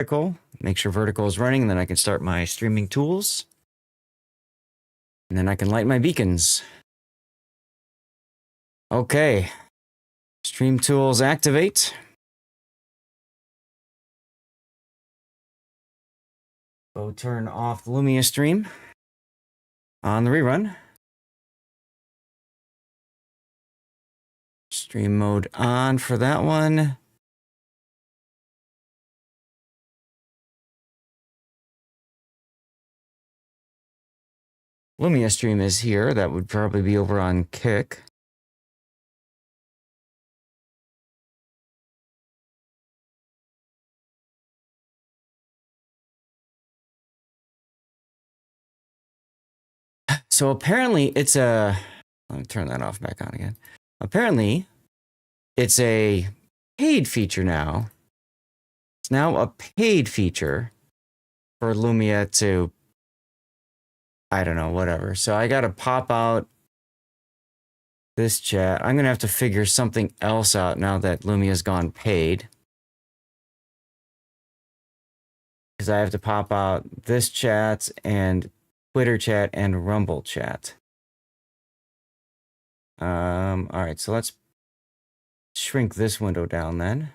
vertical. Make sure vertical is running, and then I can start my streaming tools. And then I can light my beacons. Okay. Stream tools activate. Go turn off the Lumia stream on the rerun. Stream mode on for that one. Lumia stream is here. That would probably be over on Kick. So apparently it's a... Let me turn that off back on again. Apparently it's a paid feature now. It's now a paid feature for Lumia to... I don't know, whatever. So I got to pop out this chat. I'm going to have to figure something else out now that Lumia's gone paid. Because I have to pop out this chat and Twitter chat and Rumble chat. All right, so let's shrink this window down then.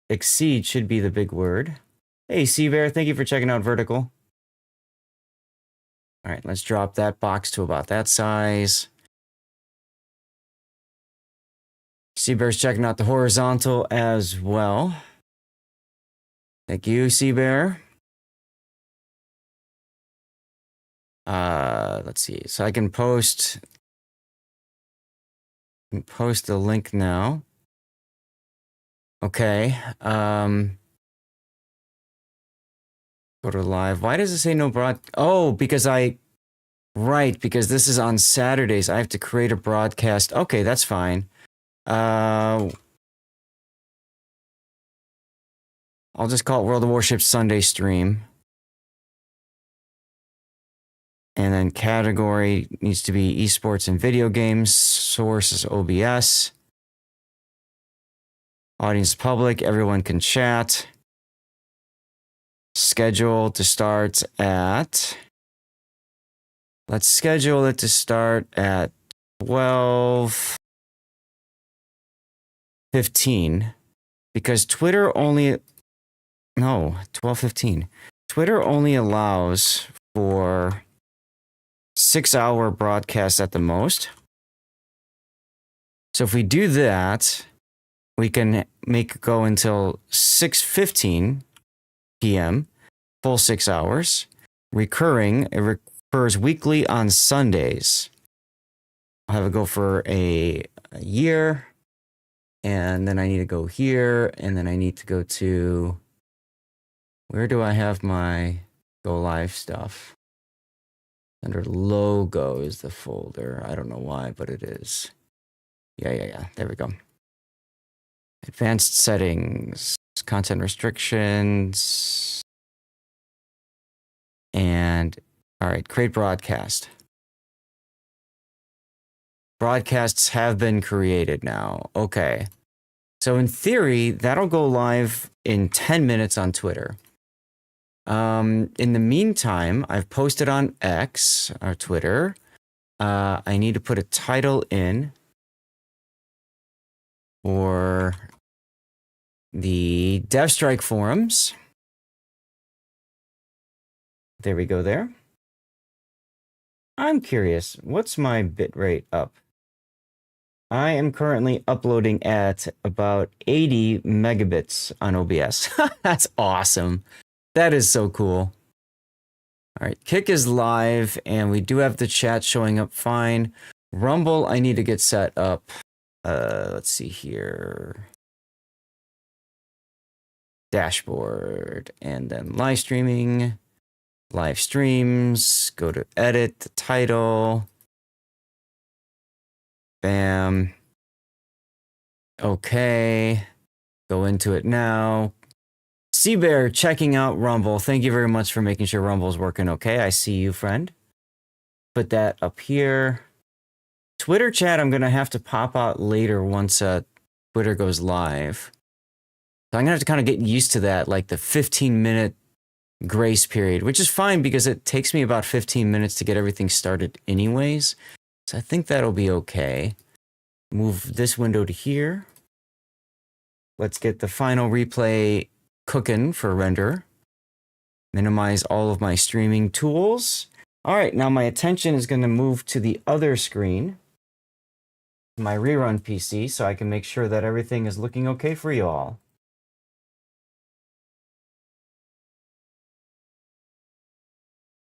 Exceed should be the big word. Hey, Seabear, thank you for checking out Vertical. All right, let's drop that box to about that size. Seabear's checking out the horizontal as well. Thank you, Seabear. Let's see. So I can post the link now. Okay. Go to live. Why does it say no broad? Oh, because because this is on Saturdays. I have to create a broadcast. Okay, that's fine. I'll just call it World of Warships Sunday stream. And then category needs to be esports and video games. Source is OBS. Audience public. Everyone can chat. Schedule to start at... Let's schedule it to start at 12:15. Because Twitter only... No, 12:15. Twitter only allows for 6-hour broadcasts at the most. So if we do that, we can make it go until 6:15 p.m., full 6 hours, recurring. It recurs weekly on Sundays. I'll have it go for a year, and then I need to go here, and then I need to go to... Where do I have my Go Live stuff? Under logo is the folder. I don't know why, but it is. Yeah. There we go. Advanced settings, content restrictions, and all right, create broadcast. Broadcasts have been created now. Okay. So in theory, that'll go live in 10 minutes on Twitter. In the meantime, I've posted on X, or Twitter. I need to put a title in for the DevStrike forums. There we go there. I'm curious, what's my bitrate up? I am currently uploading at about 80 megabits on OBS. That's awesome. That is so cool. All right, Kick is live, and we do have the chat showing up fine. Rumble, I need to get set up. Let's see here. Dashboard, and then live streaming. Live streams, go to edit the title. Bam. Okay. Go into it now. Seabear checking out Rumble. Thank you very much for making sure Rumble's working okay. I see you, friend. Put that up here. Twitter chat, I'm going to have to pop out later once Twitter goes live. So I'm gonna have to kind of get used to that, like the 15-minute grace period, which is fine because it takes me about 15 minutes to get everything started anyways. So I think that'll be okay. Move this window to here. Let's get the final replay cooking for render. Minimize all of my streaming tools. All right, now my attention is going to move to the other screen, my rerun PC, so I can make sure that everything is looking okay for you all.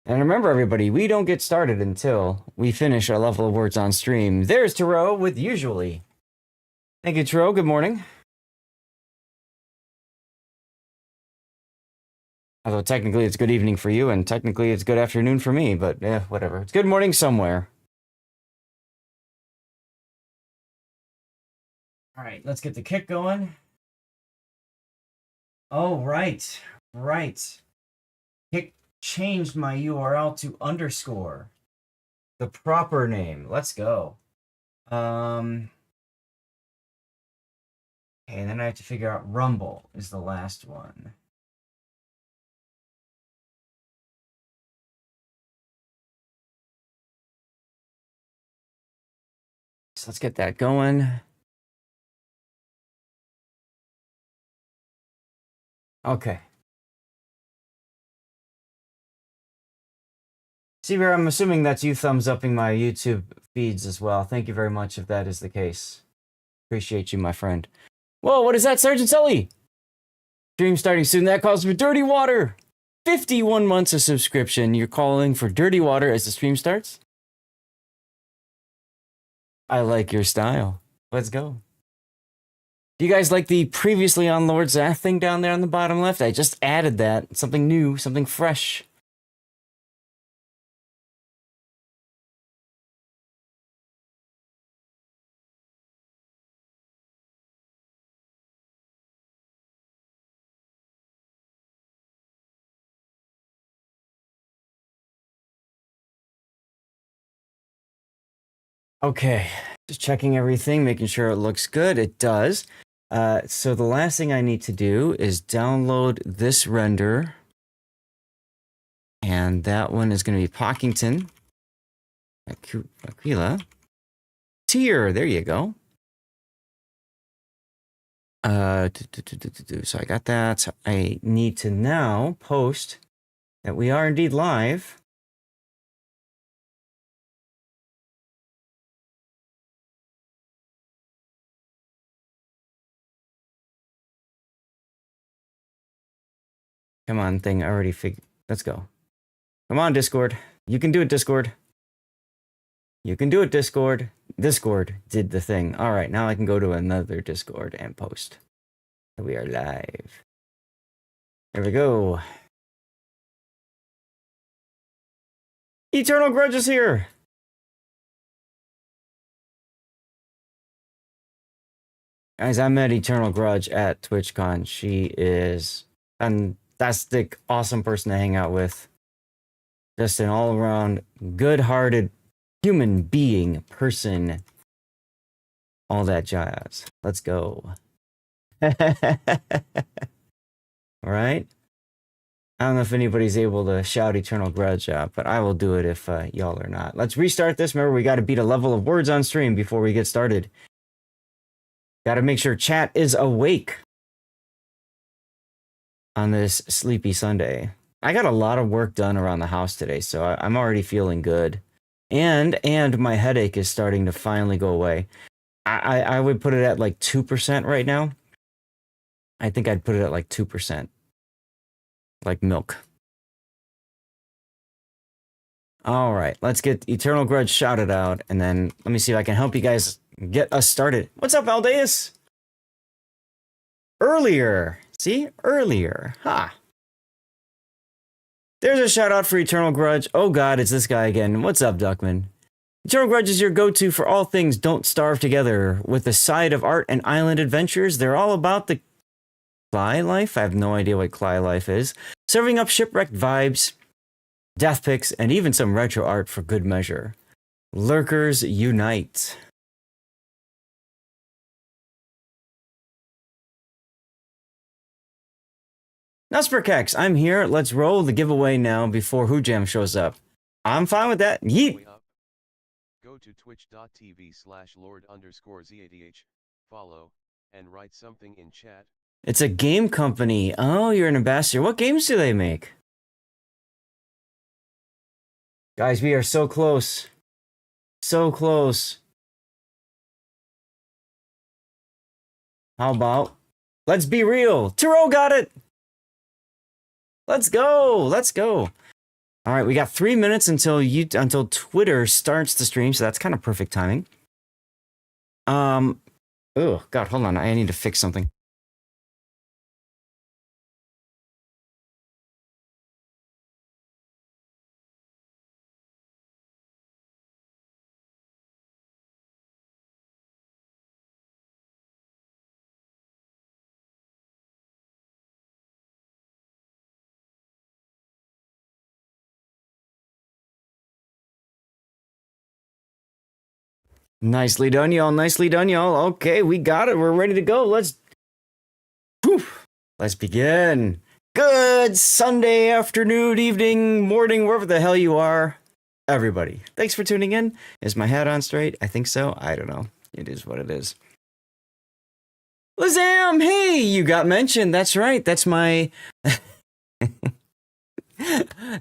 And remember, everybody, we don't get started until we finish our level of words on stream. There's Taro with usually. Thank you, Taro. Good morning. Although technically it's good evening for you, and technically it's good afternoon for me, but yeah, whatever. It's good morning somewhere. All right, let's get the kick going. Oh, right. Kick changed my URL to underscore. The proper name. Let's go. Okay, and then I have to figure out Rumble is the last one. So let's get that going. Okay. Seabear, I'm assuming that's you thumbs upping my YouTube feeds as well. Thank you very much if that is the case. Appreciate you, my friend. Whoa, what is that, Sergeant Sully? Stream starting soon. That calls for Dirty Water. 51 months of subscription. You're calling for Dirty Water as the stream starts? I like your style. Let's go. Do you guys like the previously on Lord Zath thing down there on the bottom left? I just added that. Something new, something fresh. Okay, just checking everything, making sure it looks good. It does. So the last thing I need to do is download this render. And that one is going to be Pockington. Aquila. Tier, there you go. So I got that. I need to now post that we are indeed live. Come on, thing. I already figured. Let's go. Come on, Discord. You can do it, Discord. You can do it, Discord. Discord did the thing. All right, now I can go to another Discord and post. We are live. There we go. Eternal Grudge is here. Guys, I met Eternal Grudge at TwitchCon. She is fantastic, awesome person to hang out with. Just an all-around, good-hearted human being, person. All that jazz. Let's go. All right. I don't know if anybody's able to shout Eternal Grudge out, but I will do it if y'all are not. Let's restart this. Remember, we got to beat a level of words on stream before we get started. Got to make sure chat is awake on this sleepy Sunday. I got a lot of work done around the house today, so I'm already feeling good. And my headache is starting to finally go away. I would put it at like 2% right now. I think I'd put it at like 2%. Like milk. All right, let's get Eternal Grudge shouted out, and then let me see if I can help you guys get us started. What's up, Aldeus? Earlier. See? Earlier. Ha. There's a shout out for Eternal Grudge. Oh god, it's this guy again. What's up, Duckman? Eternal Grudge is your go-to for all things Don't Starve Together. With a side of art and island adventures, they're all about the Cly life? I have no idea what Cly life is. Serving up shipwrecked vibes, death pics, and even some retro art for good measure. Lurkers unite. Nusperkex, I'm here. Let's roll the giveaway now before Hoojam shows up. I'm fine with that. Yeet. Go to twitch.tv/lord_ZADH, follow, and write something in chat. It's a game company. Oh, you're an ambassador. What games do they make? Guys, we are so close. So close. How about, let's be real. Turo got it. Let's go. Let's go. All right, we got 3 minutes until Twitter starts the stream, so that's kind of perfect timing. Oh, God, hold on. I need to fix something. Nicely done, y'all. Nicely done, y'all. Okay, we got it. We're ready to go. Let's begin. Good Sunday afternoon, evening, morning, wherever the hell you are. Everybody, thanks for tuning in. Is my hat on straight? I think so. I don't know. It is what it is. Lazam, hey, you got mentioned. That's right. That's my...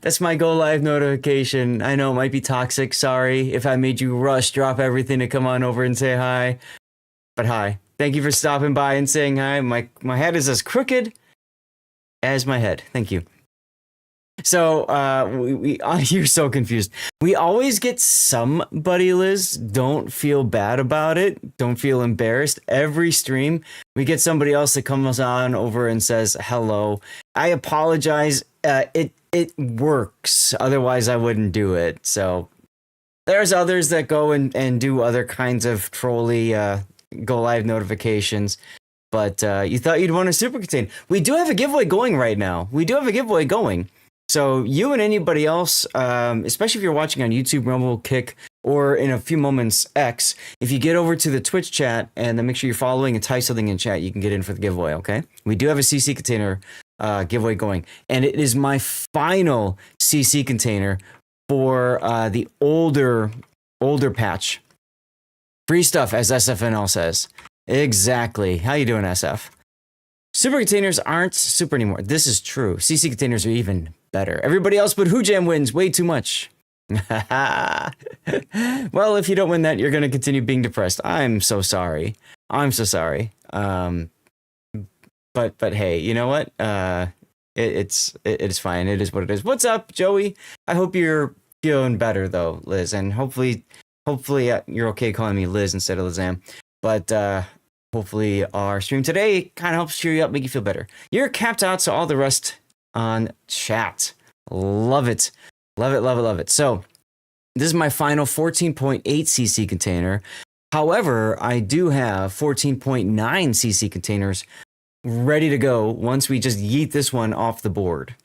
That's my go live notification. I know it might be toxic. Sorry if I made you rush, drop everything to come on over and say hi. But hi. Thank you for stopping by and saying hi. My head is as crooked as my head. Thank you. So you're so confused. We always get somebody, Liz. Don't feel bad about it. Don't feel embarrassed. Every stream, we get somebody else that comes on over and says hello. I apologize. It works. Otherwise, I wouldn't do it. So there's others that go and do other kinds of trolly go live notifications. But you thought you'd want a super contain. We do have a giveaway going right now. So you and anybody else, especially if you're watching on YouTube, Rumble, Kick, or in a few moments X, if you get over to the Twitch chat and then make sure you're following and type something in chat, you can get in for the giveaway, okay? We do have a CC container giveaway going, and it is my final CC container for the older patch. Free stuff, as SFNL says. Exactly. How you doing, SF? Super containers aren't super anymore. This is true. CC containers are even better. Everybody else but Hoojam wins way too much. Well, if you don't win that, you're going to continue being depressed. I'm so sorry. But hey, you know what? It's fine. It is what it is. What's up, Joey? I hope you're feeling better though, Liz, and hopefully you're okay calling me Liz instead of Lizam. But hopefully our stream today kind of helps cheer you up, make you feel better. You're capped out, so all the rest on chat. Love it. Love it. So this is my final 14.8 CC container. However, I do have 14.9 CC containers ready to go once we just yeet this one off the board.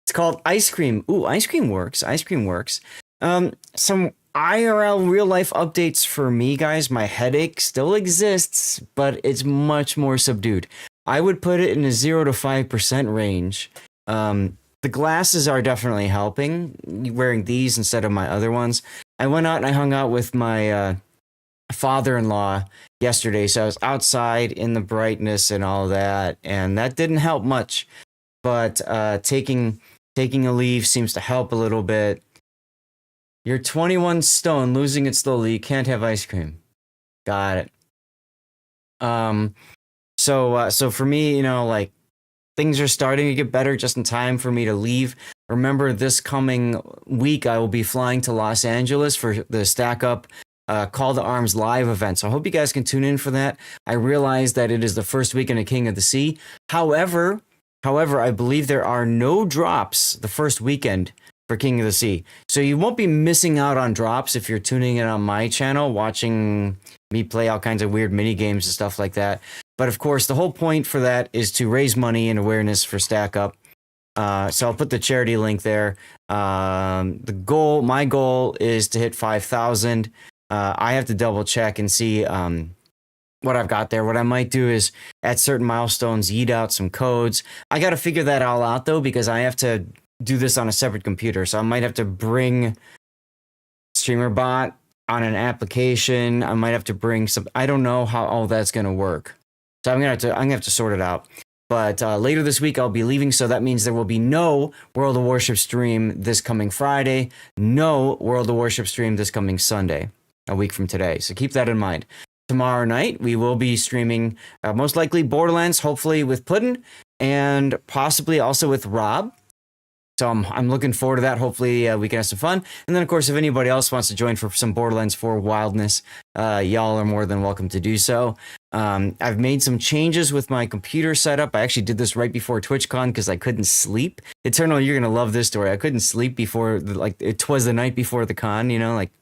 It's called Ice Cream. Ooh, Ice Cream works. Some IRL real life updates for me, guys. My headache still exists, but it's much more subdued. I would put it in a 0 to 5% range. The glasses are definitely helping, wearing these instead of my other ones. I went out and I hung out with my father-in-law yesterday, so I was outside in the brightness and all that, and that didn't help much. But taking a leave seems to help a little bit. You're 21 stone, losing it slowly. You can't have ice cream. Got it. So for me, you know, like, things are starting to get better just in time for me to leave. Remember, this coming week, I will be flying to Los Angeles for the Stack Up Call to Arms live event. So I hope you guys can tune in for that. I realize that it is the first weekend of King of the Sea. However, I believe there are no drops the first weekend for King of the Sea. So you won't be missing out on drops if you're tuning in on my channel, watching me play all kinds of weird mini games and stuff like that. But of course, the whole point for that is to raise money and awareness for Stack Up. So I'll put the charity link there. My goal is to hit 5,000. I have to double check and see what I've got there. What I might do is at certain milestones, yeet out some codes. I got to figure that all out though, because I have to do this on a separate computer. So I might have to bring StreamerBot on an application. I might have to bring some, I don't know how all that's going to work. So I'm going to have to sort it out. But later this week, I'll be leaving. So that means there will be no World of Warships stream this coming Friday. No World of Warships stream this coming Sunday, a week from today. So keep that in mind. Tomorrow night, we will be streaming most likely Borderlands, hopefully with Puddin', and possibly also with Rob. So I'm looking forward to that. Hopefully we can have some fun. And then, of course, if anybody else wants to join for some Borderlands 4 wildness, y'all are more than welcome to do so. I've made some changes with my computer setup. I actually did this right before TwitchCon because I couldn't sleep. Eternal, you're going to love this story. I couldn't sleep before, it was the night before the con,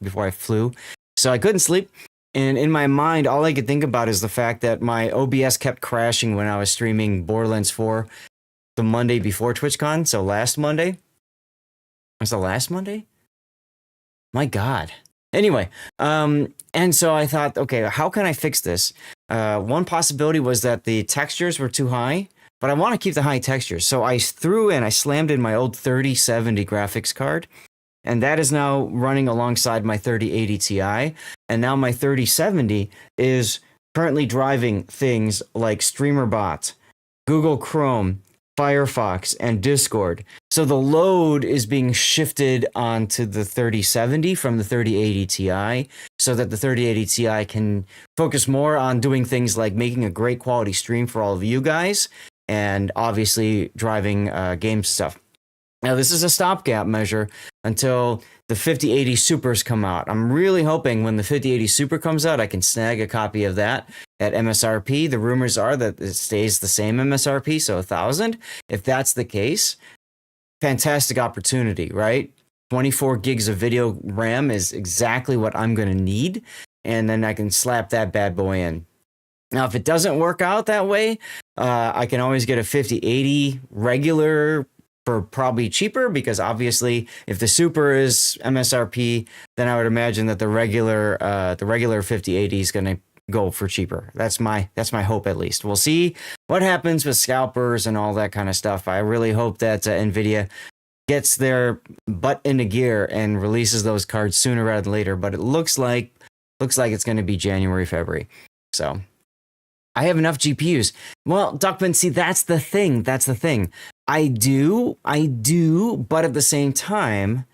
before I flew. So I couldn't sleep. And in my mind, all I could think about is the fact that my OBS kept crashing when I was streaming Borderlands 4 the Monday before TwitchCon. So last Monday. Was the last Monday? My God. Anyway, and so I thought, okay, how can I fix this? One possibility was that the textures were too high, but I want to keep the high textures. So I slammed in my old 3070 graphics card. And that is now running alongside my 3080 Ti. And now my 3070 is currently driving things like StreamerBot, Google Chrome, Firefox, and Discord. So the load is being shifted onto the 3070 from the 3080 Ti so that the 3080 Ti can focus more on doing things like making a great quality stream for all of you guys and obviously driving game stuff. Now, this is a stopgap measure until the 5080 Supers come out. I'm really hoping when the 5080 Super comes out, I can snag a copy of that at MSRP. The rumors are that it stays the same MSRP, so $1,000. If that's the case, fantastic opportunity, right? 24 gigs of video RAM is exactly what I'm going to need, and then I can slap that bad boy in. Now, if it doesn't work out that way, I can always get a 5080 regular for probably cheaper, because obviously if the Super is MSRP, then I would imagine that the regular 5080 is going to go for cheaper. That's my hope, at least. We'll see what happens with scalpers and all that kind of stuff. I really hope that Nvidia gets their butt into gear and releases those cards sooner rather than later, but it looks like it's going to be January, February. So I have enough GPUs. Well, Duckman, see, that's the thing. I do, but at the same time,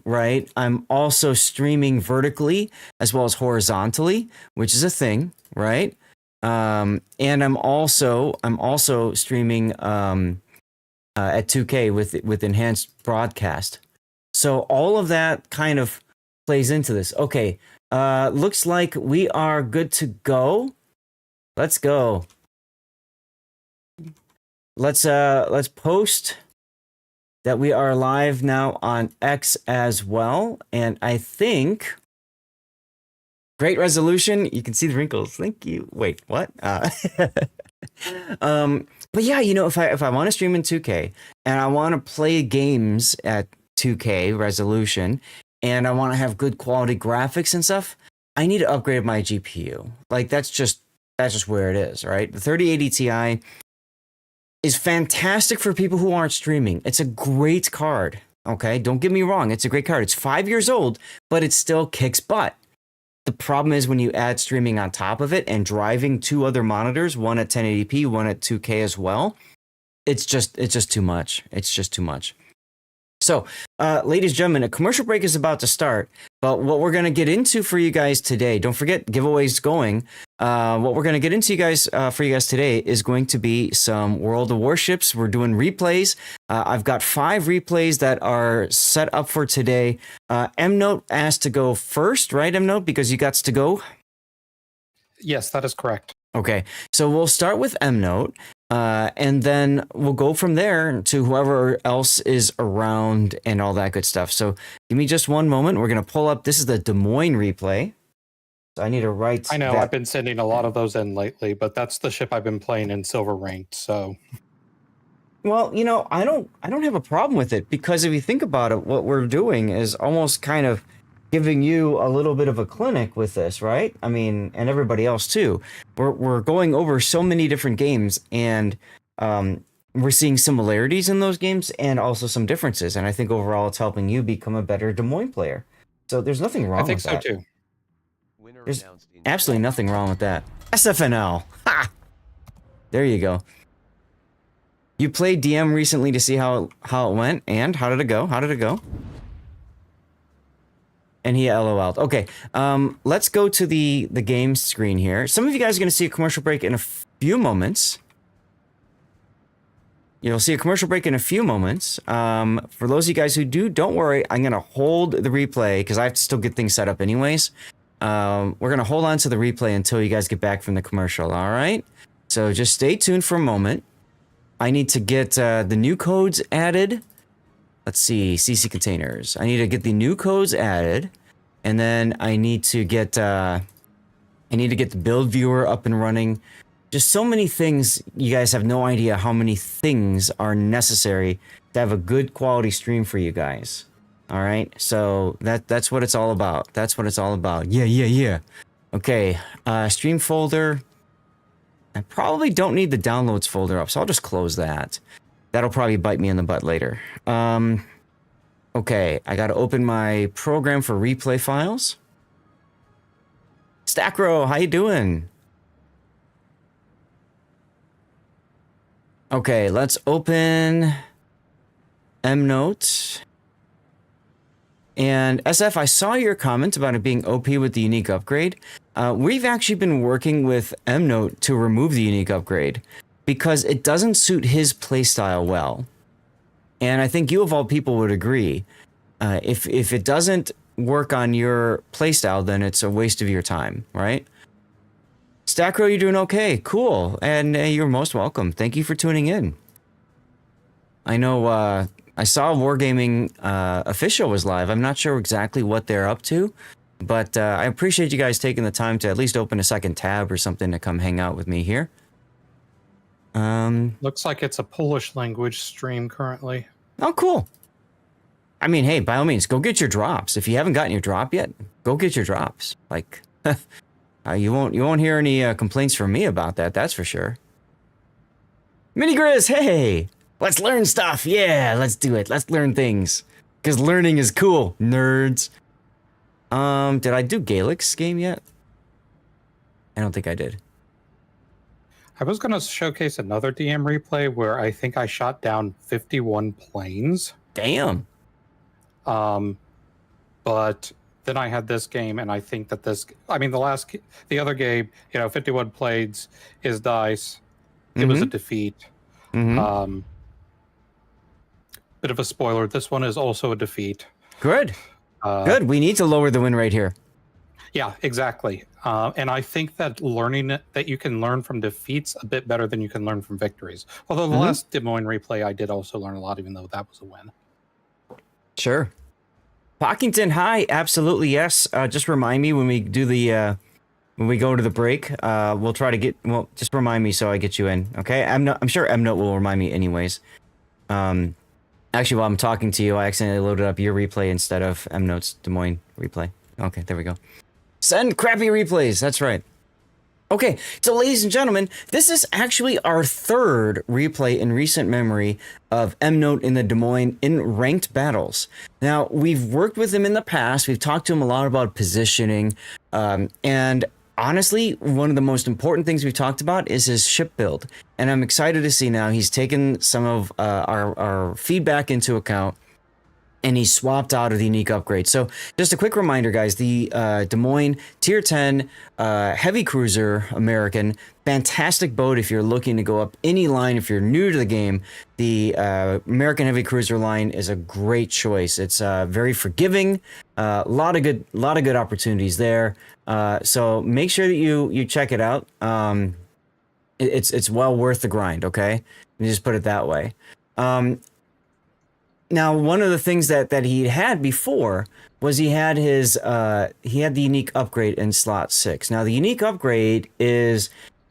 right, I'm also streaming vertically as well as horizontally, which is a thing, right? And I'm also streaming at 2K with enhanced broadcast. So all of that kind of plays into this. Okay, looks like we are good to go. Let's go. Let's post that we are live now on X as well. And I think great resolution. You can see the wrinkles. Thank you. Wait, what? But yeah, if I want to stream in 2K and I want to play games at 2K resolution and I want to have good quality graphics and stuff, I need to upgrade my GPU. Like that's just where it is, right? The 3080 Ti is fantastic for people who aren't streaming. It's a great card, okay? Don't get me wrong, it's a great card. It's 5 years old, but it still kicks butt. The problem is when you add streaming on top of it and driving two other monitors, one at 1080p, one at 2K as well, it's just too much. It's just too much. So, ladies and gentlemen, a commercial break is about to start, but what we're going to get into for you guys today, don't forget, giveaways going. What we're going to get into for you guys today is going to be some World of Warships. We're doing replays. I've got 5 replays that are set up for today. M-Note asked to go first, right, M-Note, because you got to go? Yes, that is correct. Okay, so we'll start with M-Note. And then we'll go from there to whoever else is around and all that good stuff. So give me just one moment. We're going to pull up. This is the Des Moines replay. So I need to write. I know I've been sending a lot of those in lately, but that's the ship I've been playing in silver ranked. So, well, I don't have a problem with it, because if you think about it, what we're doing is almost kind of giving you a little bit of a clinic with this, right? I mean, and everybody else too. We're going over so many different games, and we're seeing similarities in those games and also some differences. And I think overall, it's helping you become a better Des Moines player. So there's nothing wrong I think with so that. too. Winner There's announced in absolutely nothing wrong with that. SFNL. Ha! There you go. You played DM recently to see how it went, and how did it go? How did it go? And he LOL'd. Okay, let's go to the game screen here. Some of you guys are going to see a commercial break in a few moments. You'll see a commercial break in a few moments. For those of you guys who do, don't worry. I'm going to hold the replay because I have to still get things set up anyways. We're going to hold on to the replay until you guys get back from the commercial, all right? So just stay tuned for a moment. I need to get the new codes added. Let's see, CC containers. I need to get the new codes added, and then I need to get the build viewer up and running. Just so many things. You guys have no idea how many things are necessary to have a good quality stream for you guys. All right, so that's what it's all about. That's what it's all about. Yeah. Okay, stream folder. I probably don't need the downloads folder up, so I'll just close that. That'll probably bite me in the butt later. Okay, I gotta open my program for replay files. Stackro, how you doing? Okay, let's open EndNote. And SF, I saw your comment about it being OP with the unique upgrade. We've actually been working with EndNote to remove the unique upgrade because it doesn't suit his playstyle well. And I think you of all people would agree. If it doesn't work on your playstyle, then it's a waste of your time, right? Stackro, you're doing okay. Cool. And you're most welcome. Thank you for tuning in. I know I saw Wargaming Official was live. I'm not sure exactly what they're up to, but I appreciate you guys taking the time to at least open a second tab or something to come hang out with me here. Looks like it's a Polish language stream currently. Oh, cool. I mean, hey, by all means, go get your drops. If you haven't gotten your drop yet, go get your drops. Like, you won't hear any complaints from me about that. That's for sure. Mini Grizz, hey, let's learn stuff. Yeah, let's do it. Let's learn things because learning is cool. Nerds. Did I do Gaelix game yet? I don't think I did. I was going to showcase another DM replay where I think I shot down 51 planes. Damn. But then I had this game, and I think that the other game, 51 planes is dice. It was a defeat. Mm-hmm. Bit of a spoiler. This one is also a defeat. Good. Good. We need to lower the win rate here. Yeah, exactly. And I think that that you can learn from defeats a bit better than you can learn from victories. Although the last Des Moines replay, I did also learn a lot, even though that was a win. Sure. Pockington, hi. Absolutely, yes. Just remind me when we do when we go to the break. We'll try to just remind me so I get you in. Okay. I'm sure EndNote will remind me anyways. Actually, while I'm talking to you, I accidentally loaded up your replay instead of EndNote's Des Moines replay. Okay, there we go. Send crappy replays. That's right. Okay, so ladies and gentlemen, this is actually our third replay in recent memory of EndNote in the Des Moines in ranked battles. Now, we've worked with him in the past. We've talked to him a lot about positioning. And honestly, one of the most important things we've talked about is his ship build. And I'm excited to see now he's taken some of our feedback into account, and he swapped out of the unique upgrade. So just a quick reminder, guys, the Des Moines Tier 10 Heavy Cruiser American, fantastic boat if you're looking to go up any line. If you're new to the game, the American Heavy Cruiser line is a great choice. It's very forgiving, a lot of good opportunities there. So make sure that you check it out. It's well worth the grind, okay? Let me just put it that way. Now, one of the things that he had before was he had the unique upgrade in slot 6. Now, the unique upgrade is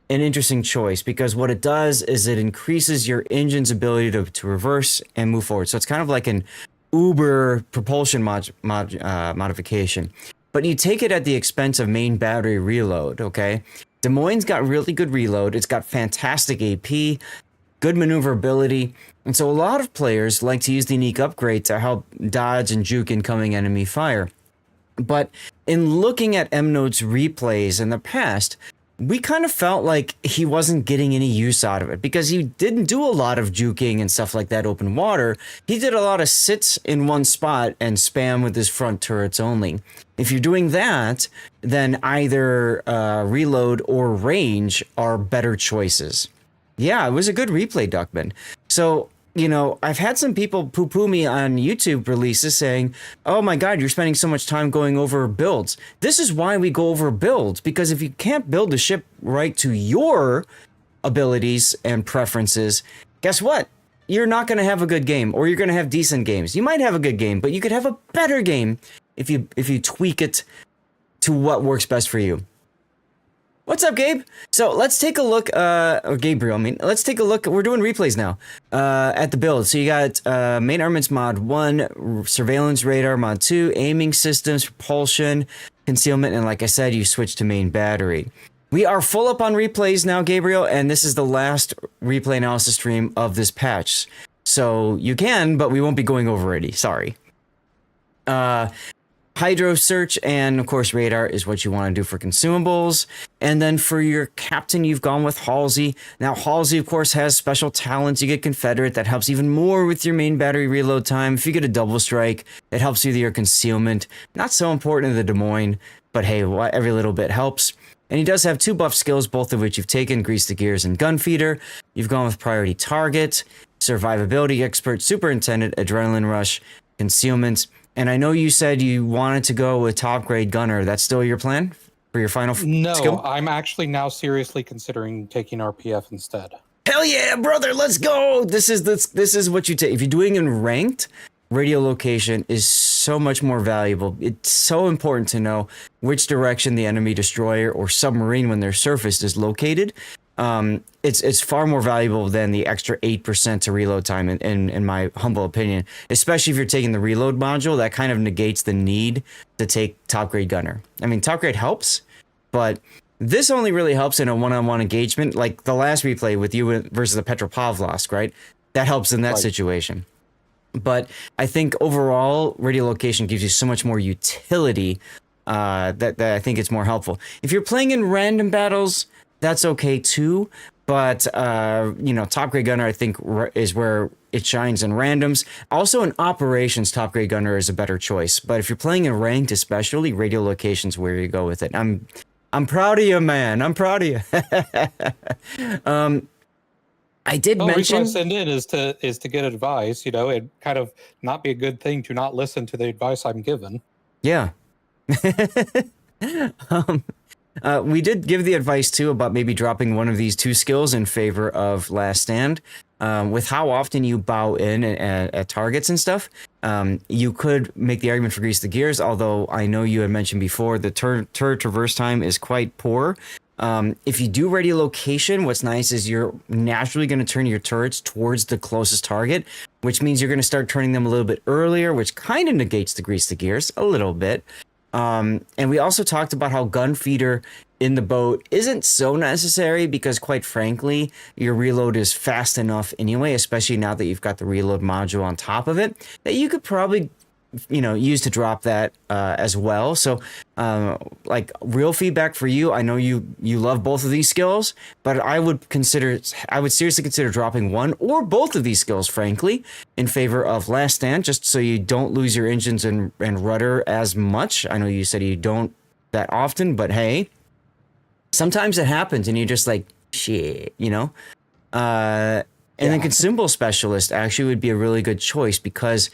an interesting choice because what it does is it increases your engine's ability to reverse and move forward. So it's kind of like an uber propulsion modification, but you take it at the expense of main battery reload. Okay, Des Moines got really good reload. It's got fantastic AP, good maneuverability, and so a lot of players like to use the unique upgrade to help dodge and juke incoming enemy fire. But in looking at M-Node's replays in the past, we kind of felt like he wasn't getting any use out of it because he didn't do a lot of juking and stuff like that open water. He did a lot of sits in one spot and spam with his front turrets only. If you're doing that, then either reload or range are better choices. Yeah, it was a good replay, Duckman. So, you know, I've had some people poo-poo me on YouTube releases saying, oh my God, you're spending so much time going over builds. This is why we go over builds, because if you can't build the ship right to your abilities and preferences, guess what? You're not going to have a good game, or you're going to have decent games. You might have a good game, but you could have a better game if you tweak it to what works best for you. What's up, Gabe? So let's take a look, or Gabriel, I mean, let's take a look. We're doing replays now at the build. So you got main armaments mod 1, surveillance radar mod 2, aiming systems, propulsion, concealment, and like I said, you switch to main battery. We are full up on replays now, Gabriel, and this is the last replay analysis stream of this patch. So you can, but we won't be going over it. Sorry. Hydro search and of course radar is what you want to do for consumables. And then for your captain, you've gone with Halsey. Now Halsey of course has special talents. You get Confederate, that helps even more with your main battery reload time. If you get a double strike, it helps with your concealment. Not so important in the Des Moines, but hey, every little bit helps. And he does have 2 buff skills, both of which you've taken, Grease the Gears and Gun Feeder. You've gone with Priority Target, Survivability Expert, Superintendent, Adrenaline Rush, Concealment. And I know you said you wanted to go with top grade gunner. That's still your plan for your final skill? I'm actually now seriously considering taking RPF instead. Hell yeah, brother, let's go. This is what you take. If you're doing in ranked, radiolocation is so much more valuable. It's so important to know which direction the enemy destroyer or submarine when they're surfaced is located. It's far more valuable than the extra 8% to reload time in my humble opinion, especially if you're taking the reload module. That kind of negates the need to take top grade gunner. I mean, top grade helps, but this only really helps in a one-on-one engagement, like the last replay with you versus the Petropavlovsk, right? That helps in that situation. But I think overall radiolocation gives you so much more utility that I think it's more helpful. If you're playing in random battles, that's okay too, but you know, top grade gunner I think is where it shines in randoms. Also in operations, top grade gunner is a better choice. But if you're playing in ranked, especially, radiolocation's where you go with it. I'm proud of you, man. I'm proud of you. I did mention. The reason I send in is to get advice. You know, it kind of not be a good thing to not listen to the advice I'm given. Yeah. We did give the advice too about maybe dropping one of these 2 skills in favor of Last Stand. With how often you bow in at targets and stuff, you could make the argument for Grease the Gears, although I know you had mentioned before the turret traverse time is quite poor. If you do radiolocation, what's nice is you're naturally going to turn your turrets towards the closest target, which means you're going to start turning them a little bit earlier, which kind of negates the Grease the Gears a little bit. And we also talked about how gun feeder in the boat isn't so necessary because, quite frankly, your reload is fast enough anyway, especially now that you've got the reload module on top of it, that you could probably, you know, use to drop that as well. So, like, real feedback for you. I know you love both of these skills, but I would seriously consider dropping one or both of these skills, frankly, in favor of Last Stand, just so you don't lose your engines and rudder as much. I know you said you don't that often, but hey, sometimes it happens and you're just like, shit, you know? And then Consumable Specialist actually would be a really good choice because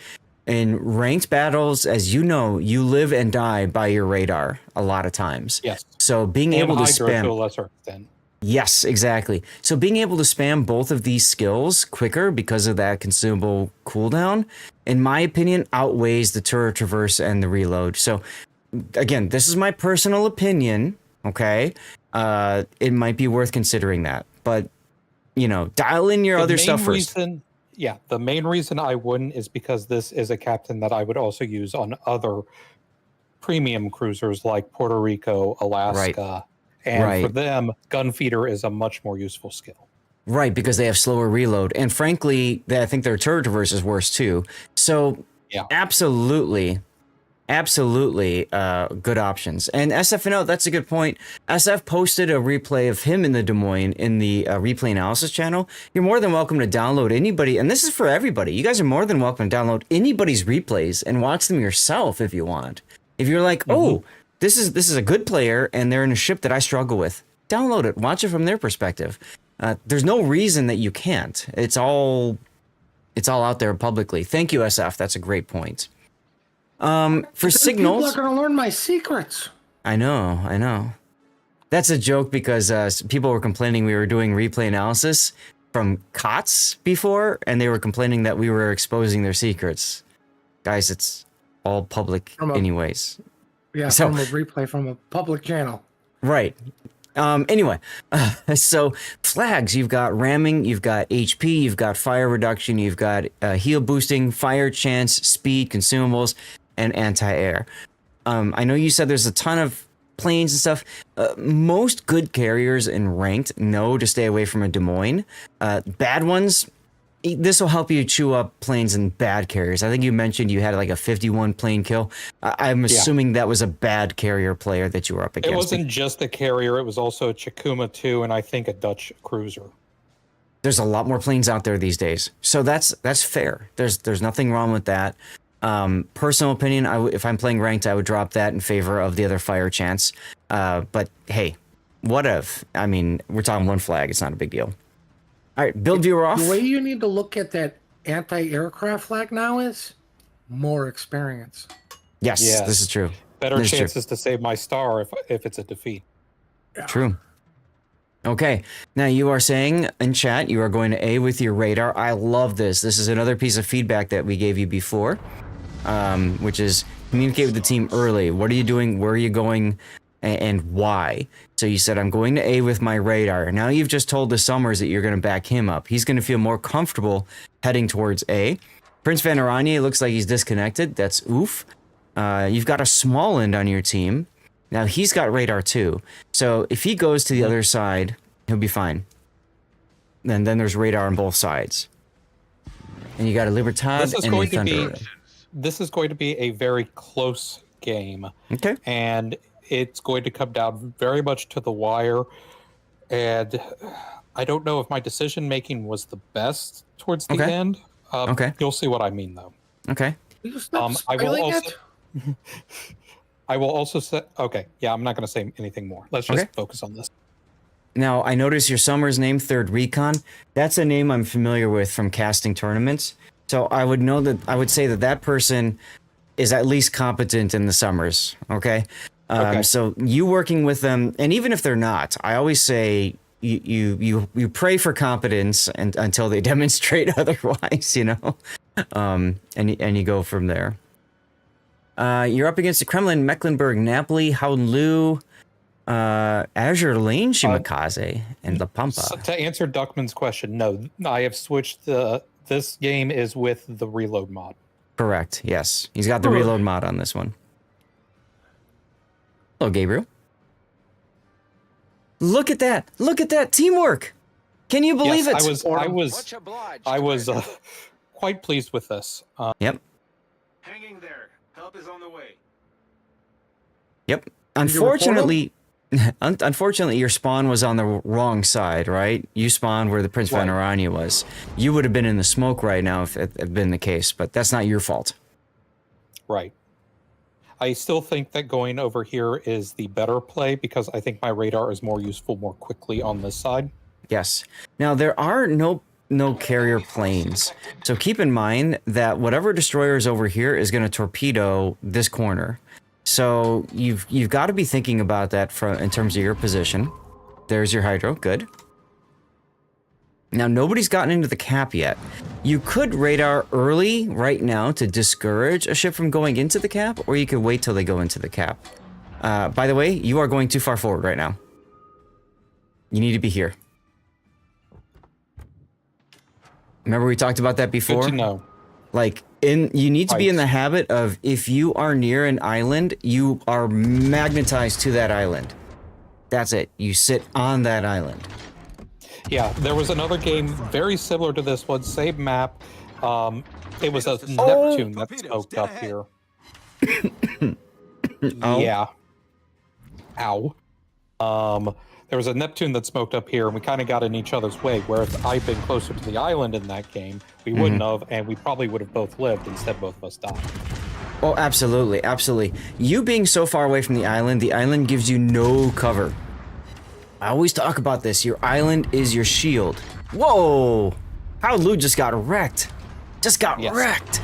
in ranked battles, as you know, you live and die by your radar a lot of times. Yes. So being able to spam to a lesser extent. Yes, exactly. So being able to spam both of these skills quicker because of that consumable cooldown, in my opinion, outweighs the turret traverse and the reload. So again, this is my personal opinion. Okay. It might be worth considering that, but you know, dial in your other stuff first. yeah, the main reason I wouldn't is because this is a captain that I would also use on other premium cruisers like Puerto Rico, Alaska, and for Right. them, Gunfeeder is a much more useful skill. Right, because they have slower reload. And frankly, I think their turret reverse is worse too. So Yeah. absolutely good options. And SFNO, that's a good point. SF posted a replay of him in the Des Moines in the replay analysis channel. You're more than welcome to download anybody, and this is for everybody. You guys are more than welcome to download anybody's replays and watch them yourself if you want. If you're like, oh, this is a good player and they're in a ship that I struggle with, download it, watch it from their perspective. There's no reason that you can't. It's all out there publicly. Thank you, SF. That's a great point. For signals, people are going to learn my secrets. I know. That's a joke because people were complaining we were doing replay analysis from COTS before, and they were complaining that we were exposing their secrets. Guys, it's all public anyways. Yeah, so, from a replay from a public channel. Right. Anyway, so flags, you've got ramming, you've got HP, you've got fire reduction, you've got heal boosting, fire chance, speed, consumables, and anti-air. I know you said there's a ton of planes and stuff. Most good carriers in ranked know to stay away from a Des Moines. Bad ones, this will help you chew up planes and bad carriers. I think you mentioned you had like a 51 plane kill. I'm assuming that was a bad carrier player that you were up against. It wasn't just a carrier, it was also a Chikuma 2 and I think a Dutch cruiser. There's a lot more planes out there these days. So that's fair. There's nothing wrong with that. Personal opinion, if I'm playing ranked, I would drop that in favor of the other fire chance. But hey, what if? I mean, we're talking one flag. It's not a big deal. All right, build viewer off. The way you need to look at that anti-aircraft flag now is more experience. Yes, this is true. Better chances to save my star if it's a defeat. Yeah. True. Okay, now you are saying in chat you are going to A with your radar. I love this. This is another piece of feedback that we gave you before, which is communicate with the team early. What are you doing? Where are you going? And why? So you said, I'm going to A with my radar. Now you've just told the Summers that you're going to back him up. He's going to feel more comfortable heading towards A. Prince Van Aranye looks like he's disconnected. That's oof. You've got a small end on your team. Now he's got radar too. So if he goes to the other side, he'll be fine. And then there's radar on both sides. And you got a Libertad and a Thunder. This is going to be a very close game. Okay. And it's going to come down very much to the wire. And I don't know if my decision making was the best towards the end. Okay. You'll see what I mean, though. Okay. I will also say, okay, yeah, I'm not going to say anything more. Let's just focus on this. Now, I notice your Summers name, Third Recon. That's a name I'm familiar with from casting tournaments. So I would say that person is at least competent in the Summers. Okay. So you working with them, and even if they're not, I always say you pray for competence and until they demonstrate otherwise, you know, and you go from there. You're up against the Kremlin, Mecklenburg, Napoli, Howlu, Azure Lane, Shimakaze, and La Pampa. So to answer Duckman's question, no, I have switched this game is with the reload mod. Correct. Yes, he's got the reload mod on this one. Hello, Gabriel. Look at that! Look at that teamwork! Can you believe it? I was quite pleased with this. Yep. Hanging there. Help is on the way. Yep. Unfortunately, your spawn was on the wrong side, right? You spawned where the Prince Van Aranya was. You would have been in the smoke right now if it had been the case, but that's not your fault. Right. I still think that going over here is the better play because I think my radar is more useful more quickly on this side. Yes. Now, there are no carrier planes. So keep in mind that whatever destroyer is over here is going to torpedo this corner. So you've got to be thinking about that in terms of your position. There's your hydro. Good. Now, nobody's gotten into the cap yet. You could radar early right now to discourage a ship from going into the cap, or you could wait till they go into the cap. By the way, you are going too far forward right now. You need to be here. Remember we talked about that before? Good to know. Like, you need to be in Right. the habit of, if you are near an island, you are magnetized to that island. That's it. You sit on that island. Yeah, there was another game very similar to this one, same map. It was a Oh! Neptune that smoked up here. Oh. Yeah. Ow. There was a Neptune that smoked up here, and we kind of got in each other's way. Where if I'd been closer to the island in that game, we wouldn't have, and we probably would have both lived. Instead, both of us died. Oh, absolutely, absolutely. You being so far away from the island gives you no cover. I always talk about this. Your island is your shield. Whoa! How Lou just got wrecked. Just got Yes. wrecked.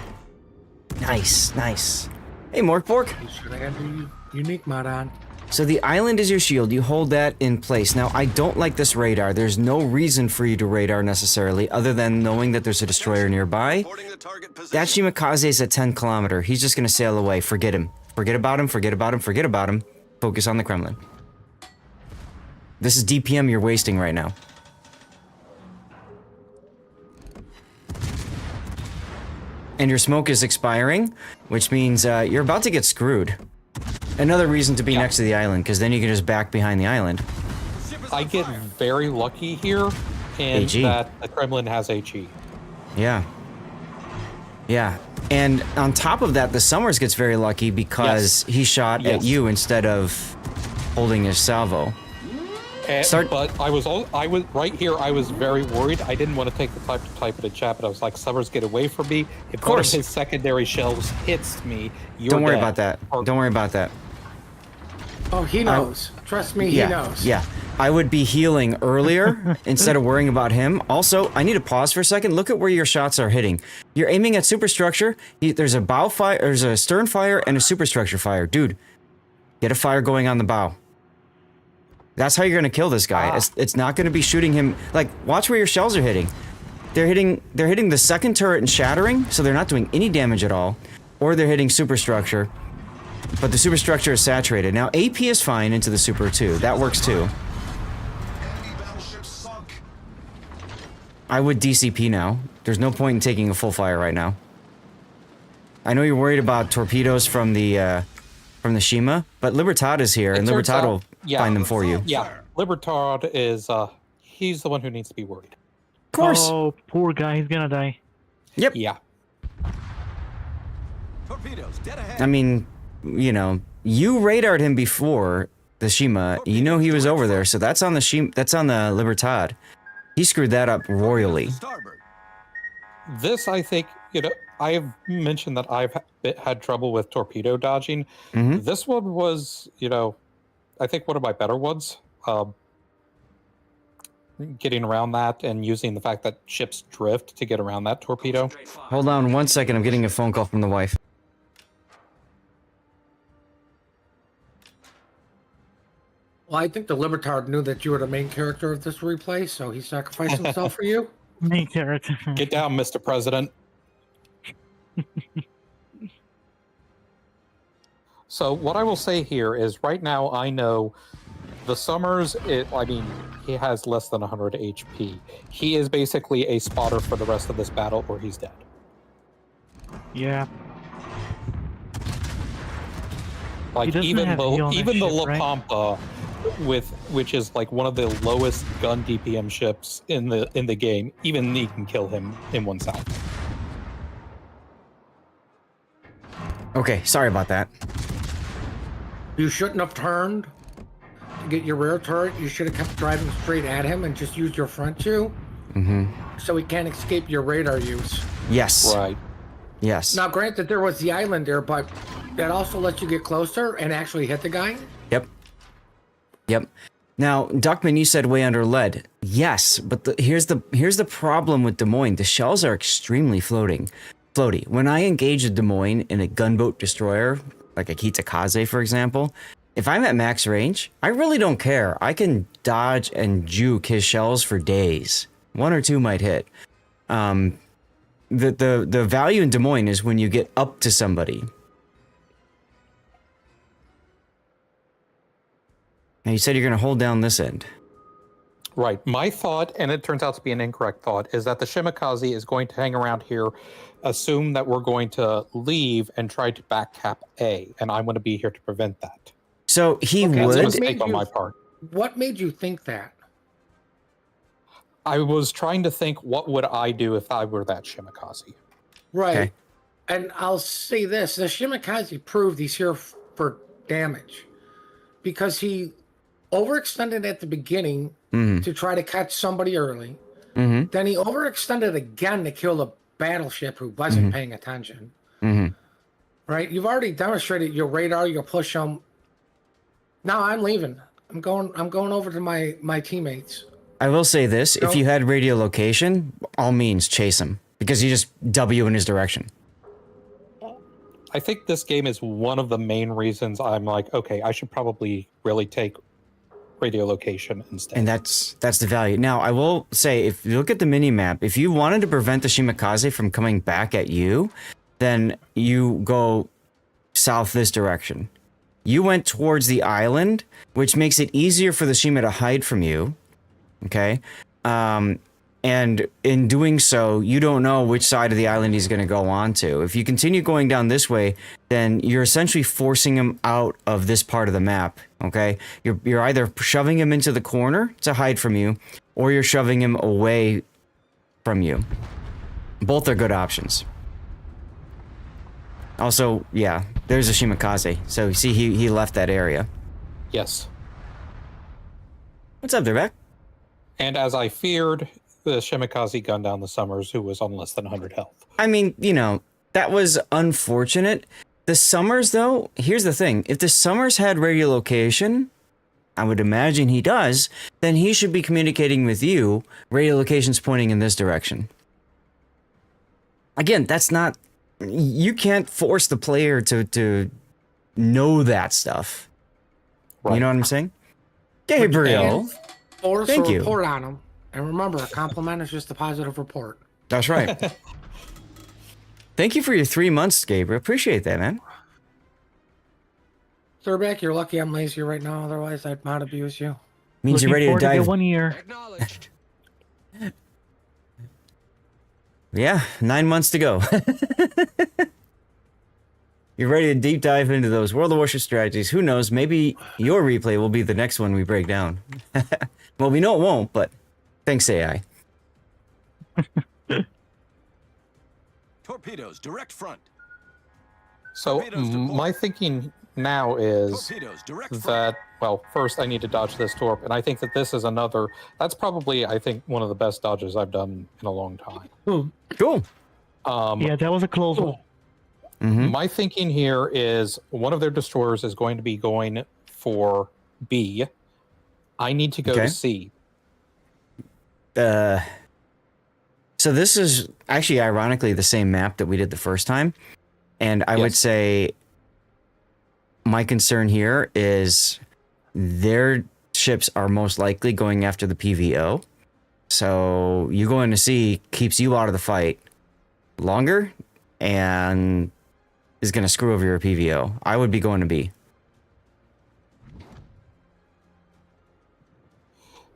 Nice, nice. Hey, Morkbork. You should have had the unique mod on. So the island is your shield. You hold that in place. Now, I don't like this radar. There's no reason for you to radar necessarily, other than knowing that there's a destroyer nearby. That Shimakaze is at 10 kilometer. He's just going to sail away. Forget him. Forget about him. Forget about him. Forget about him. Focus on the Kremlin. This is DPM you're wasting right now. And your smoke is expiring, which means you're about to get screwed. Another reason to be next to the island, because then you can just back behind the island. I get very lucky here in HE. that the Kremlin has HE. Yeah. Yeah. And on top of that, the Summers gets very lucky because he shot at Yes. you instead of holding his salvo. But I was right here. I was very worried. I didn't want to take the time to type it in chat, but I was like, "Summers, get away from me! If one of course. his secondary shells hits me, you're Don't worry dead." about that. Or- Don't worry about that. Oh, he knows. Trust me, he Yeah. knows. Yeah. I would be healing earlier instead of worrying about him. Also, I need to pause for a second. Look at where your shots are hitting. You're aiming at superstructure. There's a bow fire, there's a stern fire, and a superstructure fire. Dude, get a fire going on the bow. That's how you're gonna kill this guy. It's not gonna be shooting him. Like, watch where your shells are hitting. They're hitting the second turret and shattering, so they're not doing any damage at all. Or they're hitting superstructure, but the superstructure is saturated. Now, AP is fine into the super too. That works too. I would DCP now. There's no point in taking a full fire right now. I know you're worried about torpedoes from the Shima, but Libertad is here, and turns Libertad out- will yeah. find them for you. Yeah, Libertad is he's the one who needs to be worried. Of course. Oh, poor guy, he's gonna die. Yep. Yeah. Torpedoes, dead ahead. I mean, you know, you radared him before the Shima. You know he was over there, so that's on the Shima. That's on the Libertad. He screwed that up royally. Starboard. This, I think, I've mentioned that I've had trouble with torpedo dodging. Mhm. This one was, I think one of my better ones. Getting around that and using the fact that ships drift to get around that torpedo. Hold on 1 second. I'm getting a phone call from the wife. Well, I think the Libertard knew that you were the main character of this replay, so he sacrificed himself for you. Main character. Get down, Mr. President. So what I will say here is right now I know the Summers, he has less than 100 HP. He is basically a spotter for the rest of this battle or he's dead. Yeah. Like doesn't even have heal on that even the ship, La right? Pampa, which is like one of the lowest gun DPM ships in the game, even he can kill him in 1 second. Okay, sorry about that. You shouldn't have turned to get your rear turret. You should have kept driving straight at him and just used your front two. So he can't escape your radar use. Yes. Right. Yes. Now, granted, there was the island there, but that also lets you get closer and actually hit the guy. Yep. Yep. Now, Duckman, you said way under lead. Yes, but here's the problem with Des Moines. The shells are extremely floaty. When I engage a Des Moines in a gunboat destroyer, like a Kitakaze, for example, if I'm at max range, I really don't care. I can dodge and juke his shells for days. 1 or 2 might hit. The value in Des Moines is when you get up to somebody. Now, you said you're going to hold down this end. Right. My thought, and it turns out to be an incorrect thought, is that the Shimakaze is going to hang around here, assume that we're going to leave, and try to backcap A, and I'm going to be here to prevent that. So he Okay, That's a would. mistake on my part. What made you think that? I was trying to think, what would I do if I were that Shimakaze? Right. Okay. And I'll say this: the Shimakaze proved he's here for damage because he overextended at the beginning to try to catch somebody early. Mm-hmm. Then he overextended again to kill the battleship who wasn't paying attention. Mm-hmm. Right? You've already demonstrated your radar. You push them. Now I'm leaving. I'm going over to my teammates. I will say this: No. if you had radio location, all means chase him because you just W in his direction. I think this game is one of the main reasons I'm like, okay, I should probably really take radio location instead. And that's the value. Now, I will say, if you look at the mini map, if you wanted to prevent the Shimakaze from coming back at you, then you go south this direction. You went towards the island, which makes it easier for the Shima to hide from you. Okay. And in doing so, you don't know which side of the island he's going to go on to. If you continue going down this way, then you're essentially forcing him out of this part of the map. Okay, you're either shoving him into the corner to hide from you, or you're shoving him away from you. Both are good options. Also, yeah, there's a Shimakaze. So you see, he left that area. Yes. What's up there, Beck? And as I feared, the Shimakaze gunned down the Summers, who was on less than 100 health. I mean, that was unfortunate. The Summers, though, here's the thing. If the Summers had radio location, I would imagine he does, then he should be communicating with you. Radio location's pointing in this direction. Again, that's not... You can't force the player to know that stuff. Right. You know what I'm saying? Gabriel. Force Thank a you. report on him. And remember, a compliment is just a positive report. That's right. Thank you for your 3 months, Gabriel. Appreciate that, man. Thurbeck, you're lucky I'm lazy right now. Otherwise, I'd not abuse you. Means you're ready to Looking forward dive. get 1 year. Acknowledged. Yeah, 9 months to go. You're ready to deep dive into those World of Warships strategies. Who knows? Maybe your replay will be the next one we break down. Well, we know it won't, but thanks, AI. Torpedoes, direct front. So Torpedoes to port. my thinking now is Torpedoes, direct front. that, well, first I need to dodge this torp, and I think that this is another, that's probably, I think, one of the best dodges I've done in a long time. Cool. Yeah, that was a close one. Mm-hmm. My thinking here is one of their destroyers is going to be going for B. I need to go Okay. to C. So this is actually ironically the same map that we did the first time. And I would Yes. say my concern here is their ships are most likely going after the PVO. So you going to C keeps you out of the fight longer and is going to screw over your PVO. I would be going to B.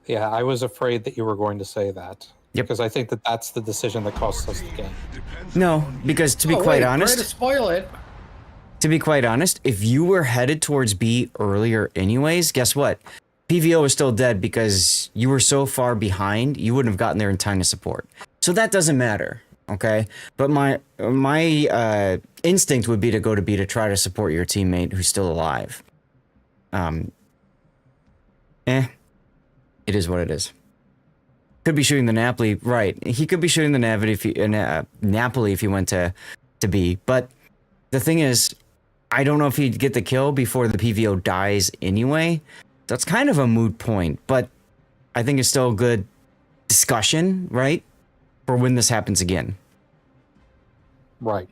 Yeah, I was afraid that you were going to say that. Yep. Because I think that that's the decision that costs us the game. No, because to be Oh, quite wait, honest, Try to spoil it. if you were headed towards B earlier anyways, guess what? PVO is still dead because you were so far behind, you wouldn't have gotten there in time to support. So that doesn't matter, okay? But my instinct would be to go to B to try to support your teammate who's still alive. It is what it is. Could be shooting the Napoli, right? He could be shooting the Napoli if he went to B. But the thing is, I don't know if he'd get the kill before the PVO dies anyway. That's kind of a moot point, but I think it's still a good discussion, right? For when this happens again. Right.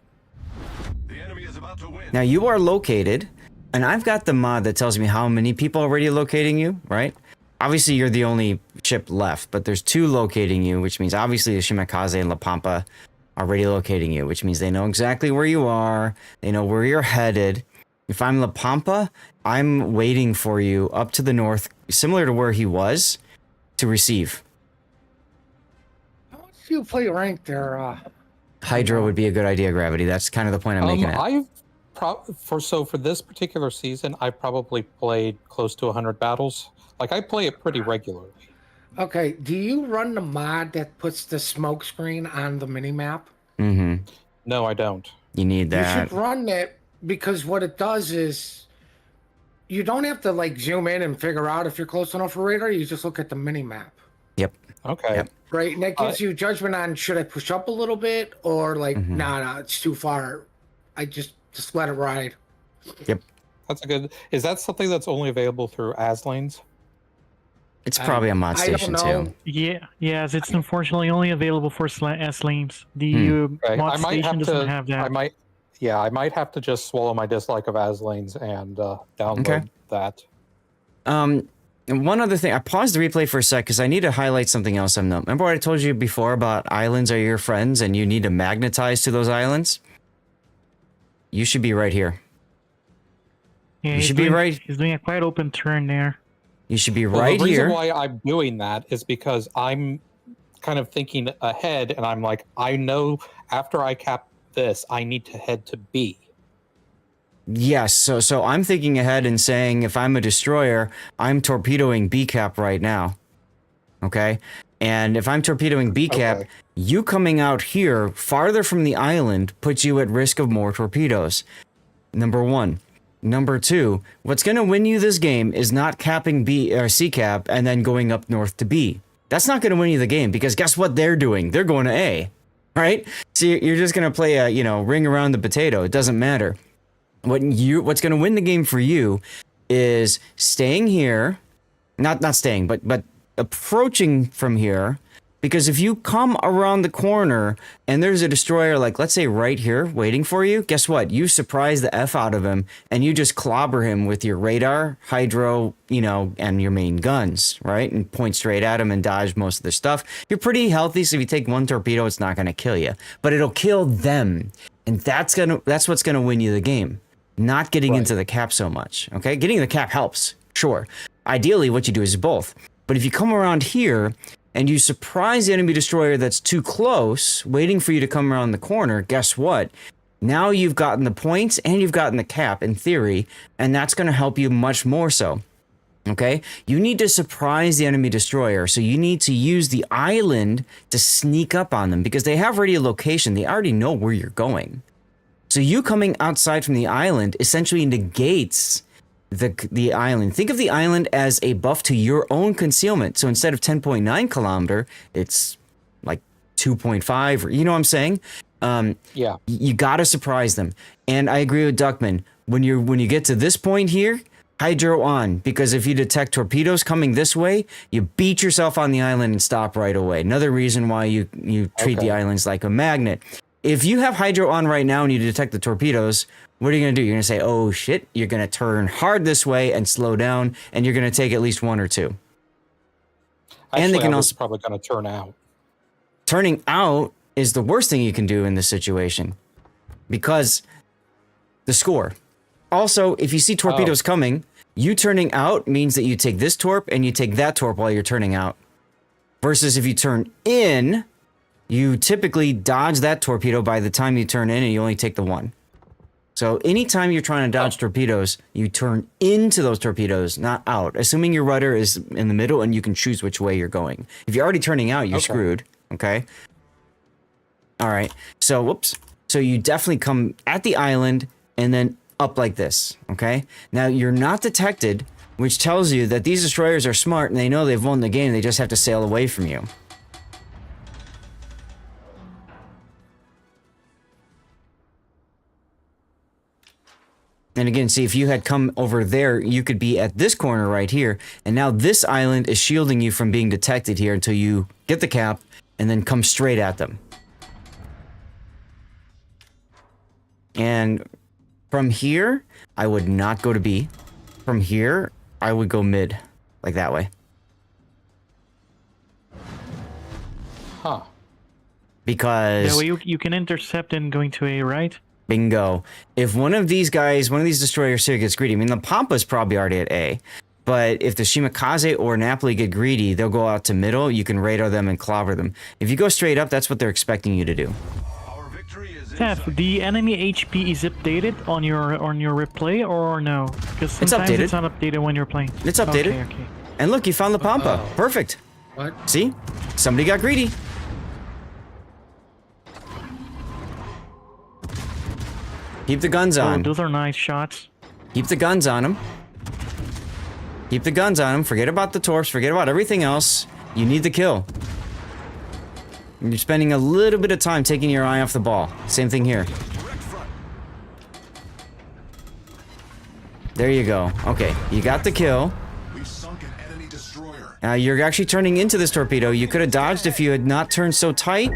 The enemy is about to win. Now you are located, and I've got the mod that tells me how many people are already locating you, right? Obviously, you're the only ship left, but there's 2 locating you, which means obviously the Shimakaze and La Pampa are already locating you, which means they know exactly where you are. They know where you're headed. If I'm La Pampa, I'm waiting for you up to the north, similar to where he was, to receive. How much do you play ranked there? Hydro would be a good idea, Gravity. That's kind of the point I'm making. For this particular season, I probably played close to 100 battles. Like, I play it pretty regularly. Okay, do you run the mod that puts the smoke screen on the minimap? Mm-hmm. No, I don't. You need that. You should run it because what it does is you don't have to like zoom in and figure out if you're close enough for radar. You just look at the minimap. Yep. Okay. Yep. Right, and that gives you judgment on should I push up a little bit or like, nah, it's too far. I just let it ride. Yep. That's a good. Is that something that's only available through ASLanes? It's probably a mod station too. Yes, it's unfortunately only available for S-Lanes. The mod station doesn't have that. I might have to just swallow my dislike of ASLanes and download that. And one other thing, I paused the replay for a sec because I need to highlight something else. Remember what I told you before about islands are your friends and you need to magnetize to those islands? You should be right here. Yeah, you should be right. He's doing a quite open turn there. You should be right here. The reason why I'm doing that is because I'm kind of thinking ahead, and I'm like, I know after I cap this, I need to head to B. Yes, so I'm thinking ahead and saying if I'm a destroyer, I'm torpedoing B cap right now. Okay? And if I'm torpedoing B cap, you coming out here farther from the island puts you at risk of more torpedoes. Number one. Number two, what's going to win you this game is not capping B or C cap and then going up north to B. That's not going to win you the game because guess what they're doing? They're going to A, right? So you're just going to play a, ring around the potato. It doesn't matter. What's going to win the game for you is staying here, not staying, but approaching from here. Because if you come around the corner and there's a destroyer, like let's say right here waiting for you, guess what? You surprise the F out of him and you just clobber him with your radar, hydro, and your main guns, right? And point straight at him and dodge most of the stuff. You're pretty healthy, so if you take one torpedo, it's not going to kill you. But it'll kill them. And that's what's going to win you the game. Not getting into the cap so much, okay? Getting the cap helps, sure. Ideally, what you do is both. But if you come around here and you surprise the enemy destroyer that's too close, waiting for you to come around the corner, guess what? Now you've gotten the points and you've gotten the cap, in theory, and that's going to help you much more so. Okay? You need to surprise the enemy destroyer, so you need to use the island to sneak up on them, because they have radiolocation. They already know where you're going. So you coming outside from the island essentially negates the island. Think of the island as a buff to your own concealment. So instead of 10.9 kilometer, it's like 2.5, or you know what I'm saying? You gotta surprise them. And I agree with Duckman. When you get to this point here, hydro on, because if you detect torpedoes coming this way, you beat yourself on the island and stop right away. Another reason why you treat the islands like a magnet. If you have hydro on right now and you detect the torpedoes, what are you going to do? You're going to say, oh shit, you're going to turn hard this way and slow down, and you're going to take at least one or two. Actually, and they can I was also probably going to turn out. Turning out is the worst thing you can do in this situation, because the score. Also, if you see torpedoes coming, you turning out means that you take this torp and you take that torp while you're turning out. Versus if you turn in, you typically dodge that torpedo by the time you turn in and you only take the one. So anytime you're trying to dodge torpedoes, you turn into those torpedoes, not out. Assuming your rudder is in the middle and you can choose which way you're going. If you're already turning out, you're screwed. Okay? All right. So, whoops. So you definitely come at the island and then up like this. Okay? Now, you're not detected, which tells you that these destroyers are smart and they know they've won the game. They just have to sail away from you. And again, see, if you had come over there, you could be at this corner right here. And now this island is shielding you from being detected here until you get the cap and then come straight at them. And from here, I would not go to B. From here, I would go mid, like that way. Huh. Because... Yeah, well, you can intercept and going to A, right? Bingo. If one of these guys, one of these destroyers here gets greedy, I mean, the Pampa's probably already at A. But if the Shimakaze or Napoli get greedy, they'll go out to middle. You can radar them and clobber them. If you go straight up, that's what they're expecting you to do. Our victory is in Tef, sight. the enemy HP is updated on your replay or no? Because sometimes updated. it's not updated when you're playing. It's updated. Okay. And look, you found the Pampa. Perfect. What? See? Somebody got greedy. Keep the guns Oh, on. those are nice shots. Keep the guns on them. Keep the guns on them. Forget about the torps. Forget about everything else. You need the kill. You're spending a little bit of time taking your eye off the ball. Same thing here. Direct front. There you go. Okay, you got the kill. We sunk an enemy destroyer. You're actually turning into this torpedo. You could have dodged if you had not turned so tight.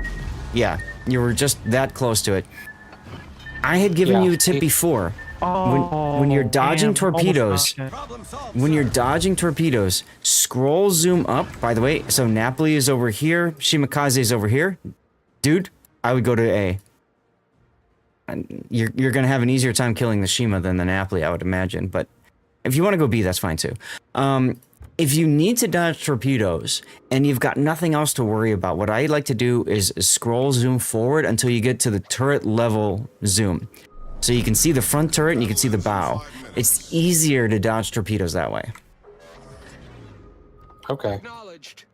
Yeah, you were just that close to it. I had given you a tip before. When you're dodging damn, almost torpedoes, knocked it. Problem solved. when you're sir. dodging torpedoes, scroll zoom up. By the way, so Napoli is over here, Shimakaze is over here. Dude, I would go to A. And you're gonna have an easier time killing the Shima than the Napoli, I would imagine. But if you want to go B, that's fine too. If you need to dodge torpedoes and you've got nothing else to worry about, what I like to do is scroll zoom forward until you get to the turret level zoom. So you can see the front turret and you can see the bow. It's easier to dodge torpedoes that way. Okay. Acknowledged.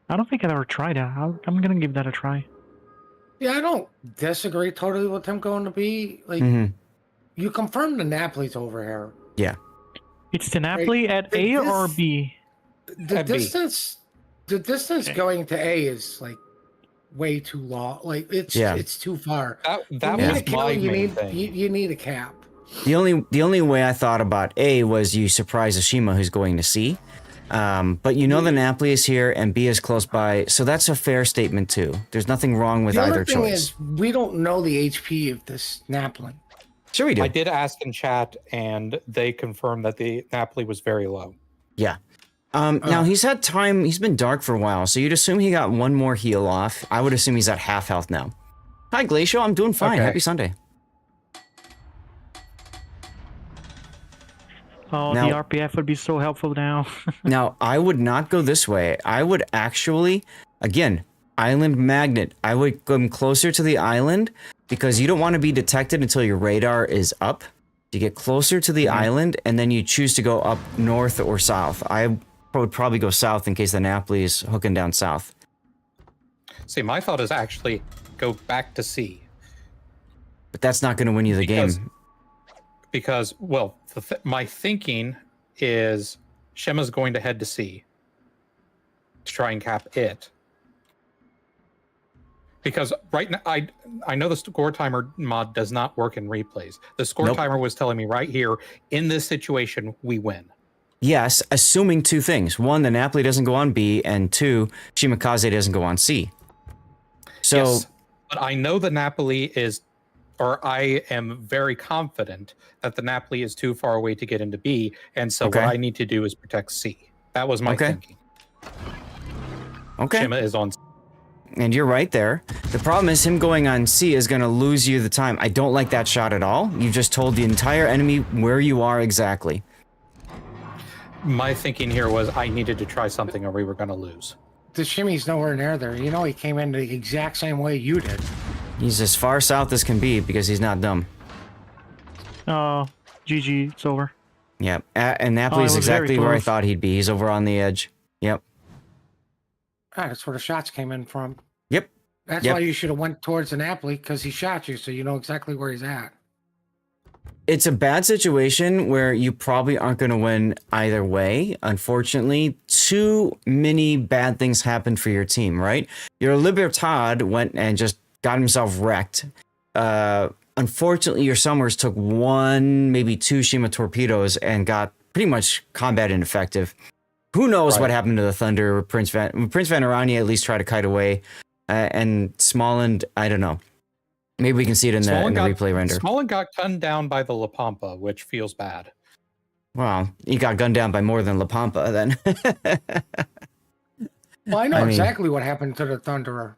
I don't think I've ever tried that. I'm gonna give that a try. Yeah, I don't disagree totally with him going to B. Like, you confirmed the Napoli's over here. Yeah. It's the Napoli at Th- A or this- B? The At B. distance going to A is like way too long. Like it's too far. That You need was a kill, my you main need thing. you need a cap. The only way I thought about A was you surprise Ashima who's going to C. But you know the Napoli is here and B is close by, so that's a fair statement too. There's nothing wrong with The either other thing choice. is we don't know the HP of this Napoli. Sure we do. I did ask in chat, and they confirmed that the Napoli was very low. Yeah. Now he's had time, he's been dark for a while, so you'd assume he got one more heal off. I would assume he's at half health now. Hi Glacial, I'm doing fine. Okay. Happy Sunday. Oh, Now- the RPF would be so helpful now. Now, I would not go this way. I would actually, again, island magnet. I would come closer to the island because you don't want to be detected until your radar is up. You get closer to the island and then you choose to go up north or south. I would probably go south in case the Napoli is hooking down south. See, my thought is actually go back to C. But that's not going to win you the game. Because, well, my thinking is Shema's going to head to C to try and cap it. Because right now, I know the score timer mod does not work in replays. The score Nope. timer was telling me right here, in this situation, we win. Yes, assuming two things. One, the Napoli doesn't go on B, and two, Shimakaze doesn't go on C. So, Yes, but I know the Napoli is, or I am very confident that the Napoli is too far away to get into B, and so Okay. what I need to do is protect C. That was my Okay. thinking. okay. Shema is on. And you're right there. The problem is him going on C is going to lose you the time. I don't like that shot at all. You just told the entire enemy where you are exactly. My thinking here was I needed to try something or we were going to lose. The shimmy's nowhere near there. You know he came in the exact same way you did. He's as far south as can be because he's not dumb. Oh, GG, it's over. Yep. And Napoli it is was very exactly where I close. thought he'd be. He's over on the edge. Yep. Ah, that's where the shots came in from. Yep. That's Yep. why you should have went towards the Napoli because he shot you, so you know exactly where he's at. It's a bad situation where you probably aren't going to win either way. Unfortunately, too many bad things happened for your team, right? Your Libertad went and just got himself wrecked. Unfortunately, your Summers took one, maybe two Shima torpedoes and got pretty much combat ineffective. Who knows what happened to the Thunder? Prince Van Arani at least tried to kite away. And Smolland, I don't know. Maybe we can see it in the replay render. Smolin got gunned down by the La Pampa, which feels bad. Well, he got gunned down by more than La Pampa then. Well, I know I mean- exactly what happened to the Thunderer.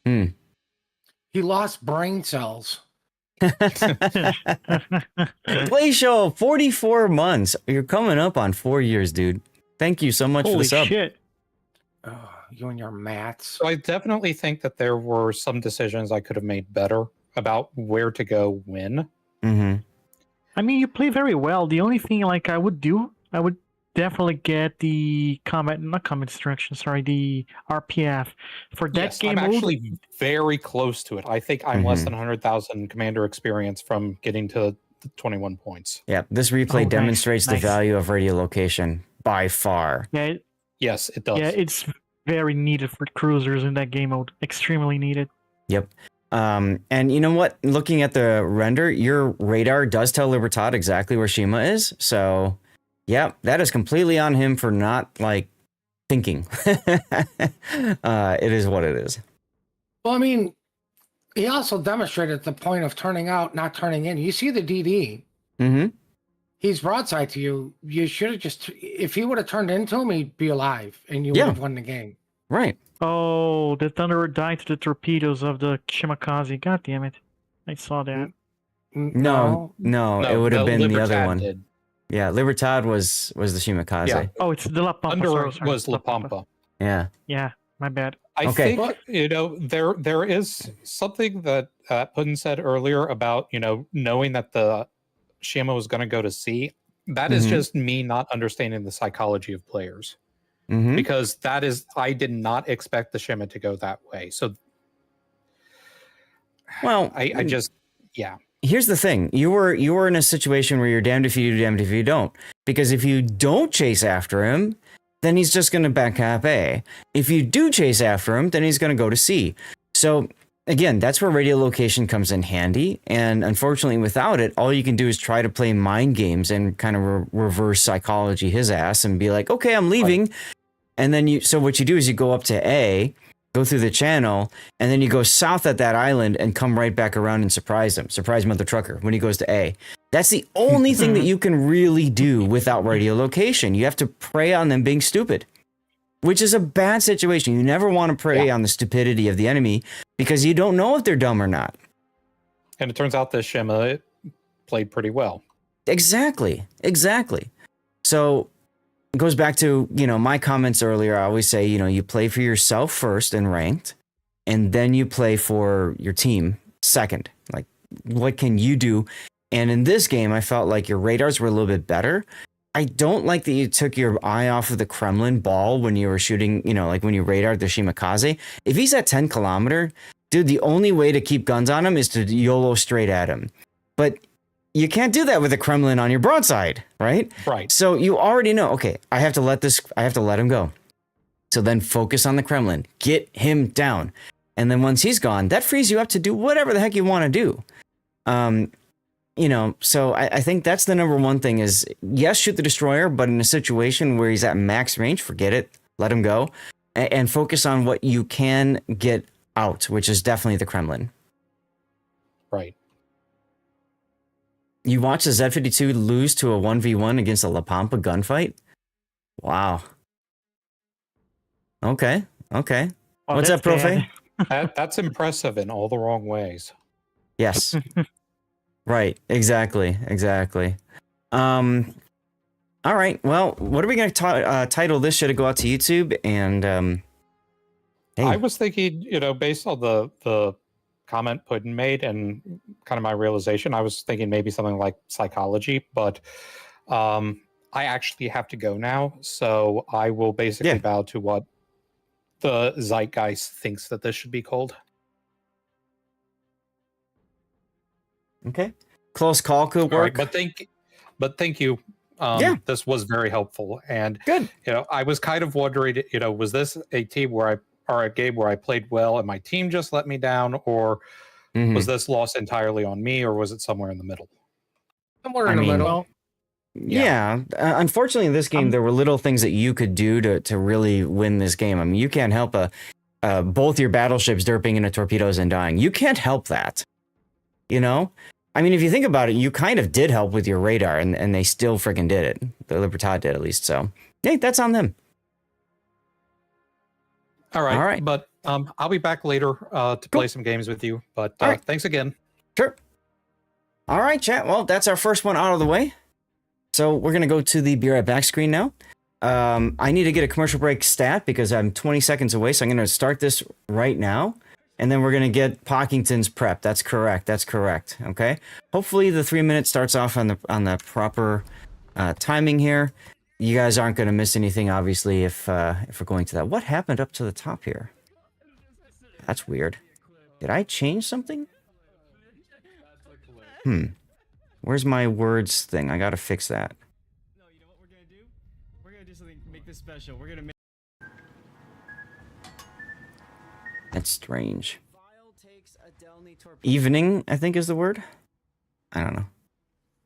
Hmm. He lost brain cells Play show 44 months. You're coming up on 4 years, dude. Thank you so much for the Holy sub. shit. Oh, you and your mats. So I definitely think that there were some decisions I could have made better about where to go when. Mm-hmm. I mean, you play very well. The only thing like I would definitely get the not combat destruction, sorry, the RPF for that Yes, game I'm mode. actually very close to it. I think I'm less than 100,000 commander experience from getting to the 21 points. Yeah, this replay Oh, demonstrates the nice. value of radiolocation by far. Yeah, Yes, it does. yeah, it's very needed for cruisers in that game mode. Extremely needed. Yep. And you know what? Looking at the render, your radar does tell Libertad exactly where Shima is. So, yeah, that is completely on him for not like thinking. It is what it is. Well, I mean, he also demonstrated the point of turning out, not turning in. You see the DD. Mm-hmm. He's broadside to you. You should have just, if he would have turned into him, he'd be alive and you would have won the game. Right. Oh, the Thunder died to the torpedoes of the Shimakaze. God damn it. I saw that. No, it would have been the other Libertad one. did. Yeah, Libertad was the Shimakaze. Yeah. Oh, it's the La Pampa. Under sorry, was La Pampa. Yeah. Yeah, my bad. I Okay. think, there is something that Puddin said earlier about, knowing that the Shima was going to go to sea. That is just me not understanding the psychology of players. Mm-hmm. Because I did not expect the Shima to go that way. So, Well, I just, yeah. Here's the thing. You were in a situation where you're damned if you do, damned if you don't. Because if you don't chase after him, then he's just going to back up A. If you do chase after him, then he's going to go to C. So again, that's where radiolocation comes in handy. And unfortunately, without it, all you can do is try to play mind games and kind of reverse psychology his ass and be like, okay, I'm leaving. Right. And then so what you do is you go up to A, go through the channel, and then you go south at that island and come right back around and surprise him with the trucker when he goes to A. That's the only thing that you can really do without radiolocation. You have to prey on them being stupid, which is a bad situation. You never want to prey on the stupidity of the enemy because you don't know if they're dumb or not. And it turns out this Shima played pretty well. Exactly. So it goes back to, my comments earlier. I always say, you play for yourself first in ranked, and then you play for your team second. Like, what can you do? And in this game, I felt like your radars were a little bit better. I don't like that you took your eye off of the Kremlin ball when you were shooting, like when you radared the Shimakaze. If he's at 10 kilometer, dude, the only way to keep guns on him is to YOLO straight at him. But you can't do that with the Kremlin on your broadside, right? Right. So you already know, okay, I have to let him go. So then focus on the Kremlin, get him down. And then once he's gone, that frees you up to do whatever the heck you want to do. So I think that's the number one thing is, yes, shoot the destroyer, but in a situation where he's at max range, forget it, let him go, and focus on what you can get out, which is definitely the Kremlin. Right. You watch the Z-52 lose to a 1v1 against a La Pampa gunfight? Wow. Okay. Oh, What's up, Profe? That's impressive in all the wrong ways. Yes. Right. Exactly. All right. Well, what are we going to title this? Should it go out to YouTube? And hey. I was thinking, based on the comment Puddin made and kind of my realization, I was thinking maybe something like psychology, but I actually have to go now. So I will basically bow to what the zeitgeist thinks that this should be called. Okay. Close call could work. Right, but thank you. This was very helpful. And good. I was kind of wondering, was this a game where I played well and my team just let me down, or was this loss entirely on me, or was it somewhere in the middle? Somewhere in the middle. Yeah. Unfortunately, in this game, there were little things that you could do to really win this game. I mean, you can't help both your battleships derping into torpedoes and dying. You can't help that. I mean, if you think about it, you kind of did help with your radar, and they still freaking did it. The Libertad did, at least. So, hey, that's on them. All right. But I'll be back later to play some games with you. But thanks again. Sure. All right, chat. Well, that's our first one out of the way. So we're going to go to the Be Right Back screen now. I need to get a commercial break stat because I'm 20 seconds away. So I'm going to start this right now. And then we're going to get Pockington's prep. That's correct. That's correct. Okay. Hopefully the 3 minutes starts off on the proper timing here. You guys aren't going to miss anything, obviously, if we're going to that. What happened up to the top here? That's weird. Did I change something? Where's my words thing? I got to fix that. No, you know what we're gonna do? We're gonna do something, make this special. We're gonna make. That's strange. Evening, I think is the word. I don't know.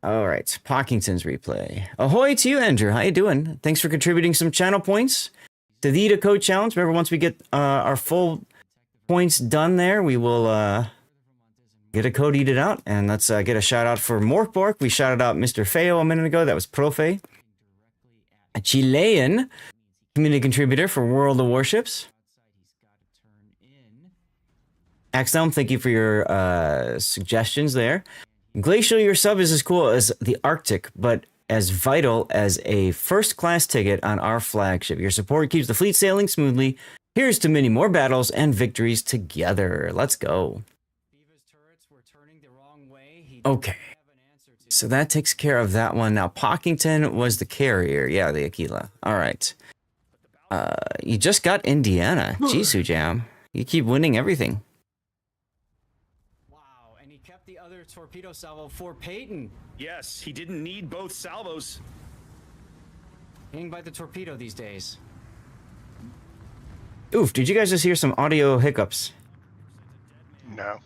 All right, Pockington's replay. Ahoy to you, Andrew. How you doing? Thanks for contributing some channel points to the Eat Code Challenge. Remember, once we get our full points done there, we will get a code eat it out. And let's get a shout out for Morkbork. We shouted out Mr. Feo a minute ago. That was Profe. A Chilean community contributor for World of Warships. Axelm, thank you for your suggestions there. Glacial, your sub is as cool as the Arctic, but as vital as a first-class ticket on our flagship. Your support keeps the fleet sailing smoothly. Here's to many more battles and victories together. Let's go. Okay. So that takes care of that one. Now, Pockington was the carrier. Yeah, the Aquila. All right. You just got Indiana. Jeez, Jam. You keep winning everything. The other torpedo salvo for Peyton. Yes, he didn't need both salvos. Hang by the torpedo these days. Oof, did you guys just hear some audio hiccups? No.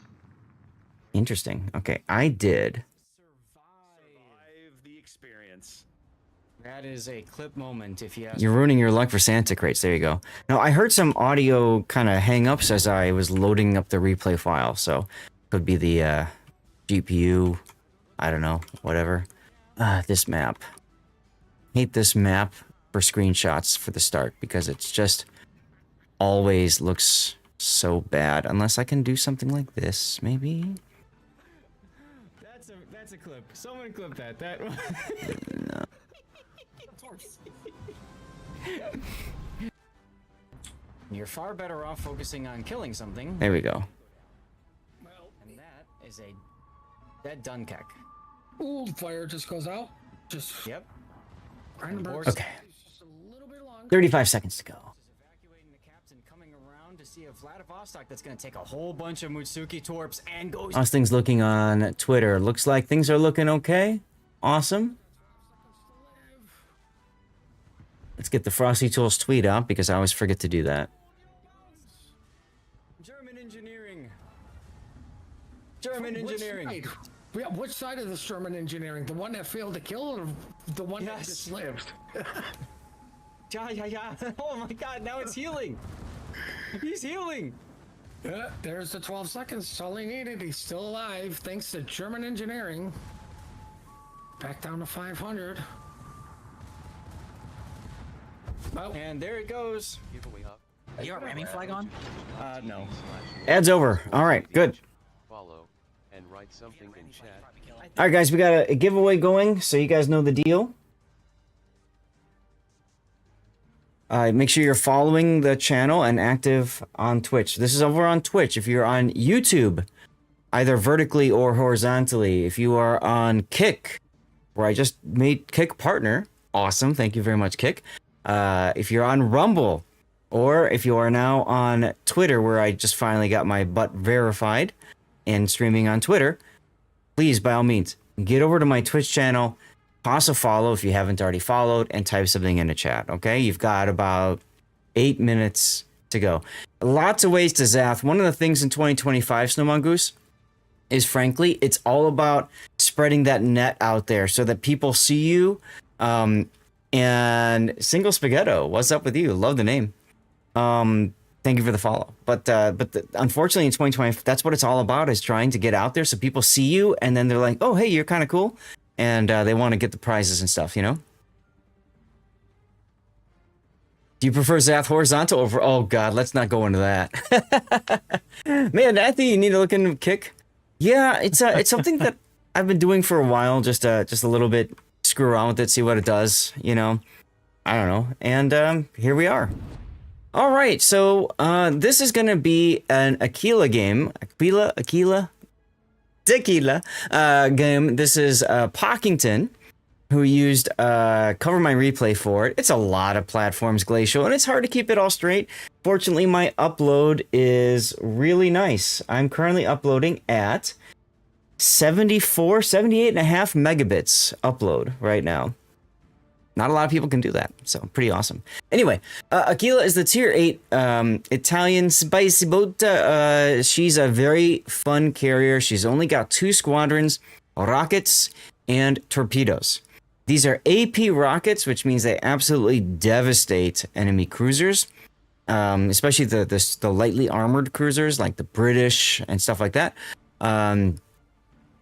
Interesting. Okay, I did. Survive the experience. That is a clip moment if you ask. You're ruining your luck for Santa crates. There you go. Now, I heard some audio kind of hang-ups as I was loading up the replay file, so could be the GPU, I don't know, whatever. This map. Hate this map for screenshots for the start because it's just always looks so bad. Unless I can do something like this, maybe. That's a clip. Someone clip that. That. No. You're far better off focusing on killing something. There we go. And that is a dead Dunkek. Ooh, the fire just goes out. Just Yep. Okay. 35 seconds to go. Evacuating the captain, coming around to see a Vladivostok that's going to take a whole bunch of Mutsuki torps and goes. How's things looking on Twitter? Looks like things are looking okay. Awesome. Let's get the Frosty Tools tweet out because I always forget to do that. German engineering. German engineering. Which side? Yeah, which side of this German engineering? The one that failed to kill or the one that just lived? Yeah. Oh my god, now it's healing. He's healing. Yeah, there's the 12 seconds. That's all he needed. He's still alive thanks to German engineering. Back down to 500. Oh. And there it goes. Giveaway up. You got ramming flag on? No. Ad's over. All right, good. Follow and write something in chat. All right, guys, we got a giveaway going, so you guys know the deal. Make sure you're following the channel and active on Twitch. This is over on Twitch. If you're on YouTube, either vertically or horizontally. If you are on Kick, where I just made Kick partner, awesome. Thank you very much, Kick. If you're on Rumble, or if you are now on Twitter, where I just finally got my butt verified and streaming on Twitter, please, by all means, get over to my Twitch channel, toss a follow if you haven't already followed, and type something in the chat, okay? You've got about 8 minutes to go. Lots of ways to Zath. One of the things in 2025, Snow Mongoose, is frankly, it's all about spreading that net out there so that people see you. And Single Spaghetto, what's up with you? Love the name. Thank you for the follow. But unfortunately in 2020, that's what it's all about, is trying to get out there so people see you and then they're like, oh, hey, you're kind of cool. And they want to get the prizes and stuff, you know? Do you prefer Zath horizontal over? Oh, God, let's not go into that. Man, I think you need to look into Kick. Yeah, it's something that I've been doing for a while, just a little bit, screw around with it, see what it does, you know. I don't know. And here we are. All right, so this is going to be an Aquila game. Tequila game. This is Pockington, who used Cover My Replay for it. It's a lot of platforms, Glacial, and it's hard to keep it all straight. Fortunately, my upload is really nice. I'm currently uploading at 78.5 megabits upload right now. Not a lot of people can do that, so pretty awesome. Anyway, Aquila is the tier 8 Italian spicy boat. She's a very fun carrier. She's only got 2 squadrons, rockets, and torpedoes. These are AP rockets, which means they absolutely devastate enemy cruisers, especially the lightly armored cruisers like the British and stuff like that.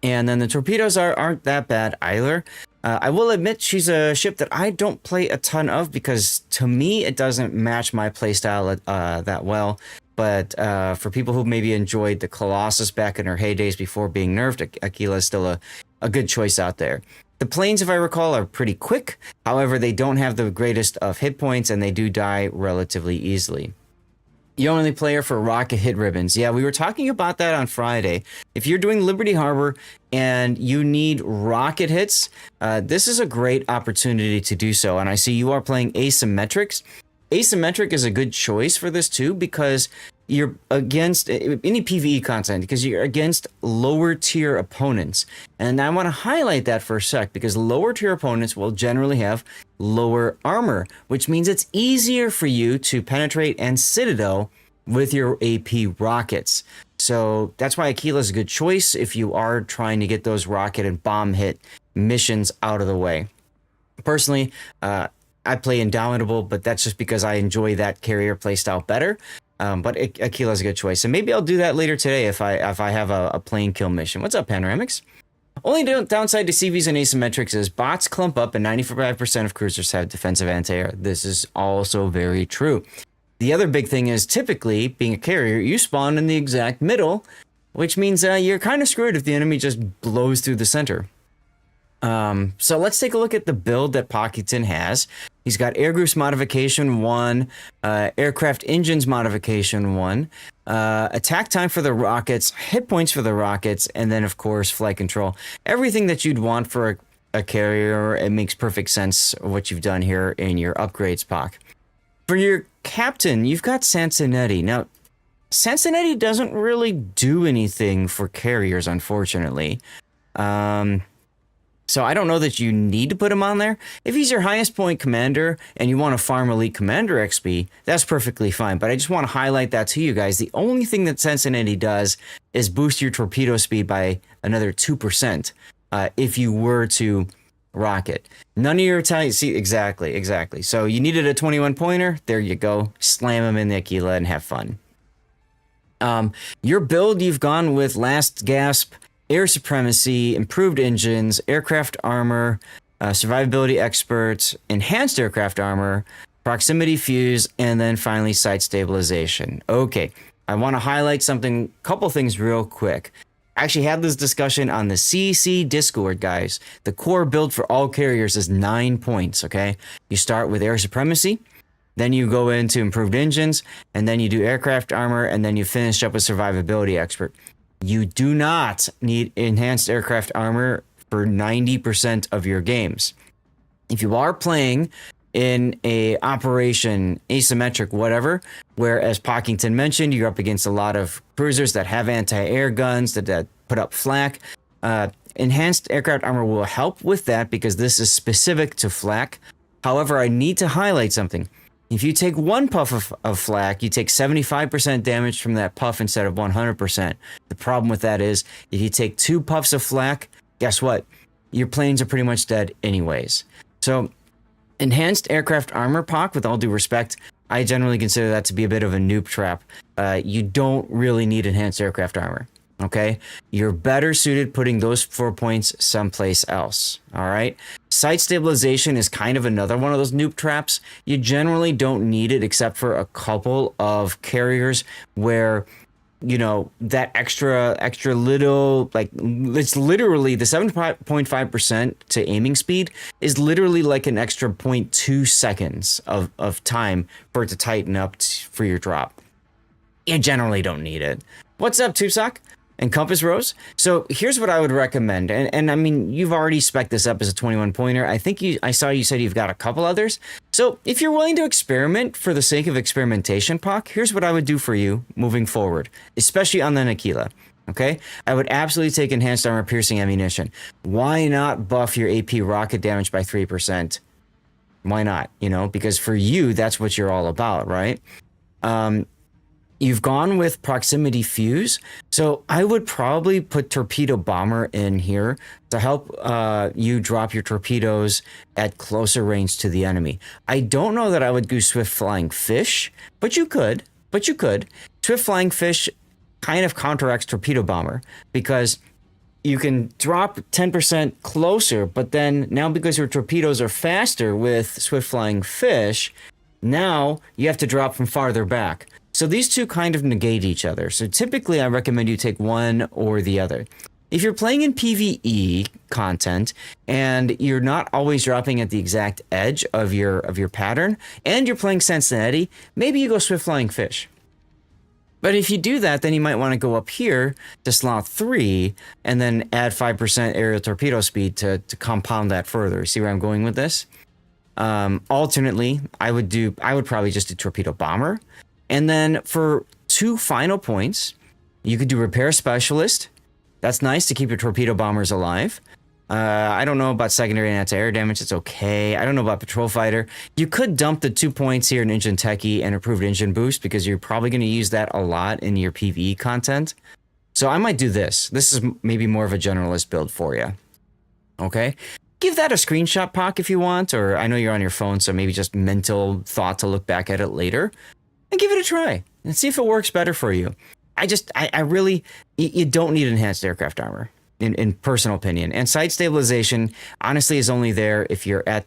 And then the torpedoes aren't that bad either. I will admit she's a ship that I don't play a ton of because to me it doesn't match my playstyle that well. But for people who maybe enjoyed the Colossus back in her heydays before being nerfed, Aquila is still a good choice out there. The planes, if I recall, are pretty quick. However, they don't have the greatest of hit points and they do die relatively easily. You only player for rocket hit ribbons. Yeah, we were talking about that on Friday. If you're doing Liberty Harbor and you need rocket hits, this is a great opportunity to do so. And I see you are playing asymmetrics. Asymmetric is a good choice for this too because you're against any PvE content because you're against lower tier opponents. And I want to highlight that for a sec because lower tier opponents will generally have lower armor, which means it's easier for you to penetrate and citadel with your AP rockets. So that's why Aquila is a good choice if you are trying to get those rocket and bomb hit missions out of the way. Personally, I play Indomitable, but that's just because I enjoy that carrier playstyle better. But Aquila is a good choice. And maybe I'll do that later today if I have a plane kill mission. What's up, Panoramics? Only downside to CVs and asymmetrics is bots clump up and 95% of cruisers have defensive anti-air. This is also very true. The other big thing is typically, being a carrier, you spawn in the exact middle, which means you're kind of screwed if the enemy just blows through the center. So let's take a look at the build that Pockington has. He's got Air Groups Modification 1, Aircraft Engines Modification 1, attack time for the rockets, hit points for the rockets, and then, of course, flight control. Everything that you'd want for a carrier. It makes perfect sense what you've done here in your upgrades, Pock. For your captain, you've got Sansonetti. Now, Sansonetti doesn't really do anything for carriers, unfortunately. So I don't know that you need to put him on there. If he's your highest point commander and you want to farm elite commander XP, that's perfectly fine. But I just want to highlight that to you guys. The only thing that Sansonetti does is boost your torpedo speed by another 2% if you were to rocket. None of your Italian... See, exactly. So you needed a 21 pointer. There you go. Slam him in the Aquila and have fun. Your build, you've gone with Last Gasp, Air Supremacy, Improved Engines, Aircraft Armor, Survivability Expert, Enhanced Aircraft Armor, Proximity Fuse, and then finally Site Stabilization. Okay, I want to highlight couple things real quick. I actually had this discussion on the CC Discord, guys. The core build for all carriers is 9 points, okay? You start with Air Supremacy, then you go into Improved Engines, and then you do Aircraft Armor, and then you finish up with Survivability Expert. You do not need Enhanced Aircraft Armor for 90% of your games. If you are playing in a operation, asymmetric, whatever, where, as Pockington mentioned, you're up against a lot of cruisers that have anti-air guns that put up flak, Enhanced Aircraft Armor will help with that because this is specific to flak. However, I need to highlight something. If you take one puff of flak, you take 75% damage from that puff instead of 100%. The problem with that is, if you take 2 puffs of flak, guess what? Your planes are pretty much dead anyways. So, Enhanced Aircraft Armor, Pock, with all due respect, I generally consider that to be a bit of a noob trap. You don't really need Enhanced Aircraft Armor, okay? You're better suited putting those 4 points someplace else, all right? Site Stabilization is kind of another one of those noob traps. You generally don't need it except for a couple of carriers where that extra little, like, it's literally the 7.5% to aiming speed is literally like an extra 0.2 seconds of time for it to tighten up for your drop. You generally don't need it. What's up, Tusock and Compass Rose? So here's what I would recommend. And I mean, you've already spec'd this up as a 21 pointer. I think I saw you said you've got a couple others. So if you're willing to experiment for the sake of experimentation, Pock, here's what I would do for you moving forward, especially on the Aquila. Okay, I would absolutely take enhanced armor piercing ammunition. Why not buff your AP rocket damage by 3%? Why not? Because for you, that's what you're all about, right? You've gone with proximity fuse, so I would probably put torpedo bomber in here to help you drop your torpedoes at closer range to the enemy. I don't know that I would do swift flying fish, but you could. Swift flying fish kind of counteracts torpedo bomber because you can drop 10% closer, but then now because your torpedoes are faster with swift flying fish, now you have to drop from farther back. So these two kind of negate each other. So typically I recommend you take one or the other. If you're playing in PvE content and you're not always dropping at the exact edge of your pattern and you're playing Cincinnati, maybe you go swift flying fish. But if you do that, then you might want to go up here to slot 3 and then add 5% aerial torpedo speed to compound that further. See where I'm going with this? Alternately, I would probably just do torpedo bomber. And then for 2 final points, you could do repair specialist. That's nice to keep your torpedo bombers alive. I don't know about secondary anti-air damage. It's okay. I don't know about patrol fighter. You could dump the 2 points here in engine techie and improved engine boost because you're probably going to use that a lot in your PvE content. So I might do this. This is maybe more of a generalist build for you. Okay. Give that a screenshot, Pock, if you want, or I know you're on your phone, so maybe just mental thought to look back at it later. And give it a try and see if it works better for you. I really, you don't need enhanced aircraft armor in personal opinion. And site stabilization, honestly, is only there if you got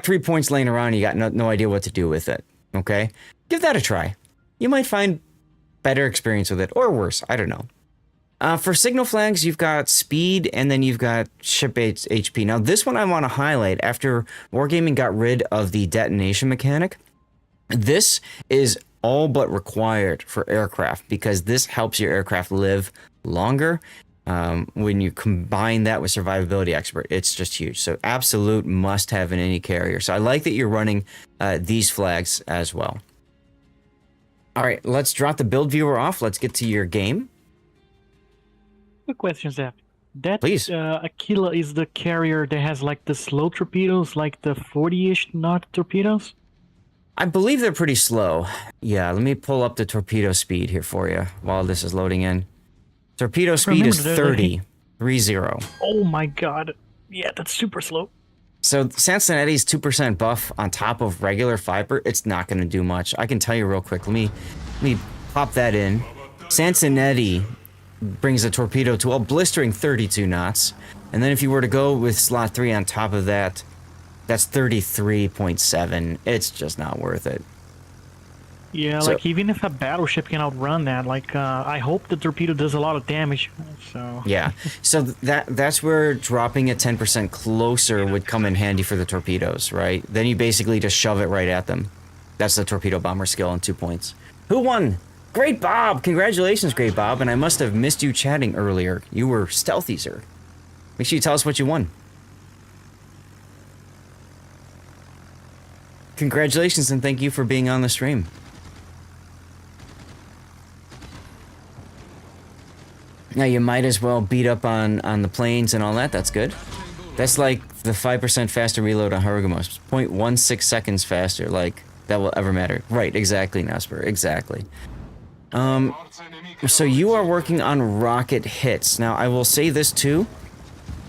3 points laying around, and you got no idea what to do with it. Okay. Give that a try. You might find better experience with it or worse. I don't know. For signal flags, you've got speed and then you've got ship HP. Now this one I want to highlight after Wargaming got rid of the detonation mechanic. This is all but required for aircraft because this helps your aircraft live longer. When you combine that with survivability expert, it's just huge. So absolute must have in any carrier. So I like that you're running these flags as well. All right, let's drop the build viewer off. Let's get to your game. Quick question, Zap. That Please. Aquila is the carrier that has like the slow torpedoes, like the 40-ish knot torpedoes? I believe they're pretty slow. Yeah, let me pull up the torpedo speed here for you while this is loading in. Torpedo speed is 30. 30. Oh my god. Yeah, that's super slow. So Cincinnati's 2% buff on top of regular fiber, it's not going to do much. I can tell you real quick. Let me pop that in. Cincinnati brings the torpedo to a blistering 32 knots. And then if you were to go with slot 3 on top of that, that's 33.7. It's just not worth it. Yeah, So- like even if a battleship can outrun that, like I hope the torpedo does a lot of damage. So Yeah, so that's where dropping it 10% closer would come in handy for the torpedoes, right? Then you basically just shove it right at them. That's the torpedo bomber skill on 2 points. Who won? Great Bob! Congratulations, Great Bob, and I must have missed you chatting earlier. You were stealthy, sir. Make sure you tell us what you won. Congratulations and thank you for being on the stream. Now you might as well beat up on the planes and all that. That's good. That's like the 5% faster reload on Harugamos. 0.16 seconds faster. Like that will ever matter. Right, exactly, Nasper. Exactly. So you are working on rocket hits. Now I will say this too.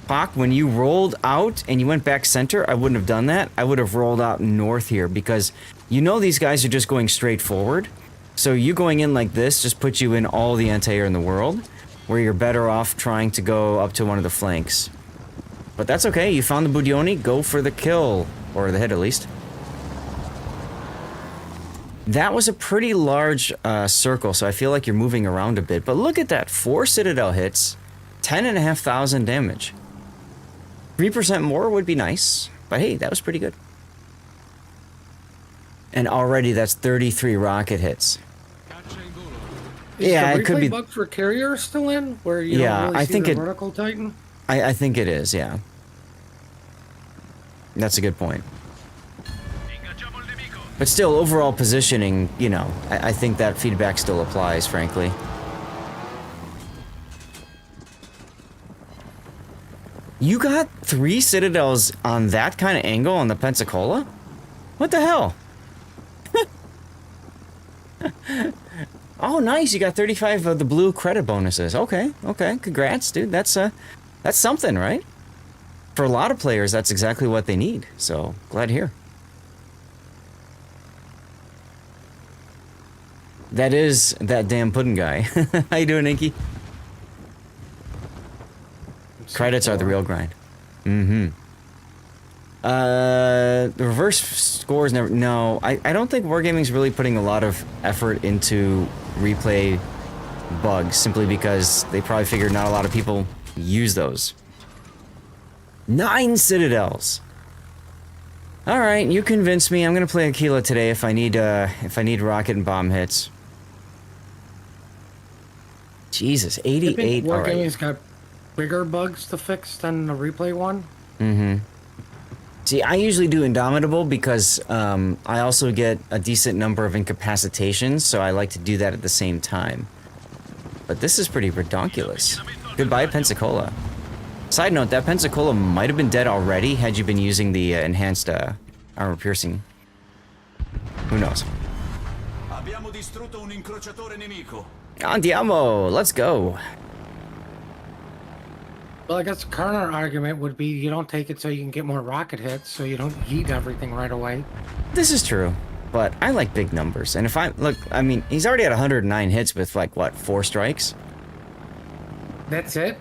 Bach, when you rolled out and you went back center, I wouldn't have done that. I would have rolled out north here because you know these guys are just going straight forward. So you going in like this just puts you in all the anti-air in the world, where you're better off trying to go up to one of the flanks. But that's okay. You found the Budioni. Go for the kill. Or the hit, at least. That was a pretty large circle, so I feel like you're moving around a bit. But look at that. 4 Citadel hits, 10,500 damage. 3% more would be nice, but hey, that was pretty good. And already that's 33 rocket hits. Yeah, the it could replay be. bug for carrier still in, where you Yeah, don't really I see think the it- vertical Titan. I think it is, yeah. That's a good point. But still, overall positioning, you know, I think that feedback still applies, frankly. You got 3 Citadels on that kind of angle on the Pensacola? What the hell? Oh, nice. You got 35 of the blue credit bonuses. Okay, okay. Congrats, dude. That's something, right? For a lot of players, that's exactly what they need. So, glad to hear. That is that damn pudding guy. How you doing, Inky? Credits are the real grind. Mm-hmm. The reverse scores never... No, I don't think Wargaming's really putting a lot of effort into replay bugs, simply because they probably figured not a lot of people use those. 9 Citadels! Alright, you convinced me. I'm gonna play Aquila today if I need rocket and bomb hits. Jesus, 88. All right. Wargaming's got bigger bugs to fix than the replay one. Mm-hmm. See, I usually do Indomitable because I also get a decent number of incapacitations, so I like to do that at the same time. But this is pretty redonkulous. Goodbye, Pensacola. Side note, that Pensacola might have been dead already had you been using the enhanced armor piercing. Who knows? Abbiamo distrutto un incrociatore nemico. Andiamo! Let's go! Well, I guess the counter argument would be you don't take it so you can get more rocket hits, so you don't yeet everything right away. This is true, but I like big numbers. And if look, I mean, he's already at 109 hits with, like, what, 4 strikes? That's it?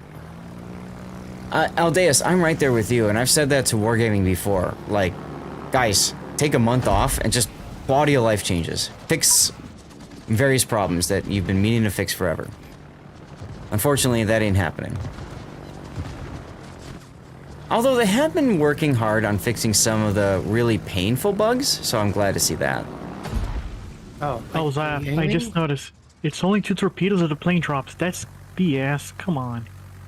Aldeus, I'm right there with you, and I've said that to Wargaming before. Like, guys, take a month off and just quality of life changes. Fix various problems that you've been meaning to fix forever. Unfortunately, that ain't happening. Although they have been working hard on fixing some of the really painful bugs, so I'm glad to see that. Oh, Oh, Zap, I just noticed. It's only 2 torpedoes at the plane drops. That's BS. Come on.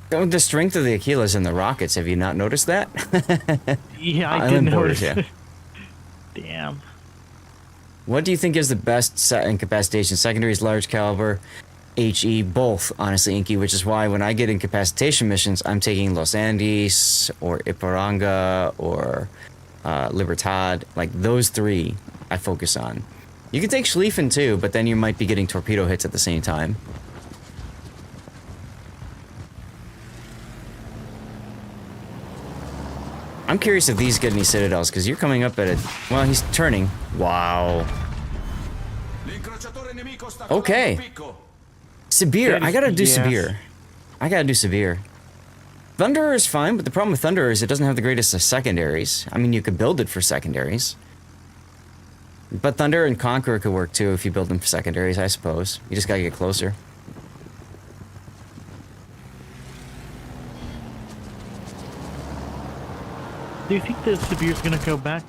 The strength of the Aquilas and the rockets, have you not noticed that? Yeah, I Island did borders, notice. yeah. Damn. What do you think is the best incapacitation? Secondaries, large caliber, HE, both, honestly, Inky, which is why when I get incapacitation missions, I'm taking Los Andes, or Iparanga, or Libertad. Like, those 3 I focus on. You can take Schlieffen too, but then you might be getting torpedo hits at the same time. I'm curious if these get any Citadels, because you're coming up at it. Well, he's turning. Wow. Okay. Sibir. I gotta do Sibir. I gotta do Sibir. Thunderer is fine, but the problem with Thunderer is it doesn't have the greatest of secondaries. I mean, you could build it for secondaries. But Thunder and Conqueror could work too if you build them for secondaries, I suppose. You just gotta get closer. Do you think that Sibir's gonna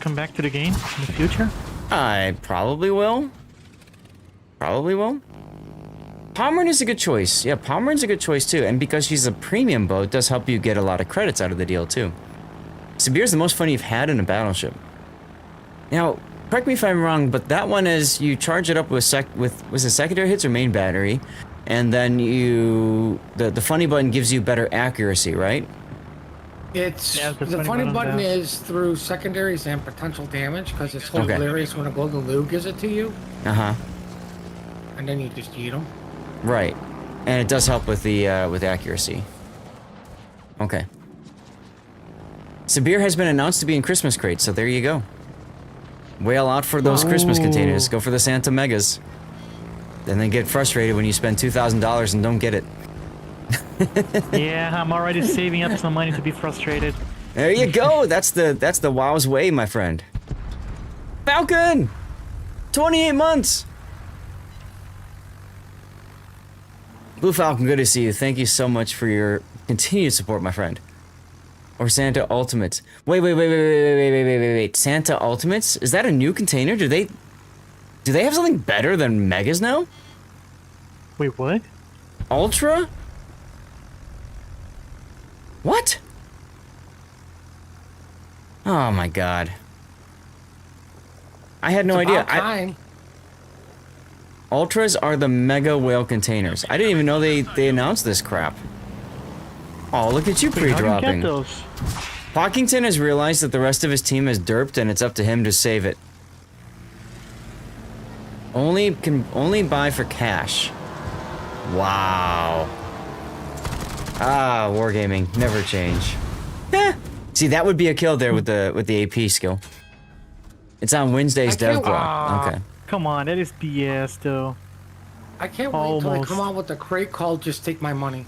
come back to the game in the future? I probably will. Probably will. Pomeran is a good choice. Yeah, Pomeran's a good choice too. And because she's a premium boat, it does help you get a lot of credits out of the deal too. Sibir's the most fun you've had in a battleship. Now, correct me if I'm wrong, but that one is you charge it up with was it secondary hits or main battery, and then the funny button gives you better accuracy, right? It's Yeah, the funny button is through secondaries and potential damage because it's Okay. hilarious when a golden loo gives it to you, Uh-huh. and then you just eat them. Right. And it does help with the with accuracy. Okay. Sibir has been announced to be in Christmas crates, so there you go. Whale out for those Christmas containers. Go for the Santa Megas. Then they get frustrated when you spend $2,000 and don't get it. Yeah, I'm already saving up some money to be frustrated. There you go. That's the WoW's way, my friend. Falcon! 28 months! Blue Falcon, good to see you. Thank you so much for your continued support, my friend. Or Santa Ultimates. Wait. Santa Ultimates? Is that a new container? Do they have something better than Megas now? Wait, what? Ultra? What? Oh my god. I had no idea. Ultras are the mega whale containers. I didn't even know they announced this crap. Oh, look at you pre-dropping. Pockington has realized that the rest of his team is derped and it's up to him to save it. Can only buy for cash. Wow. Ah, wargaming. Never change. See, that would be a kill there with the AP skill. It's on Wednesday's dev blog. Okay. Come on, that is BS though. I can't wait until they come out with the crate called "Just Take My Money."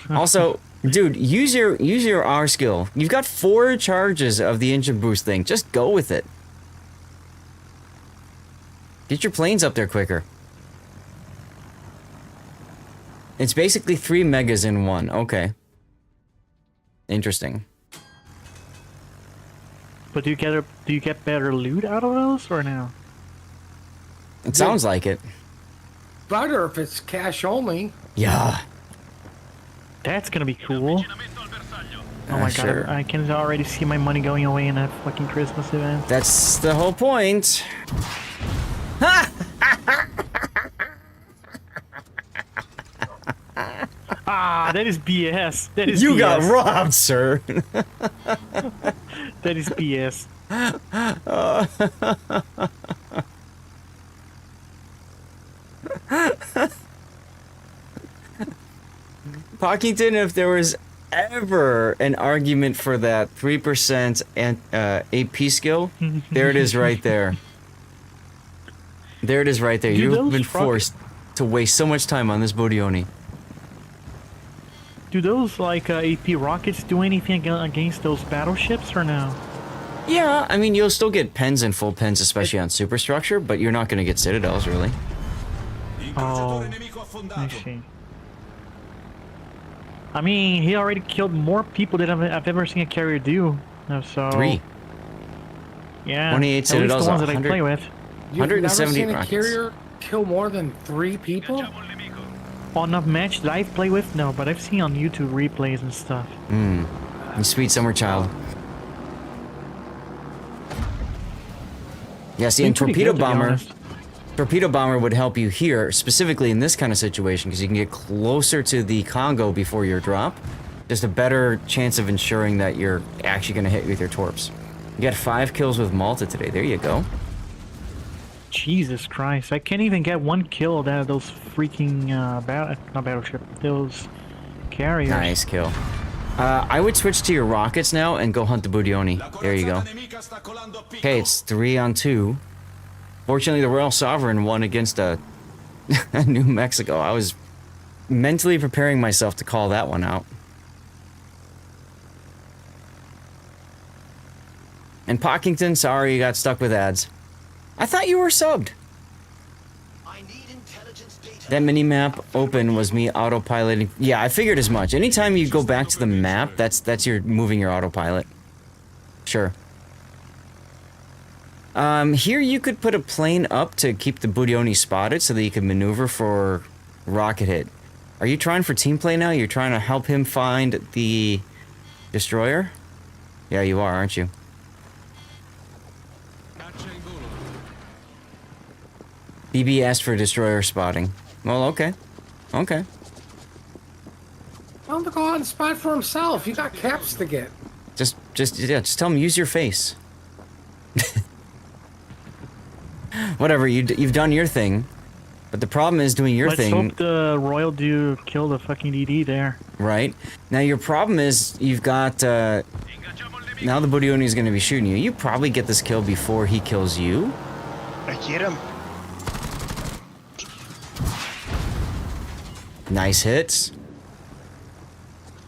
Also, dude, use your R skill. You've got 4 charges of the engine boost thing. Just go with it. Get your planes up there quicker. It's basically 3 megas in 1. Okay. Interesting. But do you get better loot out of those or no? It sounds like it. Better if it's cash only. Yeah. That's gonna be cool. Oh my god, I can already see my money going away in that fucking Christmas event. That's the whole point. Ah, that is BS. That is you BS. got robbed, sir. That is BS. Pockington, if there was ever an argument for that 3% and AP skill, there it is right there. There it is right there. You've been forced to waste so much time on this Bodioni. Do those like AP rockets do anything against those battleships or no? Yeah, I mean you'll still get pens and full pens, especially on superstructure, but you're not going to get citadels really. Oh, I see. I mean, he already killed more people than I've ever seen a carrier do. So 3. Yeah, 28 citadels. The ones that I play with. You've 170 never seen rockets. a carrier kill more than 3 people? On a match that I've played with, no, but I've seen on YouTube replays and stuff. And sweet summer child. Yeah, see, and torpedo bomber would help you here, specifically in this kind of situation, because you can get closer to the Congo before your drop. Just a better chance of ensuring that you're actually going to hit with your torps. You got 5 kills with Malta today. There you go. Jesus Christ, I can't even get 1 kill out of those freaking not battleship, those carriers. Nice kill. I would switch to your rockets now and go hunt the Bodioni. There you go. Okay, it's 3 on 2. Fortunately, the Royal Sovereign won against a New Mexico. I was mentally preparing myself to call that one out. And Pockington, sorry you got stuck with ads. I thought you were subbed. That mini-map open was me autopiloting. Yeah, I figured as much. Anytime you go back to the map, that's your moving your autopilot. Sure. Here you could put a plane up to keep the Bodioni spotted so that you can maneuver for rocket hit. Are you trying for team play now? You're trying to help him find the destroyer? Yeah, you are, aren't you? BB asked for destroyer spotting. Well, okay. Okay. Tell him to go out and spot for himself. You got caps to get. Just tell him, use your face. Whatever, you've done your thing. But the problem is doing your thing. Let's hope the Royal do kill the fucking DD there. Right. Now your problem is you've got, now the Bodioni is going to be shooting you. You probably get this kill before he kills you. I get him. Nice hits.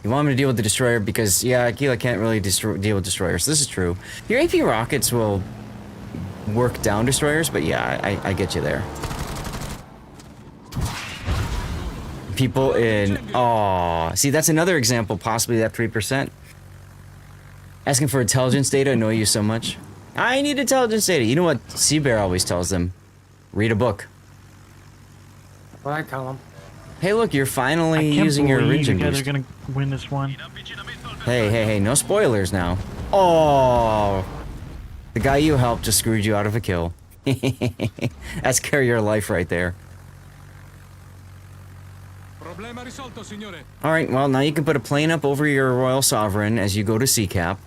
You want him to deal with the destroyer because, yeah, Aquila can't really deal with destroyers. This is true. Your AP rockets will work down destroyers, but yeah, I get you there. People in... Oh, see, that's another example, possibly that 3%. Asking for intelligence data annoy you so much? I need intelligence data. You know what Seabear always tells them? Read a book. What I tell them. Hey, look, you're finally using your engine you guys boost. are gonna win this one. Hey, no spoilers now. Oh, the guy you helped just screwed you out of a kill. That's carrier life right there. Alright, well, now you can put a plane up over your Royal Sovereign as you go to CCAP.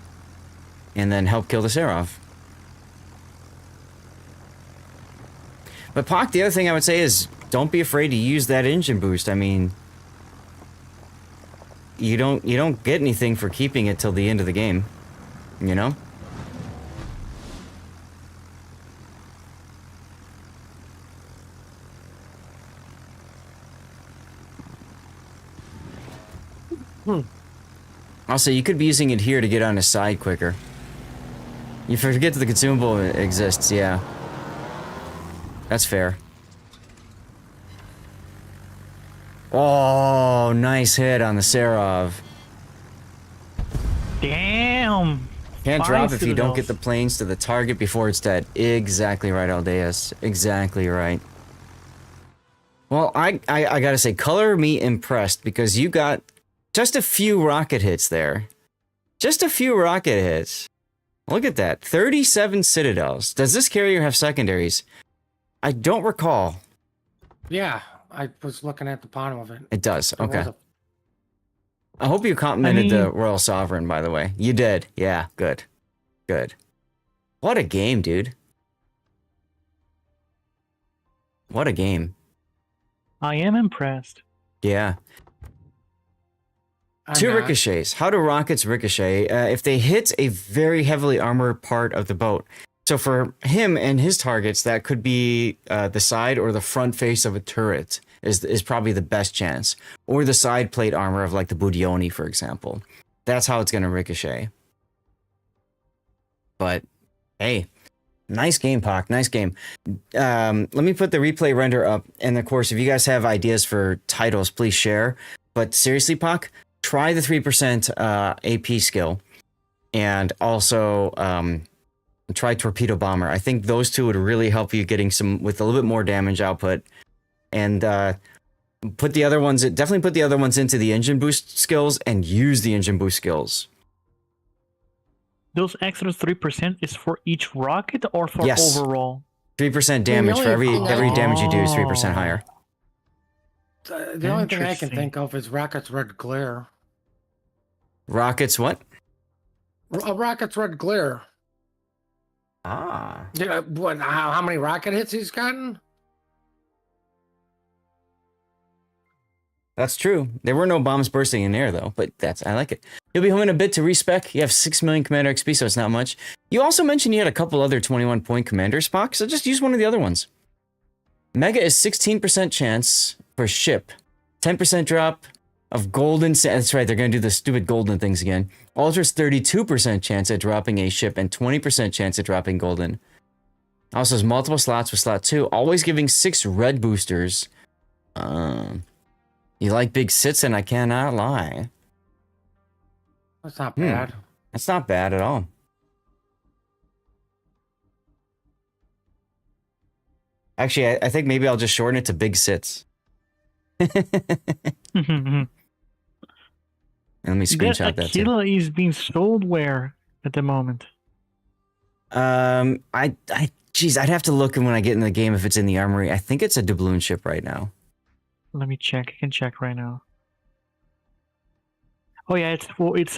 And then help kill the Seraph. But Pock, the other thing I would say is, don't be afraid to use that engine boost. I mean, you don't get anything for keeping it till the end of the game, you know? Also, you could be using it here to get on his side quicker. You forget that the consumable exists, yeah. That's fair. Oh, nice hit on the Serov. Damn! Can't drop if you don't get the. the planes to the target before it's dead. Exactly right, Aldeus. Exactly right. Well, I gotta say, color me impressed because you got just a few rocket hits there. Just a few rocket hits. Look at that. 37 citadels. Does this carrier have secondaries? I don't recall. Yeah, I was looking at the bottom of it. It does. There Okay. was a- I hope you complimented the Royal Sovereign, by the way. You did. Yeah, good. Good. What a game, dude. What a game. I am impressed. Yeah. I'm Two not. ricochets. How do rockets ricochet? If they hit a very heavily armored part of the boat. So for him and his targets, that could be the side or the front face of a turret is probably the best chance. Or the side plate armor of like the Budioni, for example. That's how it's going to ricochet. But, hey, nice game, Pac. Nice game. Let me put the replay render up. And of course, if you guys have ideas for titles, please share. But seriously, Pac, try the 3% AP skill. And also try Torpedo Bomber. I think those two would really help you getting some with a little bit more damage output. And put the other ones, definitely put the other ones into the engine boost skills and use the engine boost skills. Those extra 3% is for each rocket or for Yes. overall? 3% damage for every damage you do is 3% higher. The only thing I can Interesting. think of is Rocket's Red Glare. Rockets, what? A Rocket's Red Glare. Ah. Yeah, what? How many rocket hits he's gotten? That's true. There were no bombs bursting in air, though, but I like it. You'll be home in a bit to respec. You have 6 million Commander XP, so it's not much. You also mentioned you had a couple other 21-point Commander Spock, so just use one of the other ones. Mega is 16% chance for ship. 10% drop of golden... That's right, they're going to do the stupid golden things again. Ultra's 32% chance at dropping a ship and 20% chance at dropping golden. Also has multiple slots with slot 2, always giving 6 red boosters. You like big sits, and I cannot lie. That's not bad. That's not bad at all. Actually, I think maybe I'll just shorten it to big sits. And let me screenshot that too. Aquila is being sold where at the moment? Geez, I'd have to look when I get in the game if it's in the armory. I think it's a doubloon ship right now. Let me check. I can check right now. Oh yeah, it's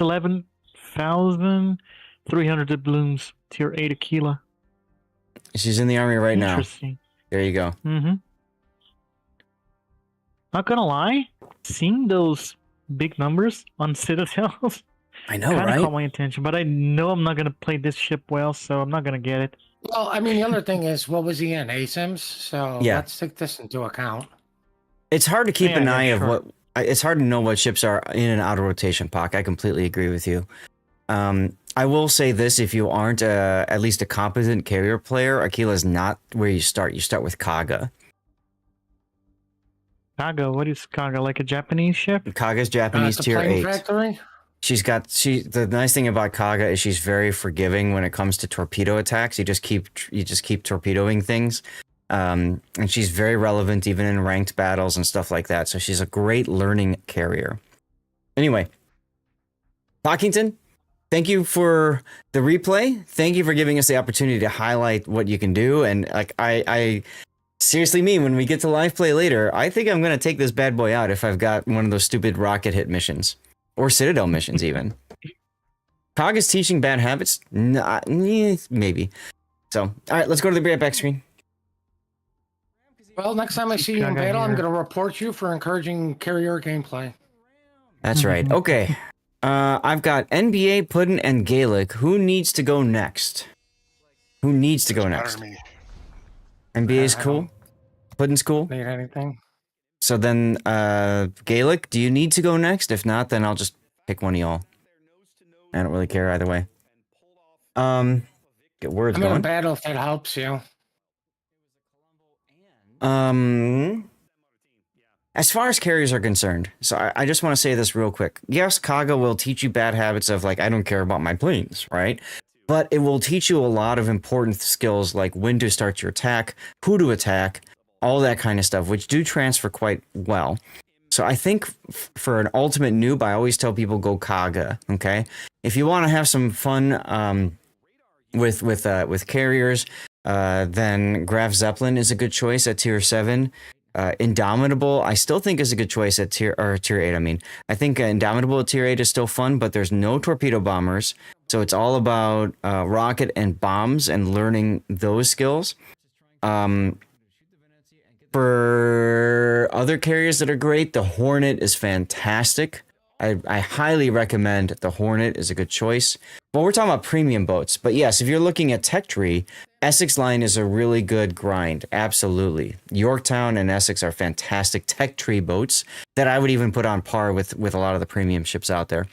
11,300 doubloons, tier 8 Aquila. She's in the armory right now. Interesting. There you go. Mm-hmm. Not gonna lie, seeing those big numbers on citadels I know, kind of right? caught my attention, but I know I'm not gonna play this ship well, so I'm not gonna get it. Well, I mean, the other thing is, what was he in? ASIMS? So Yeah. let's take this into account. It's hard to keep Yeah, an yeah, eye of sure. what. It's hard to know what ships are in and out of rotation, Pac. I completely agree with you. I will say this: if you aren't at least a competent carrier player, Aquila is not where you start. You start with Kaga. Kaga, what is Kaga? Like a Japanese ship? Kaga's Japanese the tier plane 8. factory. The nice thing about Kaga is she's very forgiving when it comes to torpedo attacks. You just keep torpedoing things. And she's very relevant even in ranked battles and stuff like that. So she's a great learning carrier. Anyway, Pockington, thank you for the replay. Thank you for giving us the opportunity to highlight what you can do. And like I seriously mean, when we get to live play later, I think I'm going to take this bad boy out if I've got one of those stupid rocket hit missions. Or Citadel missions, even. Kaga's teaching bad habits? Maybe. So, all right, let's go to the right back screen. Well, next time I see you in Kaga battle, I'm here. going to report you for encouraging carrier gameplay. That's right. Okay. I've got NBA, Puddin, and Gaelic. Who needs to go next? Who needs to go Doesn't matter next? to me. NBA's I cool? Puddin's cool? Need anything? So then, Gaelic, do you need to go next? If not, then I'll just pick one of y'all. I don't really care either way. Get words I'm in a going. battle if that helps you. As far as carriers are concerned, so I just want to say this real quick. Yes, Kaga will teach you bad habits of like, I don't care about my planes, right? But it will teach you a lot of important skills like when to start your attack, who to attack, all that kind of stuff, which do transfer quite well. So I think for an ultimate noob, I always tell people go Kaga, okay? If you want to have some fun with carriers, then Graf Zeppelin is a good choice at tier 7. Indomitable, I still think is a good choice at tier 8. I mean, I think Indomitable at tier 8 is still fun, but there's no torpedo bombers, so it's all about rocket and bombs and learning those skills. For other carriers that are great, the Hornet is fantastic. I highly recommend the Hornet is a good choice. But we're talking about premium boats. But yes, if you're looking at Tech Tree, Essex Line is a really good grind. Absolutely. Yorktown and Essex are fantastic Tech Tree boats that I would even put on par with a lot of the premium ships out there.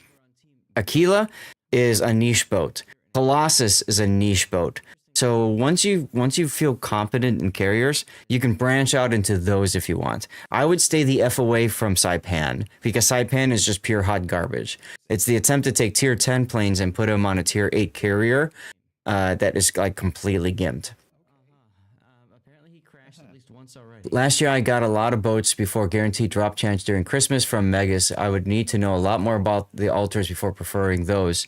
Aquila is a niche boat. Colossus is a niche boat. So once you feel competent in carriers, you can branch out into those if you want. I would stay the F away from Saipan because Saipan is just pure hot garbage. It's the attempt to take tier 10 planes and put them on a tier 8 carrier that is like completely gimped. Apparently he crashed at least once already. Last year I got a lot of boats before guaranteed drop chance during Christmas from Megas. I would need to know a lot more about the alters before preferring those.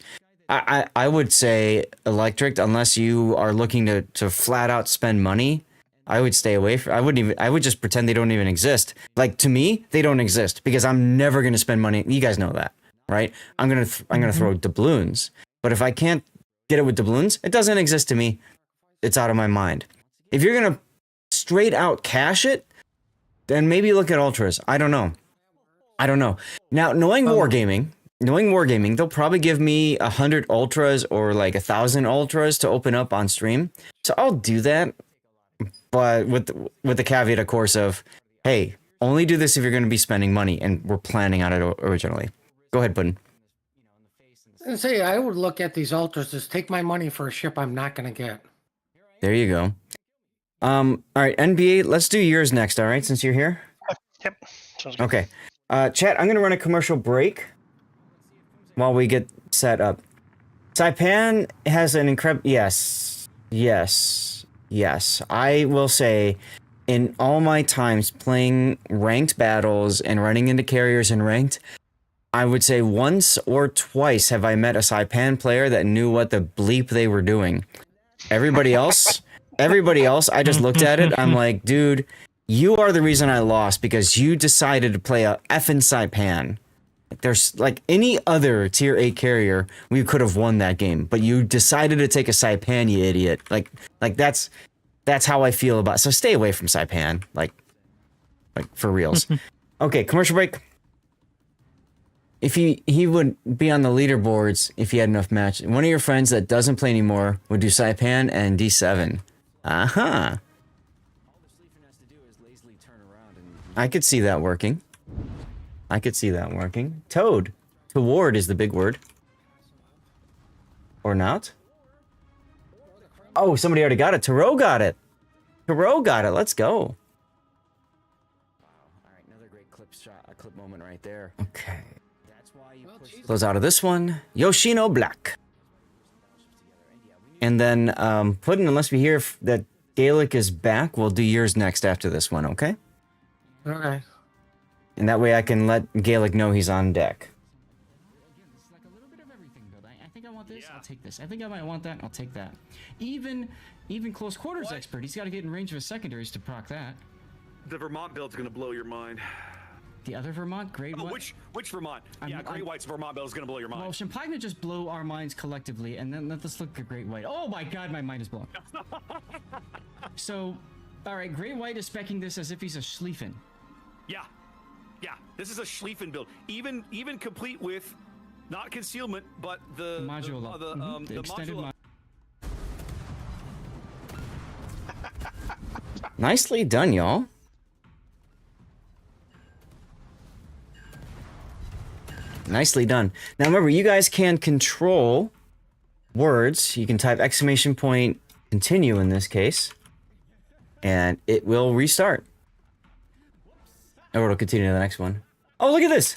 I would say electric, unless you are looking to flat out spend money. I would stay away from. I would just pretend they don't even exist. Like to me, they don't exist because I'm never gonna spend money. You guys know that, right? I'm gonna throw doubloons. But if I can't get it with doubloons, it doesn't exist to me. It's out of my mind. If you're gonna straight out cash it, then maybe look at ultras. I don't know. Now knowing wargaming, they'll probably give me 100 ultras or like 1,000 ultras to open up on stream. So I'll do that, but with the caveat, of course, of hey, only do this if you're going to be spending money, and we're planning on it originally. Go ahead, Puddin. And say I would look at these altars as take my money for a ship I'm not going to get. There you go. All right, NBA, let's do yours next. All right, since you're here. Yep. Sounds good. Okay. Chat, I'm going to run a commercial break while we get set up. Saipan has an incredible... Yes. I will say, in all my times playing ranked battles and running into carriers in ranked, I would say once or twice have I met a Saipan player that knew what the bleep they were doing. Everybody else, I just looked at it. I'm like, dude, you are the reason I lost because you decided to play a effing Saipan. There's like any other tier 8 carrier, we could have won that game, but you decided to take a Saipan, you idiot. Like that's how I feel about it. So stay away from Saipan, like for reals. Okay, commercial break. If he would be on the leaderboards if he had enough matches. One of your friends that doesn't play anymore would do Saipan and D7. Uh-huh. I could see that working. Toad. Toward is the big word. Or not? Oh, somebody already got it. Taro got it. Taro got it. Let's go. Wow. All right, another great clip shot, a clip moment right there. Okay. That's why you push Close out of this one. Yoshino Black. And then, Puddin', unless we hear that Gaelic is back, we'll do yours next after this one, okay? Okay. And that way I can let Gaelic know he's on deck. Again, this is like a little bit of everything, Bill. I think I want this. I'll take this. I think I might want that. I'll take that. Even close quarters expert. He's got to get in range of his secondaries to proc that. The Vermont build's gonna blow your mind. The other Vermont, Great Oh, White. which Vermont? I'm- Great White's Vermont build is gonna blow your mind. Well, Champagne just blow our minds collectively, and then let us look at Great White. Oh my God, my mind is blown. So, all right, Great White is specking this as if he's a Schlieffen. Yeah. This is a Schlieffen build, even complete with not concealment, but the Modula. The extended modula. Nicely done, y'all. Nicely done. Now remember, you guys can control words. You can type exclamation point continue in this case, and it will restart. Or it'll continue to the next one. Oh, look at this!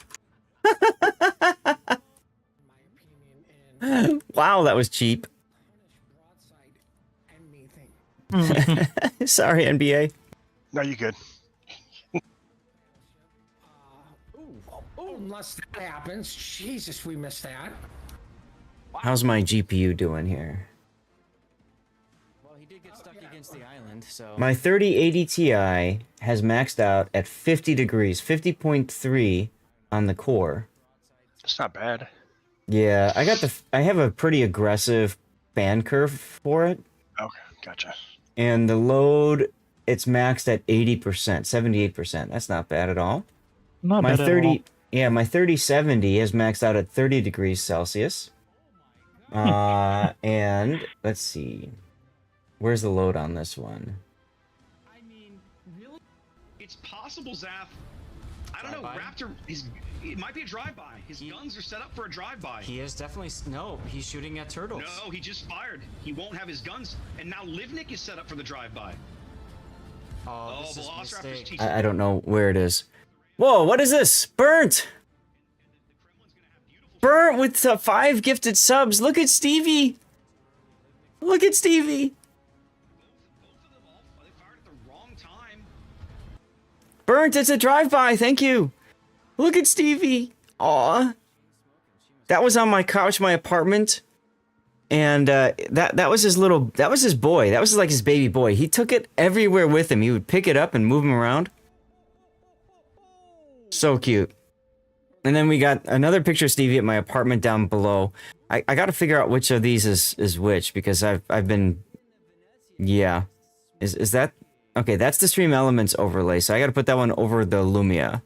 Wow, that was cheap. Sorry, NBA. No, you good. Unless that happens. Jesus, we missed that. How's my GPU doing here? Well, he did get stuck against the island, so. My 3080 Ti has maxed out at 50 degrees, 50.3 on the core. It's not bad. Yeah, I have a pretty aggressive fan curve for it, Okay, gotcha. and the load, it's maxed at 80%, 78%. That's not bad at all. Not My bad at all. my 3070 is maxed out at 30 degrees Celsius. And let's see. Where's the load on this one? I mean, really? It's possible, Zaf. I don't know. Drive-by? Raptor, it might be a drive-by. His guns are set up for a drive-by. He is definitely no. He's shooting at turtles. No, he just fired. He won't have his guns. And now Livnik is set up for the drive-by. Oh, this is a Velociraptor's mistake. teaching. I don't know where it is. Whoa, what is this? Burnt! Burnt with 5 gifted subs. Look at Stevie! Look at Stevie! Both of them all, they fired at the wrong time. Burnt, it's a drive-by, thank you! Look at Stevie! Aw. That was on my couch, my apartment. And that was his little, that was his boy. That was like his baby boy. He took it everywhere with him. He would pick it up and move him around. So cute. And then we got another picture of Stevie at my apartment down below. I got to figure out which of these is which, because I've been, yeah. Is that, okay, that's the Stream Elements overlay, so I got to put that one over the Lumia.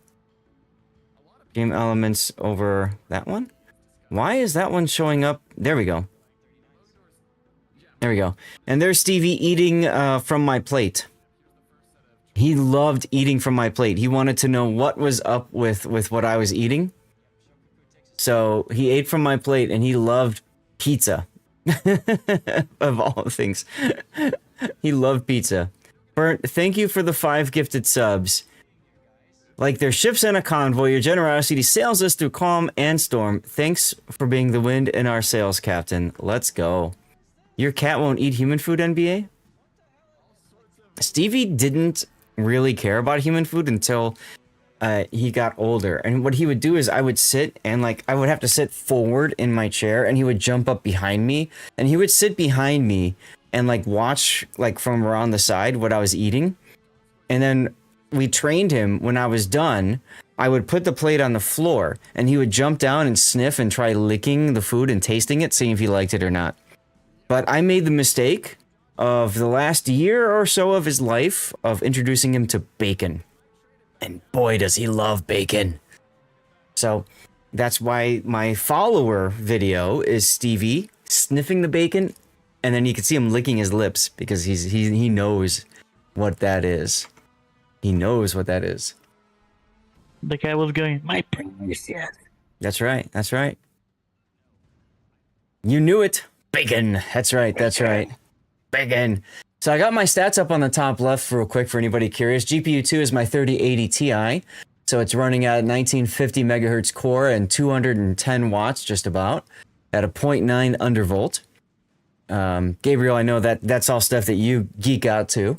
Stream Elements over that one? Why is that one showing up? There we go. There we go. And there's Stevie eating from my plate. He loved eating from my plate. He wanted to know what was up with what I was eating. So he ate from my plate and he loved pizza. Of all things. He loved pizza. Burnt, thank you for the 5 gifted subs. Like their ships and a convoy, your generosity sails us through calm and storm. Thanks for being the wind in our sails, Captain. Let's go. Your cat won't eat human food, NBA? Stevie didn't really care about human food until he got older. And what he would do is I would sit and like I would have to sit forward in my chair and he would jump up behind me and he would sit behind me and like watch like from around the side what I was eating. And then we trained him when I was done. I would put the plate on the floor and he would jump down and sniff and try licking the food and tasting it, seeing if he liked it or not. But I made the mistake of the last year or so of his life of introducing him to bacon. And boy, does he love bacon. So that's why my follower video is Stevie sniffing the bacon, and then you can see him licking his lips because he knows what that is. He knows what that is. The guy was going, my precious. That's right. That's right. You knew it. Bacon. That's right. That's right. Bacon. So I got my stats up on the top left real quick for anybody curious. GPU 2 is my 3080 Ti. So it's running at 1950 megahertz core and 210 watts just about at a 0.9 undervolt. Gabriel, I know that's all stuff that you geek out to.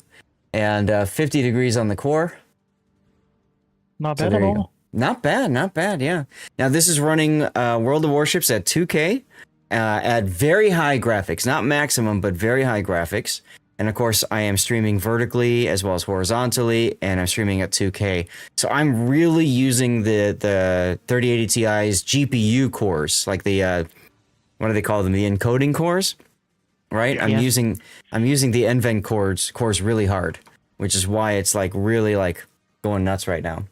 And 50 degrees on the core. Not bad at all. Not bad, yeah. Now this is running World of Warships at 2K at very high graphics. Not maximum, but very high graphics. And of course, I am streaming vertically as well as horizontally, and I'm streaming at 2K. So I'm really using the 3080 Ti's GPU cores, like the what do they call them? The encoding cores, right? Yeah. I'm using the NVENC cores really hard, which is why it's like really like going nuts right now.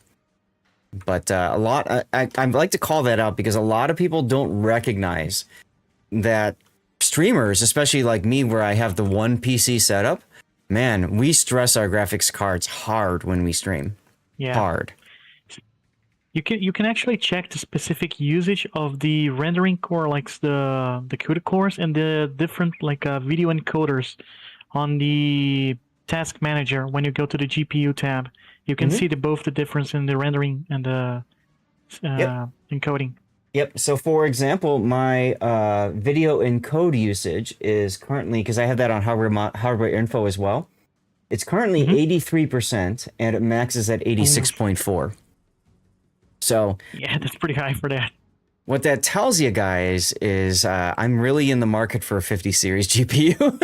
But a lot, I like to call that out because a lot of people don't recognize that. Streamers, especially like me, where I have the one PC setup, man, we stress our graphics cards hard when we stream. Yeah. Hard. You can actually check the specific usage of the rendering core, like the CUDA cores, and the different like video encoders on the task manager. When you go to the GPU tab, you can see both the difference in the rendering and the encoding. Yep. So, for example, my video encode usage is currently, because I have that on hardware info as well. It's currently 83%, and it maxes at 86.4. So yeah, that's pretty high for that. What that tells you guys is I'm really in the market for a 50 series GPU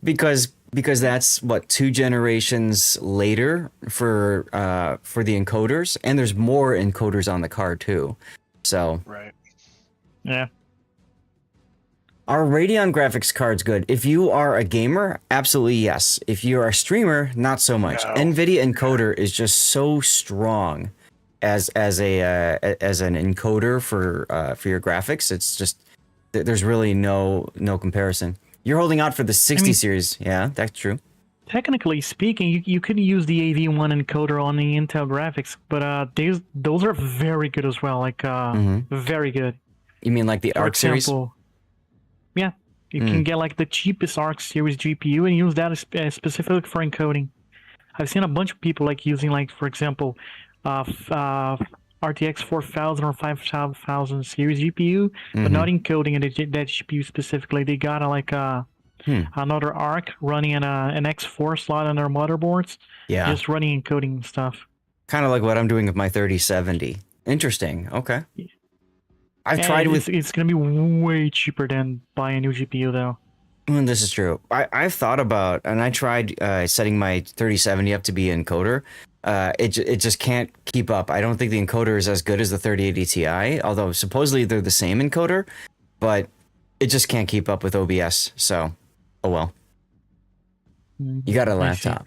because that's what 2 generations later for the encoders, and there's more encoders on the card too. So right, yeah. Are Radeon graphics cards good? If you are a gamer, absolutely yes. If you're a streamer, not so much. No. NVIDIA encoder is just so strong as an encoder for your graphics. It's just there's really no comparison. You're holding out for the 60 series. Yeah, that's true. Technically speaking, you could use the AV1 encoder on the Intel graphics, but those are very good as well. Like very good. You mean like the ARC series? Yeah, you can get like the cheapest ARC series GPU and use that specifically for encoding. I've seen a bunch of people like using, like, for example, RTX 4000 or 5000 series GPU, but not encoding that GPU specifically. They got another ARC running an X4 slot on their motherboards. Yeah, just running encoding stuff. Kind of like what I'm doing with my 3070. Interesting. Okay. I've tried with. It's gonna be way cheaper than buying a new GPU though. This is true. I've thought about, and I tried setting my 3070 up to be an encoder. It just can't keep up. I don't think the encoder is as good as the 3080 Ti, although supposedly they're the same encoder, but it just can't keep up with OBS. So, oh well. You got a laptop.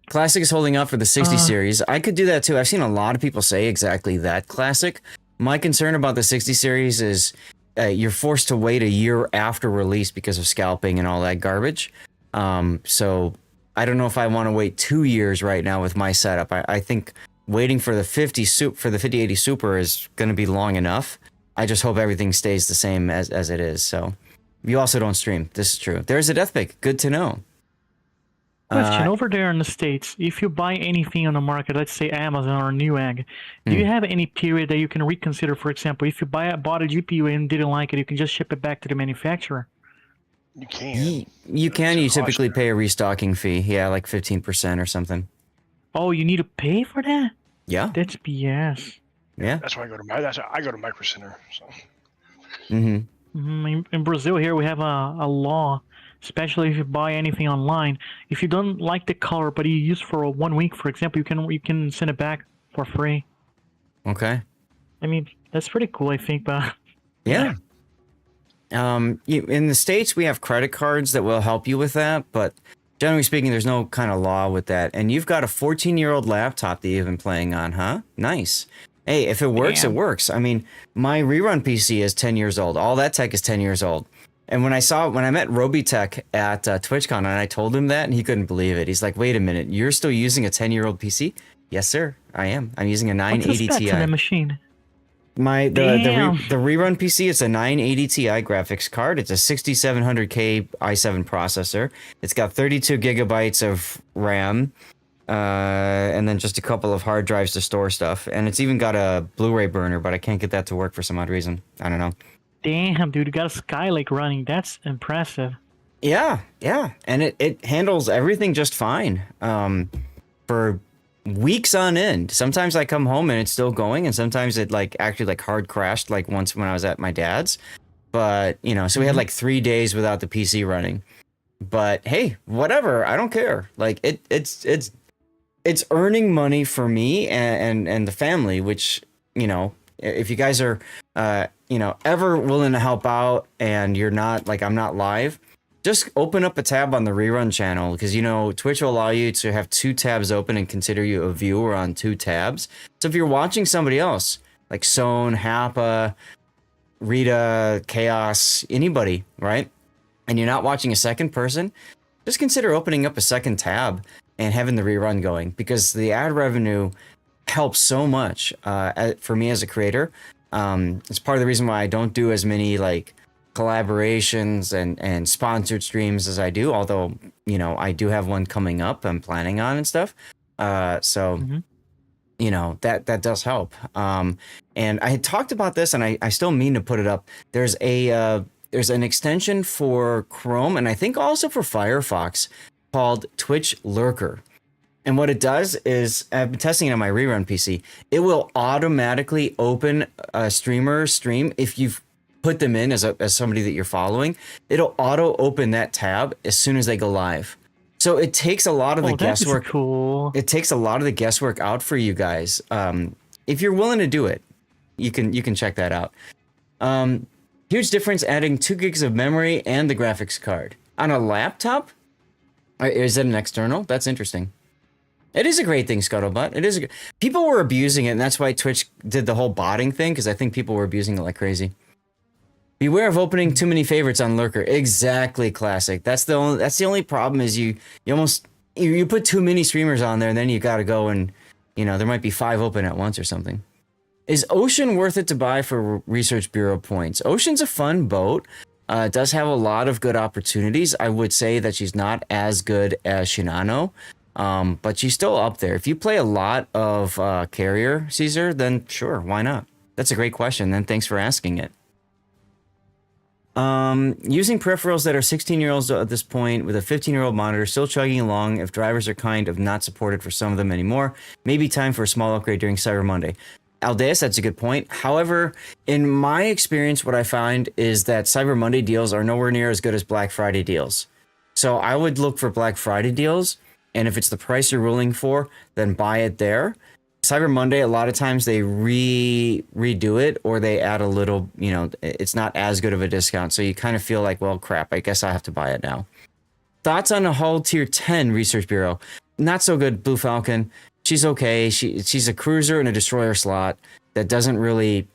Classic is holding up for the 60 series. I could do that too. I've seen a lot of people say exactly that. Classic. My concern about the 60 series is you're forced to wait a year after release because of scalping and all that garbage. So I don't know if I want to wait 2 years right now with my setup. I think waiting for the 5080 Super is going to be long enough. I just hope everything stays the same as it is. So you also don't stream. This is true. There's a death pick. Good to know. Question, over there in the States, if you buy anything on the market, let's say Amazon or Newegg, do you have any period that you can reconsider? For example, if you bought a GPU and didn't like it, you can just ship it back to the manufacturer. You can. You can. You typically pay a restocking fee. Yeah, like 15% or something. Oh, you need to pay for that? Yeah. That's BS. Yeah. That's why I go to Micro Center. So. In Brazil here, we have a law, especially if you buy anything online. If you don't like the color, but you use for 1 week, for example, you can send it back for free. Okay. I mean, that's pretty cool, I think, but yeah. In the States, we have credit cards that will help you with that, but generally speaking, there's no kind of law with that. And you've got a 14-year-old laptop that you've been playing on, huh? Nice. Hey, if it works, it works. I mean, my rerun PC is 10 years old. All that tech is 10 years old. And when I met Robitech at TwitchCon, and I told him that, and he couldn't believe it. He's like, "Wait a minute, you're still using a 10-year-old PC?" Yes, sir, I am. I'm using a 980 What's the specs Ti. on that machine? The rerun PC, it's a 980 Ti graphics card. It's a 6700K i7 processor. It's got 32 gigabytes of RAM, and then just a couple of hard drives to store stuff. And it's even got a Blu-ray burner, but I can't get that to work for some odd reason. I don't know. Damn, dude, you got a Skylake running. That's impressive. Yeah, and it handles everything just fine. For weeks on end. Sometimes I come home and it's still going, and sometimes it actually hard crashed once when I was at my dad's. But so we had 3 days without the PC running. But hey, whatever, I don't care. It's earning money for me and the family, which if you guys are ever willing to help out and you're not I'm not live, just open up a tab on the rerun channel, because Twitch will allow you to have 2 tabs open and consider you a viewer on 2 tabs. So if you're watching somebody else, like Sohn, Happa, Rita, Chaos, anybody, right? And you're not watching a second person, just consider opening up a second tab and having the rerun going, because the ad revenue helps so much for me as a creator. It's part of the reason why I don't do as many collaborations and sponsored streams as I do, although I do have one coming up I'm planning on and stuff, that does help. And I had talked about this, and I still mean to put it up. There's an extension for Chrome, and I think also for Firefox, called Twitch Lurker. And what it does is, I've been testing it on my rerun PC, it will automatically open a streamer's stream if you've put them in as somebody that you're following. It'll auto open that tab as soon as they go live. So it takes a lot of the guesswork. Cool. It takes a lot of the guesswork out for you guys. If you're willing to do it, you can check that out. Huge difference adding 2 gigs of memory and the graphics card on a laptop. Is it an external? That's interesting. It is a great thing, Scuttlebutt. People were abusing it, and that's why Twitch did the whole botting thing, because I think people were abusing it like crazy. Beware of opening too many favorites on Lurker. Exactly, Classic. That's the only problem, is you put too many streamers on there, and then you got to go and there might be 5 open at once or something. Is Ocean worth it to buy for Research Bureau points? Ocean's a fun boat. It does have a lot of good opportunities. I would say that she's not as good as Shinano, but she's still up there. If you play a lot of Carrier, Caesar, then sure, why not? That's a great question. Then thanks for asking it. Using peripherals that are 16-year-olds at this point with a 15-year-old monitor, still chugging along. If drivers are kind of not supported for some of them anymore, maybe time for a small upgrade during Cyber Monday. Aldeus, that's a good point. However, in my experience, what I find is that Cyber Monday deals are nowhere near as good as Black Friday deals. So I would look for Black Friday deals, and if it's the price you're ruling for, then buy it there. Cyber Monday, a lot of times they redo it, or they add a little, it's not as good of a discount. So you kind of feel like, well, crap, I guess I have to buy it now. Thoughts on a Hull Tier 10 Research Bureau? Not so good, Blue Falcon. She's okay. She's a cruiser and a destroyer slot that doesn't really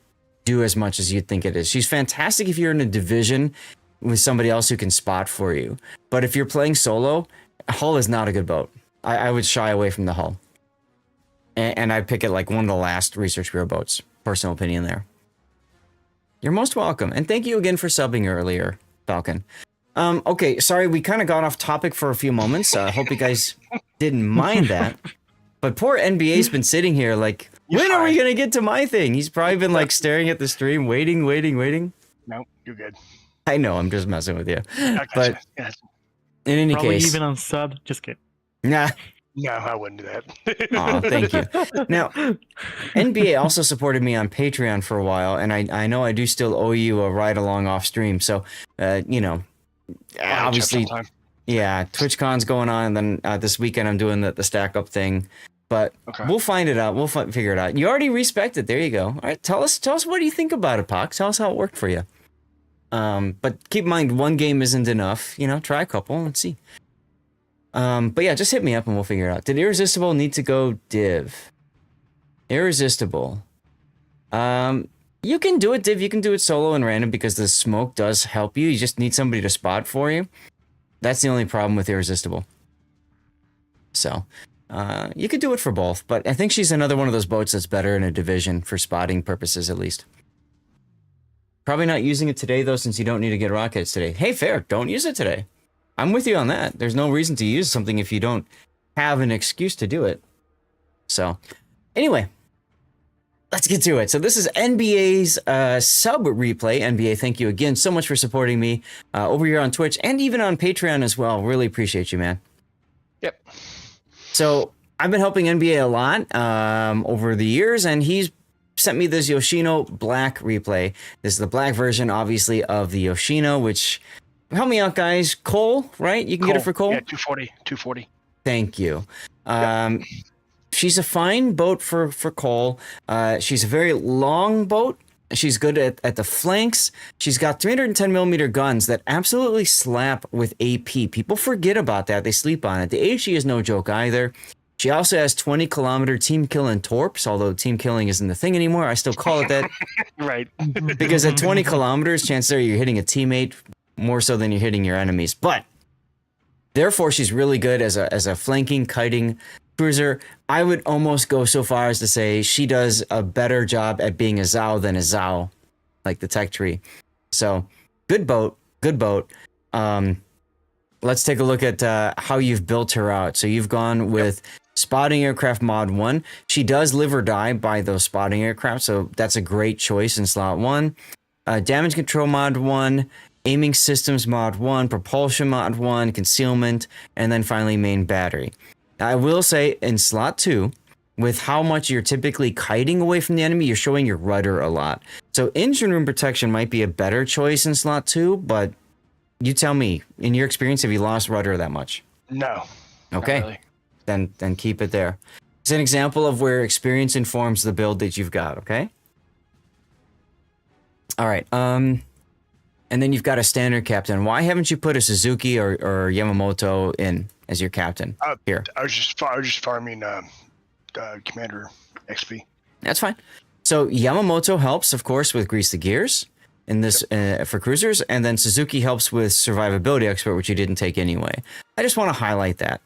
do as much as you'd think it is. She's fantastic if you're in a division with somebody else who can spot for you. But if you're playing solo, Hull is not a good boat. I would shy away from the Hull. And I'd pick it like one of the last Research Bureau boats. Personal opinion there. You're most welcome. And thank you again for subbing earlier, Falcon. Okay, sorry, we kind of got off topic for a few moments. I hope you guys didn't mind that. But poor NBA's been sitting here like, when are we going to get to my thing? He's probably been like staring at the stream, waiting. No, you're good. I know, I'm just messing with you. But in any Probably case. even on sub, just kidding. Nah. No, I wouldn't do that. Oh, thank you. Now, NBA also supported me on Patreon for a while, and I know I do still owe you a ride along off stream. So, obviously, yeah, TwitchCon's going on, and then this weekend I'm doing the stack up thing. But we'll find it out. We'll figure it out. You already respected. There you go. All right, tell us what do you think about it, Pox? Tell us how it worked for you. But keep in mind, one game isn't enough. Try a couple. Let's see. But yeah, just hit me up and we'll figure it out. Did Irresistible need to go div? Irresistible. You can do it div, you can do it solo and random because the smoke does help you. You just need somebody to spot for you. That's the only problem with Irresistible. So, You could do it for both, but I think she's another one of those boats that's better in a division for spotting purposes, at least. Probably not using it today, though, since you don't need to get rockets today. Hey, fair. Don't use it today. I'm with you on that. There's no reason to use something if you don't have an excuse to do it. So, anyway, let's get to it. So this is NBA's sub replay. NBA, thank you again so much for supporting me over here on Twitch and even on Patreon as well. Really appreciate you, man. Yep. So I've been helping NBA a lot over the years, and he's sent me this Yoshino black replay. This is the black version, obviously, of the Yoshino, which, help me out, guys. Cole, right? You can get it for Cole? Yeah, 240. Thank you. She's a fine boat for Cole. She's a very long boat. She's good at the flanks. She's got 310 millimeter guns that absolutely slap with AP. People forget about that. They sleep on it. The HE is no joke either. She also has 20 kilometer team kill and torps, although team killing isn't the thing anymore. I still call it that. Right. Because at 20 kilometers, chances are you're hitting a teammate more so than you're hitting your enemies. But therefore, she's really good as a flanking, kiting cruiser. I would almost go so far as to say she does a better job at being a Zhao than a Zhao, like the tech tree. So good boat. Let's take a look at how you've built her out. So you've gone with spotting aircraft mod 1. She does live or die by those spotting aircraft, so that's a great choice in slot 1. Damage control mod 1, aiming systems mod 1, propulsion mod 1, concealment, and then finally main battery. I will say in slot 2, with how much you're typically kiting away from the enemy, you're showing your rudder a lot. So engine room protection might be a better choice in slot 2, but you tell me, in your experience, have you lost rudder that much? No. Okay. Really. Then keep it there. It's an example of where experience informs the build that you've got, okay? All right. And then you've got a standard captain. Why haven't you put a Suzuki or Yamamoto in as your captain here? I was just farming Commander XP. That's fine. So Yamamoto helps, of course, with Grease the Gears in this for cruisers, and then Suzuki helps with Survivability Expert, which you didn't take anyway. I just want to highlight that.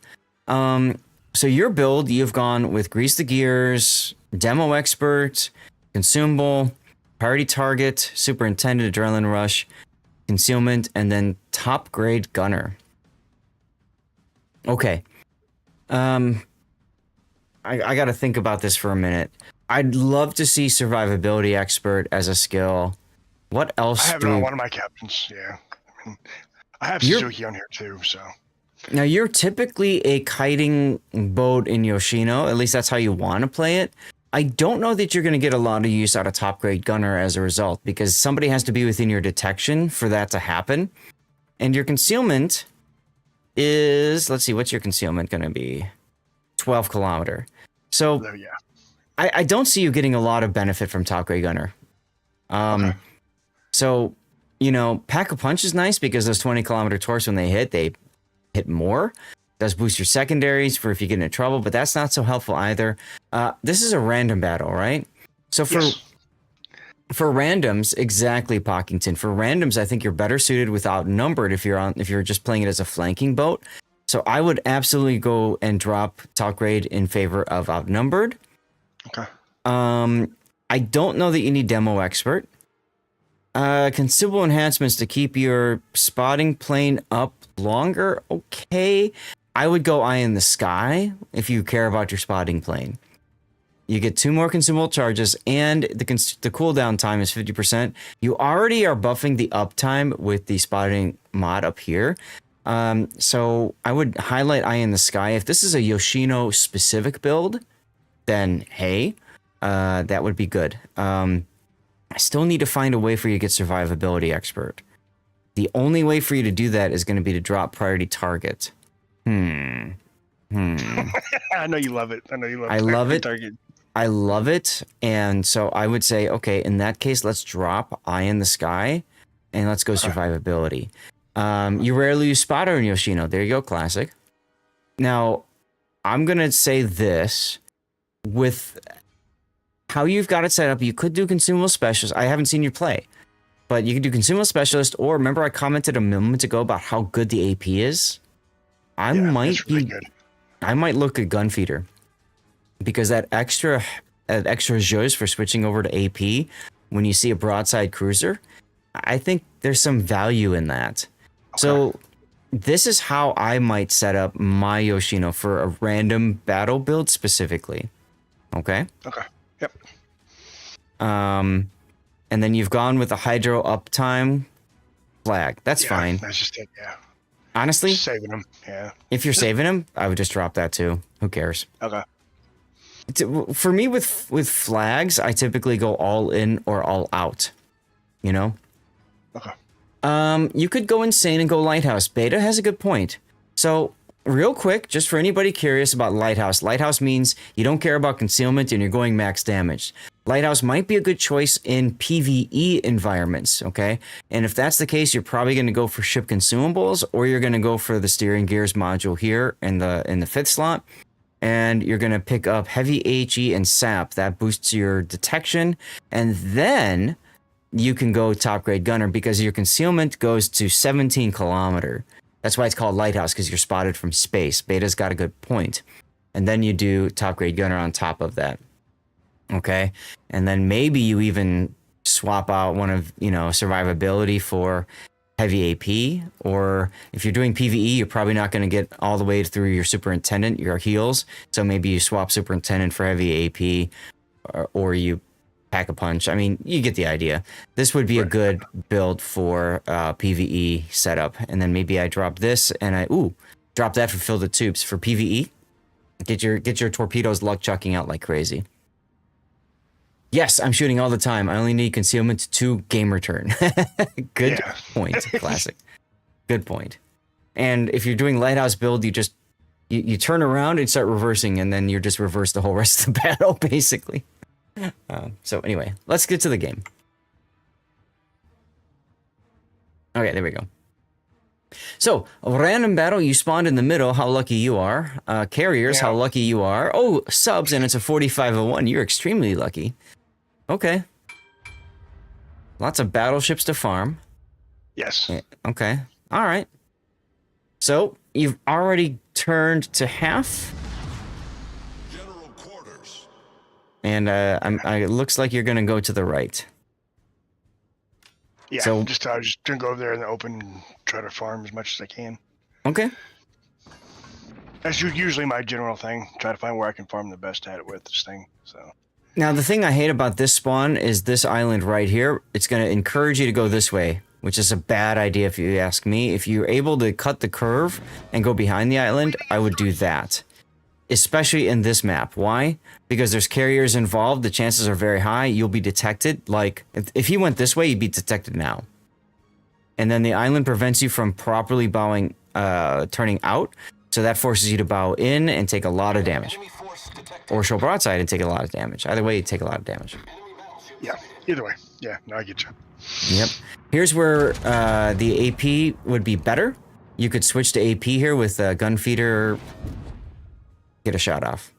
So your build, you've gone with Grease the Gears, Demo Expert, Consumable, Priority Target, Superintendent, Adrenaline Rush, Concealment, and then Top Grade Gunner. Okay. I got to think about this for a minute. I'd love to see Survivability Expert as a skill. What else? I have it on one of my captains. Yeah, I mean, I have Suzuki on here too. So now you're typically a kiting boat in Yoshino. At least that's how you want to play it. I don't know that you're going to get a lot of use out of Top Grade Gunner as a result, because somebody has to be within your detection for that to happen. And your concealment is, let's see, what's your concealment going to be? 12 kilometer. So yeah. I don't see you getting a lot of benefit from Top Grade Gunner. Okay. So, Pack a Punch is nice because those 20 kilometer torps, when they hit more. Does boost your secondaries for if you get into trouble, but that's not so helpful either. This is a random battle, right? So for randoms, exactly, Pockington. For randoms, I think you're better suited with Outnumbered if you're just playing it as a flanking boat. So I would absolutely go and drop Top Grade in favor of Outnumbered. Okay. I don't know that you need Demo Expert. Consumable enhancements to keep your spotting plane up longer. Okay. I would go Eye in the Sky if you care about your spotting plane. You get 2 more consumable charges, and the cooldown time is 50%. You already are buffing the uptime with the spotting mod up here. So I would highlight Eye in the Sky. If this is a Yoshino specific build, then hey, that would be good. I still need to find a way for you to get Survivability Expert. The only way for you to do that is going to be to drop Priority Target. I know you love it. I love it. Target. I love it. And so I would say, okay, in that case, let's drop Eye in the Sky and let's go Survivability. You rarely use Spotter in Yoshino. There you go, classic. Now, I'm going to say this. With how you've got it set up, you could do Consumable Specialist. I haven't seen you play, but you could do Consumable Specialist, or remember I commented a moment ago about how good the AP is? I might I might look at gun feeder, because that extra zhuzh for switching over to AP when you see a broadside cruiser, I think there's some value in that. Okay. So this is how I might set up my Yoshino for a random battle build specifically. Okay? Okay. Yep. And then you've gone with a hydro uptime flag. That's fine. That's just it, yeah. Honestly, just saving them, yeah. If you're saving them, I would just drop that too. Who cares? Okay. For me, with flags, I typically go all in or all out. You know? Okay. You could go insane and go Lighthouse. Beta has a good point. So, real quick, just for anybody curious about Lighthouse. Lighthouse means you don't care about concealment and you're going max damage. Lighthouse might be a good choice in PvE environments, okay? And if that's the case, you're probably going to go for ship consumables, or you're going to go for the steering gears module here in the 5th slot. And you're going to pick up heavy HE and SAP. That boosts your detection. And then you can go top grade gunner, because your concealment goes to 17 kilometer. That's why it's called Lighthouse, because you're spotted from space. Beta's got a good point. And then you do top grade gunner on top of that. Okay. And then maybe you even swap out one of, survivability for heavy AP, or if you're doing PvE, you're probably not going to get all the way through your superintendent, your heals. So maybe you swap superintendent for heavy AP, or you pack a punch. I mean, you get the idea. This would be a good build for PvE setup. And then maybe I drop this and I drop that for fill the tubes for PvE. Get your torpedoes luck chucking out like crazy. Yes, I'm shooting all the time. I only need concealment to game return. Good point. Classic. Good point. And if you're doing Lighthouse build, you turn around and start reversing, and then you just reverse the whole rest of the battle, basically. So anyway, let's get to the game. Okay, there we go. So, a random battle, you spawned in the middle, how lucky you are. Carriers, how lucky you are. Oh, subs, and it's a 4501. You're extremely lucky. Okay. Lots of battleships to farm. Yes. Okay. All right. So, you've already turned to half. General quarters. And it looks like you're going to go to the right. Yeah, so, I was just going to go over there in the open and try to farm as much as I can. Okay. That's usually my general thing. Try to find where I can farm the best at it with this thing, so... Now, the thing I hate about this spawn is this island right here. It's going to encourage you to go this way, which is a bad idea if you ask me. If you're able to cut the curve and go behind the island, I would do that. Especially in this map. Why? Because there's carriers involved. The chances are very high. You'll be detected. Like, if he went this way, you'd be detected now. And then the island prevents you from properly bowing, turning out. So that forces you to bow in and take a lot of damage. Or show broadside and take a lot of damage. Either way, you take a lot of damage. Yeah, either way. Yeah, no, I get you. Yep. Here's where the AP would be better. You could switch to AP here with gun feeder. Get a shot off.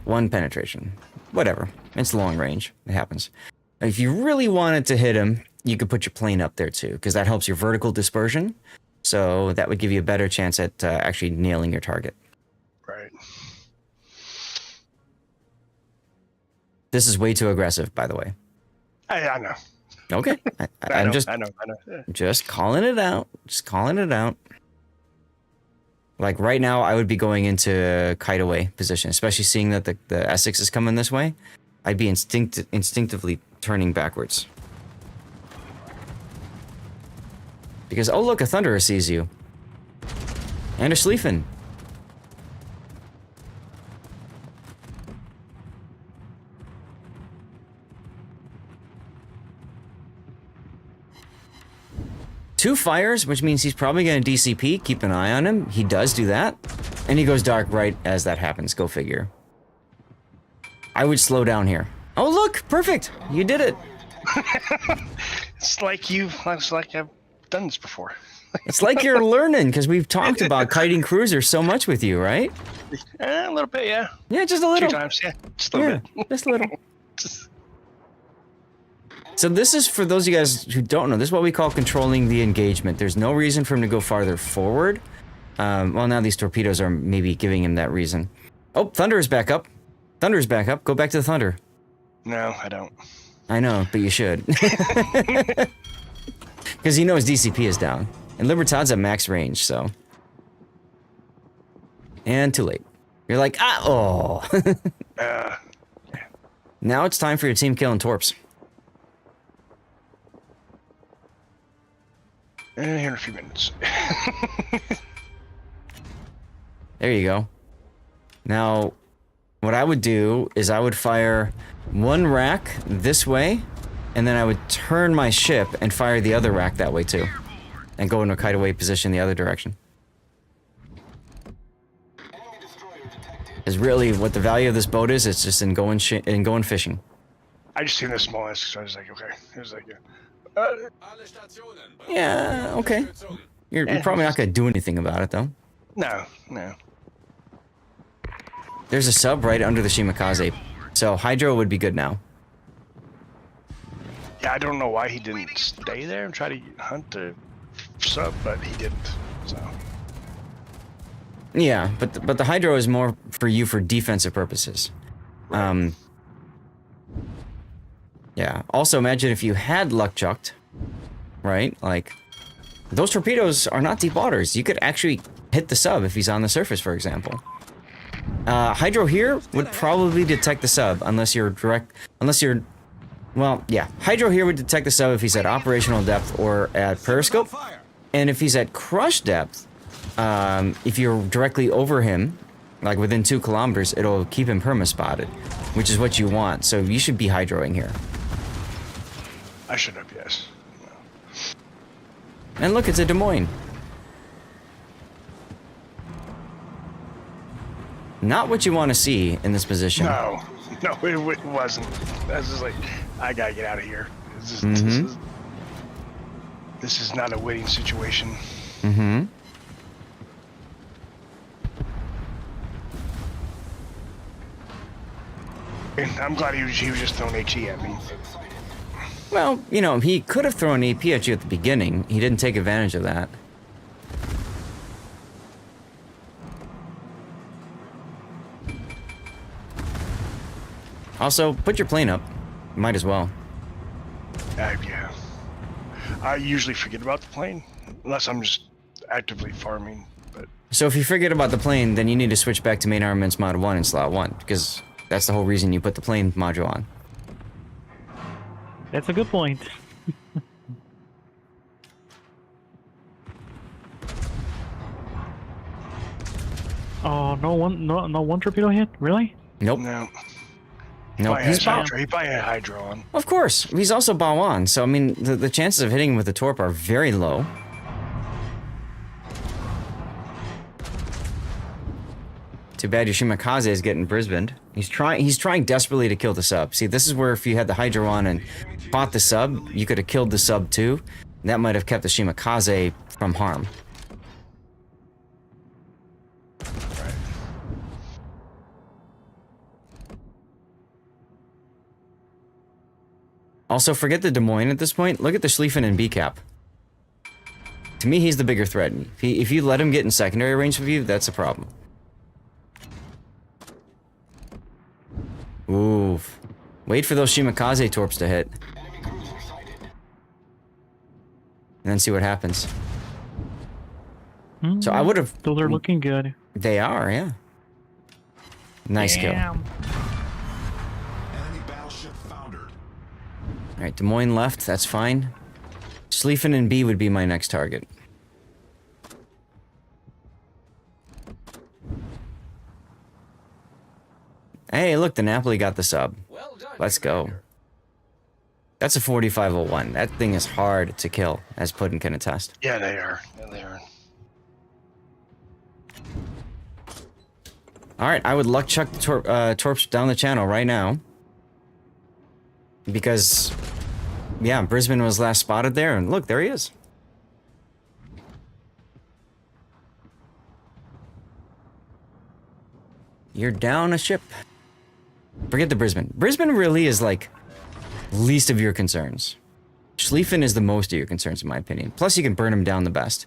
One penetration. Whatever. It's long range. It happens. If you really wanted to hit him, you could put your plane up there too, because that helps your vertical dispersion. So that would give you a better chance at actually nailing your target. Right. This is way too aggressive, by the way. I know. Okay. I know. Yeah. Just calling it out. Just calling it out. Like right now, I would be going into kite away position, especially seeing that the Essex is coming this way. I'd be instinctively turning backwards. Because, oh look, a Thunderer sees you. And a Schlieffen. Two fires, which means he's probably going to DCP. Keep an eye on him. He does do that. And he goes dark right as that happens. Go figure. I would slow down here. Oh look, perfect. You did it. It's like I've done this before. It's like you're learning, because we've talked about kiting cruisers so much with you, right? A little bit, yeah. Yeah, just a little. 2 times, yeah. Just a little bit. Just a little. So this is, for those of you guys who don't know, this is what we call controlling the engagement. There's no reason for him to go farther forward. Well, now these torpedoes are maybe giving him that reason. Oh, Thunder is back up. Thunder is back up. Go back to the Thunder. No, I don't. I know, but you should. Because you know his DCP is down. And Libertad's at max range, so. And too late. You're like, oh. Now it's time for your team killing torps. Here in a few minutes. There you go. Now, what I would do is I would fire one rack this way, and then I would turn my ship and fire the other rack that way too. And go in a kite away position the other direction. Is really what the value of this boat is. It's just in going fishing. I just seen the smallest, so I was like, okay. It was like, yeah, okay. You're probably not gonna do anything about it though. no, no. There's a sub right under the Shimakaze, so Hydro would be good now. Yeah, I don't know why he didn't stay there and try to hunt the sub, but he didn't. So. Yeah, but the Hydro is more for you for defensive purposes. Yeah. Also, imagine if you had luck chucked, right? Like, those torpedoes are not deep waters. You could actually hit the sub if he's on the surface, for example. Hydro here would probably detect the sub unless you're well, yeah. Hydro here would detect the sub if he's at operational depth or at periscope. And if he's at crush depth, if you're directly over him, like within 2 kilometers, it'll keep him perma-spotted, which is what you want. So you should be hydroing here. I should have, yes. And look, it's a Des Moines. Not what you want to see in this position. No, it wasn't. I was just like, I gotta get out of here. This is not a winning situation. Mm-hmm. And I'm glad he was just throwing HE at me. Well, you know, he could have thrown AP at you at the beginning. He didn't take advantage of that. Also, put your plane up. Might as well. Yeah. I usually forget about the plane, unless I'm just actively farming. But So if you forget about the plane, then you need to switch back to main armaments mod 1 in slot 1, because that's the whole reason you put the plane module on. That's a good point. Oh, no one torpedo hit? Really? Nope. no. Nope. He probably had Hydro on. Of course. He's also bow on, so I mean, the chances of hitting him with the torp are very low. Too bad Yoshimakaze is getting Brisbaned. He's trying desperately to kill the sub. See, this is where if you had the Hydro on and fought the sub, you could have killed the sub too. And that might have kept the Shimakaze from harm. Right. Also, forget the Des Moines at this point. Look at the Schlieffen and B-cap. To me, he's the bigger threat. If you let him get in secondary range of you, that's a problem. Oof. Wait for those Shimakaze torps to hit. And then see what happens. So I would have... Still, they're looking good. They are, yeah. Nice kill. Enemy battleship foundered. Alright, Des Moines left, that's fine. Schlieffen and B would be my next target. Hey, look, the Napoli got the sub. Let's go. That's a 4501. That thing is hard to kill, as Puddin can attest. Yeah, they are. Yeah, they are. Alright, I would luck chuck the torps down the channel right now. Because, yeah, Brisbane was last spotted there, and look, there he is. You're down a ship. Forget the Brisbane. Brisbane really is like least of your concerns. Schlieffen is the most of your concerns, in my opinion. Plus, you can burn him down the best.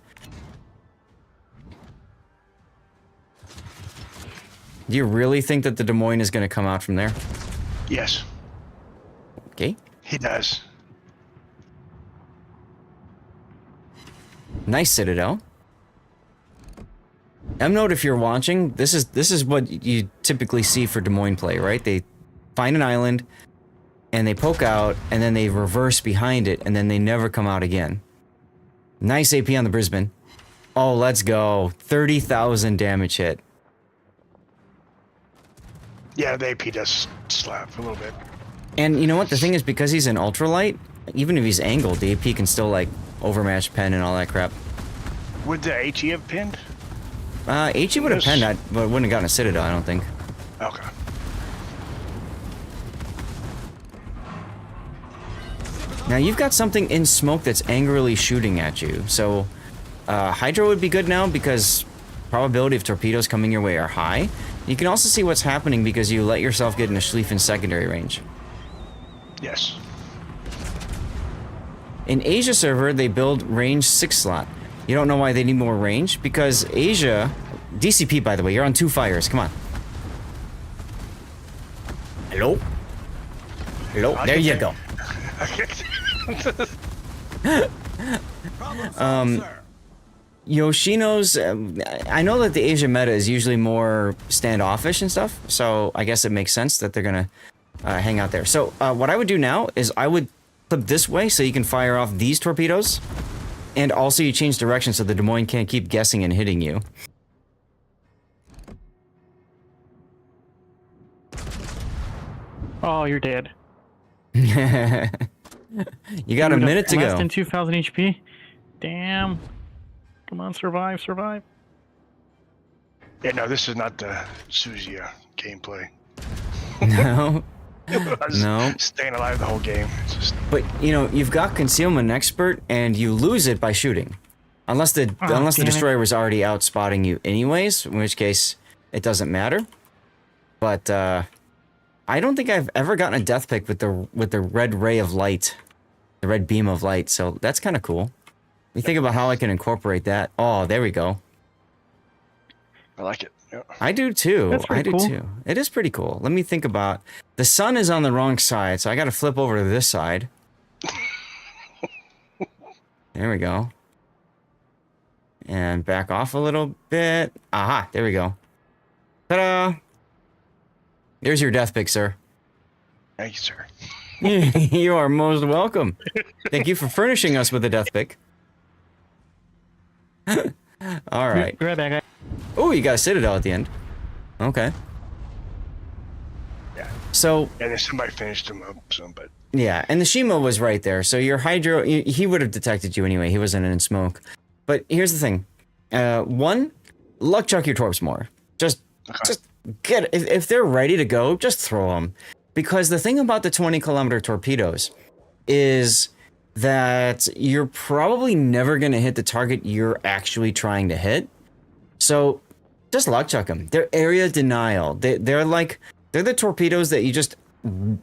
Do you really think that the Des Moines is going to come out from there? Yes. Okay. He does. Nice Citadel. Note if you're watching, this is what you typically see for Des Moines play, right? They find an island, and they poke out, and then they reverse behind it, and then they never come out again. Nice AP on the Brisbane. Oh, let's go. 30,000 damage hit. Yeah, the AP does slap a little bit. And you know what? The thing is, because he's an ultralight, even if he's angled, the AP can still, like, overmatch pen and all that crap. Would the HE have pinned? HE would have penned that, but wouldn't have gotten a Citadel, I don't think. Okay. Now, you've got something in smoke that's angrily shooting at you. So, Hydro would be good now because probability of torpedoes coming your way are high. You can also see what's happening because you let yourself get in a Schlieffen secondary range. Yes. In Asia server, they build range 6 slot. You don't know why they need more range? Because Asia... DCP, by the way, you're on 2 fires. Come on. Hello? Hello? There you go. Yoshino's... I know that the Asia meta is usually more standoffish and stuff, so I guess it makes sense that they're gonna hang out there. So what I would do now is I would flip this way so you can fire off these torpedoes, and also you change direction so the Des Moines can't keep guessing and hitting you. Oh, you're dead. You got a minute to go. Less than 2,000 HP. Damn. Come on, survive, survive. Yeah, no, this is not the Suzia gameplay. No. No. Staying alive the whole game. It's just... But, you know, you've got Concealment Expert, and you lose it by shooting. Unless the destroyer was already out spotting you anyways, in which case it doesn't matter. But, I don't think I've ever gotten a death pick with the red ray of light. The red beam of light, so that's kind of cool. You think about how I can incorporate that. Oh, there we go. I like it. Yeah. I do too. That's pretty cool. Too. It is pretty cool. Let me think about... The sun is on the wrong side, so I gotta flip over to this side. There we go. And back off a little bit. Aha, there we go. Ta-da! There's your death pick, sir. Thank you, sir. You are most welcome. Thank you for furnishing us with a death pick. All right. Be right back. Oh, you got a Citadel at the end. Okay. Yeah. So... And then somebody finished him up, but... Yeah, and the Shima was right there. So your Hydro... He would have detected you anyway. He wasn't in smoke. But here's the thing. One, luck chuck your torps more. Just get... If they're ready to go, just throw them. Because the thing about the 20-kilometer torpedoes is that you're probably never going to hit the target you're actually trying to hit. So just luck chuck them. They're area denial. They're the torpedoes that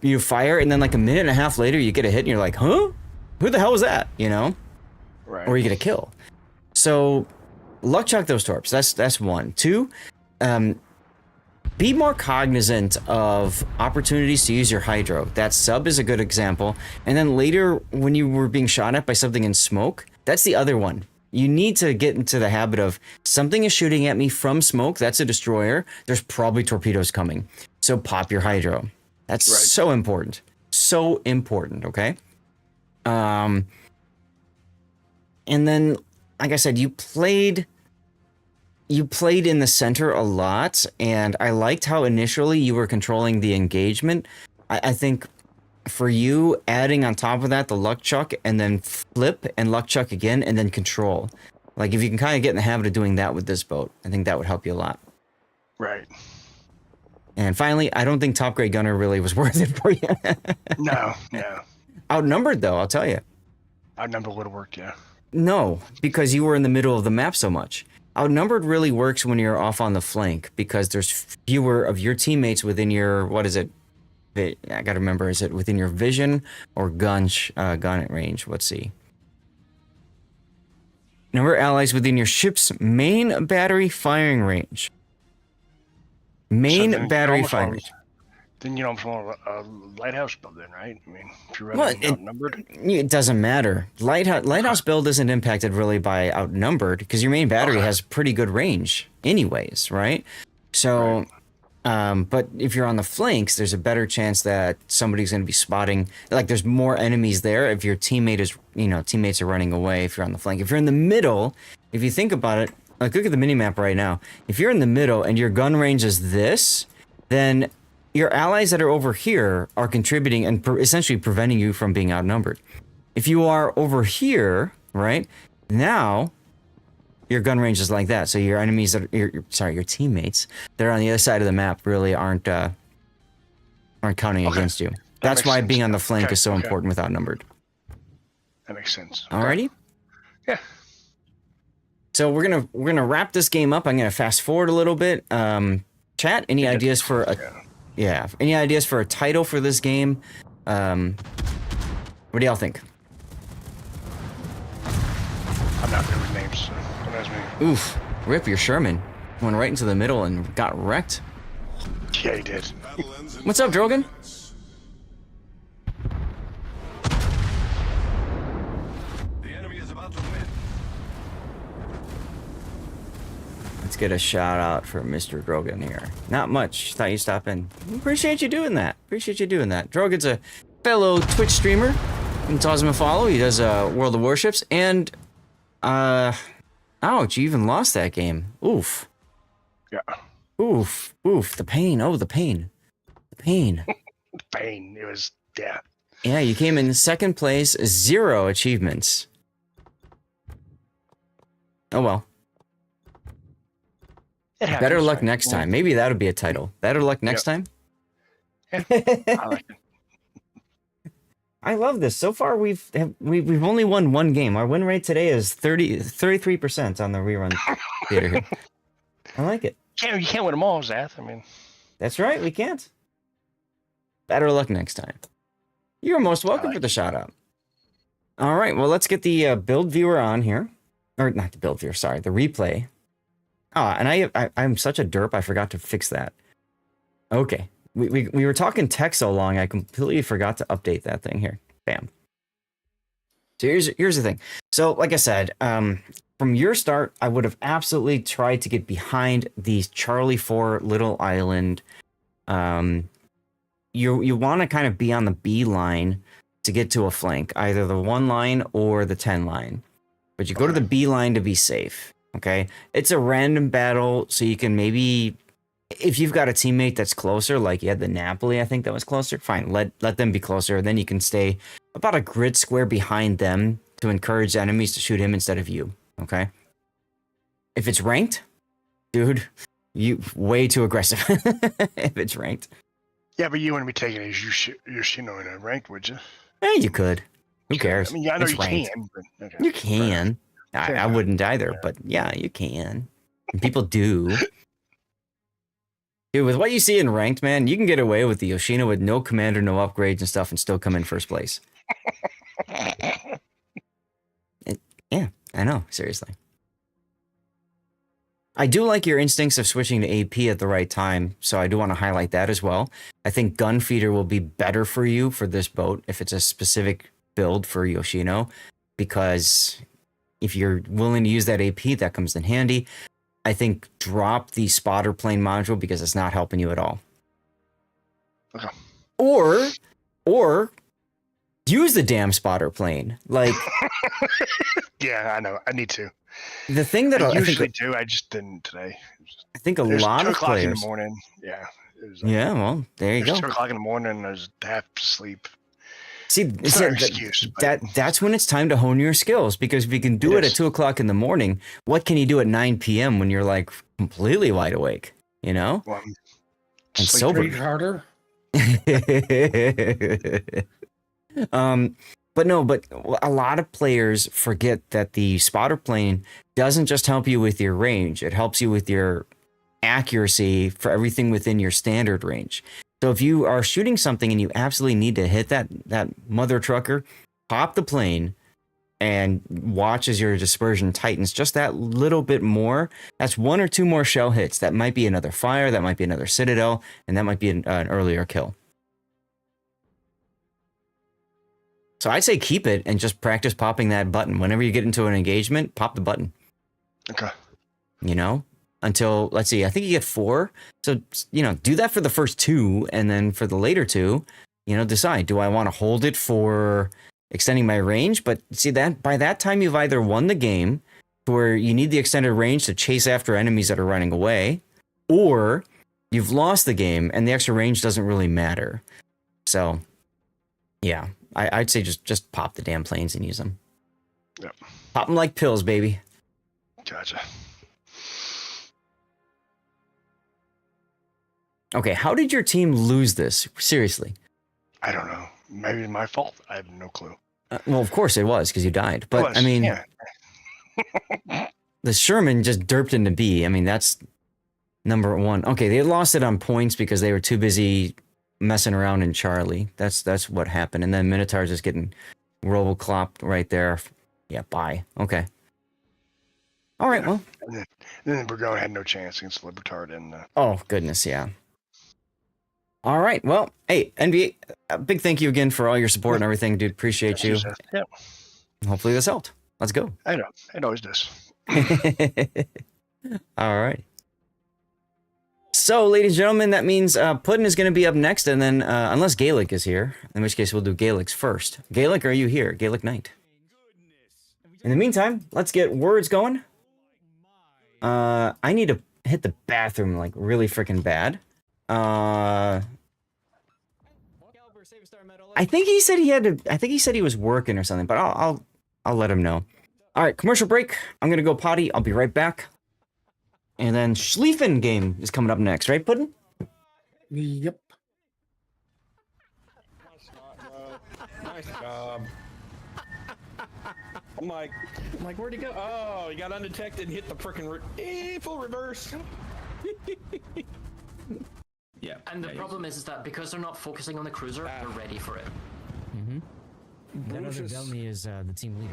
you fire, and then like a minute and a half later you get a hit and you're like, huh? Who the hell was that? You know? Right. Or you get a kill. So luck chuck those torps. That's one. Two, be more cognizant of opportunities to use your Hydro. That sub is a good example. And then later, when you were being shot at by something in smoke, that's the other one. You need to get into the habit of something is shooting at me from smoke. That's a destroyer. There's probably torpedoes coming. So pop your Hydro. That's right. So important. So important, okay? And then, like I said, you played in the center a lot, and I liked how initially you were controlling the engagement. I think for you, adding on top of that the luck chuck, and then flip and luck chuck again, and then control. Like, if you can kind of get in the habit of doing that with this boat, I think that would help you a lot. Right. And finally, I don't think top grade gunner really was worth it for you. No. Outnumbered, though, I'll tell you. Outnumbered would have worked, yeah. No, because you were in the middle of the map so much. Outnumbered really works when you're off on the flank, because there's fewer of your teammates within your, I gotta remember, is it within your vision or gun range? Let's see. Number of allies within your ship's main battery firing range. Main battery firing range. Then you don't want a lighthouse build then, right? I mean, if you're running outnumbered. It doesn't matter. Lighthouse build isn't impacted really by outnumbered because your main battery has pretty good range anyways, right? So, but if you're on the flanks, there's a better chance that somebody's going to be spotting. Like there's more enemies there if your teammates are running away. If you're on the flank, if you're in the middle, if you think about it, like look at the minimap right now. If you're in the middle and your gun range is this, then your allies that are over here are contributing and essentially preventing you from being outnumbered. If you are over here, right, now your gun range is like that. So your enemies, your teammates that are on the other side of the map really aren't counting against you. That's why being on the flank is so important with outnumbered. That makes sense. Alrighty? Yeah. So we're gonna wrap this game up. I'm gonna fast forward a little bit. Chat, any ideas for a... Yeah. Any ideas for a title for this game? What do y'all think? I'm not good with names. So don't ask me. Oof. Rip your Sherman. Went right into the middle and got wrecked. Yeah, he did. What's up, Drogon? The enemy is about to win. Let's get a shout out for Mr. Drogon here. Not much. Thought you'd stop in. Appreciate you doing that. Drogon's a fellow Twitch streamer. And toss him a follow. He does World of Warships. And, ouch, you even lost that game. Oof. Yeah. Oof. The pain. Oh, the pain. Pain. It was, yeah. Yeah, you came in second place, 0 achievements. Oh, well. Better luck next time. Maybe that'll be a title. Better luck next time. Yeah, I like it. I love this. So far, we've only won one game. Our win rate today is 33% on the rerun theater here. I like it. You can't win them all, Zath. I mean, that's right. We can't. Better luck next time. You're most welcome for the shout out. All right. Well, let's get the build viewer on here, or not the build viewer. Sorry, the replay. Oh, and I'm such a derp. I forgot to fix that. Okay. We were talking tech so long, I completely forgot to update that thing here. Bam. So here's the thing. So like I said, from your start, I would have absolutely tried to get behind the Charlie 4 little island. You want to kind of be on the B line to get to a flank, either the 1 line or the 10 line. But you go to the B line to be safe. Okay, it's a random battle, so you can maybe, if you've got a teammate that's closer, like you had the Napoli, I think that was closer, fine, let them be closer, then you can stay about a grid square behind them to encourage enemies to shoot him instead of you, okay? If it's ranked, dude, you way too aggressive if it's ranked. Yeah, but you wouldn't be taking it as Yoshino in a ranked, would you? Yeah, you could. Who cares? I mean, I know it's you ranked. can. But, okay. You can. I wouldn't either, but yeah, you can. And people do. Dude, with what you see in ranked, man, you can get away with the Yoshino with no commander, no upgrades and stuff and still come in first place. Yeah, I know, seriously. I do like your instincts of switching to AP at the right time, so I do want to highlight that as well. I think gun feeder will be better for you for this boat if it's a specific build for Yoshino, because if you're willing to use that AP, that comes in handy. I think drop the spotter plane module because it's not helping you at all. Okay. Or use the damn spotter plane. Like, yeah, I know. I need to. The thing that I usually do, I just didn't today. I think a lot of players. 2 o'clock in the morning. Yeah. It was yeah. Well, there you go. 2 o'clock in the morning. I was half asleep. See, it's not an excuse, that's when it's time to hone your skills, because if you can do it at 2 o'clock in the morning, what can you do at 9 p.m. when you're like completely wide awake, you know? Well, and sober. Breathe harder. But a lot of players forget that the spotter plane doesn't just help you with your range. It helps you with your accuracy for everything within your standard range. So if you are shooting something and you absolutely need to hit that mother trucker, pop the plane and watch as your dispersion tightens just that little bit more. That's 1 or 2 more shell hits. That might be another fire, that might be another citadel, and that might be an earlier kill. So I'd say keep it and just practice popping that button. Whenever you get into an engagement, pop the button. Okay. You know, until, let's see, I think you get 4. So, you know, do that for the first 2, and then for the later 2, you know, decide, do I want to hold it for extending my range? But see, that by that time you've either won the game where you need the extended range to chase after enemies that are running away, or you've lost the game and the extra range doesn't really matter. So yeah, I'd say just pop the damn planes and use them. Yep. Pop them like pills, baby. Gotcha. Okay, how did your team lose this? Seriously. I don't know. Maybe my fault. I have no clue. Well, of course it was, because you died. But, I mean, yeah. the Sherman just derped into B. I mean, that's number 1. Okay, they lost it on points because they were too busy messing around in Charlie. That's what happened. And then Minotaur's just getting roboclopped right there. Yeah, bye. Okay. All right, well. And then Burgoyne had no chance against Libertard and... Oh, goodness, yeah. All right, well, hey, NBA, a big thank you again for all your support and everything, dude. Appreciate you. Yep. Hopefully this helped. Let's go. I know. It always does. All right. So, ladies and gentlemen, that means Puddin is going to be up next, and then, unless Gaelic is here, in which case we'll do Gaelic's first. Gaelic, are you here? Gaelic Knight. In the meantime, let's get words going. I need to hit the bathroom, like, really freaking bad. I think he said he had to. I think he said he was working or something, but I'll let him know. All right, commercial break. I'm gonna go potty. I'll be right back. And then Schlieffen game is coming up next, right, Puddin? Yep. Nice job. I'm like, where'd he go? Oh, he got undetected and hit the frickin' full reverse. Yeah. And the problem is that because they're not focusing on the cruiser, they're ready for it. Mm-hmm. That other Belmy is the team leader.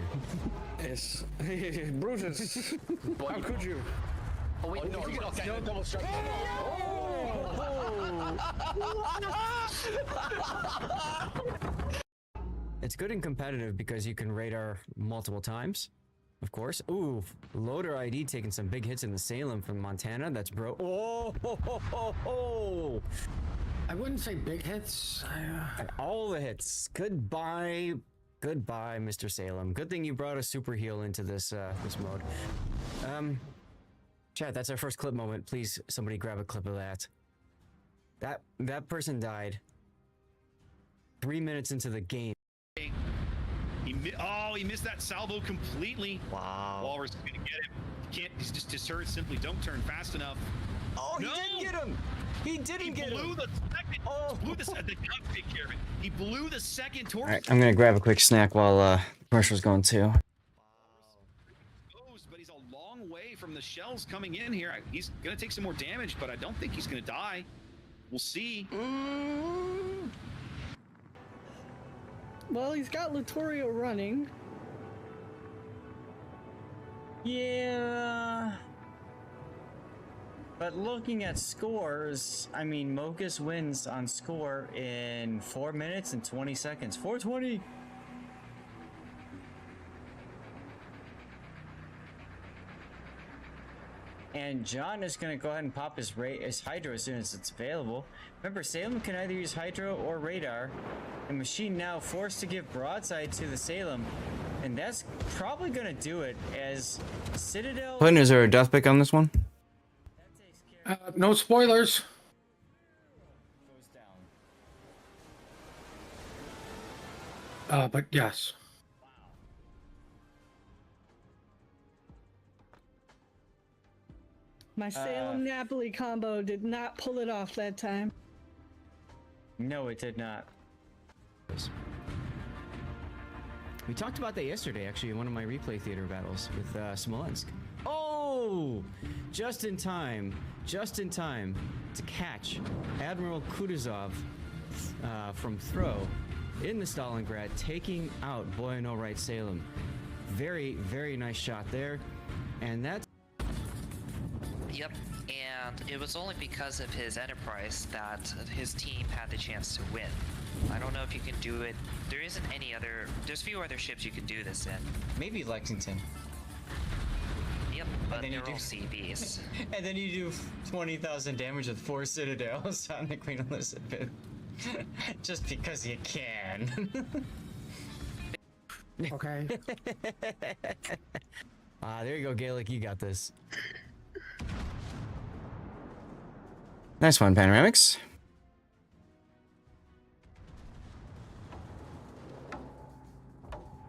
Yes. Brutus. How could you? Oh, wait, no, you don't double strike. It's good and competitive because you can radar multiple times, of course. Ooh, loader ID taking some big hits in the Salem from Montana. That's bro. Oh, ho, ho, ho, ho. I wouldn't say big hits. All the hits. Goodbye, Mr. Salem. Good thing you brought a super heal into this this mode. Chat, that's our first clip moment. Please, somebody grab a clip of that. That person died 3 minutes into the game. He missed that salvo completely. Wow. Walrus is gonna get him. He can't. He's just deterred. Simply don't turn fast enough. Oh, he didn't get him. He didn't get him. He blew the second. Oh. Blew the second. Take care of it. He blew the second torch. All right, I'm gonna grab a quick snack while commercial's going too. But he's a long way from the shells coming in here. He's gonna take some more damage, but I don't think he's gonna die. We'll see. Well, he's got Latorio running. Yeah. But looking at scores, I mean, Mogus wins on score in 4 minutes and 20 seconds. 420. And John is going to go ahead and pop his Hydro as soon as it's available. Remember, Salem can either use Hydro or Radar. The machine now forced to give broadside to the Salem. And that's probably going to do it as Citadel... Puddin, is there a death pick on this one? No spoilers. But yes. My Salem Napoli combo did not pull it off that time. No, it did not. We talked about that yesterday, actually, in one of my replay theater battles with Smolensk. Oh! Oh, just in time to catch Admiral Kutuzov from throw in the Stalingrad, taking out Boy No Right Salem. Very, very nice shot there. And that's... Yep, and it was only because of his enterprise that his team had the chance to win. I don't know if you can do it. There isn't any other... There's few other ships you can do this in. Maybe Lexington. Yep, but they're all CBs. And then you do 20,000 damage with 4 Citadels on the Queen Elizabeth. Just because you can. Okay. There you go, Gaelic. You got this. Nice one, Panoramics.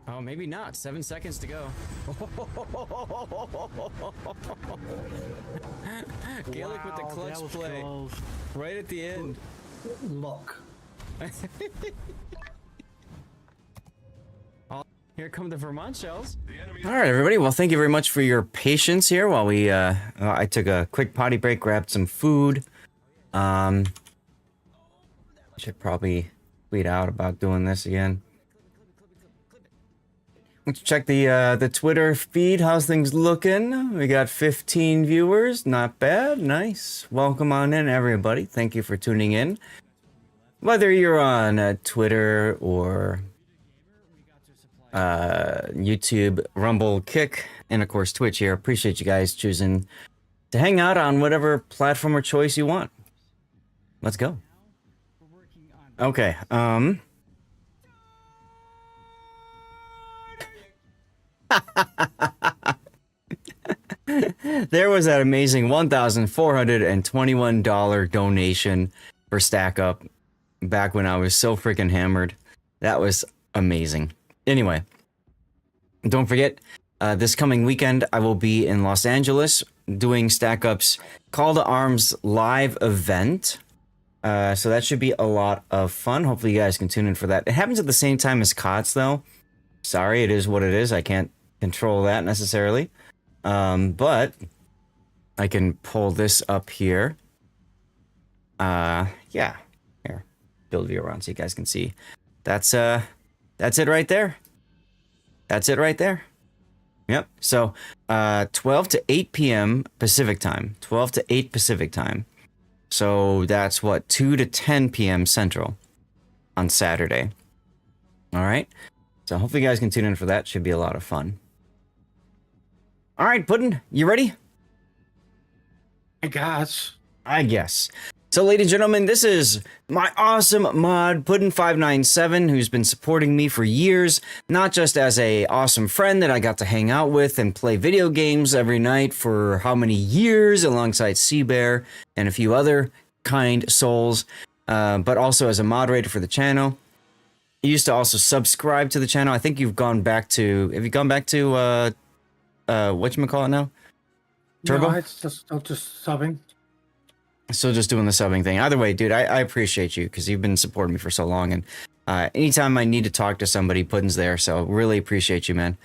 Oh, maybe not. 7 seconds to go. Gaelic with the clutch play. Close. Right at the end. Look. Here come the Vermont shells. All right, everybody. Well, thank you very much for your patience here while we, I took a quick potty break, grabbed some food. Should probably tweet out about doing this again. Let's check the Twitter feed. How's things looking? We got 15 viewers. Not bad. Nice. Welcome on in, everybody. Thank you for tuning in. Whether you're on Twitter or YouTube, Rumble, Kick, and of course Twitch here. Appreciate you guys choosing to hang out on whatever platform or choice you want. Let's go. Okay. There was that amazing $1,421 donation for Stack Up back when I was so freaking hammered. That was amazing. Anyway, don't forget, this coming weekend I will be in Los Angeles doing Stack Up's Call to Arms live event. So that should be a lot of fun. Hopefully you guys can tune in for that. It happens at the same time as COTS though. Sorry, it is what it is. I can't control that necessarily. But I can pull this up here. Yeah. Here. Build view around so you guys can see. That's it right there. That's it right there. Yep. So 12 to 8 p.m. Pacific time. 12 to 8 Pacific time. So that's what, 2 to 10 p.m. Central on Saturday. All right. So hopefully you guys can tune in for that. Should be a lot of fun. All right, Puddin', you ready? I guess. So, ladies and gentlemen, this is my awesome mod, Puddin597, who's been supporting me for years, not just as a awesome friend that I got to hang out with and play video games every night for how many years alongside Seabear and a few other kind souls, but also as a moderator for the channel. You used to also subscribe to the channel. I think you've gone back to, have you gone back to, whatchamacallit now? Turbo? No, it's just subbing. Still just doing the subbing thing. Either way, dude, I appreciate you because you've been supporting me for so long. And anytime I need to talk to somebody, Puddin's there. So really appreciate you, man.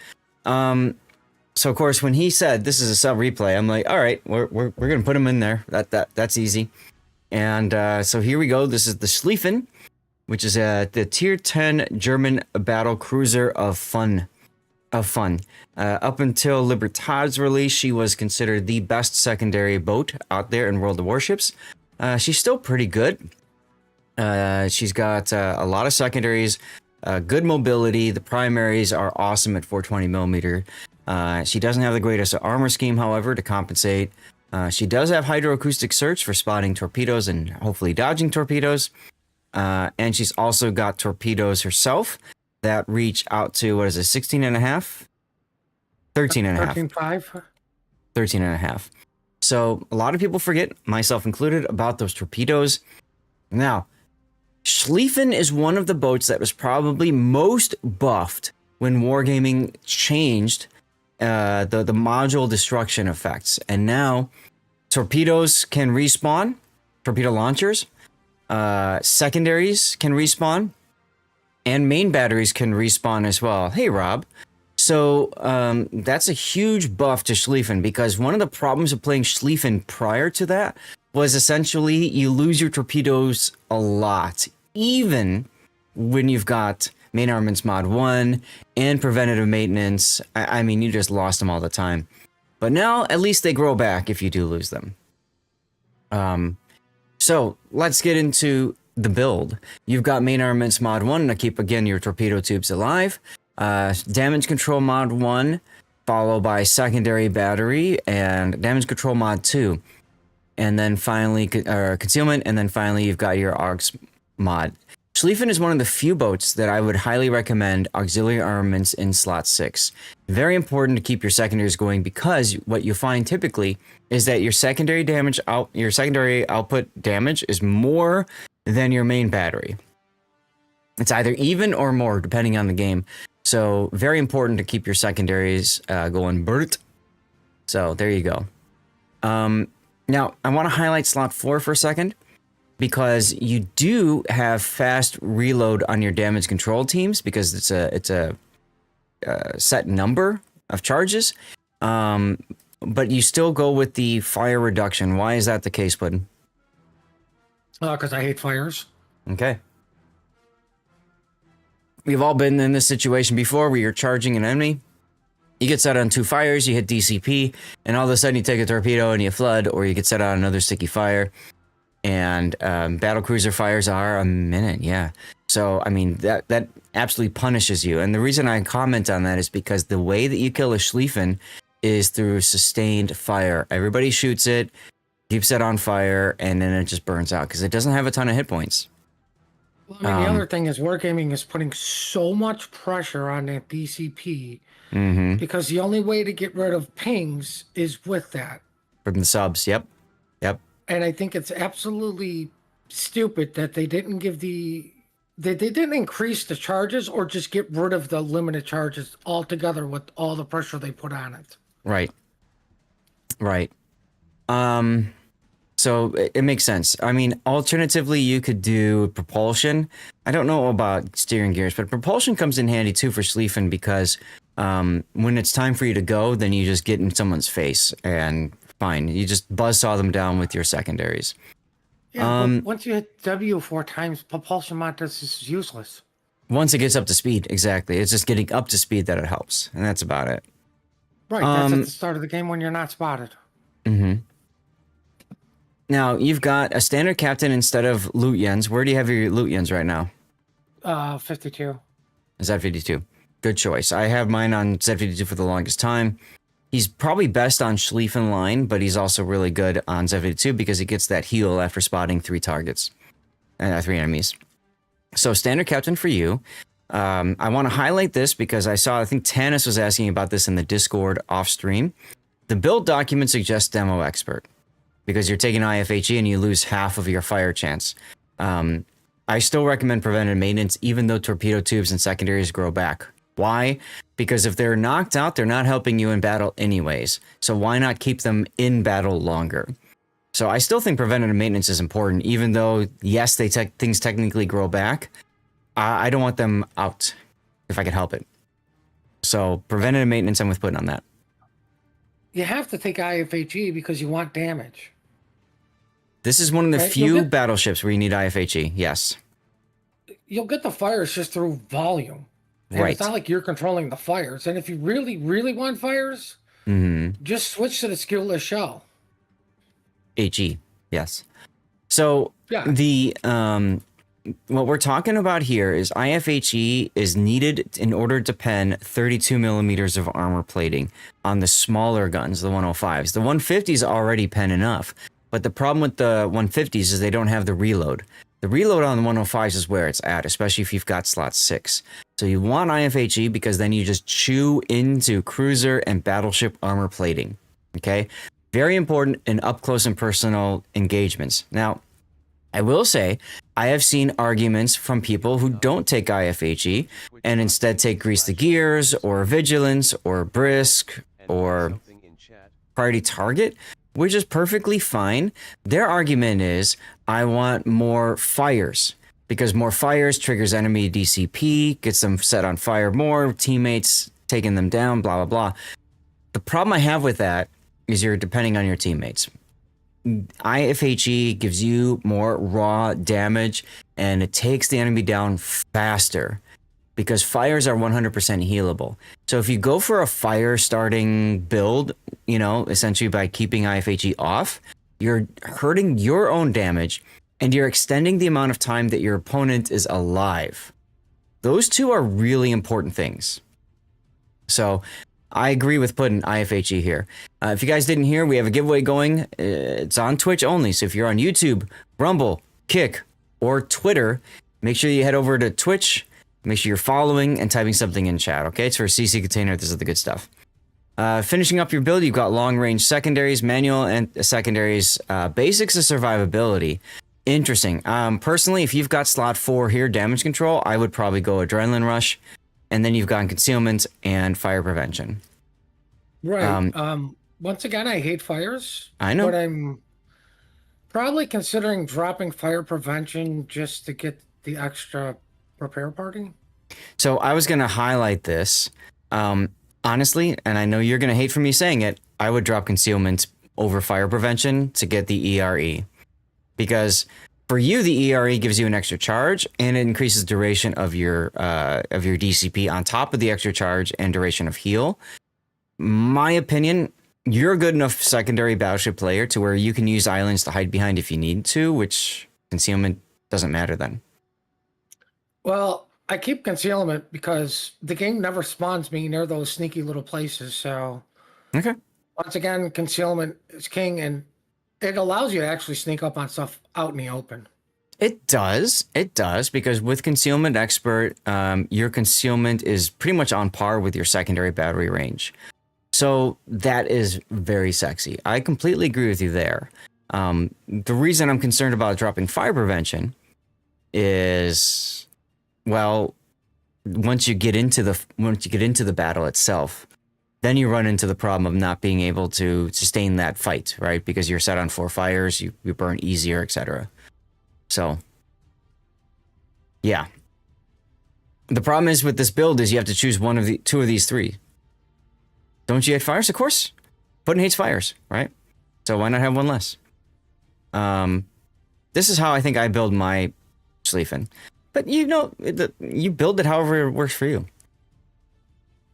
So, of course, when he said this is a sub replay, I'm like, all right, we're going to put him in there. That's easy. And so here we go. This is the Schlieffen, which is the tier 10 German battle cruiser of fun. Up until Libertad's release, she was considered the best secondary boat out there in World of Warships. She's still pretty good. She's got a lot of secondaries, good mobility. The primaries are awesome at 420 millimeter. She doesn't have the greatest armor scheme, however, to compensate. She does have hydroacoustic search for spotting torpedoes and hopefully dodging torpedoes. And she's also got torpedoes herself that reach out to, what is it, 16 and a half? 13 and a half. 13.5. 13 and a half. So a lot of people forget, myself included, about those torpedoes. Now, Schlieffen is one of the boats that was probably most buffed when wargaming changed the module destruction effects. And now torpedoes can respawn, torpedo launchers, secondaries can respawn, and main batteries can respawn as well. Hey, Rob. So that's a huge buff to Schlieffen, because one of the problems of playing Schlieffen prior to that was essentially you lose your torpedoes a lot, even when you've got main armaments mod 1 and preventative maintenance. I mean, you just lost them all the time. But now at least they grow back if you do lose them. So let's get into the build. You've got main armaments mod 1 to keep, again, your torpedo tubes alive. Damage control mod 1, followed by secondary battery and damage control mod 2. And then finally concealment, and then finally you've got your AUX mod. Schlieffen is one of the few boats that I would highly recommend auxiliary armaments in slot 6. Very important to keep your secondaries going, because what you find typically is that your secondary output damage is more than your main battery. It's either even or more depending on the game. So very important to keep your secondaries going. Bert. So there you go. Now I want to highlight slot 4 for a second, because you do have fast reload on your damage control teams, because it's a set number of charges. But you still go with the fire reduction. Why is that the case, Puddin? Because I hate fires. Okay. We've all been in this situation before where you're charging an enemy. You get set on 2 fires, you hit DCP, and all of a sudden you take a torpedo and you flood, or you get set on another sticky fire. And battlecruiser fires are a minute, yeah. So, I mean, that absolutely punishes you. And the reason I comment on that is because the way that you kill a Schlieffen is through sustained fire. Everybody shoots it, keeps it on fire, and then it just burns out, because it doesn't have a ton of hit points. Well, I mean, the other thing is Wargaming is putting so much pressure on that DCP, because the only way to get rid of pings is with that. From the subs, yep. And I think it's absolutely stupid that they didn't give they didn't increase the charges, or just get rid of the limited charges altogether with all the pressure they put on it. Right. So it makes sense. I mean, alternatively, you could do propulsion. I don't know about steering gears, but propulsion comes in handy too for Schlieffen, because when it's time for you to go, then you just get in someone's face and fine. You just buzzsaw them down with your secondaries. Yeah, but once you hit W 4 times, propulsion mod is useless. Once it gets up to speed, exactly. It's just getting up to speed that it helps, and that's about it. Right, that's at the start of the game when you're not spotted. Now, you've got a standard captain instead of Lutyens. Where do you have your Lutyens right now? 52. Z52. Good choice. I have mine on Z52 for the longest time. He's probably best on Schlieffen line, but he's also really good on Z52 because he gets that heal after spotting 3 targets. 3 enemies. So standard captain for you. I want to highlight this because I think Tanis was asking about this in the Discord off stream. The build document suggests demo expert, because you're taking IFHE and you lose half of your fire chance. I still recommend preventive maintenance, even though torpedo tubes and secondaries grow back. Why? Because if they're knocked out, they're not helping you in battle anyways. So why not keep them in battle longer? So I still think preventative maintenance is important, even though, yes, things technically grow back. I don't want them out if I can help it. So preventative maintenance, I'm with Puddin on that. You have to take IFHE because you want damage. This is one of the few battleships where you need IFHE, yes. You'll get the fires just through volume. And right. It's not like you're controlling the fires. And if you really, really want fires, just switch to the skillless shell. HE, yes. So what we're talking about here is IFHE is needed in order to pen 32 millimeters of armor plating on the smaller guns, the 105s. The 150s already pen enough, but the problem with the 150s is they don't have the reload. The reload on the 105s is where it's at, especially if you've got slot 6. So you want IFHE because then you just chew into cruiser and battleship armor plating. Okay? Very important in up close and personal engagements. Now, I will say, I have seen arguments from people who don't take IFHE and instead take Grease the Gears or Vigilance or Brisk or Priority Target, which is perfectly fine. Their argument is, I want more fires, because more fires triggers enemy DCP, gets them set on fire more, teammates taking them down, blah, blah, blah. The problem I have with that is you're depending on your teammates. IFHE gives you more raw damage, and it takes the enemy down faster because fires are 100% healable. So if you go for a fire starting build, you know, essentially by keeping IFHE off, you're hurting your own damage and you're extending the amount of time that your opponent is alive. Those two are really important things. So I agree with putting IFHE here. If you guys didn't hear, we have a giveaway going. It's on Twitch only. So if you're on YouTube, Rumble, Kick, or Twitter, make sure you head over to Twitch. Make sure you're following and typing something in chat, okay? It's for a CC container. This is the good stuff. Finishing up your build, you've got long-range secondaries, manual and secondaries, basics of survivability. Interesting. Personally, if you've got slot 4 here, damage control, I would probably go Adrenaline Rush. And then you've got concealment and fire prevention. Right. Once again, I hate fires. I know. But I'm probably considering dropping fire prevention just to get the extra repair party. So I was going to highlight this. Honestly, and I know you're going to hate for me saying it, I would drop concealment over fire prevention to get the ERE. Because for you, the ERE gives you an extra charge, and it increases duration of your DCP on top of the extra charge and duration of heal. My opinion, you're a good enough secondary battleship player to where you can use islands to hide behind if you need to, which concealment doesn't matter then. Well, I keep concealment because the game never spawns me near those sneaky little places. So, okay. Once again, concealment is king, and it allows you to actually sneak up on stuff out in the open. It does, because with Concealment Expert, your concealment is pretty much on par with your secondary battery range. So that is very sexy. I completely agree with you there. The reason I'm concerned about dropping fire prevention is, well, once you get into the battle itself, then you run into the problem of not being able to sustain that fight, right? Because you're set on 4 fires, you burn easier, etc. So, yeah. The problem is with this build is you have to choose two of these 3. Don't you hate fires? Of course. Puddin hates fires, right? So why not have one less? This is how I think I build my Schlieffen. But you know, you build it however it works for you.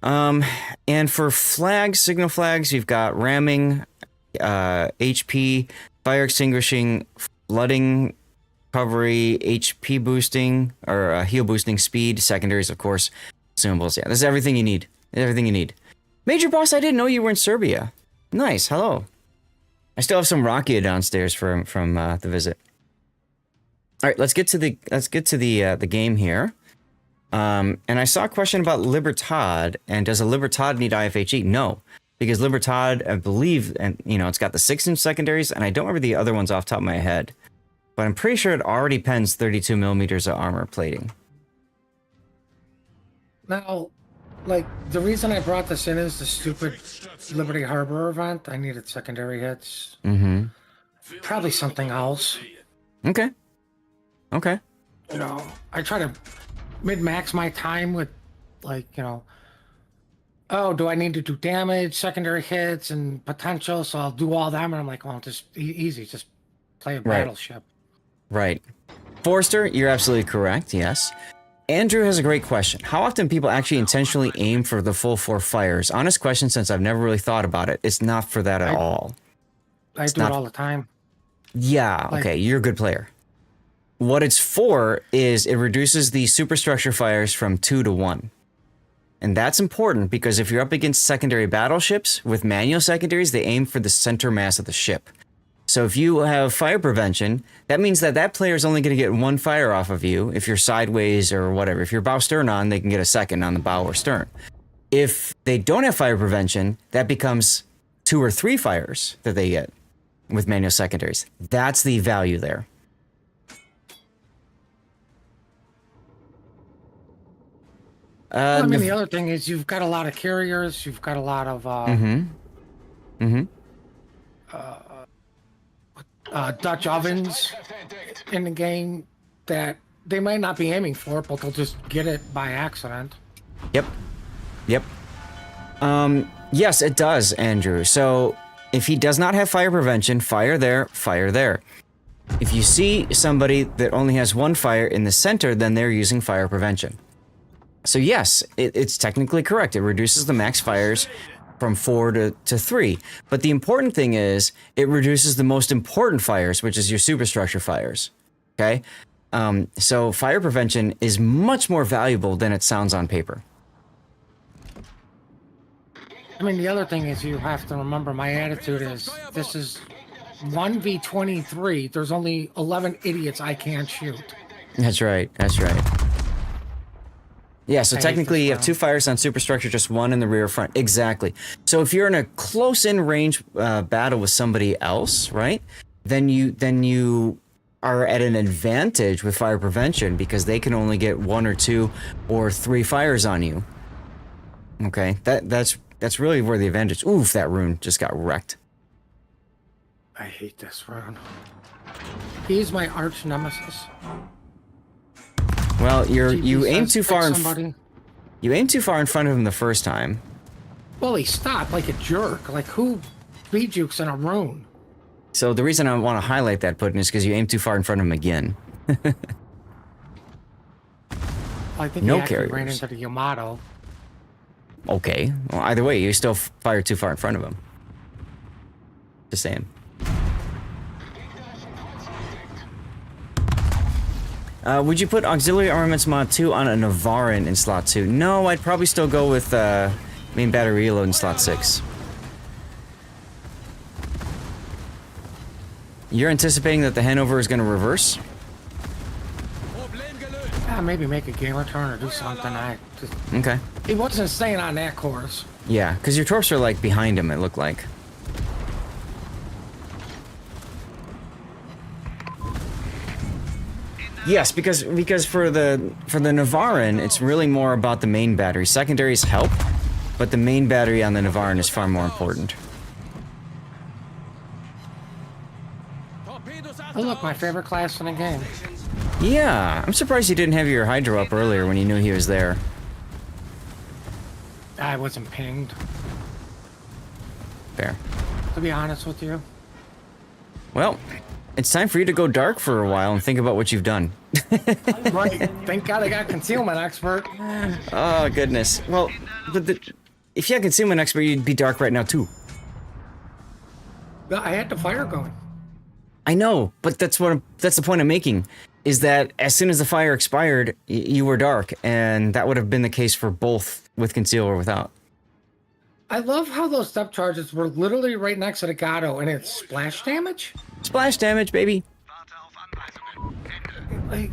And for flags, signal flags, you've got ramming, HP, fire extinguishing, flooding, recovery, HP boosting, or heal boosting, speed, secondaries, of course, consumables. Yeah, this is everything you need. Everything you need. Major Boss, I didn't know you were in Serbia. Nice, hello. I still have some Rakia downstairs from the visit. All right, let's get to the game here. And I saw a question about Libertad, and does a Libertad need IFHE? No, because Libertad, I believe, and you know, it's got the 6-inch secondaries, and I don't remember the other ones off the top of my head, but I'm pretty sure it already pens 32 millimeters of armor plating. Now, like, the reason I brought this in is the stupid Liberty Harbor event. I needed secondary hits. Mm-hmm. Probably something else. Okay. Okay. You know, I try to min-max my time with, like, you know, oh, do I need to do damage, secondary hits, and potential? So I'll do all them, and I'm like, well, just easy, just play a battleship. Right. Forrester, you're absolutely correct, yes. Andrew has a great question. How often people actually intentionally aim for the full 4 fires? Honest question, since I've never really thought about it. It's not for that at all. I do it all the time. Yeah, okay, you're a good player. What it's for is it reduces the superstructure fires from 2 to 1. And that's important because if you're up against secondary battleships with manual secondaries, they aim for the center mass of the ship. So if you have fire prevention, that means that player is only going to get 1 fire off of you if you're sideways or whatever. If you're bow stern on, they can get a second on the bow or stern. If they don't have fire prevention, that becomes 2 or 3 fires that they get with manual secondaries. That's the value there. Well, I mean, the other thing is you've got a lot of carriers. You've got a lot of Dutch ovens in the game that they might not be aiming for, but they'll just get it by accident. Yep. Yes, it does, Andrew. So if he does not have fire prevention, fire there, fire there. If you see somebody that only has one fire in the center, then they're using fire prevention. So yes, it's technically correct. It reduces the max fires from 4 to 3. But the important thing is it reduces the most important fires, which is your superstructure fires. Okay? So fire prevention is much more valuable than it sounds on paper. I mean, the other thing is you have to remember my attitude is this is 1v23. There's only 11 idiots I can't shoot. That's right. That's right. Yeah, so technically you have 2 fires on superstructure, just 1 in the rear front. Exactly. So if you're in a close-in range battle with somebody else, right, then you are at an advantage with fire prevention because they can only get 1 or 2 or 3 fires on you. Okay, that's really where the advantage. Oof, that rune just got wrecked. I hate this rune. He's my arch nemesis. Well, you aim too far you aim too far in front of him the first time. Well, he stopped like a jerk. Like who B-jukes in a rune? So the reason I want to highlight that, Putin, is because you aim too far in front of him again. I think no he actually carriers. ran into the Yamato. Okay. Well, either way, you still fire too far in front of him. Just saying. Would you put Auxiliary Armaments Mod 2 on a Navarin in slot 2? No, I'd probably still go with main battery reload in slot 6. You're anticipating that the Hanover is going to reverse? Yeah, maybe make a gamer turn or do something. Okay. He wasn't staying on that course. Yeah, because your torps are like behind him, it looked like. Yes, because for the Navarin, it's really more about the main battery. Secondaries help, but the main battery on the Navarin is far more important. Oh look, my favorite class in the game. Yeah, I'm surprised you didn't have your Hydro up earlier when you knew he was there. I wasn't pinged. Fair. To be honest with you. Well, it's time for you to go dark for a while and think about what you've done. Right. Thank God I got concealment expert. Oh, goodness. Well, if you had concealment expert, you'd be dark right now, too. I had the fire going. I know, but that's the point I'm making, is that as soon as the fire expired, you were dark, and that would have been the case for both with conceal or without. I love how those step charges were literally right next to the Gato, and it's splash damage? Splash damage, baby. Like,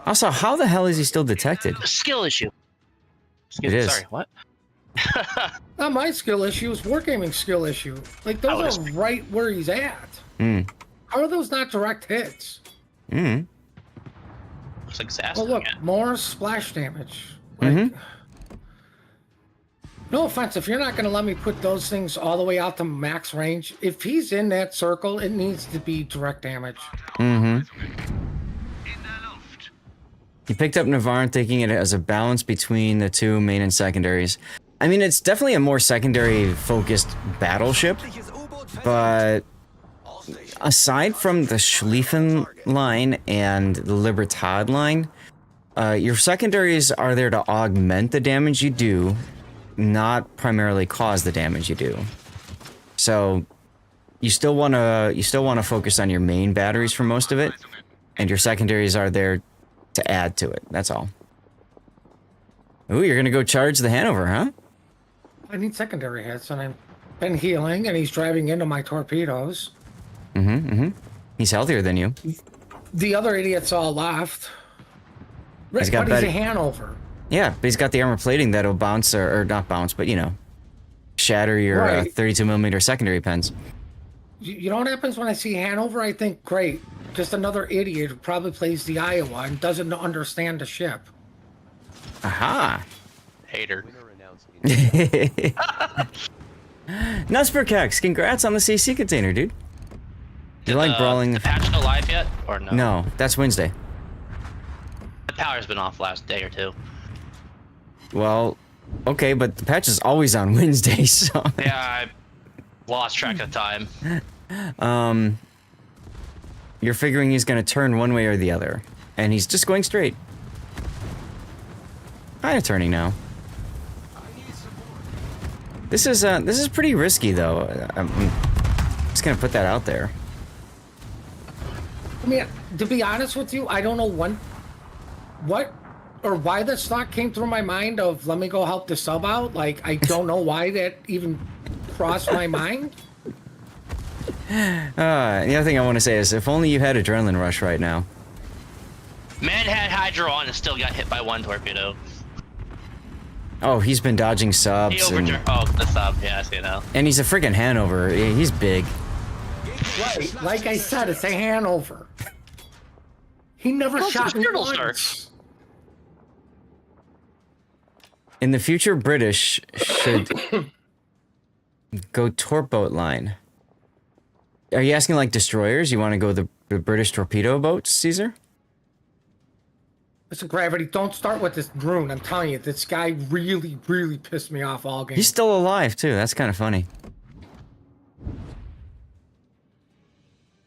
Also, how the hell is he still detected? Skill issue. It is. Sorry, what? Not my skill issue, it's wargaming skill issue. Like, those are right where he's at. Mm. How are those not direct hits? Mm. Looks like Zaston. Oh, look, more splash damage. Like, no offense, if you're not going to let me put those things all the way out to max range, if he's in that circle, it needs to be direct damage. Mm-hmm. You picked up Navarin thinking it as a balance between the two main and secondaries. I mean, it's definitely a more secondary-focused battleship, but aside from the Schlieffen line and the Libertad line, your secondaries are there to augment the damage you do, not primarily cause the damage you do. So you still want to focus on your main batteries for most of it, and your secondaries are there to add to it. That's all. Ooh, you're gonna go charge the Hanover, huh? I need secondary hits, and I've been healing, and he's driving into my torpedoes. Mm-hmm, mm-hmm. He's healthier than you. The other idiots all left. He's got But he's a Hanover. Yeah, but he's got the armor plating that'll bounce, or not bounce, but, you know, shatter your 32mm secondary pens. You know what happens when I see Hanover? I think, great, just another idiot who probably plays the Iowa and doesn't understand the ship. Aha! Hater. Nusperkex, congrats on the CC container, dude. You like brawling? The patch still live yet, or no? No, that's Wednesday. The power's been off last day or two. Well, Okay, but the patch is always on Wednesday, so... Yeah, I lost track of time. You're figuring he's gonna turn one way or the other. And he's just going straight. Kinda turning now. This is pretty risky, though. I'm just gonna put that out there. I mean, to be honest with you, I don't know what or why this thought came through my mind of let me go help the sub out. Like, I don't know why that even crossed my mind. The other thing I want to say is, if only you had Adrenaline Rush right now. Man had Hydro on and still got hit by one torpedo. Oh, he's been dodging subs. He overturned. Oh, the sub. Yeah, I see now. And he's a freaking Hanover. He's big. Right, like I said, it's a Hanover. He never shot me once. In the future, British should go torpboat line. Are you asking like destroyers? You want to go the British torpedo boats, Caesar? Listen, Gravity, don't start with this rune. I'm telling you, this guy really, really pissed me off all game. He's still alive, too. That's kind of funny.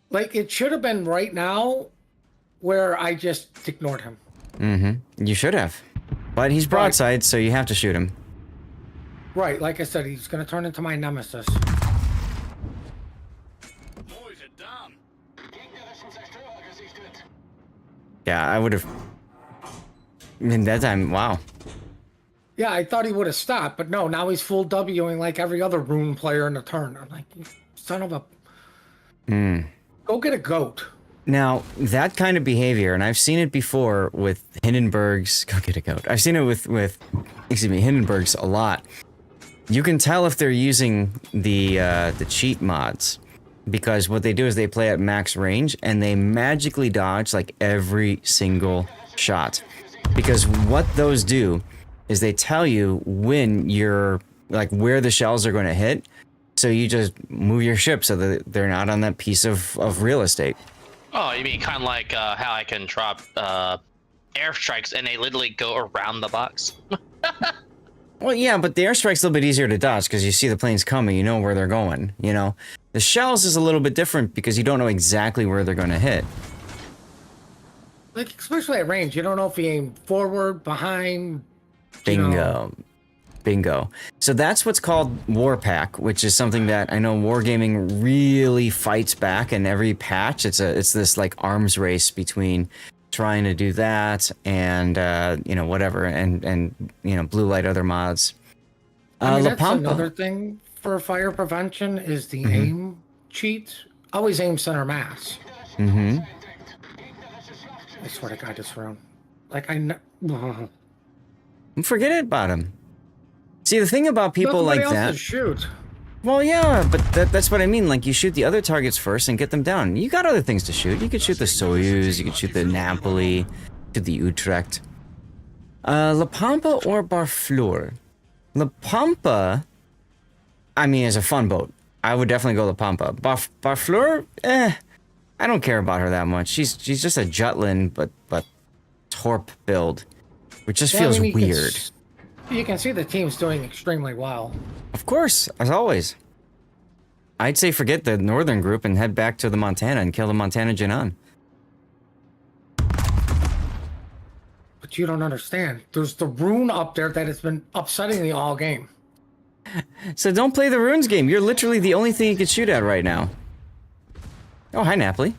Like, it should have been right now where I just ignored him. Mm-hmm. You should have. But he's broadside, so you have to shoot him. Right, like I said, he's going to turn into my nemesis. Yeah, I would have... I mean, that time, wow. Yeah, I thought he would have stopped, but no, now he's full Wing like every other rune player in the turn. I'm like, you son of a... Go get a goat. Now, that kind of behavior, and I've seen it before with Hindenburgs... Go get a goat. I've seen it with Hindenburgs a lot. You can tell if they're using the cheat mods. Because what they do is they play at max range, and they magically dodge, like, every single shot. Because what those do is they tell you when you're, like, where the shells are going to hit. So you just move your ship so that they're not on that piece of real estate. Oh, you mean kind of like how I can drop airstrikes and they literally go around the box? Well, yeah, but the airstrike's a little bit easier to dodge because you see the planes coming, you know where they're going, you know? The shells is a little bit different because you don't know exactly where they're going to hit. Like, especially at range, you don't know if you aim forward, behind. Bingo. Bingo. So that's what's called Warpack, which is something that I know Wargaming really fights back in every patch. It's this like arms race between trying to do that and you know, whatever, and you know, blue light other mods. I mean, that's another thing for fire prevention is the aim cheat. Always aim center mass. Mm-hmm. I swear to God, this round. Like, Forget it about him. See, the thing about people like that... shoot. Well, yeah, but that's what I mean. Like, you shoot the other targets first and get them down. You got other things to shoot. You could shoot the Soyuz, you could shoot the Napoli, shoot the Utrecht. La Pampa or Barfleur? La Pampa, I mean, is a fun boat. I would definitely go La Pampa. Barfleur, I don't care about her that much. She's just a Jutland, but Torp build, which just feels weird. You can see the team's doing extremely well. Of course, as always. I'd say forget the northern group and head back to the Montana and kill the Montana Jinan. But you don't understand. There's the rune up there that has been upsetting the all game. So don't play the runes game. You're literally the only thing you can shoot at right now. Oh, hi, Napoli.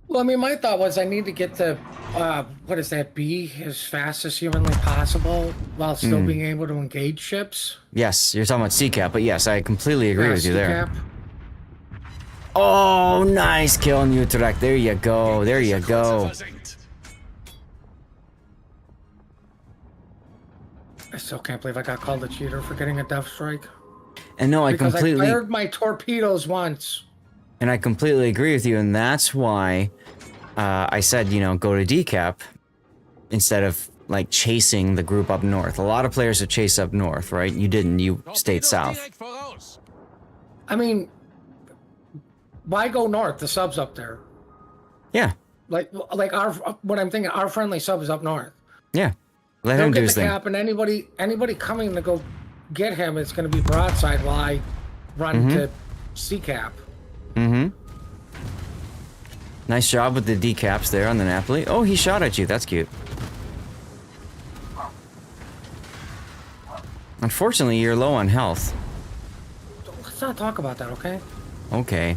Well, I mean, my thought was I need to get the, what is that, B as fast as humanly possible while still being able to engage ships. Yes, you're talking about CCAP, but yes, I completely agree with you there. CCAP. Oh, nice kill on Utrecht. There you go. There you go. I still can't believe I got called a cheater for getting a death strike. And no, because I completely... I fired my torpedoes once. And I completely agree with you, and that's why I said, you know, go to decap instead of, like, chasing the group up north. A lot of players have chased up north, right? You didn't. You stayed south. I mean, why go north? The sub's up there. Yeah. Like our what I'm thinking. Our friendly sub is up north. Yeah. Let They'll him do get his the thing. cap, and anybody coming to go get him is going to be broadside while I run to C cap. Mm-hmm. Nice job with the decaps there on the Napoli. Oh, he shot at you. That's cute. Unfortunately, you're low on health. Let's not talk about that, okay? Okay.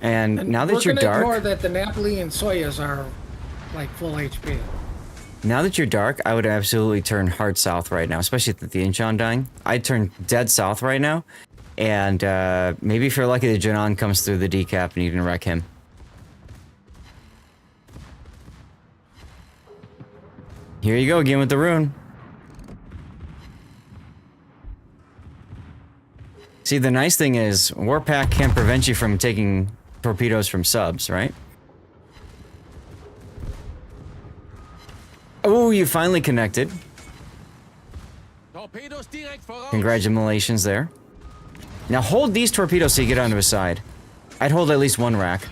And now that you're we're gonna ignore dark, that the Napoli and Soyuz are like full HP. now that you're dark, I would absolutely turn hard south right now, especially with the Incheon dying. I'd turn dead south right now, and maybe if you're lucky, the Janan comes through the decap and you can wreck him. Here you go again with the rune. See, the nice thing is, Warpack can't prevent you from taking torpedoes from subs, right? Oh, you finally connected. Congratulations there. Now hold these torpedoes so you get onto his side. I'd hold at least one rack.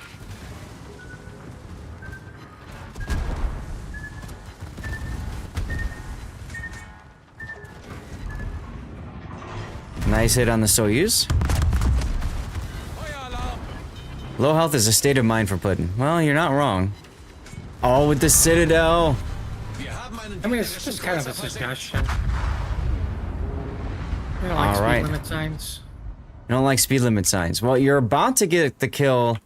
Nice hit on the Soyuz. Low health is a state of mind for Puddin. Well, you're not wrong. Oh, with the Citadel. I mean, it's just kind of a suggestion. You know, like All right. speed limit signs. You don't like speed limit signs. Well, you're about to get the kill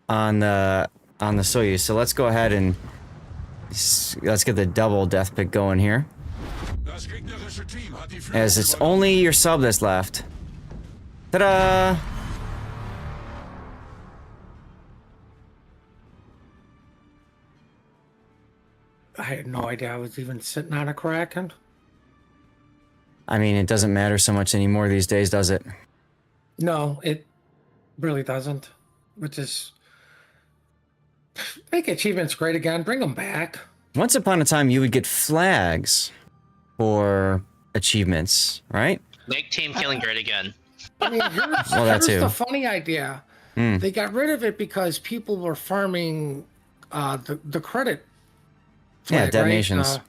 on the Soyuz, so let's go ahead and let's get the double death pick going here. As it's only your sub that's left. Ta-da! I had no idea I was even sitting on a Kraken. I mean, it doesn't matter so much anymore these days, does it? No, it really doesn't. Which is... Make achievements great again. Bring them back. Once upon a time, you would get flags for achievements, right? Make team killing great again. I mean, here's, Well, that here's too. the funny idea. They got rid of it because people were farming the credit Yeah, flag, detonations. right?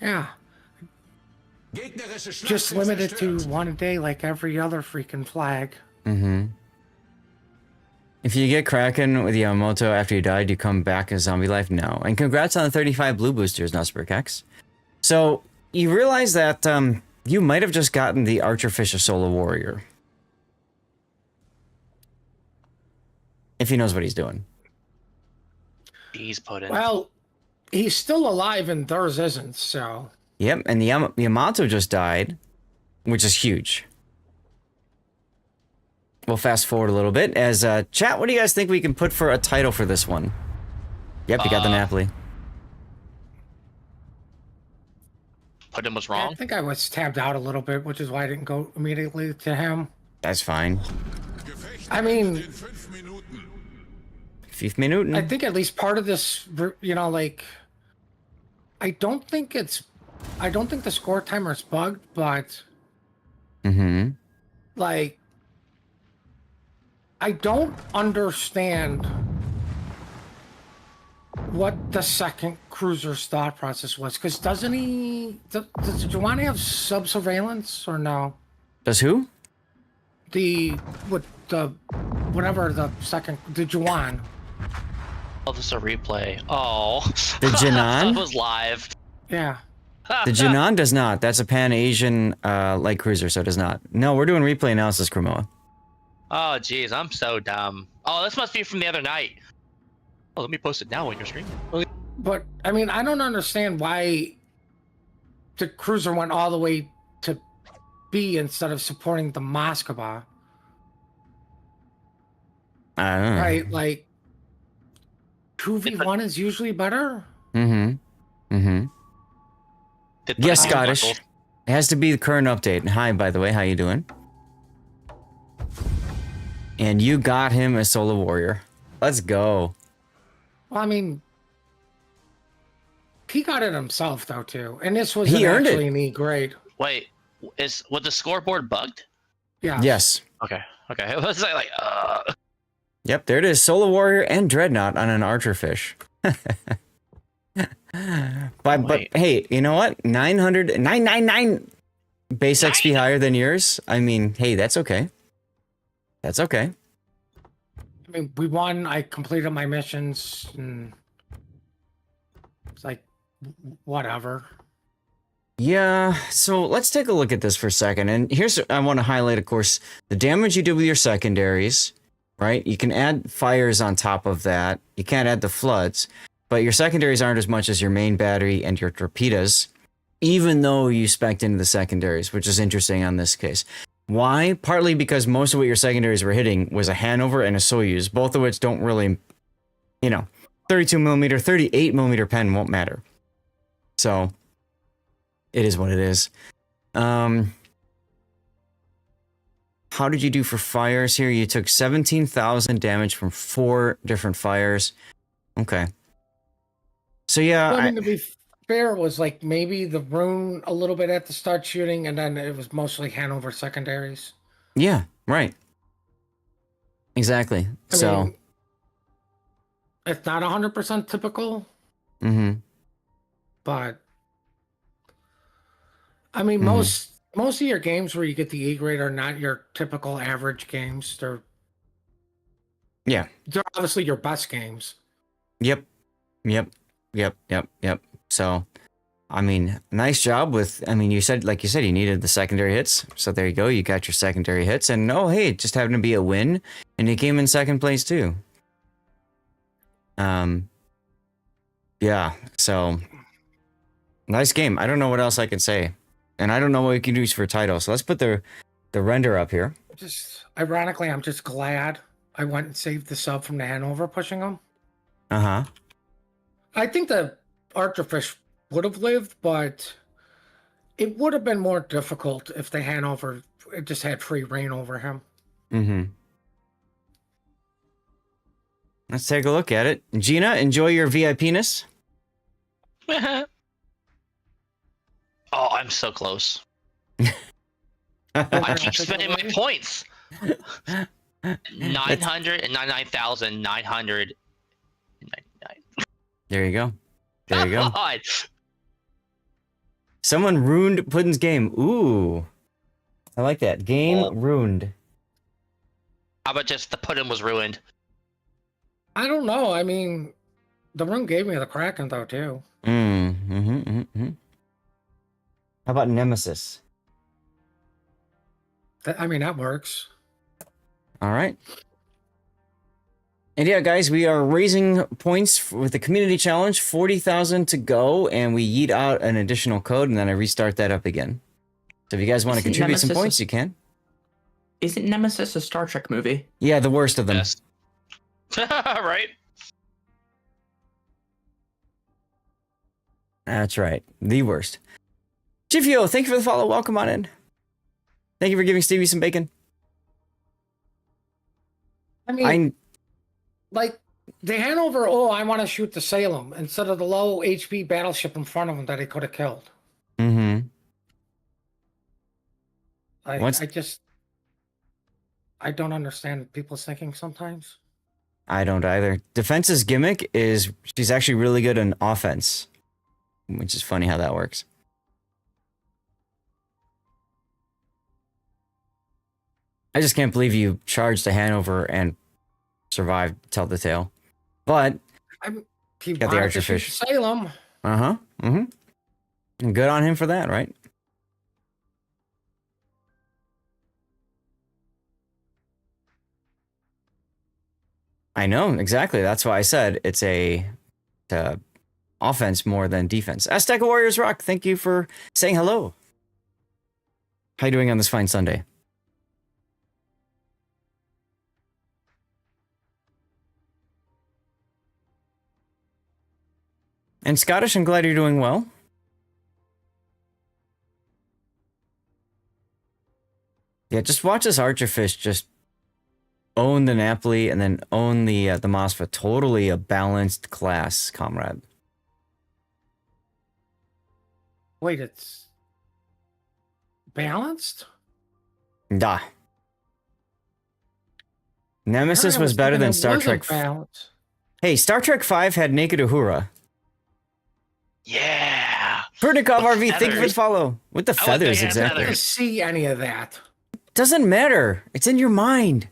Yeah. Just limited to one a day like every other freaking flag. Mm-hmm. If you get Kraken with Yamamoto after you died, you come back as zombie life? No. And congrats on the 35 blue boosters, Nusberkex. So, you realize that you might have just gotten the Archerfish of Solar Warrior. If he knows what he's doing. He's put in. Well, he's still alive and theirs isn't, so... Yep, and the Yamato just died, which is huge. We'll fast forward a little bit. As chat, what do you guys think we can put for a title for this one? Yep, you got the Napoli. Puddin was I wrong. think I was tabbed out a little bit, which is why I didn't go immediately to him. That's fine. I mean... 5 minutes. I think at least part of this, you know, like... I don't think the score timer's bugged, but... Mm-hmm. Like... I don't understand what the second cruiser's thought process was, because doesn't he... Does Giovanni have sub-surveillance, or no? Does who? Whatever the second... The Juwan. Oh, this is a replay. Oh. The Janan? That was live. Yeah. The Janan does not. That's a Pan-Asian light cruiser, so it does not. No, we're doing replay analysis, Kremoa. Oh, jeez, I'm so dumb. Oh, this must be from the other night. Oh, let me post it now when you're streaming. But, I mean, I don't understand why the cruiser went all the way to B instead of supporting the Moskva. I don't know. Right? Like, 2v1 is usually better? Mm-hmm. Mm-hmm. Yes, Scottish. It has to be the current update. Hi, by the way. How you doing? And you got him a Solar Warrior. Let's go. Well, I mean, he got it himself, though, too. And this was He earned actually it. an E grade. Wait, was the scoreboard bugged? Yeah. Yes. Okay. Okay. It was like Yep, there it is. Solar Warrior and Dreadnought on an Archerfish. But hey, you know what? 999 base XP higher than yours. I mean, hey, that's okay. That's okay. I mean, we won. I completed my missions, and it's like, whatever. Yeah, so let's take a look at this for a second. And here's, I want to highlight, of course, the damage you do with your secondaries, right? You can add fires on top of that. You can't add the floods, but your secondaries aren't as much as your main battery and your torpedoes, even though you spec'd into the secondaries, which is interesting on this case. Why? Partly because most of what your secondaries were hitting was a Hanover and a Soyuz, both of which don't really, 32 millimeter, 38 millimeter pen won't matter. So it is what it is. How did you do for fires here? You took 17,000 damage from 4 different fires. Okay. So yeah, Well, I mean, to be fair, it was like maybe the rune a little bit at the start shooting, and then it was mostly Hanover secondaries. yeah, right. Exactly. I mean, it's not 100% typical, but I mean, most of your games where you get the A grade are not your typical average games. They're obviously your best games. Yep. So, I mean, nice job with, you said, like you said, you needed the secondary hits. So there you go. You got your secondary hits, and oh, hey, it just happened to be a win, and you came in second place too. Yeah. So nice game. I don't know what else I can say, and I don't know what we can use for a title. So let's put the render up here. Just ironically, I'm just glad I went and saved the sub from the Hanover pushing them. I think the Archerfish would have lived, but it would have been more difficult if the Hanover just had free reign over him. Let's take a look at it. Gina, enjoy your VIP-ness. oh, I'm so close. I keep spending my points. 999,999. There you go. There you go. Someone ruined Puddin's game. Ooh. I like that. Game ruined. How about just the Puddin was ruined? I don't know. I mean, the room gave me the Kraken, though, too. How about Nemesis? That works. All right. And yeah, guys, we are raising points with the community challenge, 40,000 to go, and we yeet out an additional code, and then I restart that up again. So if you guys want to contribute some points, you can. Isn't Nemesis a Star Trek movie? Yeah, the worst of them. Yes. Right? That's right. The worst. Jifio, thank you for the follow. Welcome on in. Thank you for giving Stevie some bacon. I mean, like, the Hanover, I want to shoot the Salem instead of the low HP battleship in front of him that he could have killed. I don't understand people's thinking sometimes. I don't either. Defense's gimmick is she's actually really good in offense, which is funny how that works. I just can't believe you charged the Hanover and survived tell the tale. But he got the Archerfish. Salem. Good on him for that, right? I know, exactly. That's why I said it's a offense more than defense. Azteca Warriors Rock, thank you for saying hello. How you doing on this fine Sunday? And Scottish, I'm glad you're doing well. Yeah, just watch this Archerfish just own the Napoli and then own the Mossfa. Totally a balanced class, comrade. Wait, it's balanced. Nah. Nemesis was better than Star Trek. Balanced. Hey, Star Trek 5 had Naked Uhura. Yeah. Pernikov RV, thank you for the follow. With the feathers, exactly. I didn't see any of that. Doesn't matter. It's in your mind.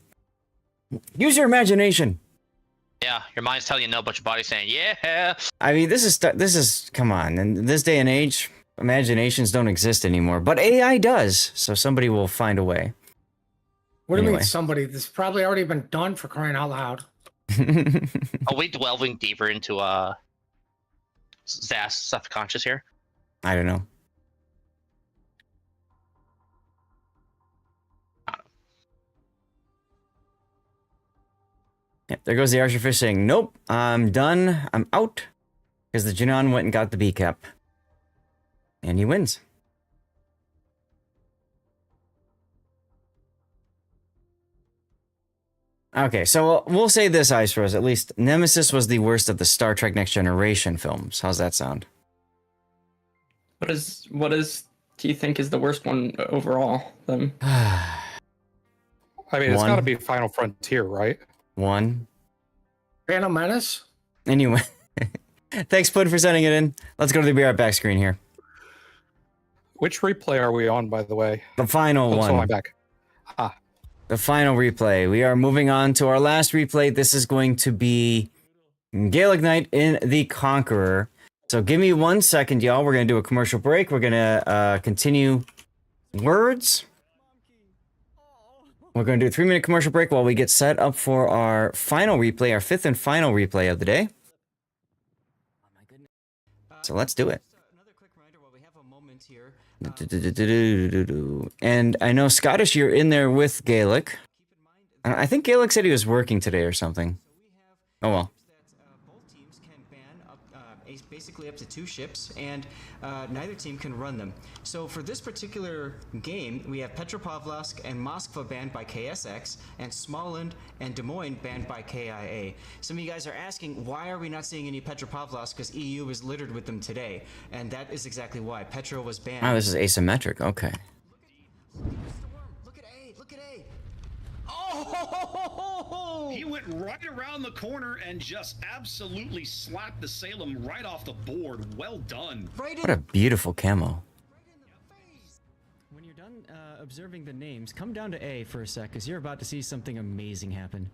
Use your imagination. Yeah, your mind's telling you no, but your body's saying, yeah. I mean, this is, come on. In this day and age, imaginations don't exist anymore. But AI does, so somebody will find a way. What do you mean somebody? This has probably already been done, for crying out loud. Are we delving deeper into Zast's subconscious here? I don't know. Yeah, there goes the Archerfish saying, nope, I'm done. I'm out. Because the Janon went and got the B cap. And he wins. Okay, so we'll say this, Ice Rose. At least Nemesis was the worst of the Star Trek Next Generation films. How's that sound? What do you think is the worst one overall? Then I mean, it's got to be Final Frontier, right? One. Phantom Menace? Anyway. Thanks, Pud, for sending it in. Let's go to the Be Right Back screen here. Which replay are we on, by the way? The final one. I'm back. The final replay. We are moving on to our last replay. This is going to be Gaelic Knight in the Conqueror. So give me 1 second, y'all. We're going to do a commercial break. We're going to continue words. We're going to do a 3-minute commercial break while we get set up for our final replay, our 5th and final replay of the day. So let's do it. And I know, Scottish, you're in there with Gaelic. I think Gaelic said he was working today or something. Oh well. Basically up to 2 ships, and neither team can run them. So for this particular game, we have Petropavlovsk and Moskva banned by KSX, and Smolensk and Des Moines banned by KIA. Some of you guys are asking, why are we not seeing any Petropavlovsk? Because EU is littered with them today, and that is exactly why. Petro was banned. Oh, this is asymmetric. Okay. Look at A! Oh! He went right around the corner and just absolutely slapped the Salem right off the board. Well done. What a beautiful camo. When you're done observing the names, come down to A for a sec, because you're about to see something amazing happen.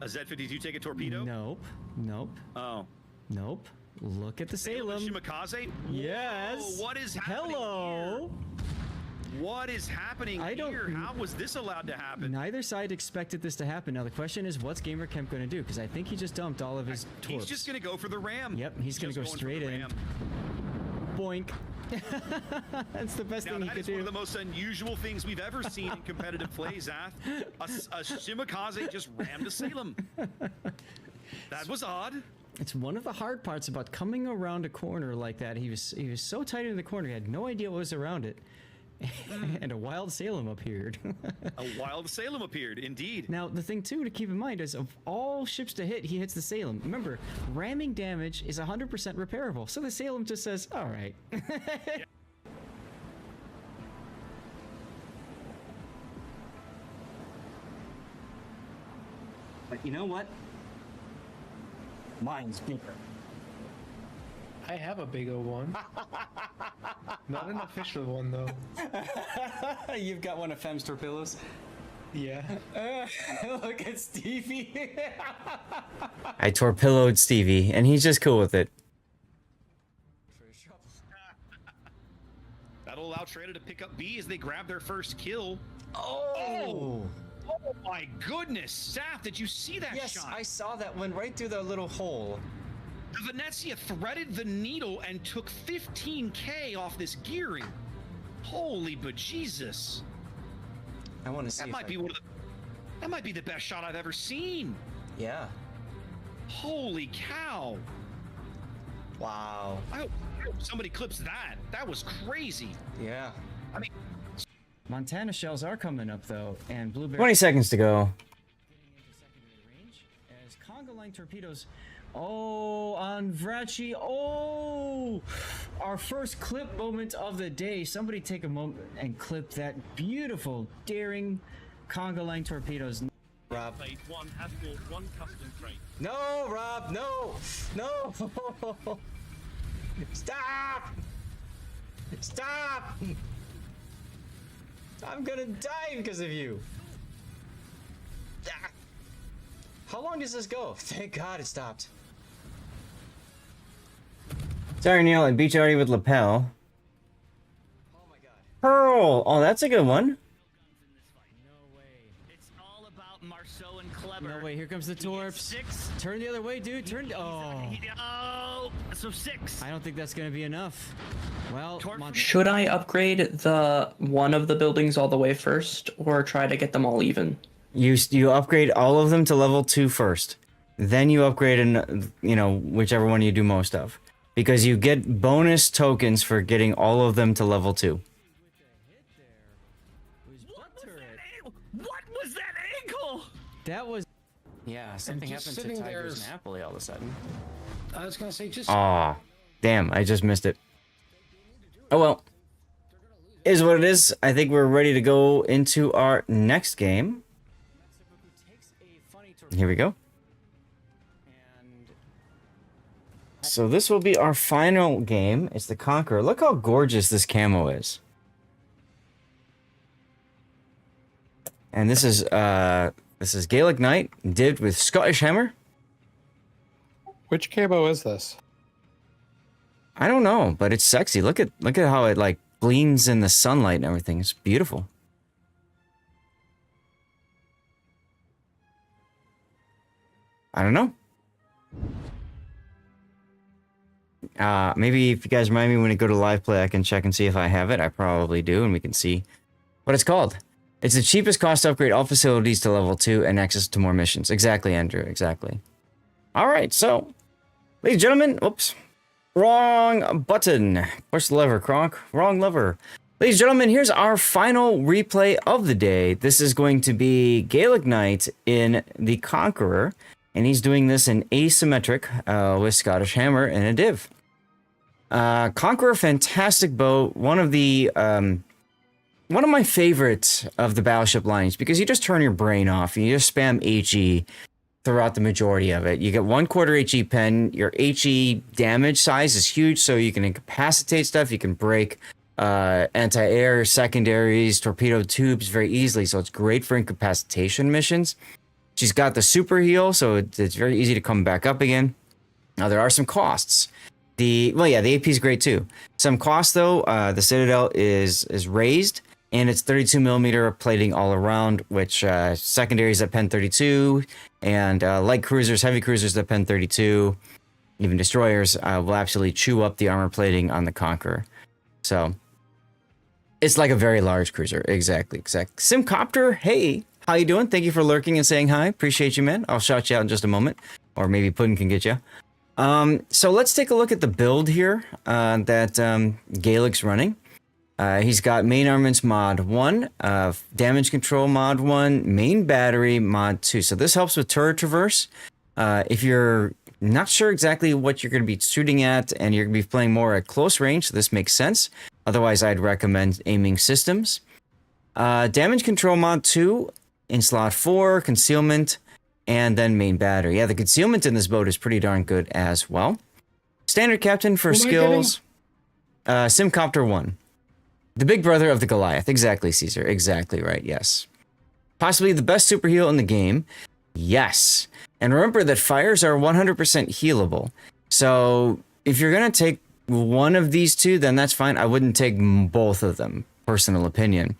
A Z-52 take a torpedo? Nope. Oh. Nope. Look at the Salem. Shimakaze? Yes. Whoa, what is happening here? What is happening here? How was this allowed to happen? Neither side expected this to happen. Now the question is, what's GamerCamp going to do? Because I think he just dumped all of his torps. He's just going to go for the ram. Yep, he's going to go straight in. Boink. That's the best thing he could do. That is one of the most unusual things we've ever seen in competitive play, Zath. A Shimakaze just rammed a Salem. That was odd. It's one of the hard parts about coming around a corner like that. He was so tight in the corner, he had no idea what was around it. And a wild Salem appeared. A wild Salem appeared, indeed. Now, the thing, too, to keep in mind is, of all ships to hit, he hits the Salem. Remember, ramming damage is 100% repairable, so the Salem just says, all right. But you know what? Mine's bigger. I have a big old one. Not an official one, though. You've got one of Fem's torpedoes? Yeah. Look at Stevie. I torpedoed Stevie, and he's just cool with it. That'll allow Trader to pick up B as they grab their first kill. Oh my goodness. Zath, did you see that shot? Yes, I saw that one right through the little hole. The Venezia threaded the needle and took 15K off this gearing. Holy bejesus. I want to see that might be the best shot I've ever seen. Yeah. Holy cow. Wow. I hope somebody clips that. That was crazy. Yeah. I mean, Montana shells are coming up though, and Blueberry 20 seconds to go. Conga line torpedoes. Oh, on Vrachi. Oh, our first clip moment of the day. Somebody take a moment and clip that beautiful, daring conga line torpedoes. Rob. One has one custom crate. No, Rob, no, no. Stop! Stop! I'm gonna die because of you. Ah. How long does this go? Thank God it stopped. Sorry, Neil, I beat you already with lapel. Oh my God. Pearl! Oh, that's a good one. Marceau and Clever. No way, here comes the torps. Turn the other way, dude. Turn. Oh, so 6. I don't think that's gonna be enough. Well, Should I upgrade the one of the buildings all the way first, or try to get them all even? You upgrade all of them to level 2 first. Then you upgrade whichever one you do most of. Because you get bonus tokens for getting all of them to level 2. What was that ankle? That was... Yeah, something happened to Tigers Napoli all of a sudden. I was gonna say just. Aw, damn, I just missed it. Oh well. Is what it is. I think we're ready to go into our next game. Here we go. So this will be our final game. It's the Conqueror. Look how gorgeous this camo is. And this is Gaelic Knight, dipped with Scottish Hammer. Which camo is this? I don't know, but it's sexy. Look at how it like gleams in the sunlight and everything. It's beautiful. I don't know. Maybe if you guys remind me when I go to live play, I can check and see if I have it. I probably do, and we can see what it's called. It's the cheapest cost to upgrade all facilities to level 2 and access to more missions. Exactly, Andrew. Exactly. All right, so, ladies and gentlemen, oops, wrong button. Push the lever, Kronk. Wrong lever. Ladies and gentlemen, here's our final replay of the day. This is going to be Gaelic Knight in the Conqueror, and he's doing this in asymmetric with Scottish Hammer and a div. Conqueror, fantastic bow. One of my favorites of the battleship lines, because you just turn your brain off and you just spam HE throughout the majority of it. You get 1/4 HE pen. Your HE damage size is huge, so you can incapacitate stuff. You can break anti-air secondaries, torpedo tubes very easily, so it's great for incapacitation missions. She's got the super heal, so it's very easy to come back up again. Now, there are some costs. The AP is great too. Some costs though, the Citadel is raised, and it's 32mm plating all around, which secondaries at pen 32, and light cruisers, heavy cruisers at pen 32, even destroyers will absolutely chew up the armor plating on the Conqueror. So it's like a very large cruiser. Exactly. Simcopter, hey, how you doing? Thank you for lurking and saying hi. Appreciate you, man. I'll shout you out in just a moment, or maybe Puddin can get you. So let's take a look at the build here that Gaelic's running. He's got main armaments mod 1, damage control mod 1, main battery mod 2. So this helps with turret traverse. If you're not sure exactly what you're going to be shooting at and you're going to be playing more at close range, so this makes sense. Otherwise, I'd recommend aiming systems. Damage control mod 2 in slot 4, concealment, and then main battery. Yeah, the concealment in this boat is pretty darn good as well. Standard captain for skills. Simcopter 1. The big brother of the Goliath. Exactly, Caesar. Exactly right, yes. Possibly the best super heal in the game. Yes. And remember that fires are 100% healable. So if you're going to take one of these two, then that's fine. I wouldn't take both of them. Personal opinion.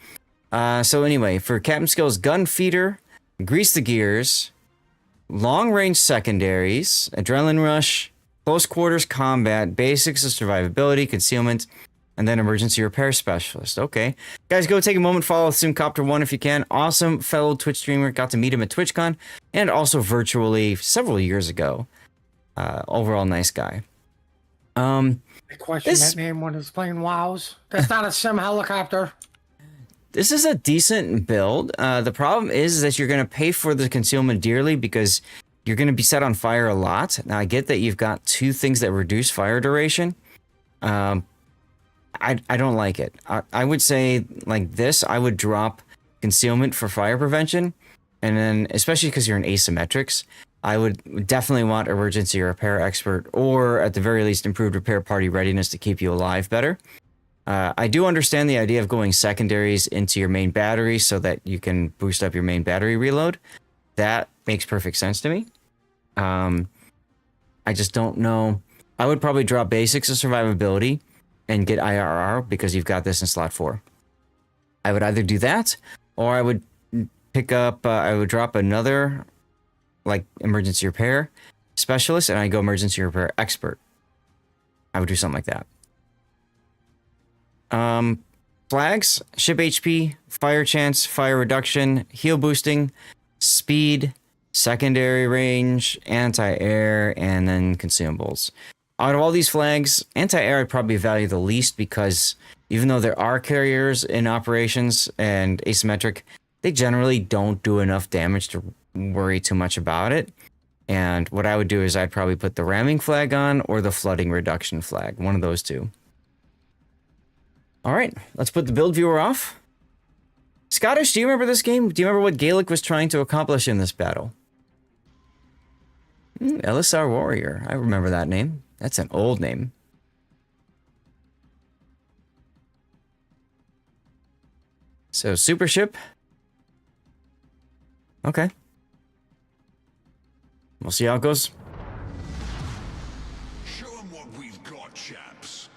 So anyway, for captain skills, gun feeder, grease the gears, long range secondaries, adrenaline rush, close quarters combat, basics of survivability, concealment, and then emergency repair specialist. Okay. Guys, go take a moment, follow Simcopter 1 if you can. Awesome fellow Twitch streamer. Got to meet him at TwitchCon and also virtually several years ago. Overall nice guy. I question that name when it's playing WoWs. That's not a sim helicopter. This is a decent build. The problem is that you're going to pay for the concealment dearly because you're going to be set on fire a lot. Now, I get that you've got 2 things that reduce fire duration. I don't like it. I would say, like this, I would drop concealment for fire prevention. And then, especially because you're in asymmetrics, I would definitely want emergency repair expert, or at the very least, improved repair party readiness to keep you alive better. I do understand the idea of going secondaries into your main battery so that you can boost up your main battery reload. That makes perfect sense to me. I just don't know. I would probably drop basics of survivability and get IRR because you've got this in slot 4. I would either do that, or I would pick up, I would drop another like emergency repair specialist, and I go emergency repair expert. I would do something like that. Flags, ship HP, fire chance, fire reduction, heal boosting, speed, secondary range, anti-air, and then consumables. Out of all these flags, anti-air I'd probably value the least because even though there are carriers in operations and asymmetric, they generally don't do enough damage to worry too much about it. And what I would do is I'd probably put the ramming flag on or the flooding reduction flag, one of those 2. All right, let's put the build viewer off. Scottish, do you remember this game? Do you remember what Gaelic was trying to accomplish in this battle? LSR Warrior, I remember that name. That's an old name. So, super ship. Okay. We'll see how it goes. Show 'em what we've got, chaps.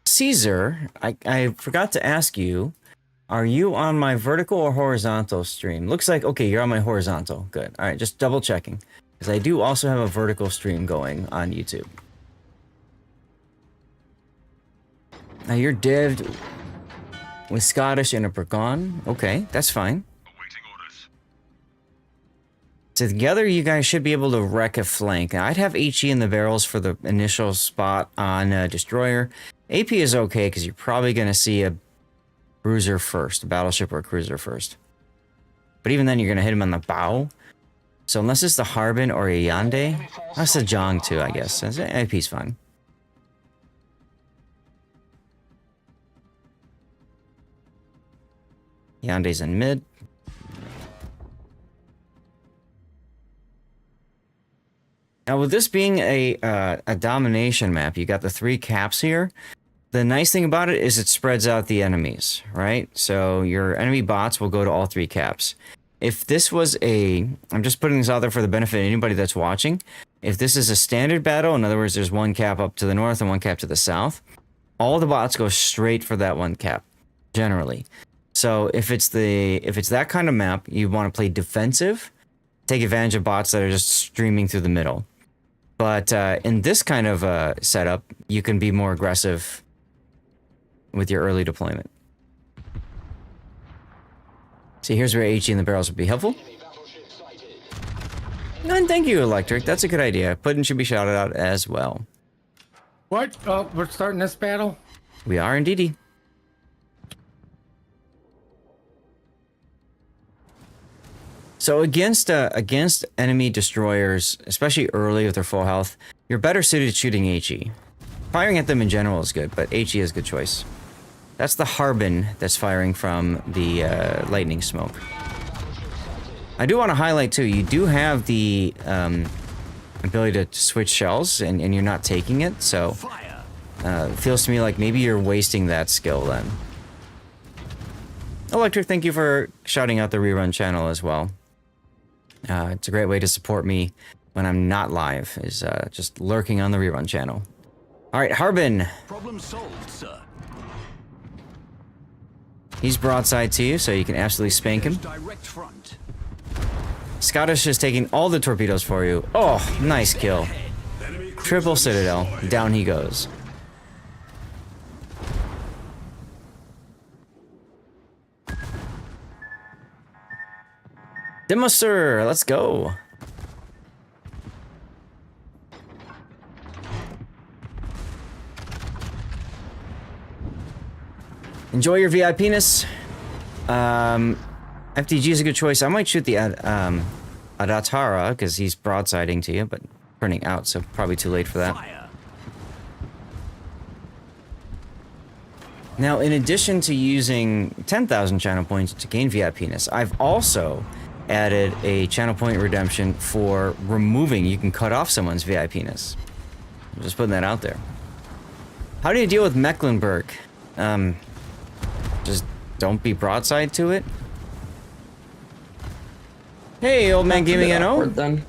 Caesar, I forgot to ask you, are you on my vertical or horizontal stream? Looks like, okay, you're on my horizontal. Good. All right, just double checking. Because I do also have a vertical stream going on YouTube. Now you're dived with Scottish and a Bragon. Okay, that's fine. Together, you guys should be able to wreck a flank. Now, I'd have HE in the barrels for the initial spot on Destroyer. AP is okay because you're probably going to see a cruiser first, a battleship or a cruiser first. But even then, you're going to hit him on the bow. So unless it's the Harbin or a Yande, that's the Jong too, I guess. AP's fine. Yande's in mid. Now, with this being a domination map, you got the 3 caps here. The nice thing about it is it spreads out the enemies, right? So your enemy bots will go to all 3 caps. If this was I'm just putting this out there for the benefit of anybody that's watching. If this is a standard battle, in other words, there's 1 cap up to the north and 1 cap to the south, all the bots go straight for that 1 cap, generally. So if it's that kind of map, you want to play defensive, take advantage of bots that are just streaming through the middle. But in this kind of setup, you can be more aggressive with your early deployment. See, here's where HE in the barrels would be helpful. And thank you, Electric. That's a good idea. Puddin should be shouted out as well. What? Oh, we're starting this battle? We are indeedy. So against enemy destroyers, especially early with their full health, you're better suited shooting HE. Firing at them in general is good, but HE is a good choice. That's the Harbin that's firing from the lightning smoke. I do want to highlight too, you do have the ability to switch shells, and you're not taking it, so it feels to me like maybe you're wasting that skill then. Electric, thank you for shouting out the rerun channel as well. It's a great way to support me when I'm not live, is just lurking on the rerun channel. All right, Harbin. Problem solved, sir. He's broadside to you, so you can absolutely spank him. Direct front. Scottish is taking all the torpedoes for you. Oh, nice kill. Triple Citadel. Down he goes. Demoster, let's go. Enjoy your VIPness. I FDG is a good choice. I might shoot the Adatara, because he's broadsiding to you, but turning out, so probably too late for that. Now, in addition to using 10,000 channel points to gain VIPness, I've also added a channel point redemption for removing. You can cut off someone's VIPness. I'm just putting that out there. How do you deal with Mecklenburg? Just don't be broadside to it. Hey, old man gaming NO. Then.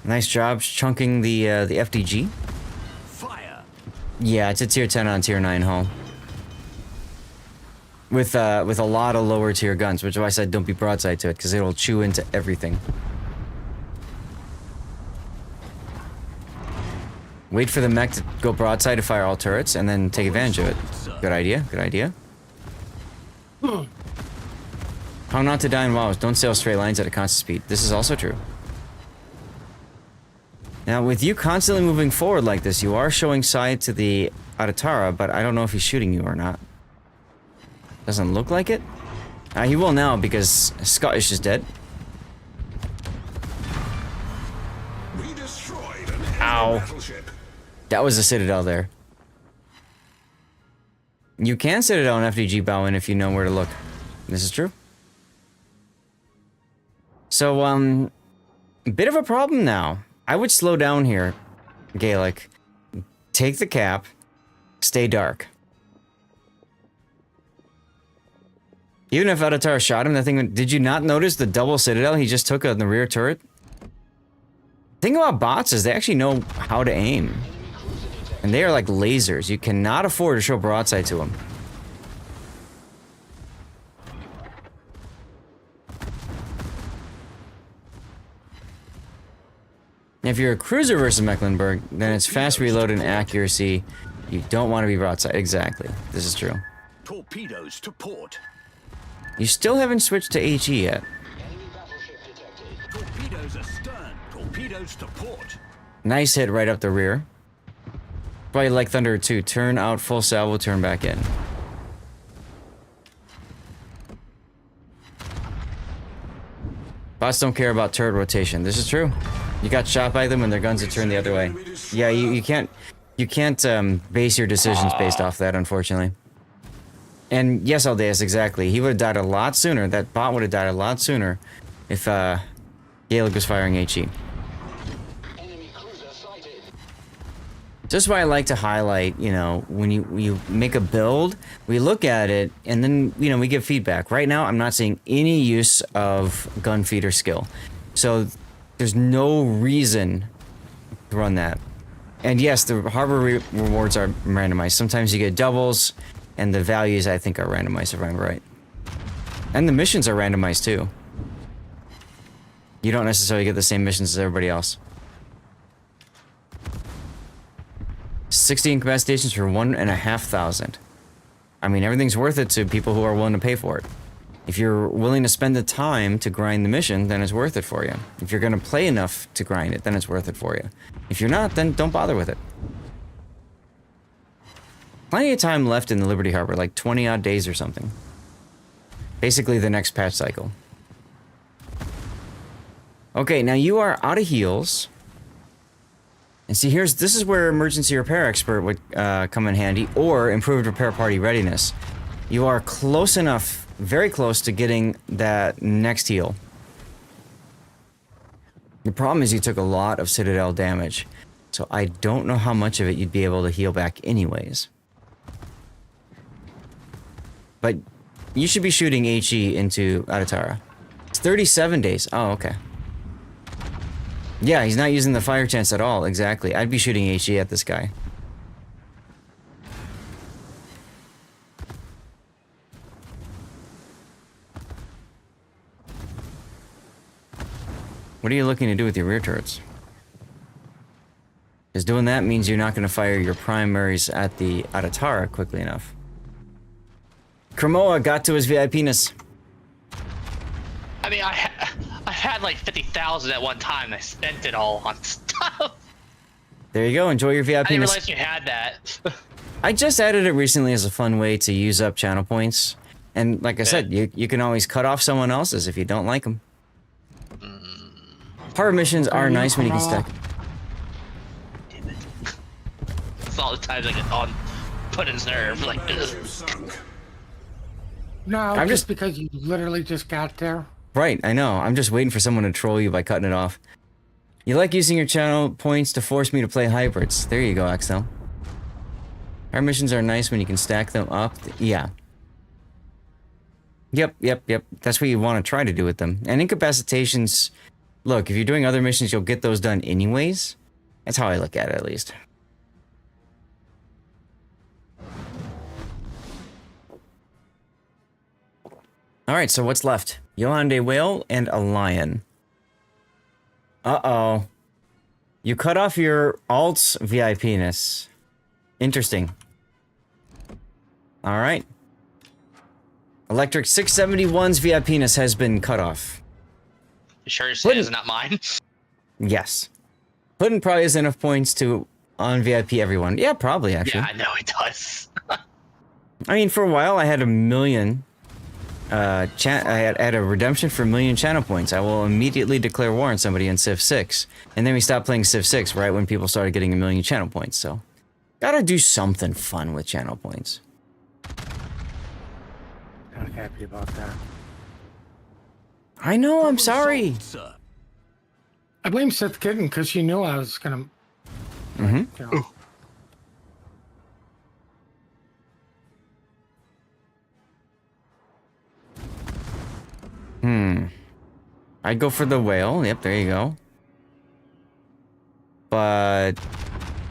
Nice job chunking the FDG. Fire. Yeah, it's a tier 10 on tier 9 hull. With a lot of lower tier guns, which is why I said don't be broadside to it, because it'll chew into everything. Wait for the mech to go broadside to fire all turrets, and then take advantage of it. Good idea, good idea. How not to die in WoWs, don't sail straight lines at a constant speed. This is also true. Now, with you constantly moving forward like this, you are showing side to the Adatara, but I don't know if he's shooting you or not. Doesn't look like it. He will now, because Scottish is dead. Ow. That was a Citadel there. You can Citadel an FDG bow in if you know where to look. This is true. So, a bit of a problem now. I would slow down here, Gaelic. Take the cap. Stay dark. Even if Adatara shot him, that thing... Did you not notice the double Citadel he just took on the rear turret? The thing about bots is they actually know how to aim. And they are like lasers. You cannot afford to show broadside to them. If you're a cruiser versus Mecklenburg, then it's fast reload and accuracy. You don't want to be broadside. Exactly. This is true. Torpedoes to port. You still haven't switched to HE yet. Torpedoes astern. Torpedoes to port. Nice hit right up the rear. Probably like Thunder 2. Turn out full salvo, turn back in. Bots don't care about turret rotation. This is true. You got shot by them and their guns are turned the other way. Yeah, you can't base your decisions based off that, unfortunately. And yes, Aldeus, exactly. He would have died a lot sooner. That bot would have died a lot sooner if Gaelic was firing HE. Just why I like to highlight, you know, when you make a build, we look at it and then, you know, we give feedback. Right now, I'm not seeing any use of gun feeder skill. So there's no reason to run that. And yes, the harbor rewards are randomized. Sometimes you get doubles, and the values, I think, are randomized, if I'm right. And the missions are randomized, too. You don't necessarily get the same missions as everybody else. 60 incapacitations for 1,500. I mean, everything's worth it to people who are willing to pay for it. If you're willing to spend the time to grind the mission, then it's worth it for you. If you're going to play enough to grind it, then it's worth it for you. If you're not, then don't bother with it. Plenty of time left in the Liberty Harbor, like 20 odd days or something. Basically the next patch cycle. Okay, now you are out of heals. And see, this is where emergency repair expert would come in handy, or improved repair party readiness. You are close enough, very close to getting that next heal. The problem is you took a lot of Citadel damage, so I don't know how much of it you'd be able to heal back anyways. But you should be shooting HE into Adatara. It's 37 days. Oh, okay. Yeah, he's not using the fire chance at all. Exactly. I'd be shooting HE at this guy. What are you looking to do with your rear turrets? Because doing that means you're not going to fire your primaries at the Adatara quickly enough. Kramoa got to his VIPness. I mean, I had like 50,000 at one time. I spent it all on stuff. There you go. Enjoy your VIP. I didn't realize you had that. I just added it recently as a fun way to use up channel points. And like I said, you can always cut off someone else's if you don't like them. Hard missions are nice when you can stack. That's all the times I get on Puddin's nerve. Like, No, I'm just because you literally just got there. Right, I know. I'm just waiting for someone to troll you by cutting it off. You like using your channel points to force me to play hybrids. There you go, Axel. Our missions are nice when you can stack them up. Yeah. Yep. That's what you want to try to do with them. And incapacitations... Look, if you're doing other missions, you'll get those done anyways. That's how I look at it, at least. Alright, so what's left? Yolande Whale and a lion. Uh-oh. You cut off your alt's VIP-ness. Interesting. Alright. Electric 671's VIP-ness has been cut off. You sure it's his, not mine? Yes. Puddin probably has enough points to un-VIP everyone. Yeah, probably, actually. Yeah, I know it does. I mean, for a while, I had a million... I had a redemption for 1 million channel points. I will immediately declare war on somebody in Civ 6. And then we stopped playing Civ 6 right when people started getting 1 million channel points, so... Gotta do something fun with channel points. Not happy about that. I know, I'm sorry. I blame Seth Kitten because she knew I was gonna... Mm-hmm. You know. I'd go for the whale. Yep, there you go. But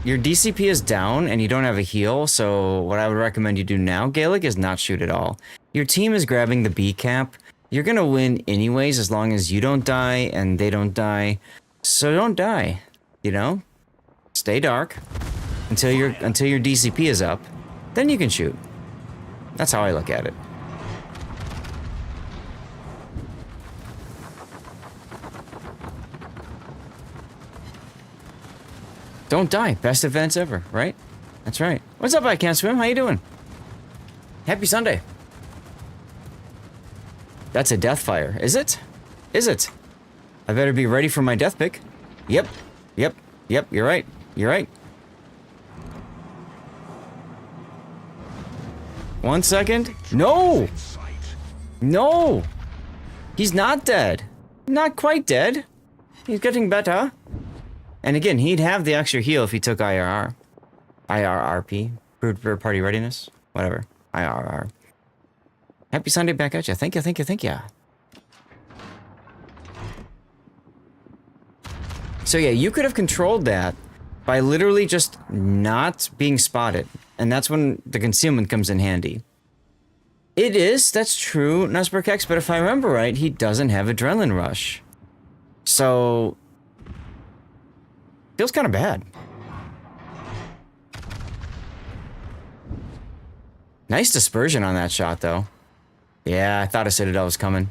your DCP is down and you don't have a heal, so what I would recommend you do now, Gaelic, is not shoot at all. Your team is grabbing the B cap. You're gonna win anyways as long as you don't die and they don't die. So don't die, you know? Stay dark until your DCP is up. Then you can shoot. That's how I look at it. Don't die. Best events ever, right? That's right. What's up, I Can't Swim? How you doing? Happy Sunday. That's a death fire. Is it? Is it? I better be ready for my death pick. Yep. You're right. You're right. 1 second. No! No! He's not dead. Not quite dead. He's getting better. And again, he'd have the extra heal if he took IRR. IRRP. Third party readiness. Whatever. IRR. Happy Sunday back at you. Thank you. So yeah, you could have controlled that by literally just not being spotted. And that's when the concealment comes in handy. It is, that's true, Nusberg X, but if I remember right, he doesn't have Adrenaline Rush. So... feels kind of bad. Nice dispersion on that shot, though. Yeah, I thought a Citadel was coming.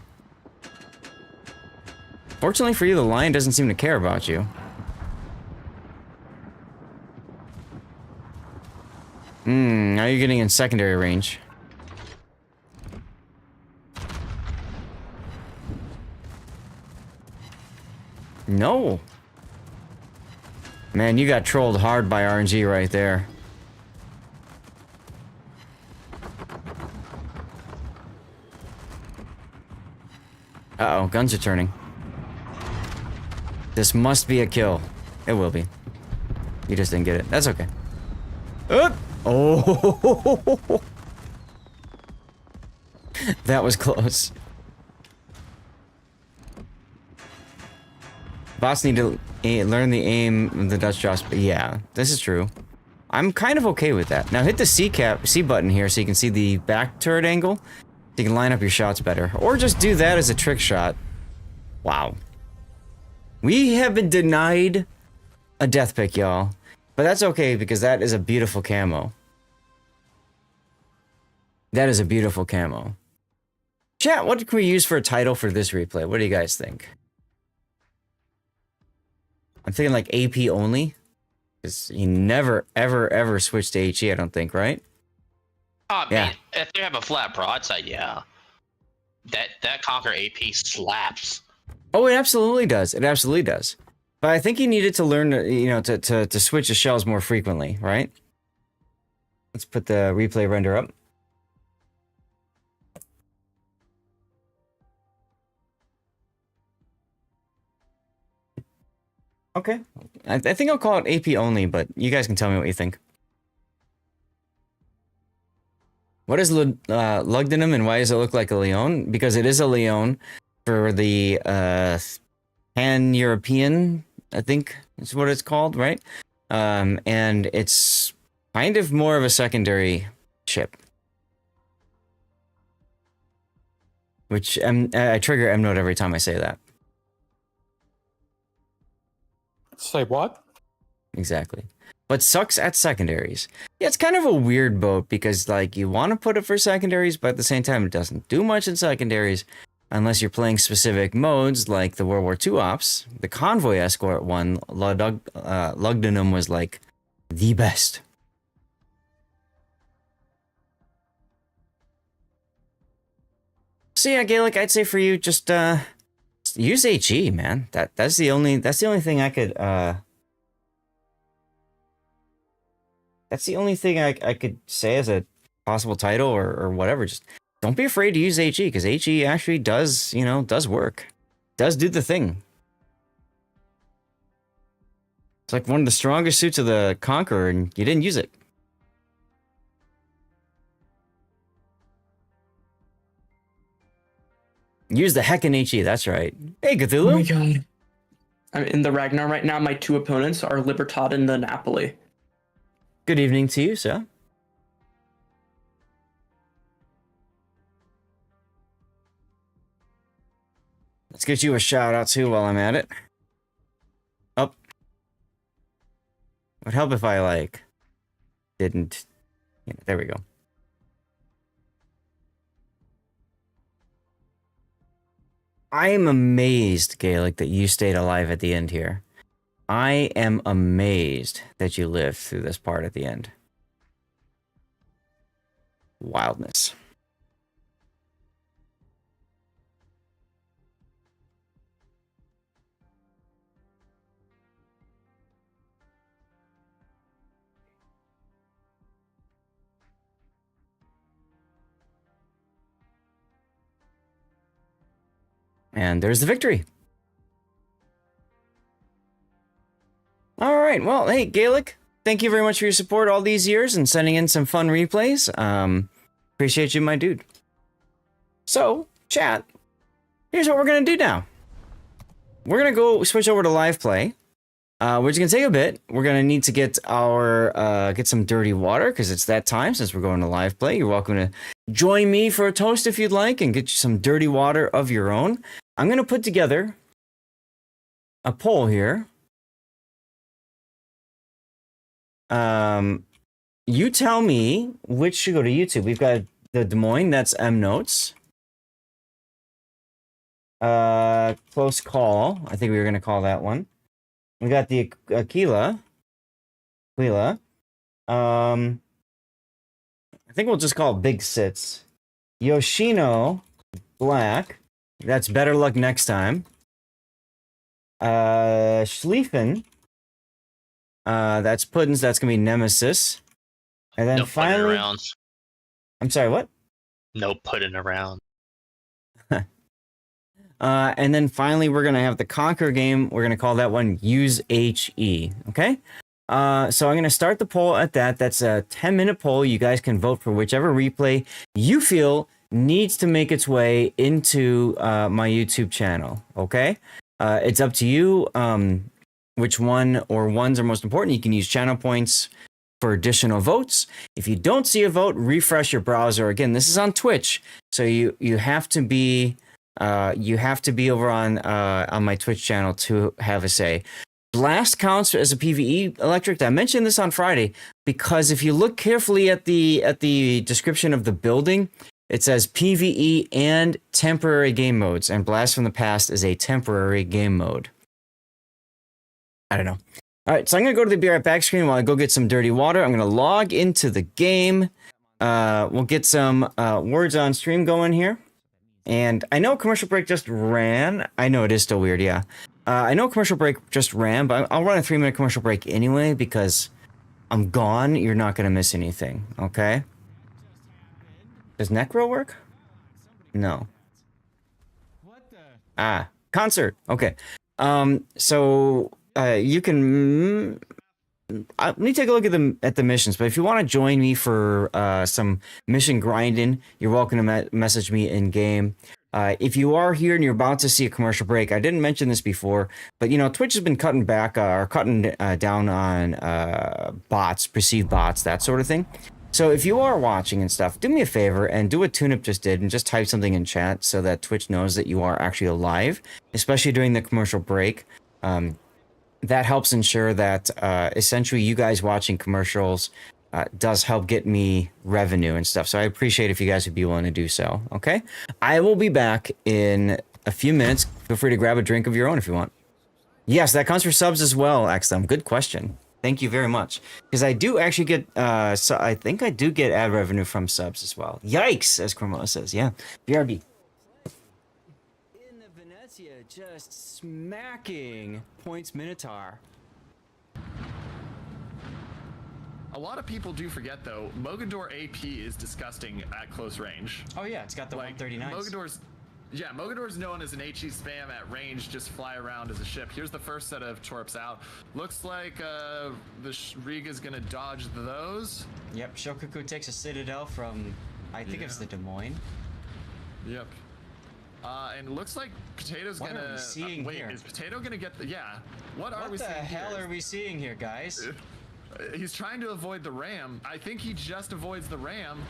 Fortunately for you, the lion doesn't seem to care about you. Now you're getting in secondary range. No. Man, you got trolled hard by RNG right there. Uh-oh, guns are turning. This must be a kill. It will be. You just didn't get it. That's okay. Oh! That was close. Bots need to learn the aim of the Dutch drops, but yeah, this is true. I'm kind of okay with that. Now hit the C button here so you can see the back turret angle. So you can line up your shots better. Or just do that as a trick shot. Wow. We have been denied a death pick, y'all. But that's okay because that is a beautiful camo. That is a beautiful camo. Chat, what can we use for a title for this replay? What do you guys think? I'm thinking like AP only. Because he never, ever switched to HE, I don't think, right? I mean, if they have a flat broadside, yeah. That Conquer AP slaps. Oh, it absolutely does. It absolutely does. But I think he needed to learn, to switch the shells more frequently, right? Let's put the replay render up. Okay. I think I'll call it AP only, but you guys can tell me what you think. What is Lugdunum and why does it look like a Leon? Because it is a Leon for the Pan-European, I think is what it's called, right? And it's kind of more of a secondary ship. Which I trigger M Note every time I say that. Say what? Exactly. But sucks at secondaries. Yeah, it's kind of a weird boat because, like, you want to put it for secondaries, but at the same time, it doesn't do much in secondaries unless you're playing specific modes like the World War II ops. The Convoy Escort one, Lugdunum was, like, the best. So yeah, Gaelic, I'd say for you, just use HE, man. That's the only thing I could that's the only thing I could say as a possible title or whatever. Just don't be afraid to use HE, because HE actually does work. Does do the thing. It's like one of the strongest suits of the Conqueror, and you didn't use it. Use the heckin' HE, that's right. Hey, Cthulhu. Oh my god. I'm in the Ragnar right now. My two opponents are Libertad and the Napoli. Good evening to you, sir. Let's get you a shout out too while I'm at it. Up. Would help if I didn't. Yeah, there we go. I am amazed, Gaelic, that you stayed alive at the end here. I am amazed that you lived through this part at the end. Wildness. And there's the victory. All right. Well, hey, Gaelic, thank you very much for your support all these years and sending in some fun replays. Appreciate you, my dude. So, chat, here's what we're going to do now. We're going to go switch over to live play. Which is going to take a bit. We're going to need to get get some dirty water because it's that time since we're going to live play. You're welcome to join me for a toast if you'd like and get you some dirty water of your own. I'm going to put together a poll here. You tell me which should go to YouTube. We've got the Des Moines, that's M Notes. Close call. I think we were going to call that one. We got the Aquila. I think we'll just call it Big Sits. Yoshino Black. That's better luck next time. Schlieffen. That's Puddins. That's gonna be Nemesis. And then No finally, around. I'm sorry, what? No pudding around. And then finally, we're going to have the Conquer game. We're going to call that one Use HE. Okay? So I'm going to start the poll at that. That's a 10-minute poll. You guys can vote for whichever replay you feel needs to make its way into my YouTube channel. Okay? It's up to you which one or ones are most important. You can use channel points for additional votes. If you don't see a vote, refresh your browser. Again, this is on Twitch. So you have to be... you have to be over on my Twitch channel to have a say. Blast counts as a PvE electric. I mentioned this on Friday because if you look carefully at the description of the building, it says PvE and temporary game modes, and Blast from the Past is a temporary game mode. I don't know. All right, so I'm going to go to the Be Right Back screen while I go get some dirty water. I'm going to log into the game. We'll get some words on stream going here. And I know commercial break just ran. I know it is still weird, yeah. I know commercial break just ran, but I'll run a 3-minute commercial break anyway because I'm gone. You're not going to miss anything, okay? Does Necro work? No. Concert. Okay. So you can. Let me take a look at the missions. But if you want to join me for some mission grinding, you're welcome to message me in game. If you are here and you're about to see a commercial break, I didn't mention this before, but you know Twitch has been cutting back or cutting down on bots, perceived bots, that sort of thing. So if you are watching and stuff, do me a favor and do what Tuneup just did and just type something in chat so that Twitch knows that you are actually alive, especially during the commercial break. That helps ensure that essentially you guys watching commercials does help get me revenue and stuff. So I appreciate if you guys would be willing to do so. Okay, I will be back in a few minutes. Feel free to grab a drink of your own if you want. Yes, that counts for subs as well, XM. Good question. Thank you very much. Because I do actually get, so I think I do get ad revenue from subs as well. Yikes, as Cromwell says. Yeah, BRB. In the Venezia, just smacking Points Minotaur. A lot of people do forget though, Mogador AP is disgusting at close range. Oh yeah, it's got the 139s. Mogador's known as an HE spam at range, just fly around as a ship. Here's the first set of torps out. Looks like the Riga's gonna dodge those. Yep, Shokaku takes a Citadel from, I think it's the Des Moines. Yep. And looks like Potato's what gonna. What are we seeing wait, here? Is Potato gonna get the? Yeah. What are we seeing? What the hell here? are we seeing here, guys? He's trying to avoid the ram. I think he just avoids the ram.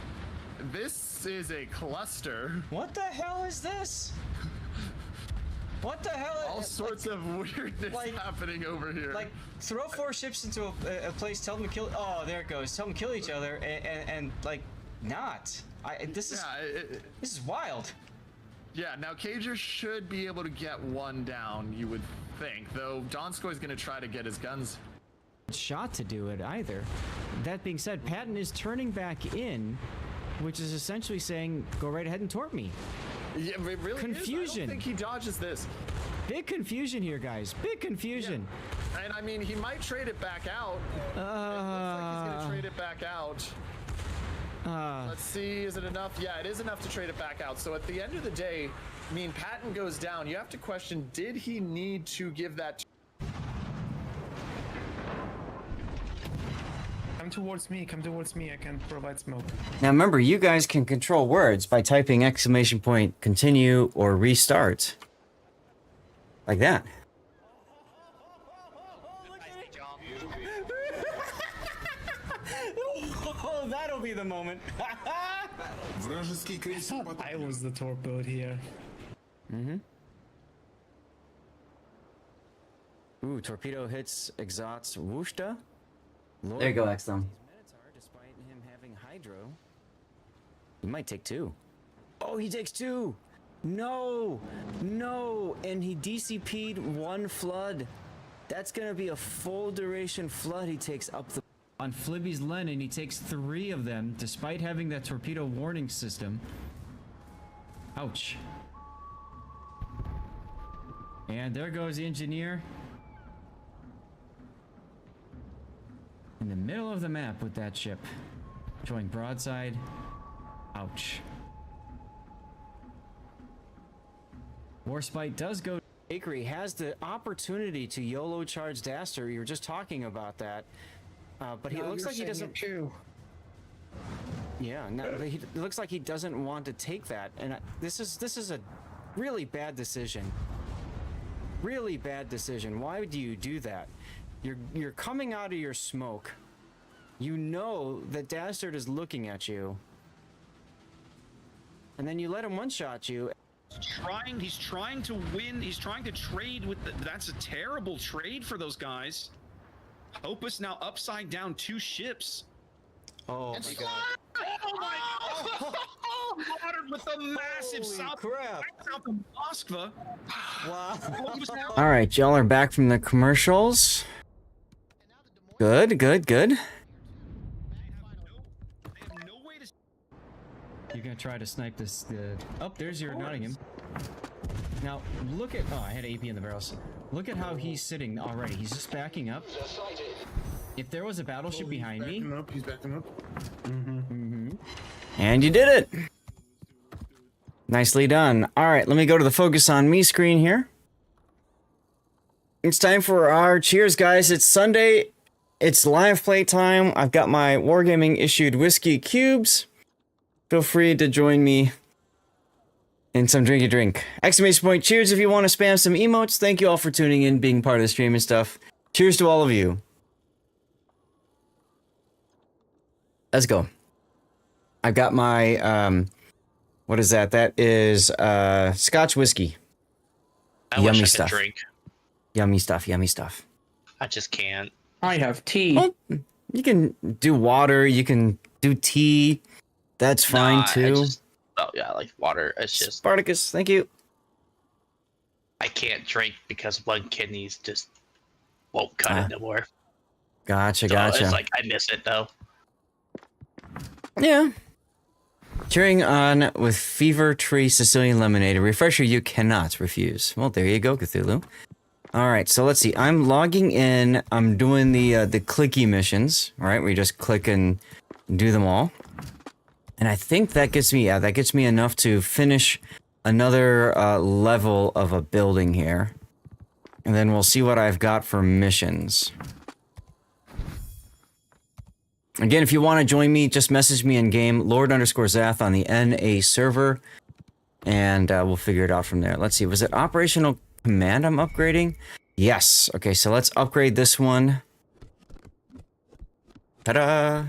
This is a cluster. What the hell is this? What the hell? All sorts of weirdness happening over here. Like, throw 4 ships into a place, tell them to kill. Oh, there it goes. Tell them to kill each other, and like, not. This is wild. Yeah, now Cager should be able to get one down, you would think. Though Donskoy is going to try to get his guns. Shot to do it either. That being said, Patton is turning back in, which is essentially saying, go right ahead and torp me. Yeah, it really confusion. Is. I don't think he dodges this. Big confusion here, guys. Big confusion. Yeah. And I mean, he might trade it back out. It looks like he's going to trade it back out. Let's see, is it enough? Yeah, it is enough to trade it back out. So at the end of the day, I mean, Patton goes down. You have to question, did he need to give that? Come towards me, I can provide smoke. Now remember, you guys can control words by typing ! continue or restart. Like that. Oh, that'll be the moment. I was the torpedo here. Ooh, torpedo hits Exot's Wushta. There you go, XM. Despite him having Hydro. He might take 2. Oh, he takes 2. No, and he DCP'd 1 flood. That's gonna be a full duration flood. He takes up the. On Flibby's Lenin, he takes 3 of them, despite having that torpedo warning system. Ouch. And there goes the engineer. In the middle of the map with that ship. Showing broadside. Ouch. Warspite does go. Bakery has the opportunity to YOLO charge Daster. You were just talking about that. But it looks like he doesn't. Yeah, no, it looks like he doesn't want to take that. And this is a really bad decision. Really bad decision. Why do you do that? You're coming out of your smoke. You know that Dastard is looking at you. And then you let him one-shot you. He's trying to win. He's trying to trade with that's a terrible trade for those guys. Opus now upside down 2 ships. Oh my god. Oh my god. slaughtered with the massive south of Moskva. Wow. All right, y'all are back from the commercials. Good, good, good. You're gonna try to snipe this. Oh, there's your Nottingham. Now look at. Oh, I had AP in the barrels. Look at how he's sitting already. He's just backing up. If there was a battleship behind me, He's backing up. And you did it. Nicely done. All right, let me go to the focus on me screen here. It's time for our cheers, guys. It's Sunday. It's live play time. I've got my Wargaming issued whiskey cubes. Feel free to join me in some drinky drink. Exclamation point cheers if you want to spam some emotes. Thank you all for tuning in, being part of the stream and stuff. Cheers to all of you. Let's go. I've got my, what is that? That is Scotch whiskey. I Yummy wish I stuff. could drink. Yummy stuff, yummy stuff. I just can't. I have tea. Well, you can do water, you can do tea. That's fine Nah, too. Oh yeah, I like water. It's just Spartacus, thank you. I can't drink because one kidney's just won't cut it no more. Gotcha, So gotcha. it's like I miss it though. Yeah. Cheering on with Fever Tree Sicilian Lemonade. A refresher you cannot refuse. Well, there you go, Cthulhu. All right, so let's see. I'm logging in. I'm doing the clicky missions, right? Where you just click and do them all. And I think that gets me, that gets me enough to finish another level of a building here. And then we'll see what I've got for missions. Again, if you want to join me, just message me in game, Lord_Zath on the NA server, and we'll figure it out from there. Let's see, was it Operational Command I'm upgrading? Yes. Okay, so let's upgrade this one. Ta-da!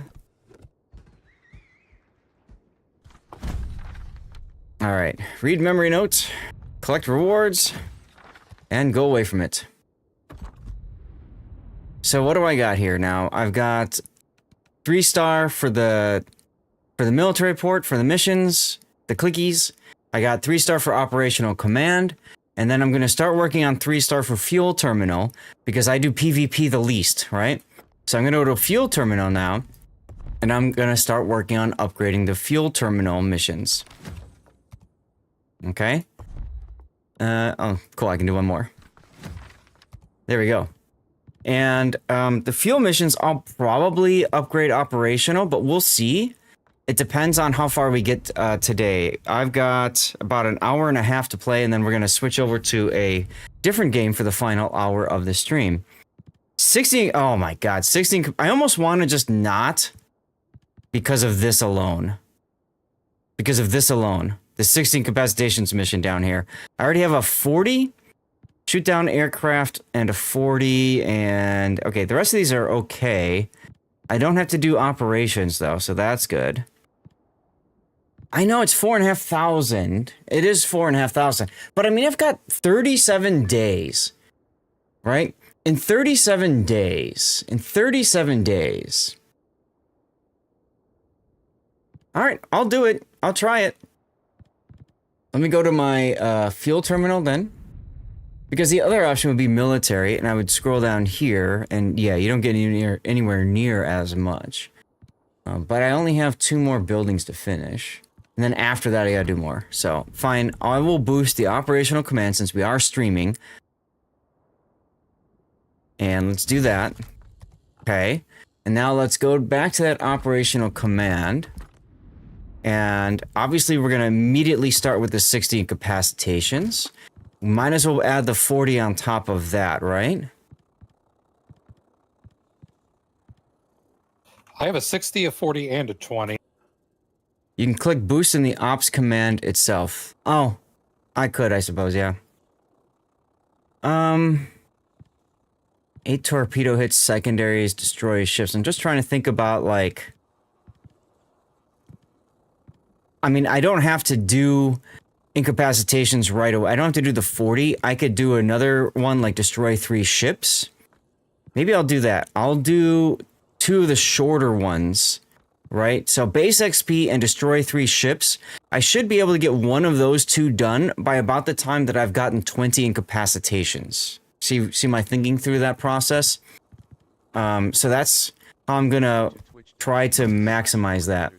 All right, read memory notes, collect rewards, and go away from it. So what do I got here now? I've got 3-star for the military port, for the missions, the clickies. I got 3-star for operational command, and then I'm going to start working on 3-star for fuel terminal because I do PvP the least, right? So I'm going to go to fuel terminal now, and I'm going to start working on upgrading the fuel terminal missions. Okay. Oh, cool. I can do one more. There we go. And the fuel missions, I'll probably upgrade operational, but we'll see. It depends on how far we get today. I've got about an hour and a half to play, and then we're going to switch over to a different game for the final hour of the stream. 16, oh my god, 16, I almost want to just not because of this alone. Because of this alone. The 16 capacitations mission down here. I already have a 40 shoot down aircraft and a 40, and okay, the rest of these are okay. I don't have to do operations though, so that's good. I know it's 4,500. It is 4,500, but I mean, I've got 37 days, right? In 37 days, all right, I'll do it. I'll try it. Let me go to my fuel terminal then. Because the other option would be military, and I would scroll down here, and yeah, you don't get anywhere near as much. But I only have 2 more buildings to finish. And then after that, I gotta do more. So, fine, I will boost the operational command since we are streaming. And let's do that. Okay. And now let's go back to that operational command. And obviously, we're gonna immediately start with the 60 incapacitations. Might as well add the 40 on top of that, right? I have a 60, a 40, and a 20. You can click boost in the ops command itself. Oh, I could, I suppose, yeah. 8 torpedo hits, secondaries, destroy ships. I'm just trying to think about, like... I mean, I don't have to do incapacitations right away. I don't have to do the 40. I could do another one, like destroy 3 ships. Maybe I'll do that. I'll do 2 of the shorter ones right? So base XP and destroy 3 ships. I should be able to get one of those 2 done by about the time that I've gotten 20 incapacitations. See my thinking through that process? So that's how I'm gonna try to maximize that.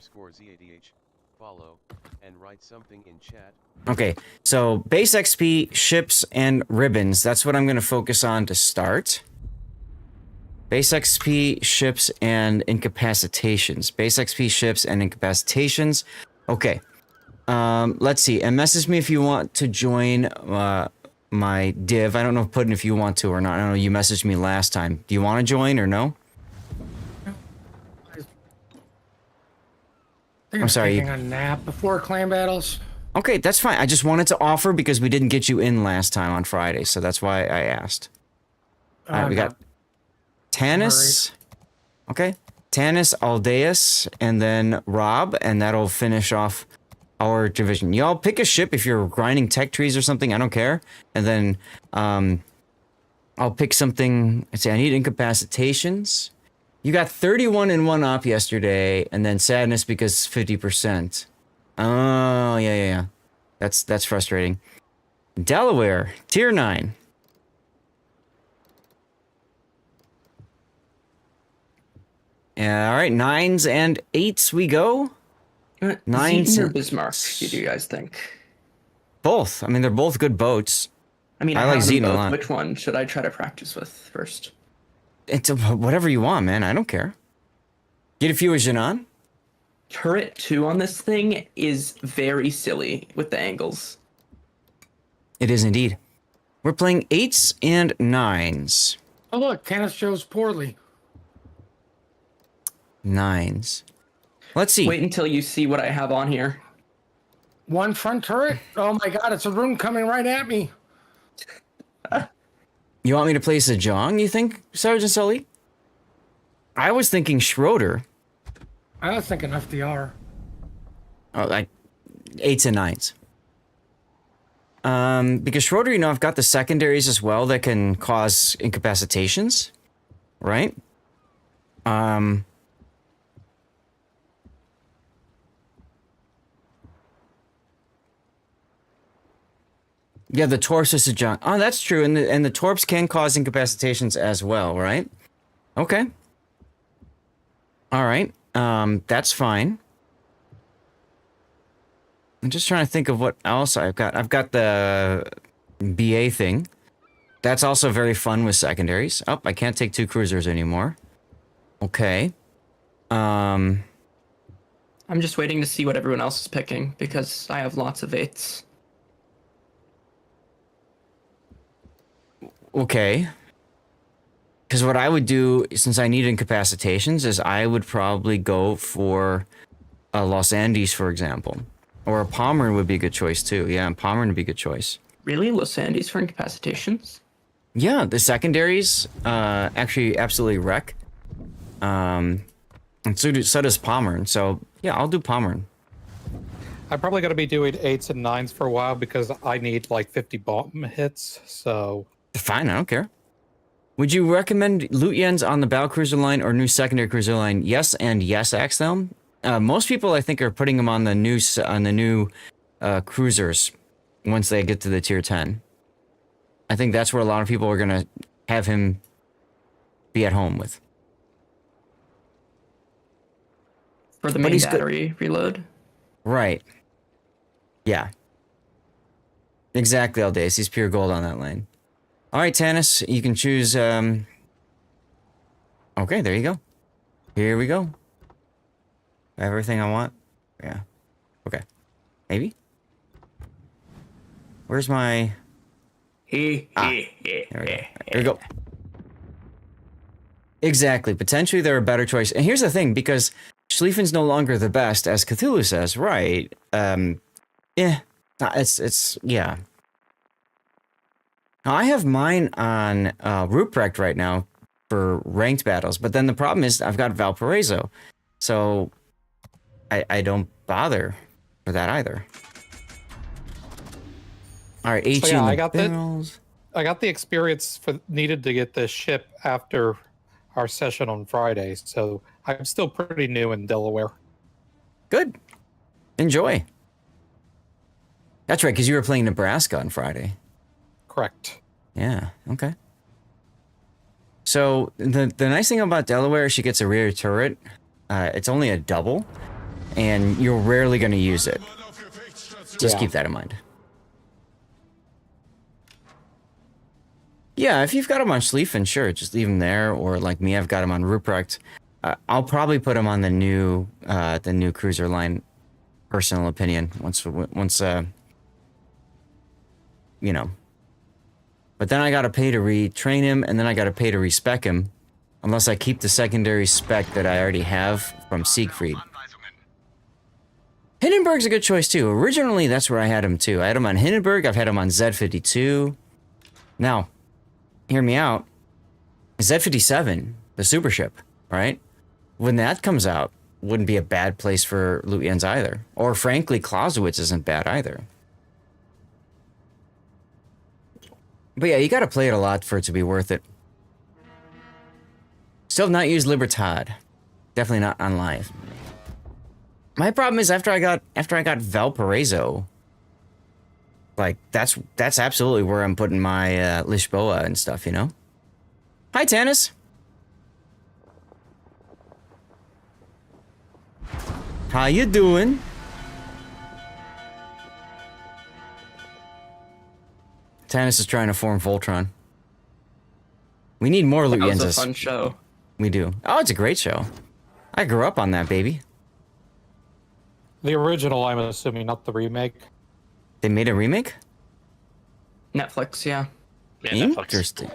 Follow and write something in chat. Okay, so base XP, ships, and ribbons. That's what I'm gonna focus on to start. Base XP, ships, and incapacitations. Base XP, ships, and incapacitations. Okay. Let's see. And message me if you want to join my div. I don't know, Puddin', if you want to or not. I don't know. You messaged me last time. Do you want to join or no? I'm sorry. Taking a nap before clan battles. Okay, that's fine. I just wanted to offer because we didn't get you in last time on Friday, so that's why I asked. We got Tanis. Okay. Tanis, Aldeus, and then Rob, and that'll finish off our division. Y'all pick a ship if you're grinding tech trees or something, I don't care. And then I'll pick something. Let's see, I need incapacitations. You got 31 in one op yesterday, and then sadness because 50%. Oh, yeah. That's frustrating. Delaware, tier 9. Yeah, all right, 9s and 8s we go. 9s or Bismarck, do you guys think? Both. I mean, they're both good boats. I mean, I like Zeton a lot. Which one should I try to practice with first? It's whatever you want, man. I don't care. Get a few as Janan. Turret 2 on this thing is very silly with the angles. It is indeed. We're playing 8s and 9s. Oh look, Tanis chose poorly. 9s. Let's see. Wait until you see what I have on here. One front turret? Oh my god, it's a rune coming right at me. You want me to play Sejong, you think, Sergeant Sully? I was thinking Schroeder. I was thinking FDR. Oh, like 8s and 9s. Because Schroeder, you know, I've got the secondaries as well that can cause incapacitations, right? Yeah, the torps is a junk. Oh, that's true, and the torps can cause incapacitations as well, right? Okay. All right. That's fine. I'm just trying to think of what else I've got. I've got the BA thing. That's also very fun with secondaries. Oh, I can't take 2 cruisers anymore. Okay. I'm just waiting to see what everyone else is picking because I have lots of 8s. Okay. Because what I would do, since I need incapacitations, is I would probably go for a Los Andes, for example. Or a Pommern would be a good choice, too. Yeah, Pommern would be a good choice. Really? Los Andes for incapacitations? Yeah, the secondaries actually absolutely wreck. And so does Pommern. So, yeah, I'll do Pommern. I'm probably going to be doing 8s and 9s for a while because I need like 50 bomb hits, so... Fine, I don't care. Would you recommend Lutyens on the battle cruiser line or new secondary cruiser line? Yes and yes, Axel. Most people, I think, are putting them on the new cruisers once they get to the tier 10. I think that's where a lot of people are gonna have him be at home with. For the main battery reload? Right. Yeah. Exactly, Aldace. He's pure gold on that lane. All right, Tanis, you can choose... Okay, there you go. Here we go. Everything I want? Yeah. Okay. Maybe? Where's my... There we go. There we go. Exactly. Potentially they're a better choice. And here's the thing, because Schlieffen's no longer the best, as Cthulhu says, right? Yeah. It's yeah. Now, I have mine on Ruprecht right now for ranked battles, but then the problem is I've got Valparaiso, so I don't bother for that either. All right, HE so yeah, I got the experience needed to get this ship after our session on Friday, so I'm still pretty new in Delaware. Good. Enjoy. That's right, because you were playing Nebraska on Friday. Correct. Yeah, okay. So, the nice thing about Delaware is she gets a rear turret. It's only a double, and you're rarely going to use it. Just keep that in mind. Yeah, if you've got him on Schlieffen, sure, just leave him there. Or like me, I've got him on Ruprecht. I'll probably put him on the new cruiser line. Personal opinion. Once you know. But then I gotta pay to retrain him, and then I gotta pay to respec him, unless I keep the secondary spec that I already have from Siegfried. Hindenburg's a good choice too. Originally, that's where I had him too. I had him on Hindenburg. I've had him on Z52. Now, hear me out. Z57, the super ship, right? When that comes out, wouldn't be a bad place for Lutyens either. Or frankly, Clausewitz isn't bad either. But yeah, you gotta play it a lot for it to be worth it. Still have not used Libertad. Definitely not on live. My problem is after I got Valparaiso, like that's absolutely where I'm putting my Lisboa and stuff, you know? Hi, Tanis. How you doing? Tanis is trying to form Voltron. We need more Lutyens. That was a fun show. We do. Oh, it's a great show. I grew up on that, baby. The original, I'm assuming, not the remake. They made a remake? Netflix, yeah. Interesting.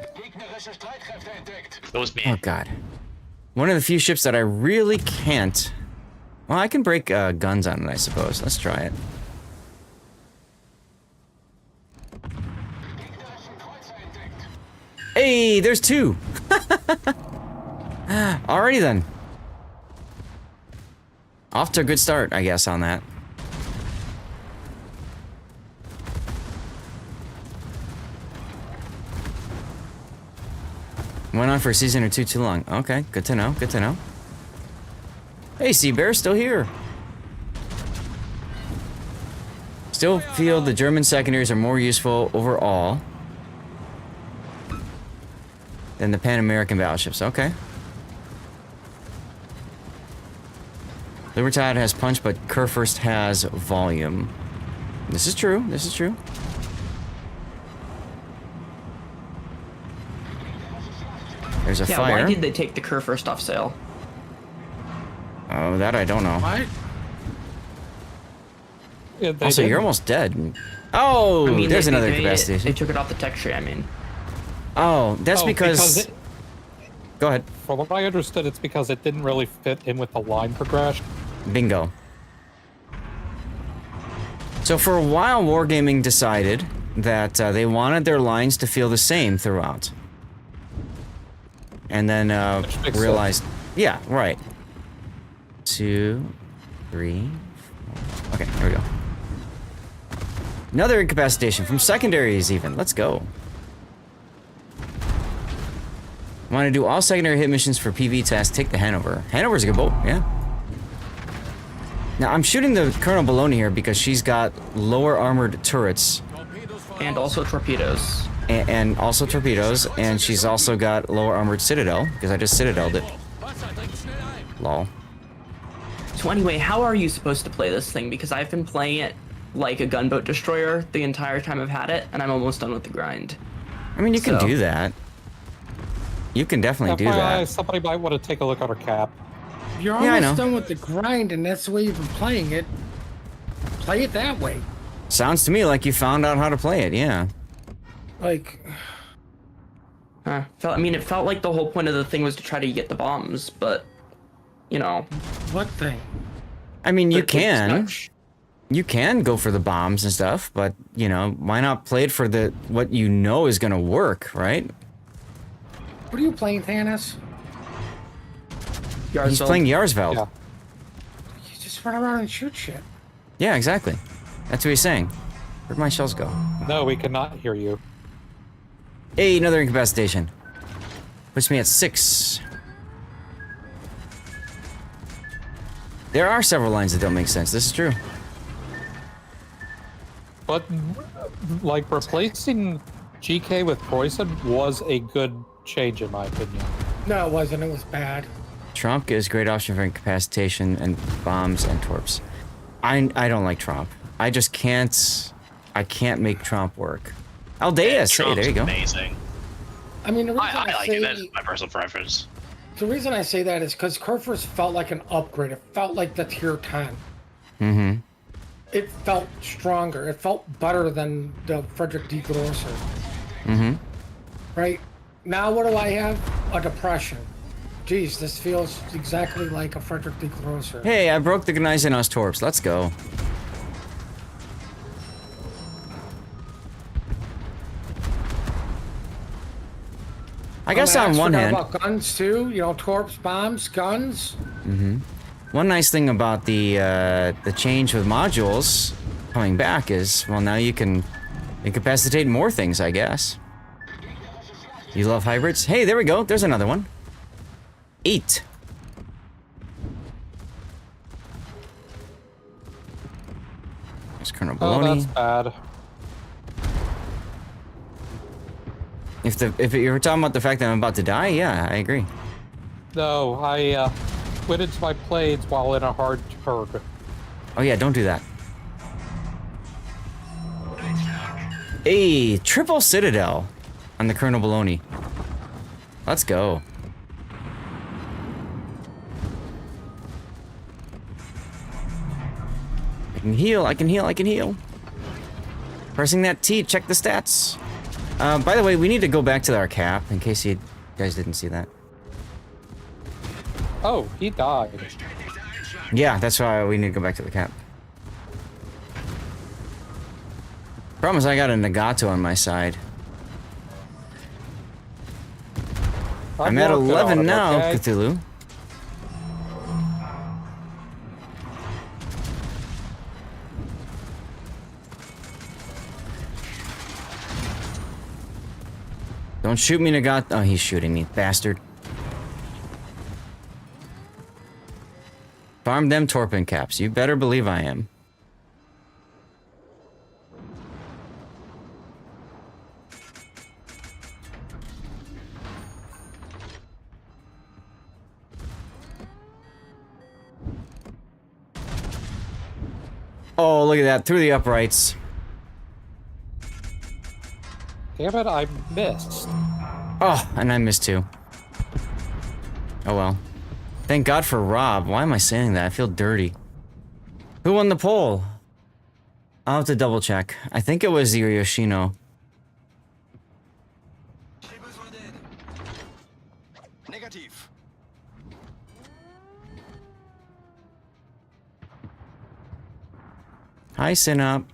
It was me. Oh, God. One of the few ships that I really can't... Well, I can break guns on it, I suppose. Let's try it. Hey, there's two! Alrighty then. Off to a good start, I guess, on that. Went on for a season or two too long. Okay, good to know, good to know. Hey, Sea Bear, still here. Still feel the German secondaries are more useful overall than the Pan-American battleships. Okay. Libertad has punch, but Kurfürst has volume. This is true. This is true. There's a fire. Why did they take the Kurfürst off sale? Oh, that I don't know. What? Yeah, also, you're almost dead. Oh, I mean, there's they another made capacity. They took it off the tech tree, I mean. Oh, that's because go ahead. From what I understood, it's because it didn't really fit in with the line progression. Bingo. So for a while, Wargaming decided that they wanted their lines to feel the same throughout. And then realized... Yeah, right. 2, 3, 4... Okay, here we go. Another incapacitation from secondaries even. Let's go. Want to do all secondary hit missions for PV tasks, take the Hanover. Hanover's a good boat, yeah. Now, I'm shooting the Colonel Baloney here because she's got lower armored turrets. And also torpedoes. And also torpedoes, and she's also got lower armored Citadel, because I just Citadeled it. Lol. So anyway, how are you supposed to play this thing? Because I've been playing it like a gunboat destroyer the entire time I've had it, and I'm almost done with the grind. I mean, you can do that. You can definitely do that. Somebody might want to take a look at our cap. You're almost done with the grind, and that's the way you've been playing it. Play it that way. Sounds to me like you found out how to play it, yeah. Like... I mean, it felt like the whole point of the thing was to try to get the bombs, but, you know. What thing? I mean, you can. You can go for the bombs and stuff, but, you know, why not play it for the what you know is going to work, right? What are you playing, Thanos? He's playing Yarsveld. Yeah. You just run around and shoot shit. Yeah, exactly. That's what he's saying. Where'd my shells go? No, we cannot hear you. Hey, another incapacitation. Puts me at 6. There are several lines that don't make sense. This is true. But, like, replacing GK with Poison was a good change, in my opinion. No, it wasn't. It was bad. Tromp gives great option for incapacitation and bombs and torps. I don't like Tromp. I just can't. I can't make Tromp work. Aldeus, hey, there you go. Amazing. I mean, the reason I like say, it. That's my personal preference. The reason I say that is because Kerfers felt like an upgrade. It felt like the tier 10. Mm-hmm. It felt stronger. It felt better than the Frederick D. Grosser. Mm-hmm. Right? Now what do I have? A depression. Jeez, this feels exactly like a Frederick D. Grosser. Hey, I broke the Gneisenhaus torps. Let's go. I guess on one hand, about guns too, you know, torps, bombs, guns. Mm-hmm. One nice thing about the change with modules coming back is, well, now you can incapacitate more things, I guess. You love hybrids? Hey, there we go. There's another one. 8. There's Colonel Baloney. Oh, that's bad. If you were talking about the fact that I'm about to die, yeah, I agree. No, I went into my planes while in a hard turn. Oh yeah, don't do that. Hey, triple Citadel on the Colonel Baloney. Let's go. I can heal, I can heal, I can heal. Pressing that T, check the stats. By the way, we need to go back to our cap, in case you guys didn't see that. Oh, he died. Yeah, that's why we need to go back to the cap. Problem is I got a Nagato on my side. I'm at 11 now, okay. Cthulhu. Don't shoot me, Nagato. Oh, he's shooting me, bastard. Farm them Torpin caps. You better believe I am. Oh, look at that. Through the uprights. Damn it, I missed. Oh, and I missed too. Oh well. Thank God for Rob. Why am I saying that? I feel dirty. Who won the poll? I'll have to double check. I think it was Yoshino. Negative. Hi, Synop.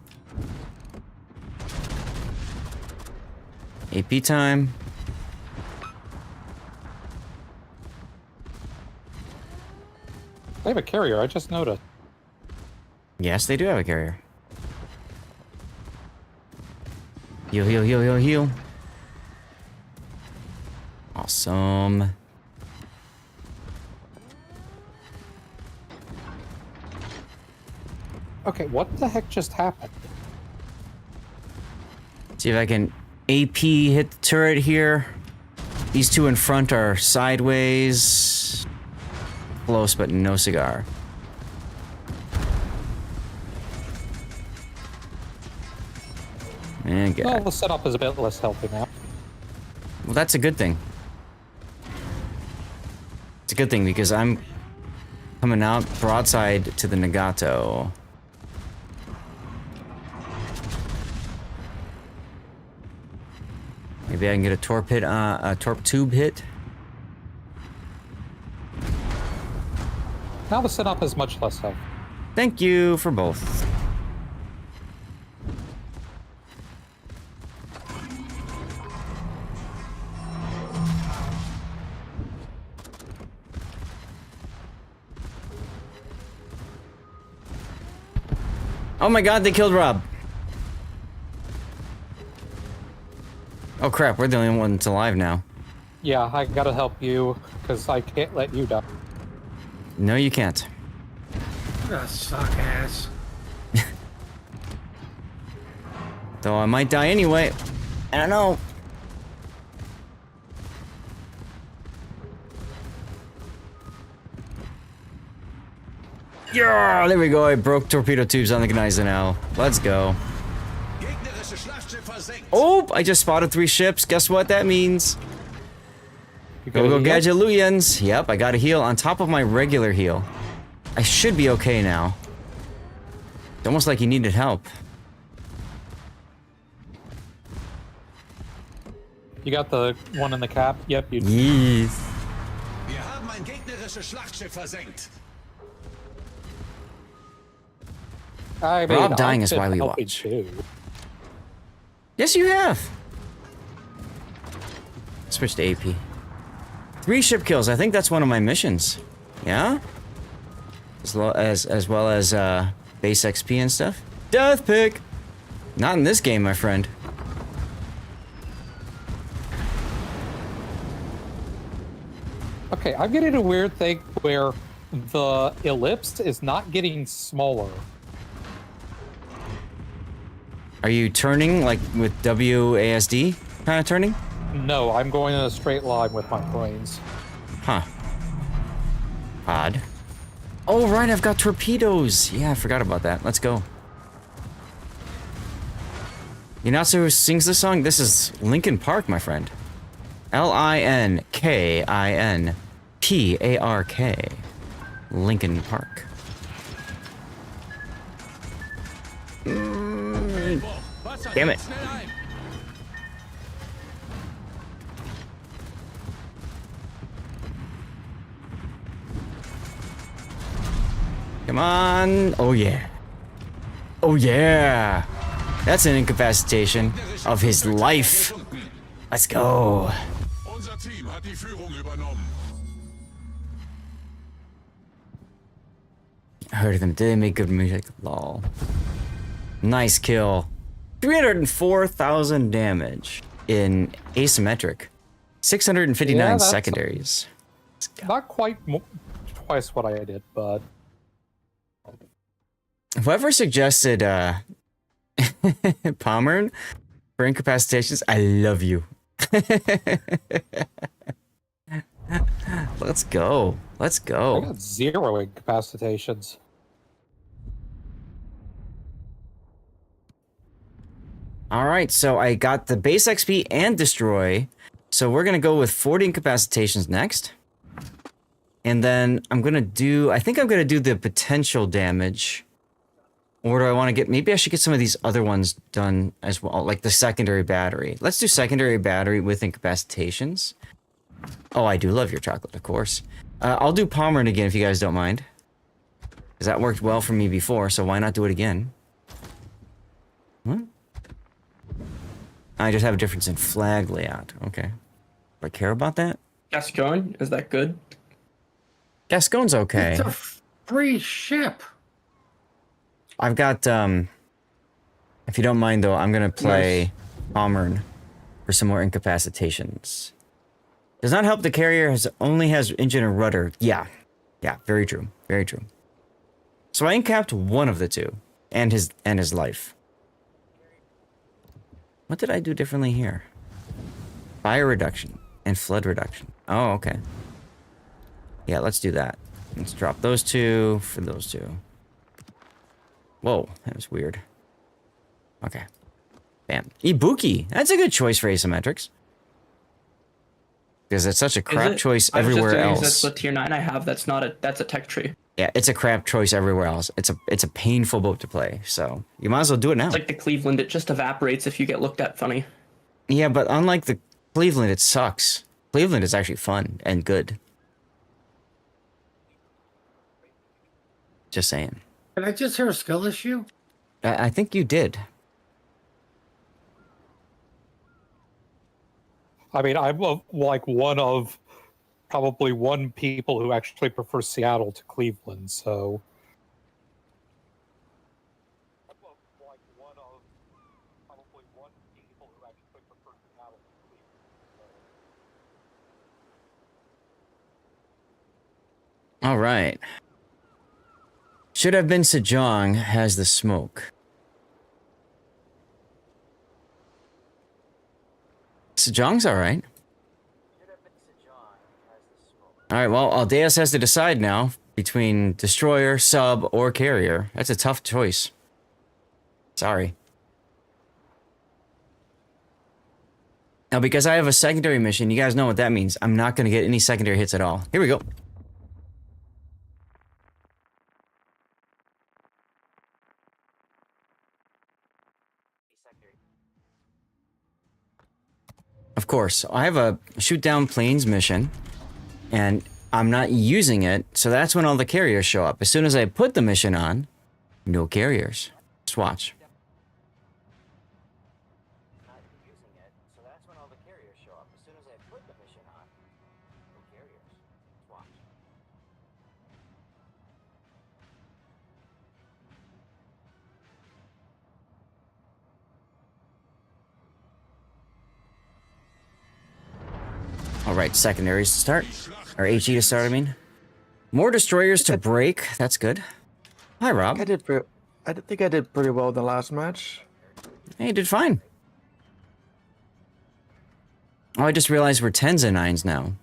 AP time. They have a carrier, I just noticed. Yes, they do have a carrier. Heal, heal, heal, heal, heal. Awesome. Okay, what the heck just happened? See if I can AP hit the turret here. These two in front are sideways. Close, but no cigar. And get Well, the setup is a bit less healthy now. Well, that's a good thing. It's a good thing because I'm coming out broadside to the Nagato. Maybe I can get a torp hit, a torp tube hit. Now the setup is much less healthy. Thank you for both. Oh my God, they killed Rob. Oh crap, we're the only ones alive now. Yeah, I gotta help you, because I can't let you die. No, you can't. You're a suck ass. Though I might die anyway. I don't know. Yeah, there we go. I broke torpedo tubes on the Gneiser now. Let's go. Oh, I just spotted 3 ships. Guess what that means? Go Gadgetluians. Yep, I got a heal on top of my regular heal. I should be okay now. It's almost like he needed help. You got the one in the cap? Yep, you Yes. Wir haben ein gegnerisches Schlachtschiff versenkt. I mean, Rob dying I've is been why we helping watch. too. Yes, you have. Switch to AP. 3 ship kills. I think that's one of my missions. Yeah? As well as base XP and stuff. Death pick! Not in this game, my friend. Okay, I'm getting a weird thing where the ellipse is not getting smaller. Are you turning, like, with WASD kind of turning? No, I'm going in a straight line with my planes. Huh. Odd. Oh, right, I've got torpedoes. Yeah, I forgot about that. Let's go. You know who sings this song? This is Linkin Park, my friend. Linkinpark. Linkin Park. Damn it. Come on. Oh, yeah. Oh, yeah. That's an incapacitation of his life. Let's go. Unser Team hat die Führung übernommen. I heard of them. Did they make good music? Lol. Nice kill. 304,000 damage in asymmetric. 659 secondaries. Not quite twice what I did, but... Whoever suggested Pommern for incapacitations, I love you. Let's go. Let's go. I got 0 incapacitations. All right, so I got the base XP and destroy. So we're going to go with 40 incapacitations next. And then I'm going to do, I think I'm going to do the potential damage. Or do I want to get, maybe I should get some of these other ones done as well, like the secondary battery. Let's do secondary battery with incapacitations. Oh, I do love your chocolate, of course. I'll do Pommern again if you guys don't mind. Because that worked well for me before, so why not do it again? What? I just have a difference in flag layout. Okay. Do I care about that? Gascon, is that good? Gascon's okay. It's a free ship. I've got, if you don't mind though, I'm gonna play Pommern for some more incapacitations. Does not help the carrier only has engine and rudder. Yeah. Yeah, very true. Very true. So I incapped one of the two. And his life. What did I do differently here? Fire reduction and flood reduction. Oh, okay. Yeah, let's do that. Let's drop those two for those two. Whoa, that was weird. Okay. Bam. Ibuki. That's a good choice for asymmetrics. Because it's such a crap choice everywhere else. That's the tier 9 I have. That's not a, that's a tech tree. Yeah, it's a crap choice everywhere else. It's a painful boat to play, so you might as well do it now. It's like the Cleveland, it just evaporates if you get looked at funny. Yeah, but unlike the Cleveland, it sucks. Cleveland is actually fun and good. Just saying. Did I just hear a skill issue? I think you did. I mean, I'm like probably one people who actually prefer Seattle to Cleveland, so... All right. Should have been Sejong has the smoke. Sejong's alright. Alright, well, Aldeus has to decide now between destroyer, sub, or carrier. That's a tough choice. Sorry. Now, because I have a secondary mission, you guys know what that means. I'm not going to get any secondary hits at all. Here we go. Of course, I have a shoot down planes mission, and I'm not using it, so that's when all the carriers show up. As soon as I put the mission on, no carriers. Just watch. Alright, secondaries to start. Or HE to start, I mean. More destroyers to break. That's good. Hi, Rob. I think I did pretty well in the last match. Hey, you did fine. Oh, I just realized we're 10s and 9s now.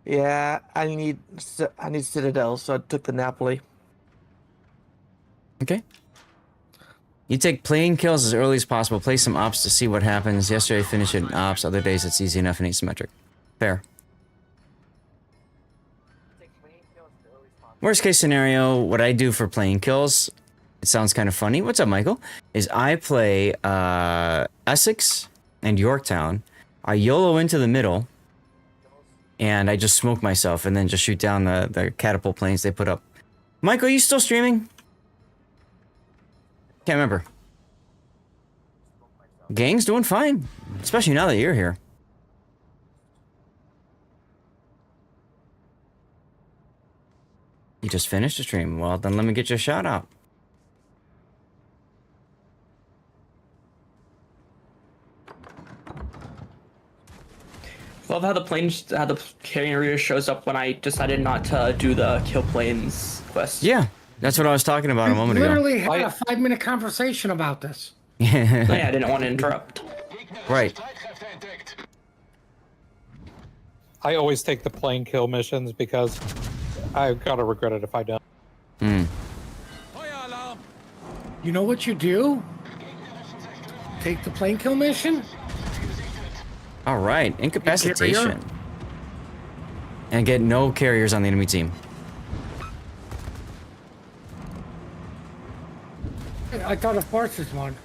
Yeah, I need Citadel, so I took the Napoli. Okay. You take plane kills as early as possible. Play some ops to see what happens. Yesterday I finished it in ops. Other days it's easy enough and asymmetric. Fair. Worst case scenario, what I do for plane kills, it sounds kind of funny. What's up, Michael? Is I play Essex and Yorktown. I YOLO into the middle. And I just smoke myself and then just shoot down the catapult planes they put up. Michael, are you still streaming? Can't remember. Gang's doing fine. Especially now that you're here. You just finished the stream. Well, then let me get you a shout out. Love how the carrier shows up when I decided not to do the kill planes quest. Yeah, that's what I was talking about a moment ago. Literally had a 5-minute conversation about this. Yeah, I didn't want to interrupt. Right. I always take the plane kill missions because I've got to regret it if I don't. Hmm. You know what you do? Take the plane kill mission. All right, incapacitation. And get no carriers on the enemy team. I thought of forces one.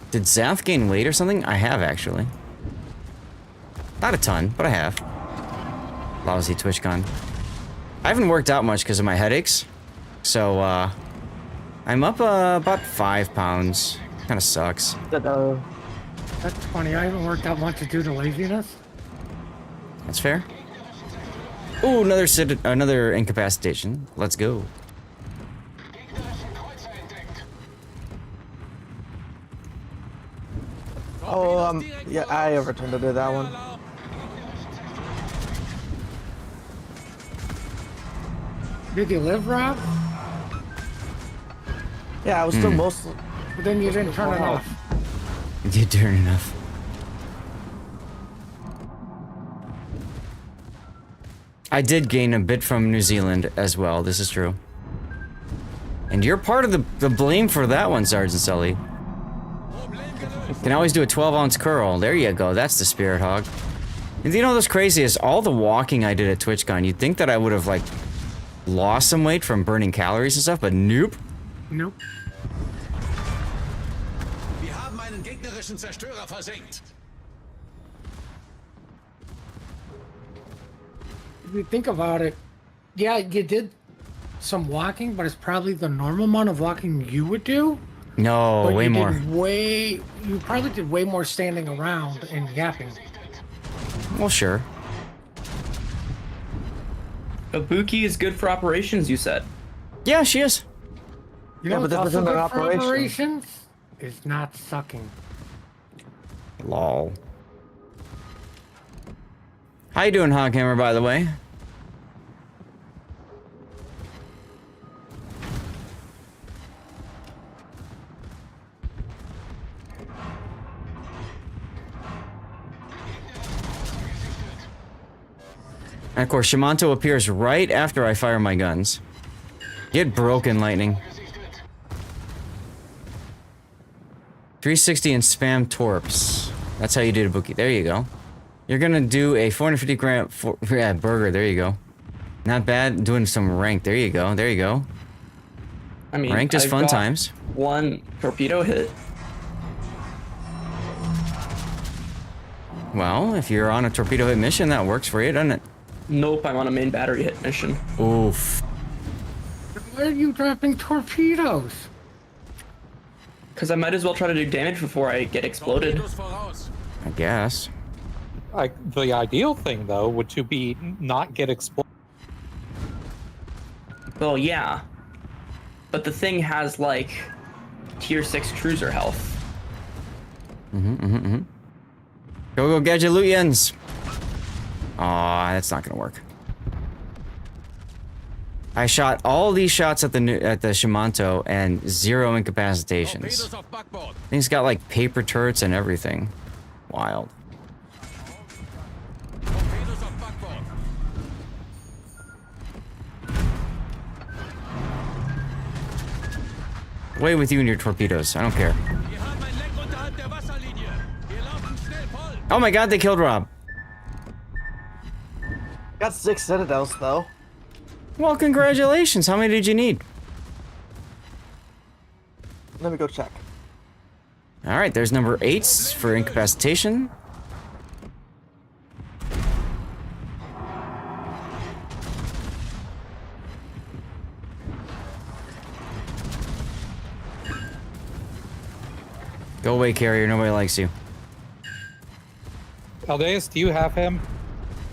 Did Zath gain weight or something? I have, actually. Not a ton, but I have. Lousy TwitchCon. I haven't worked out much because of my headaches. So, I'm up about 5 pounds. Kind of sucks. That's funny. I haven't worked out much due to laziness. That's fair. Ooh, another incapacitation. Let's go. Oh, yeah, I overturned to do that one. Did you live, Rob? Yeah, I was still mostly. But then you didn't turn it off. You turn enough. I did gain a bit from New Zealand as well. This is true. And you're part of the blame for that one, Sergeant Sully. Can always do a 12-ounce curl. There you go. That's the spirit hog. And you know what's crazy is all the walking I did at TwitchCon, you'd think that I would have, like, lost some weight from burning calories and stuff, but nope. Nope. Wir haben einen gegnerischen Zerstörer versenkt. If you think about it, yeah, you did some walking, but it's probably the normal amount of walking you would do. No, but way more. You probably did way more standing around and yapping. Well, sure. Ibuki is good for operations, you said. Yeah, she is. You know, Yeah, but that what's wasn't also an good for operation. operations is not sucking. Lol. How you doing, Hoghammer, by the way? And of course, Shimanto appears right after I fire my guns. Get broken, Lightning. 360 and spam torps. That's how you do the Buki. There you go. You're gonna do a 450 gram burger. There you go. Not bad. Doing some rank. There you go. There you go. I mean, rank is I've fun got times. One torpedo hit. Well, if you're on a torpedo hit mission, that works for you, doesn't it? Nope, I'm on a main battery hit mission. Oof. Why are you dropping torpedoes? Because I might as well try to do damage before I get exploded. I guess. The ideal thing, though, would to be not get exploded. Well, yeah. But the thing has, like, tier 6 cruiser health. Go, Gadgetluians! Aw, that's not gonna work. I shot all these shots at the Shimanto and 0 incapacitations. Thing's got like paper turrets and everything. Wild. Away with you and your torpedoes. I don't care. Oh my god, they killed Rob. Got 6 citadels though. Well, congratulations. How many did you need? Let me go check. Alright, there's number 8 for incapacitation. Go away, carrier. Nobody likes you. Aldeus, do you have him?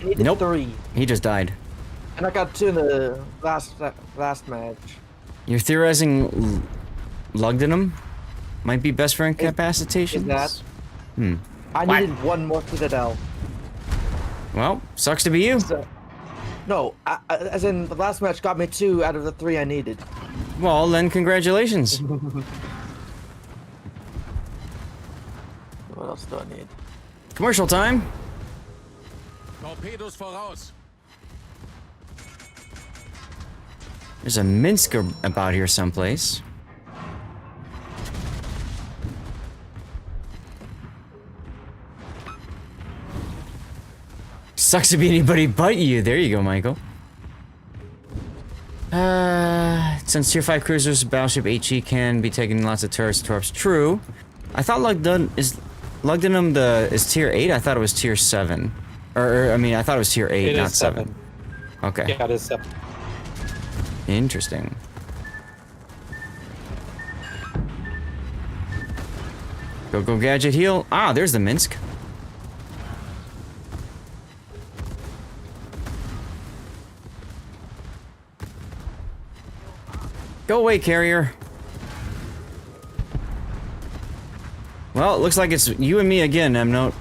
Nope. 3. He just died. And I got 2 in the last match. You're theorizing Lugdenum might be best for incapacitation? Is that? I What? needed 1 more citadel. Well, sucks to be you. So, no, as in the last match got me 2 out of the 3 I needed. Well, then congratulations. What else do I need? Commercial time. Torpedos voraus. There's a Minsk about here someplace. Sucks to be anybody but you. There you go, Michael. Since tier 5 cruisers, battleship HE can be taking lots of turrets, torps. True. I thought Lugdenum is tier 8. I thought it was tier 7. Or I mean, I thought it was tier 8, It not is 7. Okay. Yeah, it is 7. Interesting. Go, gadget, heal. Ah, there's the Minsk. Go away, carrier. Well, it looks like it's you and me again, Emnote.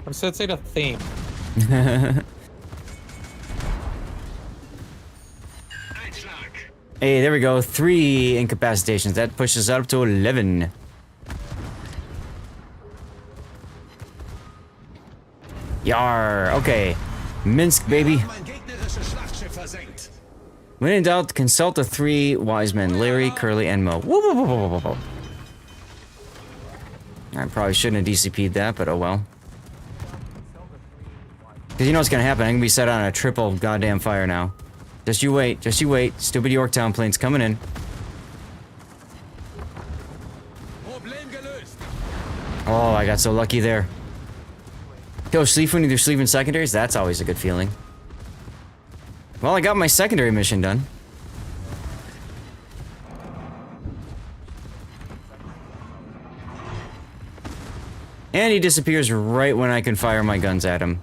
I'm sensing a theme. Hey, there we go. 3 incapacitations. That pushes up to 11. Yar. Okay. Minsk, baby. When in doubt, consult the 3 wise men, Larry, Curly, and Mo. Whoa, whoa, whoa, whoa, whoa, whoa. I probably shouldn't have DCP'd that, but oh well. Because you know what's going to happen. I'm going to be set on a triple goddamn fire now. Just you wait. Just you wait. Stupid Yorktown plane's coming in. Oh, I got so lucky there. Go sleep when you're sleeping secondaries? That's always a good feeling. Well, I got my secondary mission done. And he disappears right when I can fire my guns at him.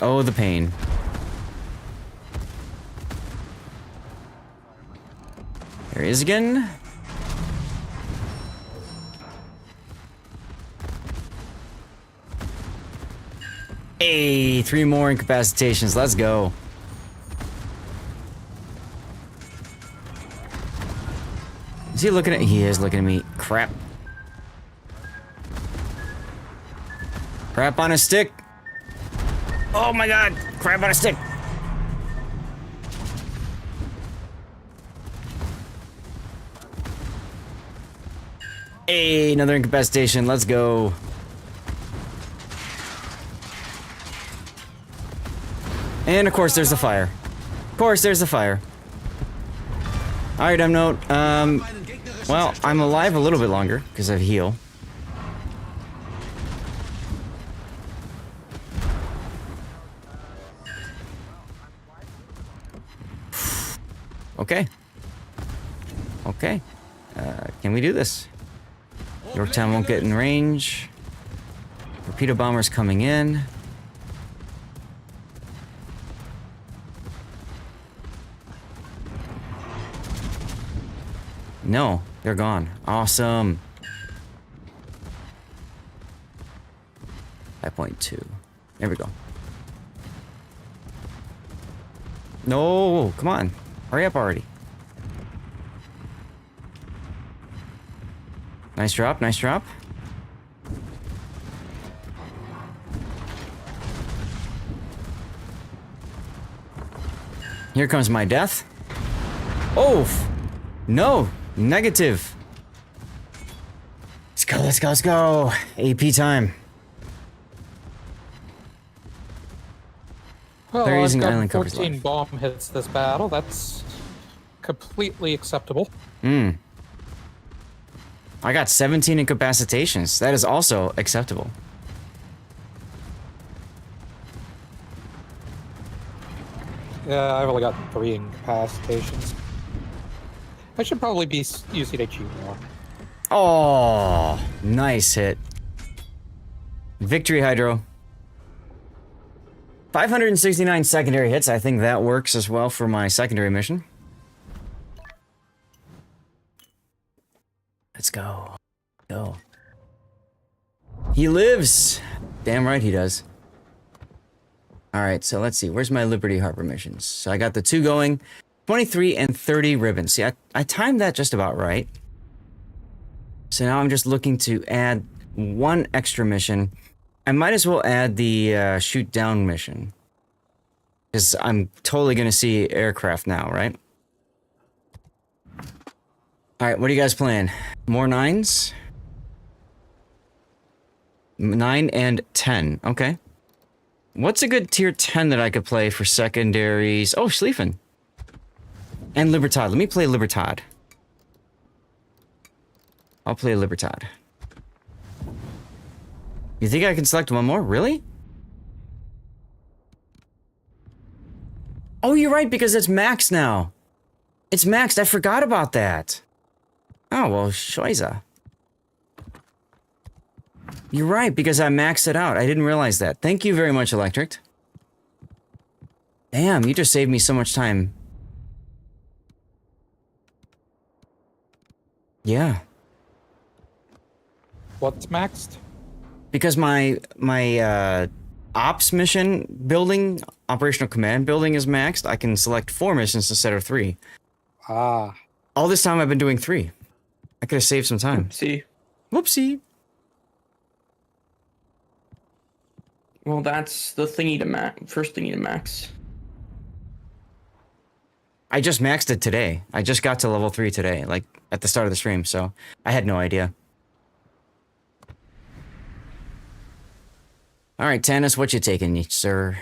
Oh, the pain. There he is again. Hey, 3 more incapacitations. Let's go. Is he looking at? He is looking at me. Crap. Crap on a stick. Oh my god, crap on a stick. Hey, another incapacitation. Let's go. And of course, there's the fire. Of course, there's the fire. Alright, note. Well, I'm alive a little bit longer because I heal. Okay. Okay. Can we do this? Yorktown won't get in range. Torpedo bombers coming in. No, they're gone. Awesome. 5.2. There we go. No, come on. Hurry up already. Nice drop, nice drop. Here comes my death. Oh, no, negative. Let's go, let's go, let's go. AP time. Well, They're using I've got island covers 14 live. bomb hits this battle. That's completely acceptable. I got 17 incapacitations. That is also acceptable. Yeah, I've only got 3 incapacitations. I should probably be using HE more. Oh, nice hit. Victory, Hydro. 569 secondary hits. I think that works as well for my secondary mission. Let's go. Go. He lives! Damn right he does. Alright, so let's see. Where's my Liberty Harbor missions? So I got the 2 going. 23 and 30 ribbons. See, I timed that just about right. So now I'm just looking to add 1 extra mission. I might as well add the shoot down mission. Because I'm totally going to see aircraft now, right? Alright, what are you guys playing? More 9s? 9 and 10. Okay. What's a good tier 10 that I could play for secondaries? Oh, Schlieffen. And Libertad. Let me play Libertad. I'll play Libertad. You think I can select 1 more? Really? Oh, you're right, because it's maxed now. It's maxed. I forgot about that. Oh, well, Scheiße. You're right, because I maxed it out. I didn't realize that. Thank you very much, Electric. Damn, you just saved me so much time. Yeah. What's maxed? Because my ops mission building, operational command building is maxed. I can select 4 missions instead of 3. Ah. All this time I've been doing 3. I could have saved some time. Whoopsie. Whoopsie. Well, that's the thingy to max. First thingy to max. I just maxed it today. I just got to level 3 today, like at the start of the stream, so I had no idea. All right, Tannis, what you taking, sir?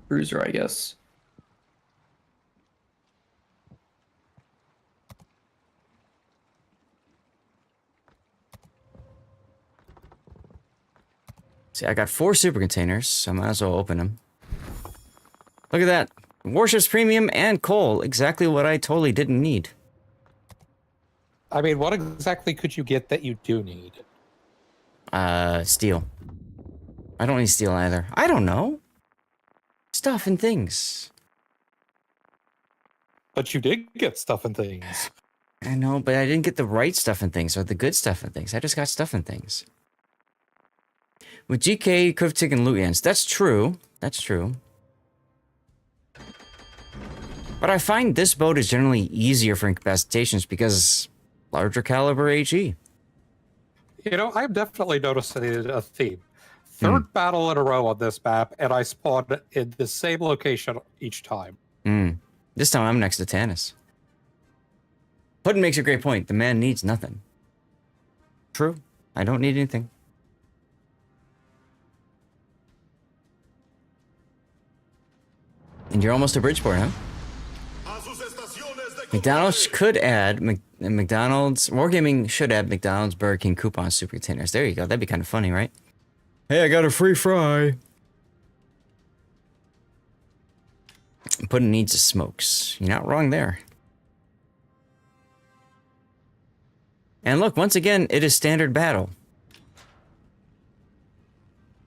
Cruiser, I guess. See, I got 4 super containers, so I might as well open them. Look at that. Warships Premium and coal. Exactly what I totally didn't need. I mean, what exactly could you get that you do need? Steel. I don't need steel either. I don't know. Stuff and things. But you did get stuff and things. I know, but I didn't get the right stuff and things, or the good stuff and things. I just got stuff and things. With GK, you could have taken loot ends. That's true. That's true. But I find this boat is generally easier for incapacitations because larger caliber HE. You know, I've definitely noticed a theme. Third battle in a row on this map, and I spawned in the same location each time. This time I'm next to Tannis. Puddin makes a great point. The man needs nothing. True. I don't need anything. And you're almost to Bridgeport, huh? McDonald's could add McDonald's. Wargaming should add McDonald's Burger King coupons super containers. There you go. That'd be kind of funny, right? Hey, I got a free fry. Puddin needs the smokes. You're not wrong there. And look, once again, it is standard battle.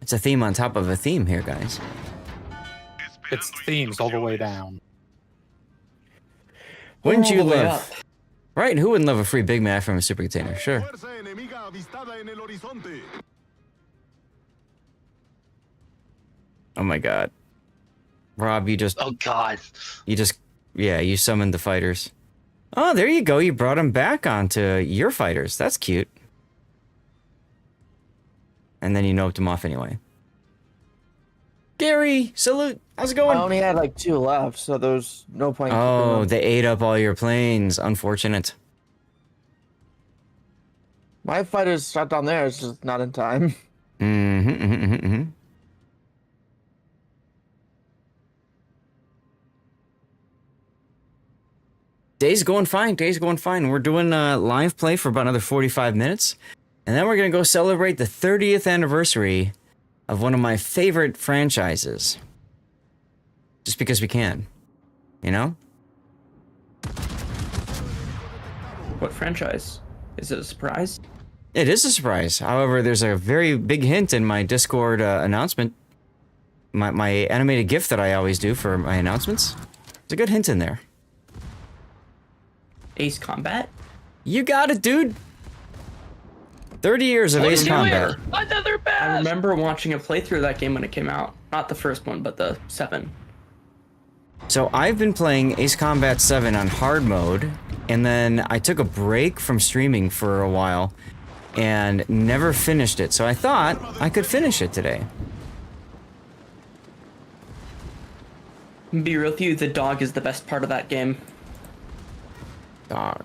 It's a theme on top of a theme here, guys. It's themes all the way down. Wouldn't you love... Right, who wouldn't love a free Big Mac from a super container? Sure. Oh my god. Rob, you just... Oh god. You just... Yeah, you summoned the fighters. Oh, there you go. You brought them back onto your fighters. That's cute. And then you noped them off anyway. Gary, salute. How's it going? I only had like 2 left, so there's no point. Oh, they ate up all your planes. Unfortunate. My fighter's shot down there. It's just not in time. Day's going fine. Day's going fine. We're doing live play for about another 45 minutes. And then we're going to go celebrate the 30th anniversary of one of my favorite franchises. Just because we can. You know? What franchise? Is it a surprise? It is a surprise. However, there's a very big hint in my Discord announcement. My animated GIF that I always do for my announcements. There's a good hint in there. Ace Combat? You got it, dude! 30 years of Ace Combat. Another batch! I remember watching a playthrough of that game when it came out. Not the first one, but the 7. So I've been playing Ace Combat 7 on hard mode, and then I took a break from streaming for a while and never finished it. So I thought I could finish it today. Be real with you, the dog is the best part of that game. Dog.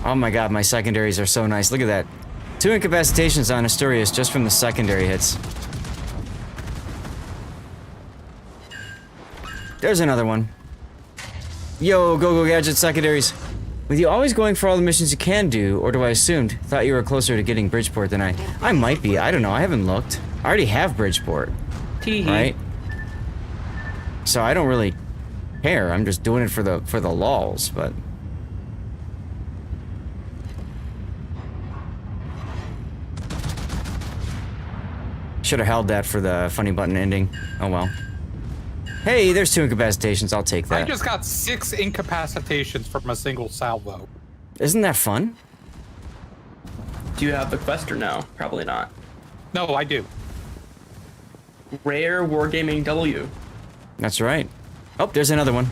Oh my god, my secondaries are so nice. Look at that. 2 incapacitations on Asturias just from the secondary hits. There's another one. Yo, go gadget secondaries. With you always going for all the missions you can do, or do I assumed? Thought you were closer to getting Bridgeport than I might be. I don't know. I haven't looked. I already have Bridgeport. Right? So I don't really care. I'm just doing it for the lulz, but... Should have held that for the funny button ending. Oh well. Hey, there's 2 incapacitations. I'll take that. I just got 6 incapacitations from a single salvo. Isn't that fun? Do you have the quest or no? Probably not. No, I do. Rare Wargaming W. That's right. Oh, there's another one.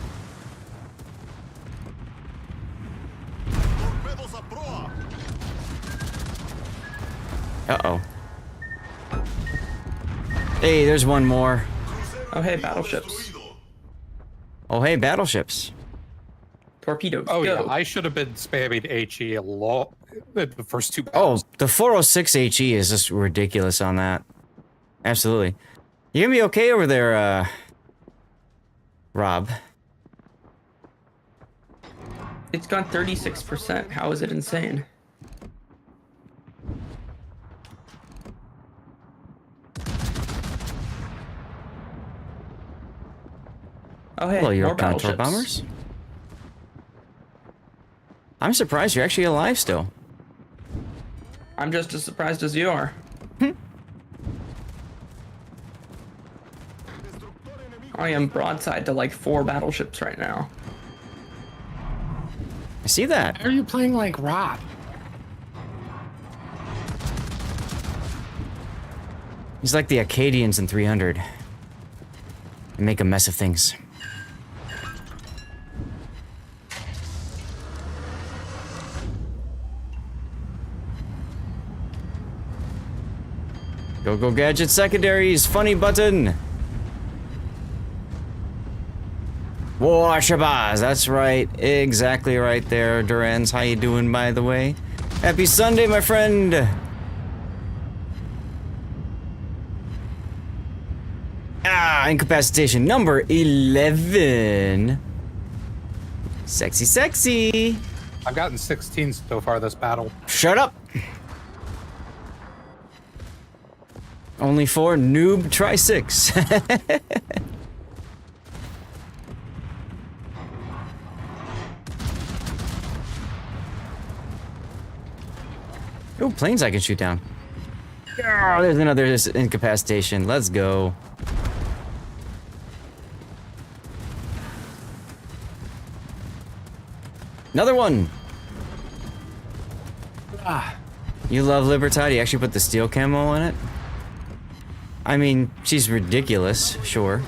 Uh-oh. Hey, there's one more. Oh, hey, battleships. Oh, hey, battleships. Torpedoes. Oh, go. yeah, I should have been spamming HE a lot in the first 2 battles. Oh, the 406 HE is just ridiculous on that. Absolutely. You gonna be okay over there, Rob? It's gone 36%. How is it insane? Oh, hey, Hello, more York contour battleships. bombers. I'm surprised you're actually alive still. I'm just as surprised as you are. I am broadside to like 4 battleships right now. I see that. Why are you playing like Rob? He's like the Acadians in 300. They make a mess of things. Go gadget secondaries. Funny button. Warships. That's right. Exactly right there, Durans. How you doing, by the way? Happy Sunday, my friend. Incapacitation number 11. Sexy, sexy. I've gotten 16 so far this battle. Shut up. Only 4. Noob, try 6. Ooh, planes I can shoot down. Oh, there's another incapacitation. Let's go. Another one. You love Libertad? You actually put the steel camo in it? I mean, she's ridiculous, sure.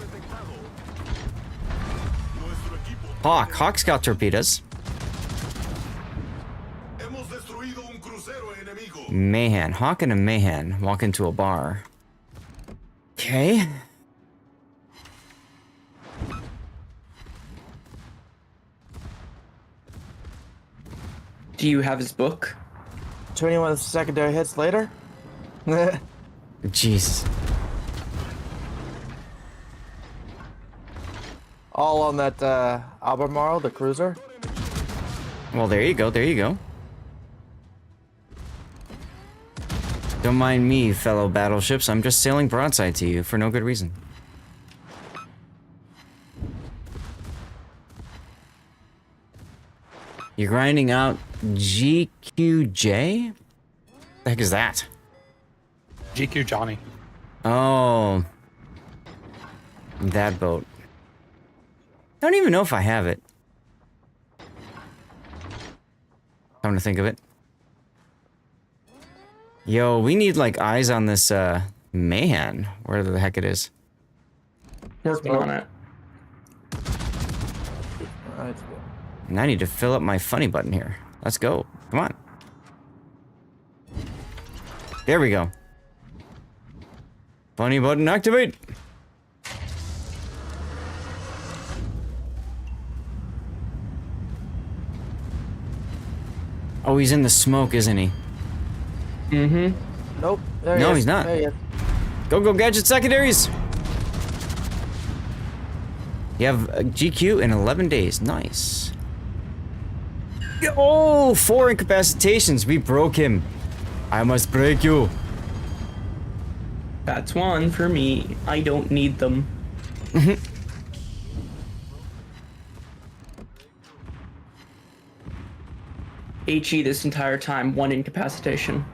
Hawk. Hawk's got torpedoes. Mayhan. Hawk and a Mayhan walk into a bar. Okay. Do you have his book? 21 secondary hits later? Jesus. All on that Albemarle, the cruiser. Well, there you go. There you go. Don't mind me, fellow battleships. I'm just sailing broadside to you for no good reason. You're grinding out GQJ? The heck is that? GQ Johnny. Oh. That boat. I don't even know if I have it. Come to think of it. Yo, we need like eyes on this Mayhan, wherever the heck it is. Working on it. And I need to fill up my funny button here. Let's go. Come on. There we go. Funny button activate. Oh, he's in the smoke, isn't he? Mm-hmm. Nope. There No, he is. he's not. There he is. Go gadget secondaries. You have a GQ in 11 days. Nice. Oh, 4 incapacitations. We broke him. I must break you. That's one for me. I don't need them. HE this entire time, 1 incapacitation.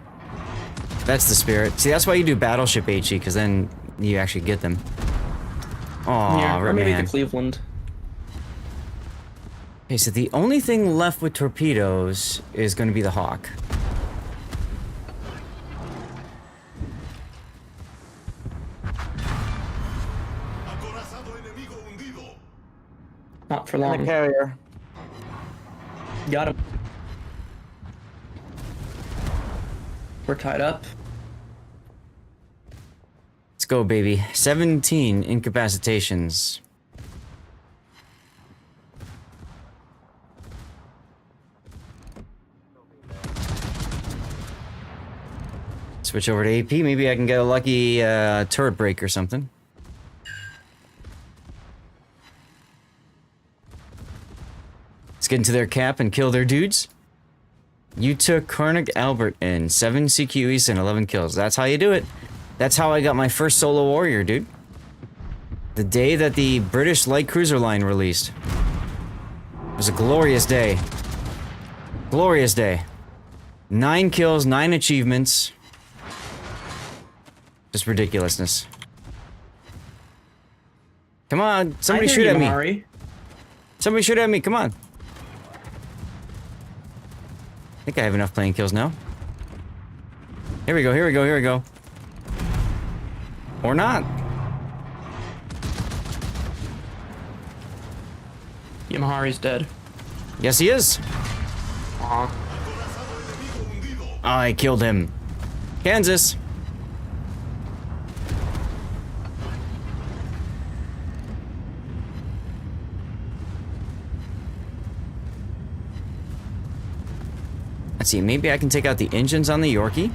That's the spirit. See, that's why you do battleship HE, because then you actually get them. Aw, Yeah, or maybe man. the Cleveland. Okay, so the only thing left with torpedoes is going to be the Hawk. Not for And long. the carrier. Got him. We're tied up. Let's go, baby. 17 incapacitations. Switch over to AP. Maybe I can get a lucky turret break or something. Let's get into their cap and kill their dudes. You took Carnegie Albert in 7 CQEs and 11 kills. That's how you do it. That's how I got my first solo warrior, dude. The day that the British light cruiser line released. It was a glorious day. Glorious day. 9 kills, 9 achievements. Just ridiculousness. Come on, somebody shoot at me. Somebody shoot at me, come on. I think I have enough plane kills now. Here we go, here we go, here we go. Or not. Yamahari's dead. Yes, he is. I killed him. Kansas. Let's see, maybe I can take out the engines on the Yorkie.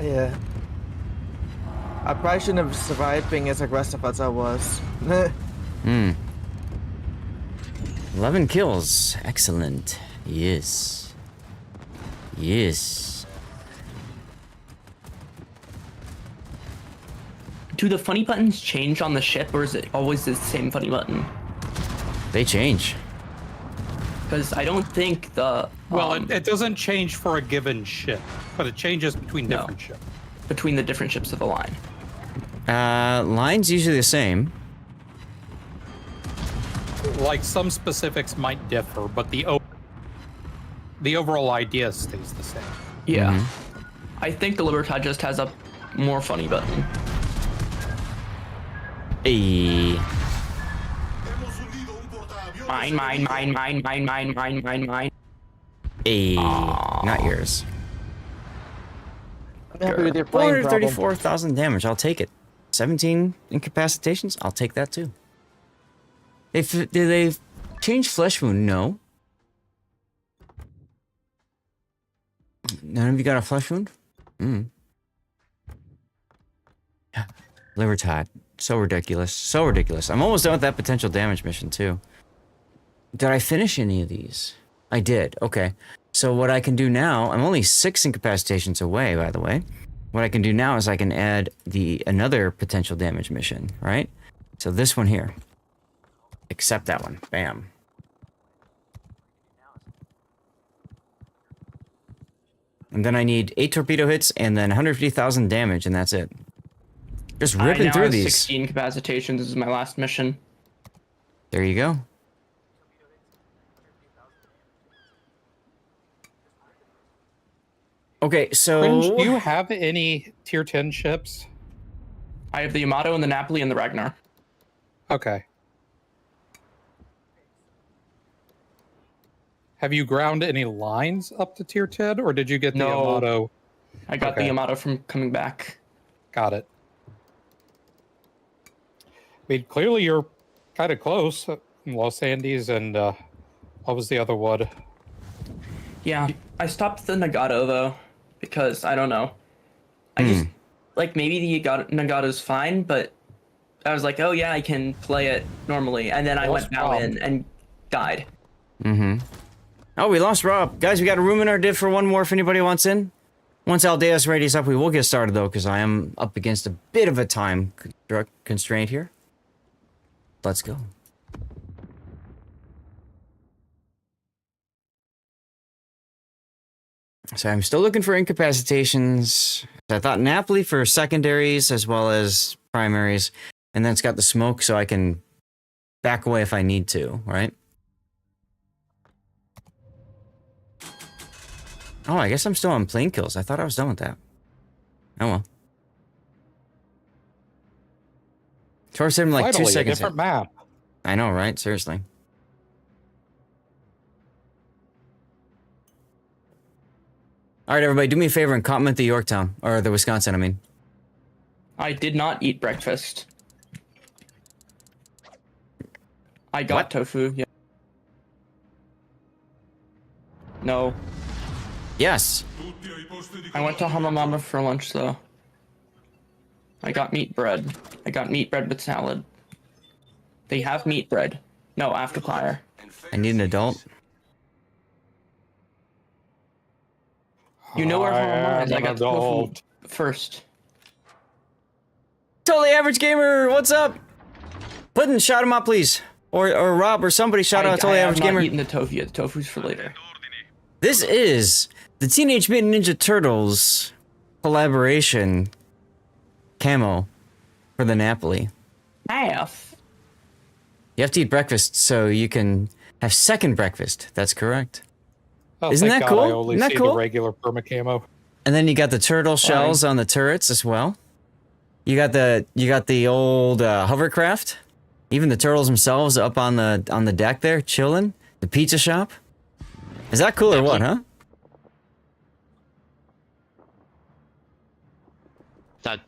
Yeah. I probably shouldn't have survived being as aggressive as I was. 11 kills. Excellent. Yes. Yes. Do the funny buttons change on the ship, or is it always the same funny button? They change. Because I don't think the... Well, it doesn't change for a given ship, but it changes between different ships. Between the different ships of the line. Line's usually the same. Like, some specifics might differ, but the overall idea stays the same. Yeah. I think the Libertad just has a more funny button. Hey. Mine. Hey. Not yours. I'm happy with your playing problem. 434,000 damage. I'll take it. 17 incapacitations. I'll take that too. Did they change flesh wound? No. None of you got a flesh wound? Libertad. So ridiculous. So ridiculous. I'm almost done with that potential damage mission too. Did I finish any of these? I did. Okay. So what I can do now, I'm only 6 incapacitations away, by the way. What I can do now is I can add another potential damage mission, right? So this one here. Accept that one. Bam. And then I need 8 torpedo hits and then 150,000 damage, and that's it. Just ripping through these. 16 incapacitations. This is my last mission. There you go. Okay, so... Fringe, do you have any tier 10 ships? I have the Yamato and the Napoli and the Ragnar. Okay. Have you ground any lines up to tier 10, or did you get the Yamato? I got the Yamato from coming back. Got it. I mean, clearly you're kind of close. Los Andes and what was the other one? Yeah, I stopped the Nagato though, because I don't know. I just like maybe the Nagato's fine, but I was like, oh yeah, I can play it normally, and then I went down in and died. Oh, we lost Rob. Guys, we got a room in our div for one more if anybody wants in. Once Aldea's ready up, we will get started though, because I am up against a bit of a time constraint here. Let's go. So I'm still looking for incapacitations. I thought Napoli for secondaries as well as primaries. And then it's got the smoke so I can back away if I need to, right? Oh, I guess I'm still on plane kills. I thought I was done with that. Oh well. Torch him like Finally, 2 seconds. A different map. I know, right? Seriously. All right, everybody, do me a favor and comment the Yorktown, or the Wisconsin, I mean. I did not eat breakfast. I got tofu, yeah. No. Yes. I went to Hamamama for lunch, though. I got meat bread. I got meat bread with salad. They have meat bread. No, afterfire. I need an adult. You know where Hamamama is. I got the tofu first. Totally Average Gamer, what's up? Puddin', shout him out, please. Or Rob or somebody shout out Totally Average Gamer. I'm not eating the tofu yet. The tofu's for later. This is the Teenage Mutant Ninja Turtles collaboration camo for the Napoli. Half. You have to eat breakfast so you can have second breakfast. That's correct. Oh, Isn't thank that God cool? I only Isn't that see cool? the regular perma camo. And then you got the turtle shells on the turrets as well. You got the old hovercraft. Even the turtles themselves up on the deck there, chilling. The pizza shop. Is that cool or what, huh?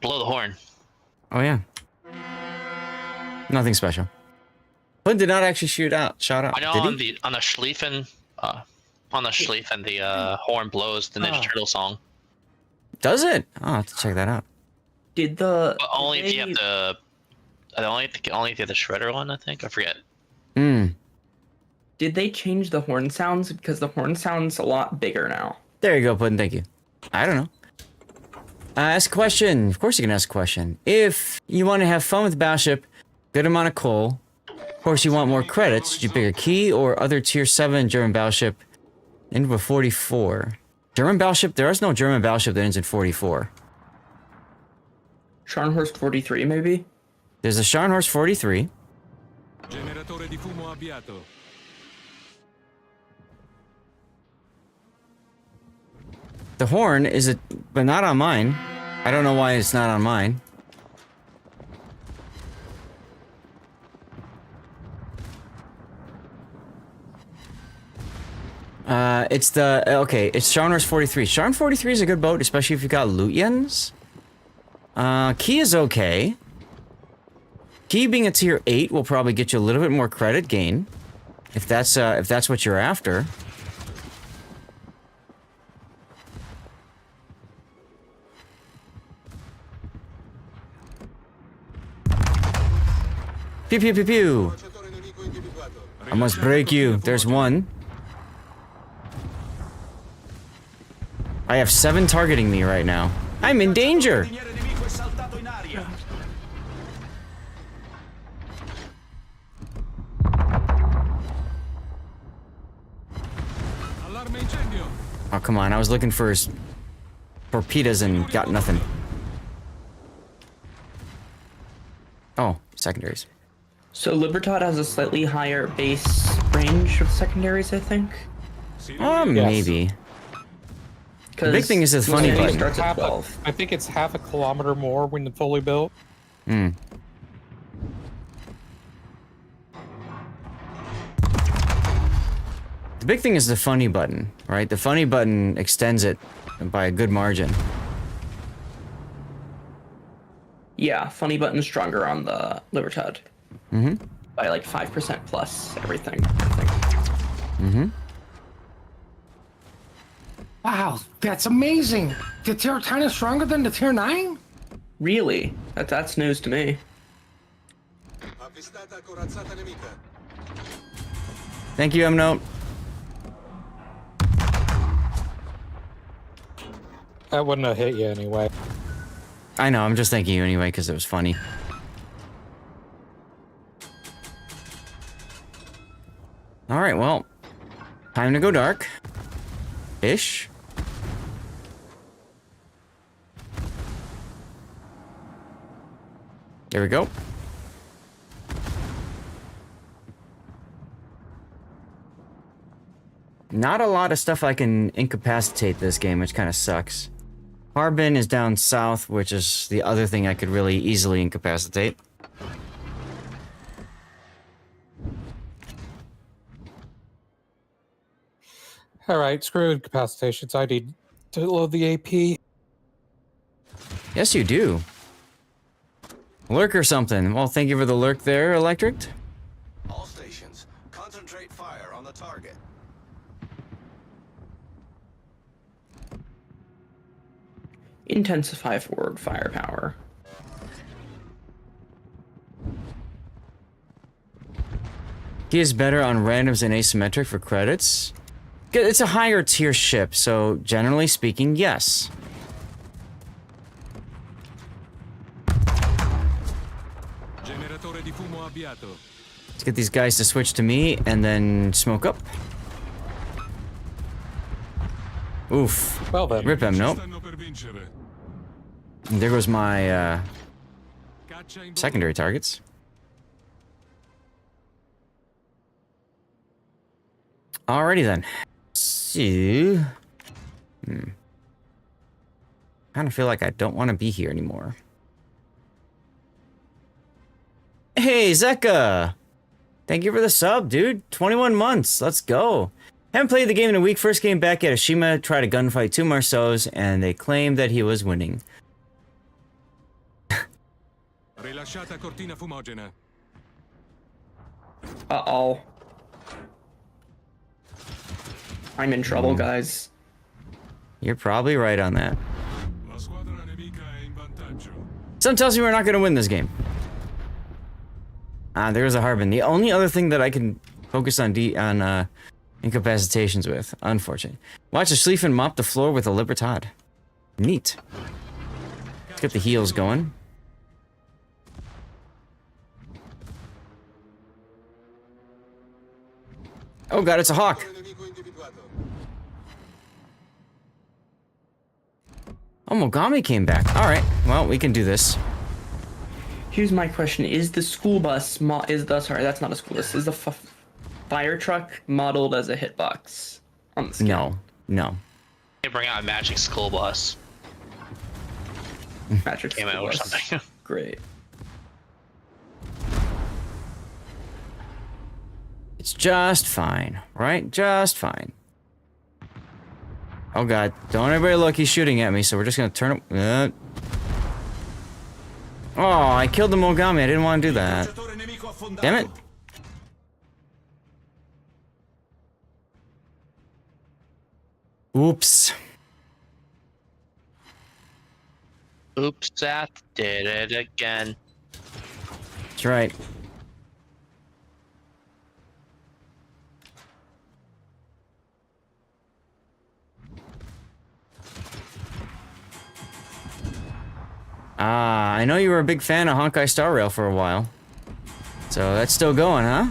Blow the horn. Oh yeah. Nothing special. Puddin did not actually shout out. I know on the Schlieffen, the horn blows the Ninja Turtle song. Does it? Oh, I'll have to check that out. Did the But only if you have the only if you have the shredder one, I think. I forget. Did they change the horn sounds? Because the horn sounds a lot bigger now. There you go, Puddin. Thank you. I don't know. Ask a question. Of course you can ask a question. If you want to have fun with Battleship, good amount of coal. Of course you want more credits. Should you pick a key or other tier 7 German Battleship into a 44? German Battleship? There is no German Battleship that ends in 44. Scharnhorst 43, maybe? There's a Scharnhorst 43. Generatore di fumo avviato. The horn is but not on mine. I don't know why it's not on mine. It's Scharnhorst 43. Scharn 43 is a good boat, especially if you got Lutyens. Key is okay. Key being a tier 8 will probably get you a little bit more credit gain. If that's what you're after. Pew pew pew pew. I must break you. There's one. I have 7 targeting me right now. I'm in danger. Oh, come on. I was looking for his torpedoes and got nothing. Oh, secondaries. So Libertad has a slightly higher base range of secondaries, I think. Maybe. The big thing is the funny button. Starts at 12. I think it's half a kilometer more when it's fully built. The big thing is the funny button, right? The funny button extends it by a good margin. Yeah, funny button's stronger on the Libertad. By like 5% plus everything, I think. Wow, that's amazing. The tier 10 is stronger than the tier 9? Really? That's news to me. Thank you, Note. That wouldn't have hit you anyway. I know, I'm just thanking you anyway because it was funny. Alright, well, time to go dark. Ish. There we go. Not a lot of stuff I can incapacitate this game, which kind of sucks. Harbin is down south, which is the other thing I could really easily incapacitate. Alright, screw incapacitations. I need to load the AP. Yes, you do. Lurk or something. Well, thank you for the lurk there, Electric. All stations, concentrate fire on the target. Intensify forward firepower. He is better on randoms and asymmetric for credits. It's a higher tier ship, so generally speaking, yes. Let's get these guys to switch to me and then smoke up. Oof. Well then. Rip him, nope. And there goes my secondary targets. Alrighty then. So, kind of feel like I don't want to be here anymore. Hey, Zeka! Thank you for the sub, dude. 21 months. Let's go. Haven't played the game in a week. First game back at Ashima. Tried a gunfight 2 Marceaus, and they claimed that he was winning. Uh-oh. I'm in trouble, guys. You're probably right on that. Something tells me we're not going to win this game. Ah, there's a Harbin. The only other thing that I can focus on incapacitations with, unfortunately. Watch a Schlieffen mop the floor with a Libertad. Neat. Let's get the heels going. Oh god, it's a hawk. Oh, Mogami came back. Alright, well, we can do this. Here's my question. Is the school bus, sorry, that's not a school bus. Is the fire truck modeled as a hitbox on the scale? No. They bring out a magic school bus. Magic Came school out or bus. something. Great. It's just fine, right? Just fine. Oh god, don't everybody look, he's shooting at me, so we're just gonna turn him. Oh, I killed the Mogami, I didn't want to do that. Damn it. Oops. Oops, that did it again. That's right. Ah, I know you were a big fan of Honkai Star Rail for a while. So that's still going, huh?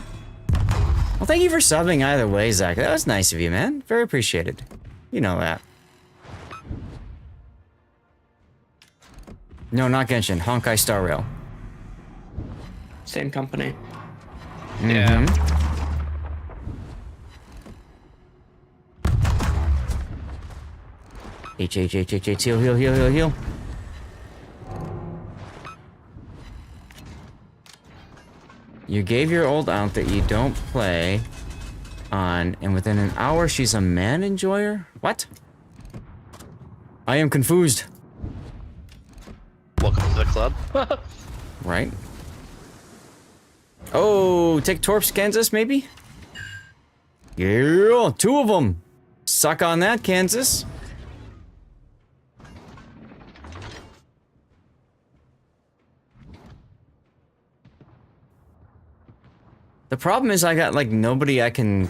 Well, thank you for subbing either way, Zach. That was nice of you, man. Very appreciated. You know that. No, not Genshin. Honkai Star Rail. Same company. Yeah. H, heal. You gave your old aunt that you don't play on, and within an hour she's a man enjoyer? What? I am confused. Welcome to the club. Right. Oh, take Torps, Kansas, maybe? Yeah, 2 of them. Suck on that, Kansas. The problem is I got, like, nobody I can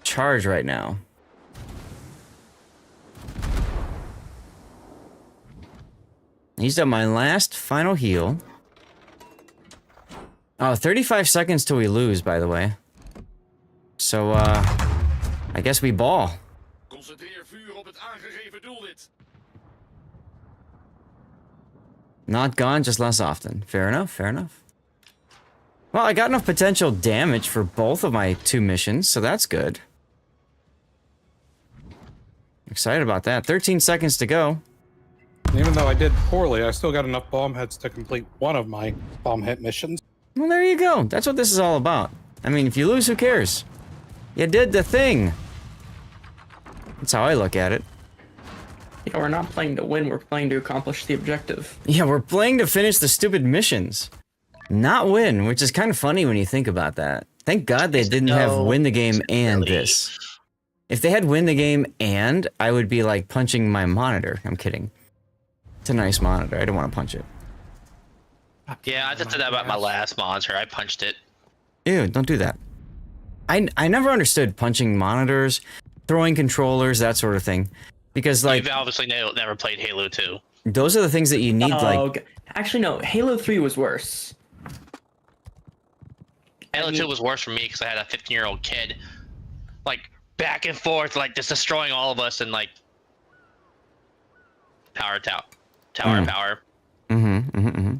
charge right now. Used up my last final heal. Oh, 35 seconds till we lose, by the way. So, I guess we ball. Not gone, just less often. Fair enough, fair enough. Well, I got enough potential damage for both of my 2 missions, so that's good. Excited about that. 13 seconds to go. Even though I did poorly, I still got enough bomb hits to complete one of my bomb hit missions. Well, there you go. That's what this is all about. I mean, if you lose, who cares? You did the thing. That's how I look at it. Yeah, we're not playing to win, we're playing to accomplish the objective. Yeah, we're playing to finish the stupid missions. Not win, which is kind of funny when you think about that. Thank God they didn't have win the game and this. If they had win the game and, I would be like punching my monitor. I'm kidding. It's a nice monitor. I don't want to punch it. Yeah, I just did that about my last monitor. I punched it. Ew, don't do that. I never understood punching monitors, throwing controllers, that sort of thing. Because, like... You've obviously never played Halo 2. Those are the things that you need, like... Actually, no. Halo 3 was worse. Halo 2 was worse for me because I had a 15-year-old kid, like, back and forth, like, just destroying all of us and, like... Tower.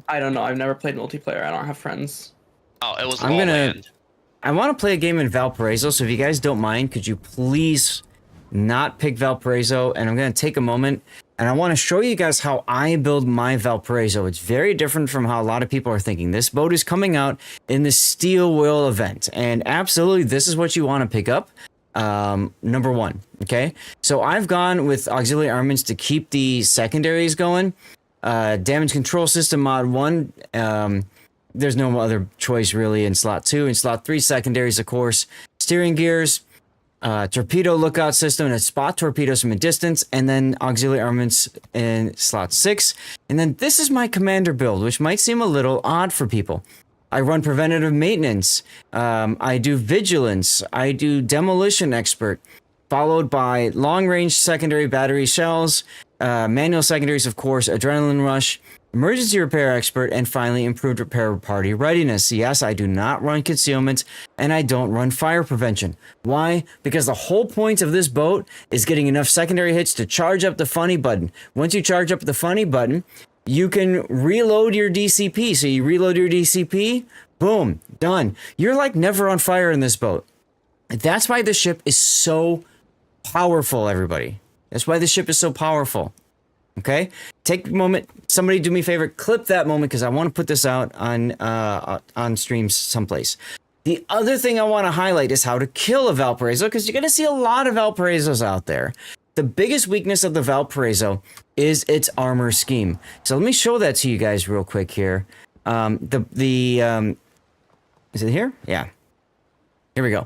I don't know. I've never played multiplayer. I don't have friends. Oh, it was I want to play a game in Valparaiso, so if you guys don't mind, could you please not pick Valparaiso? And I'm going to take a moment, and I want to show you guys how I build my Valparaiso. It's very different from how a lot of people are thinking. This boat is coming out in the Steel Wheel event, and absolutely, this is what you want to pick up. Number 1, okay? So I've gone with auxiliary armaments to keep the secondaries going. Damage control system mod 1, there's no other choice really in slot 2. In slot 3, secondaries, of course, steering gears, torpedo lookout system that spot torpedoes from a distance, and then auxiliary armaments in slot 6. And then this is my commander build, which might seem a little odd for people. I run preventative maintenance, I do vigilance, I do demolition expert, followed by long-range secondary battery shells, manual secondaries, of course, adrenaline rush, emergency repair expert, and finally improved repair party readiness. Yes, I do not run concealment, and I don't run fire prevention. Why? Because the whole point of this boat is getting enough secondary hits to charge up the funny button. Once you charge up the funny button, you can reload your DCP. So you reload your DCP, boom, done. You're like never on fire in this boat. That's why the ship is so powerful, everybody. That's why the ship is so powerful. Okay? Take a moment. Somebody do me a favor. Clip that moment because I want to put this out on streams someplace. The other thing I want to highlight is how to kill a Valparaiso because you're going to see a lot of Valparaisos out there. The biggest weakness of the Valparaiso is its armor scheme. So let me show that to you guys real quick here. Is it here? Yeah. Here we go.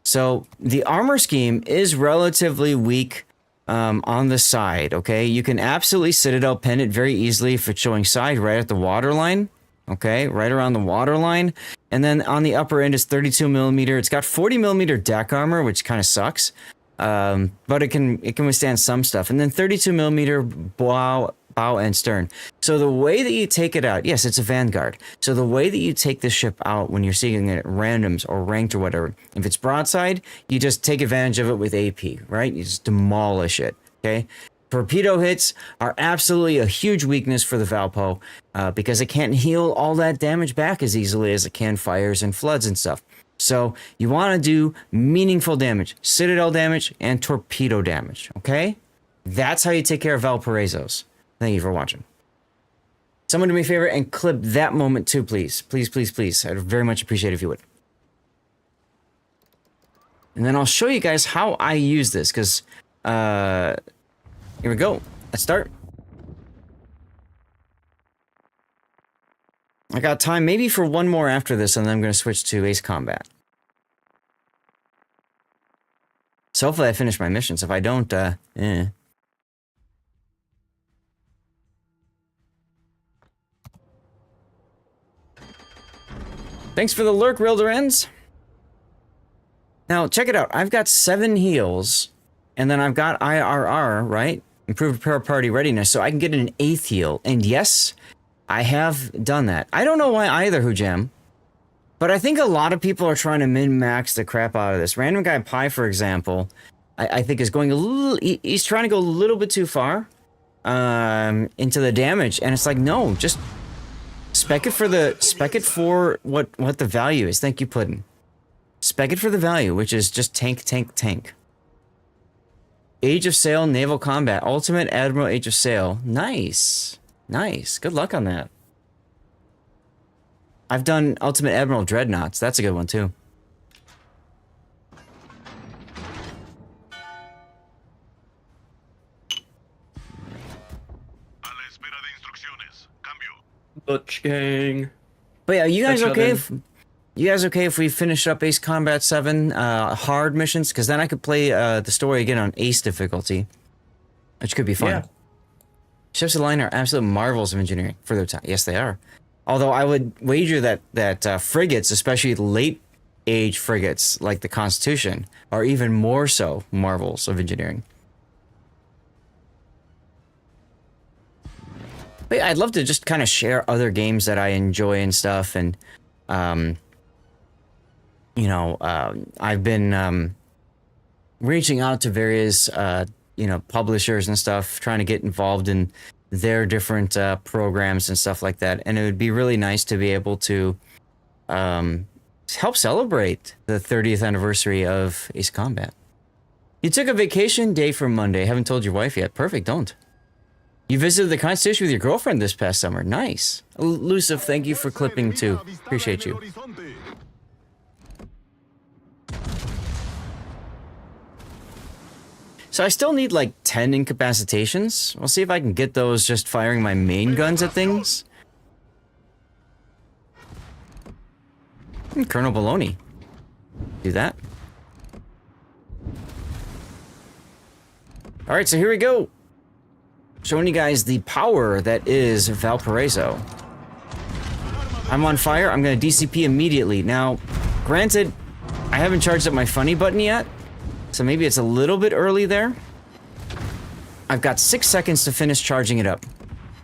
So the armor scheme is relatively weak on the side, okay? You can absolutely Citadel pin it very easily if it's showing side right at the waterline, okay? Right around the waterline. And then on the upper end is 32 millimeter. It's got 40 millimeter deck armor, which kind of sucks. But it can withstand some stuff. And then 32 millimeter bow and stern. So the way that you take it out, yes, it's a Vanguard. So the way that you take this ship out when you're seeing it at randoms or ranked or whatever, if it's broadside, you just take advantage of it with AP, right? You just demolish it, okay? Torpedo hits are absolutely a huge weakness for the Valpo because it can't heal all that damage back as easily as it can fires and floods and stuff. So you want to do meaningful damage, Citadel damage, and torpedo damage, okay? That's how you take care of Valparaisos. Thank you for watching. Someone do me a favor and clip that moment too, please. Please, please, please. I'd very much appreciate it if you would. And then I'll show you guys how I use this, because here we go. Let's start. I got time maybe for one more after this, and then I'm going to switch to Ace Combat. So hopefully I finish my missions. If I don't, Thanks for the lurk, Rilderens. Now, check it out. I've got 7 heals, and then I've got IRR, right? Improved repair party readiness, so I can get an 8th heal. And yes, I have done that. I don't know why either, Hujam, but I think a lot of people are trying to min-max the crap out of this. Random Guy Pie, for example, I think is going a little... He's trying to go a little bit too far into the damage, and it's like, no, just... Spec it for what the value is. Thank you, Puddin'. Spec it for the value, which is just tank, tank, tank. Age of Sail, Naval Combat. Ultimate Admiral Age of Sail. Nice. Nice. Good luck on that. I've done Ultimate Admiral Dreadnoughts. That's a good one, too. Butch gang. But yeah, you guys okay if we finish up Ace Combat 7 hard missions? Because then I could play the story again on Ace difficulty, which could be fun. Yeah. Ships of the line are absolute marvels of engineering for their time. Yes, they are. Although I would wager that frigates, especially late age frigates like the Constitution, are even more so marvels of engineering. But yeah, I'd love to just kind of share other games that I enjoy and stuff. And, you know, I've been reaching out to various, you know, publishers and stuff, trying to get involved in their different programs and stuff like that. And it would be really nice to be able to help celebrate the 30th anniversary of Ace Combat. You took a vacation day from Monday. Haven't told your wife yet. Perfect, don't. You visited the Constitution with your girlfriend this past summer. Nice. Elusive, thank you for clipping too. Appreciate you. So I still need like 10 incapacitations. We'll see if I can get those just firing my main guns at things. Colonel Baloney. Do that. All right, so here we go. Showing you guys the power that is Valparaiso. I'm on fire. I'm going to DCP immediately. Now, granted, I haven't charged up my funny button yet, so maybe it's a little bit early there. I've got 6 seconds to finish charging it up.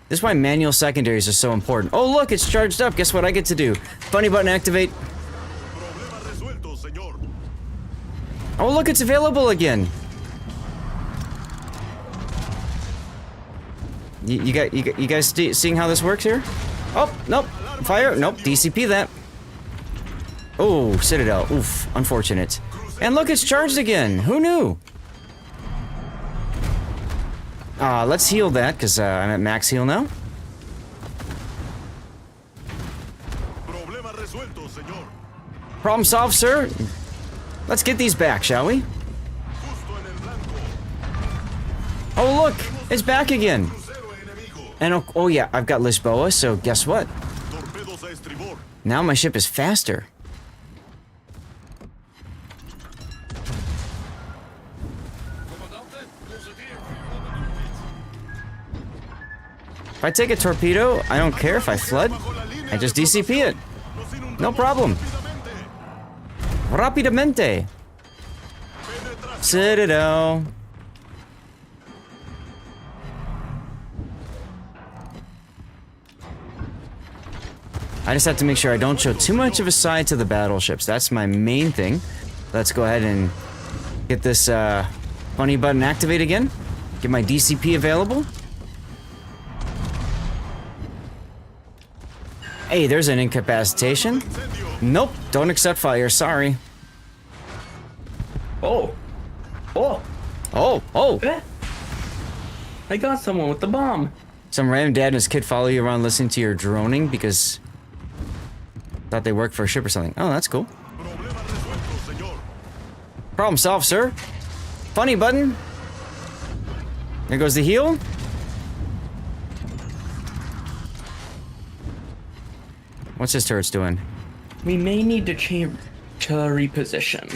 This is why manual secondaries are so important. Oh, look, it's charged up. Guess what I get to do? Funny button activate. Oh, look, it's available again. You guys seeing how this works here? Oh, nope. Fire. Nope. DCP that. Oh, Citadel. Oof. Unfortunate. And look, it's charged again. Who knew? Let's heal that, because I'm at max heal now. Problem solved, sir. Let's get these back, shall we? Oh, look. It's back again. And oh yeah, I've got Lisboa, so guess what? Now my ship is faster. If I take a torpedo, I don't care if I flood. I just DCP it. No problem. Rapidamente. Citadel. I just have to make sure I don't show too much of a side to the battleships. That's my main thing. Let's go ahead and get this funny button activate again. Get my DCP available. Hey, there's an incapacitation. Nope, don't accept fire, sorry. Oh. Oh. Oh, oh. I got someone with the bomb. Some random dad and his kid follow you around listening to your droning because thought they worked for a ship or something. Oh, that's cool. Problem solved, sir. Funny button. There goes the heal. What's his turrets doing? We may need to change to reposition.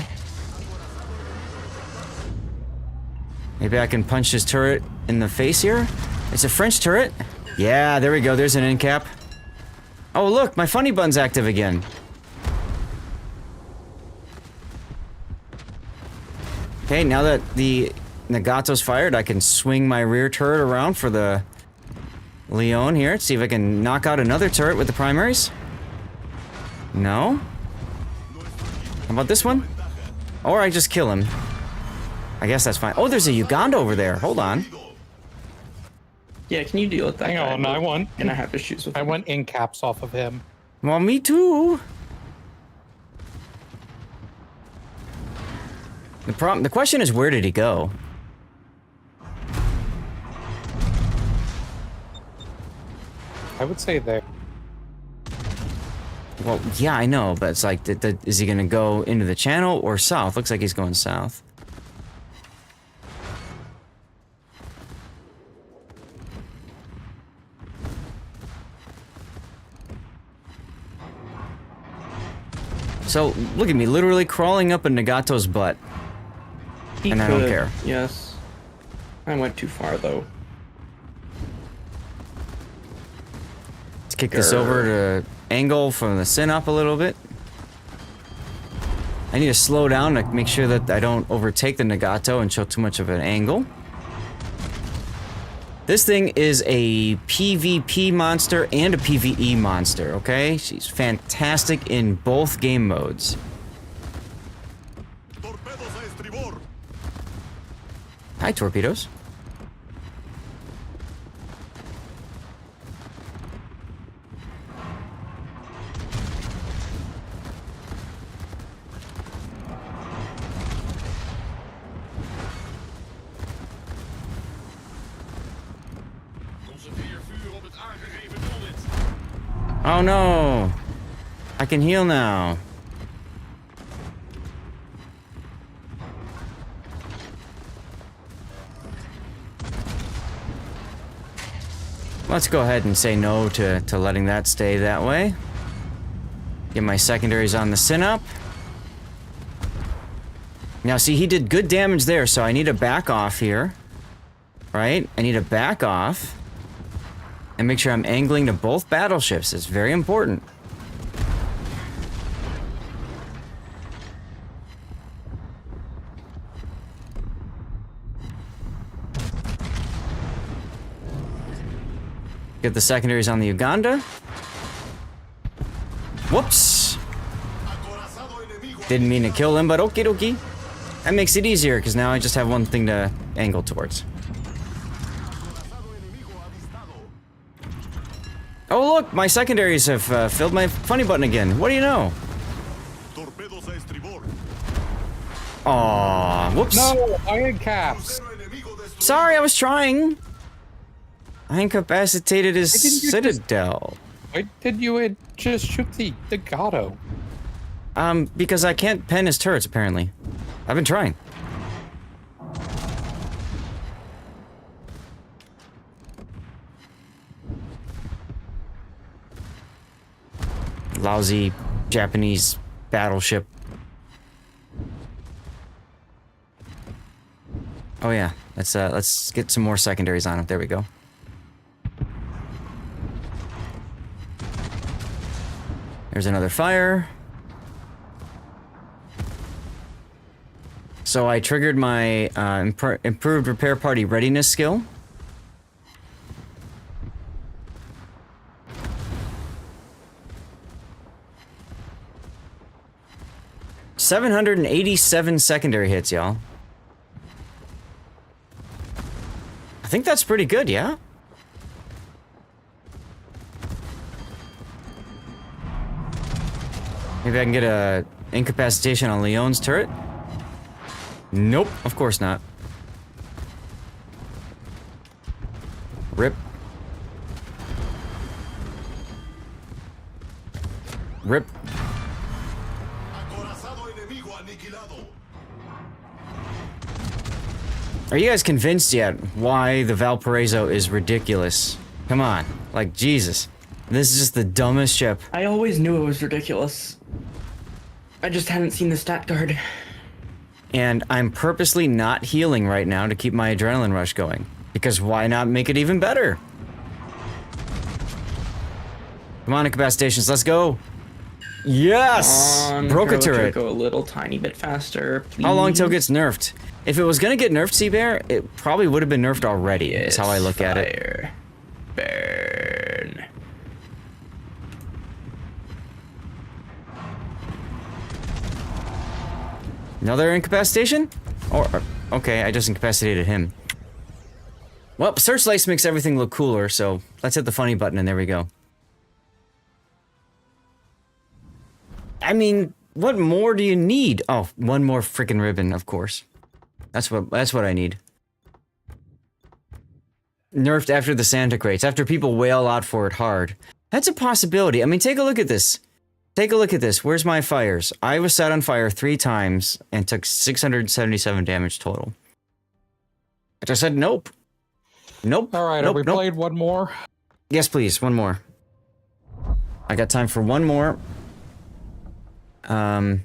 Maybe I can punch his turret in the face here? It's a French turret. Yeah, there we go. There's an end cap. Oh, look, my funny button's active again. Okay, now that the Nagato's fired, I can swing my rear turret around for the Leon here. See if I can knock out another turret with the primaries. No? How about this one? Or I just kill him. I guess that's fine. Oh, there's a Uganda over there. Hold on. Yeah, can you deal with that? Hang on, I want. And I have issues with I want in caps off of him. Well, me too. The question is, where did he go? I would say there. Well, yeah, I know, but it's like, is he gonna go into the channel or south? Looks like he's going south. So, look at me, literally crawling up a Nagato's butt. He and could, I don't care. Yes. I went too far, though. Let's kick this over to angle from the sin up a little bit. I need to slow down to make sure that I don't overtake the Nagato and show too much of an angle. This thing is a PvP monster and a PvE monster, okay? She's fantastic in both game modes. Hi, torpedoes. Oh no! I can heal now. Let's go ahead and say no to letting that stay that way. Get my secondaries on the Synop. Now, see, he did good damage there, so I need to back off here. Right? I need to back off. And make sure I'm angling to both battleships. It's very important. Get the secondaries on the Uganda. Whoops. Didn't mean to kill him, but okie dokie. That makes it easier, because now I just have one thing to angle towards. Oh look, my secondaries have filled my funny button again. What do you know? Aw, whoops. No, iron caps. Sorry, I was trying. I incapacitated his Citadel. Why did you just shoot the Gato? Because I can't pen his turrets, apparently. I've been trying. Lousy Japanese battleship. Oh yeah, let's get some more secondaries on it. There we go. There's another fire. So I triggered my improved repair party readiness skill. $787 secondary hits, y'all. I think that's pretty good, yeah? Maybe I can get a incapacitation on Leon's turret. Nope, of course not. Rip. Rip. Are you guys convinced yet why the Valparaiso is ridiculous? Come on, like Jesus. This is just the dumbest ship. I always knew it was ridiculous. I just hadn't seen the stat card. And I'm purposely not healing right now to keep my adrenaline rush going. Because why not make it even better? Come on, incapacitations, let's go. Yes! Broke a turret. Go a little tiny bit faster, please. How long till it gets nerfed? If it was gonna get nerfed, Seabear, it probably would have been nerfed already. That's how I look at it. Burn. Another incapacitation? Or, okay, I just incapacitated him. Well, Searchlights makes everything look cooler, so let's hit the funny button and there we go. I mean, what more do you need? Oh, one more freaking ribbon, of course. That's what I need. Nerfed after the Santa crates, after people wail out for it hard. That's a possibility. I mean, take a look at this. Take a look at this. Where's my fires? I was set on fire 3 times and took 677 damage total. I just said nope. Nope. All right, nope, are we played one more? Yes, please. One more. I got time for one more. All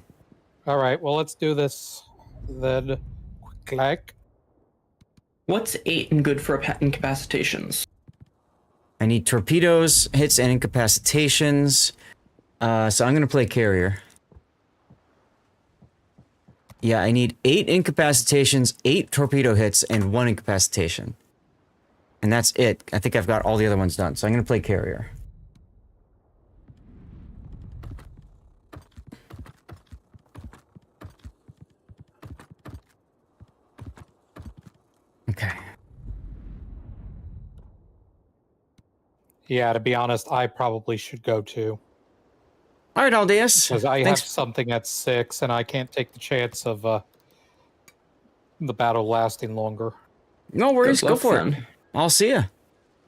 right, well, let's do this then. Quick. What's 8 and good for incapacitations? I need torpedoes, hits, and incapacitations. So I'm gonna play carrier. Yeah, I need 8 incapacitations, 8 torpedo hits, and 1 incapacitation. And that's it. I think I've got all the other ones done, so I'm gonna play carrier. Okay. Yeah, to be honest, I probably should go too. All right, Aldeus. Because I have something at 6, and I can't take the chance of the battle lasting longer. No worries, go for it. I'll see ya.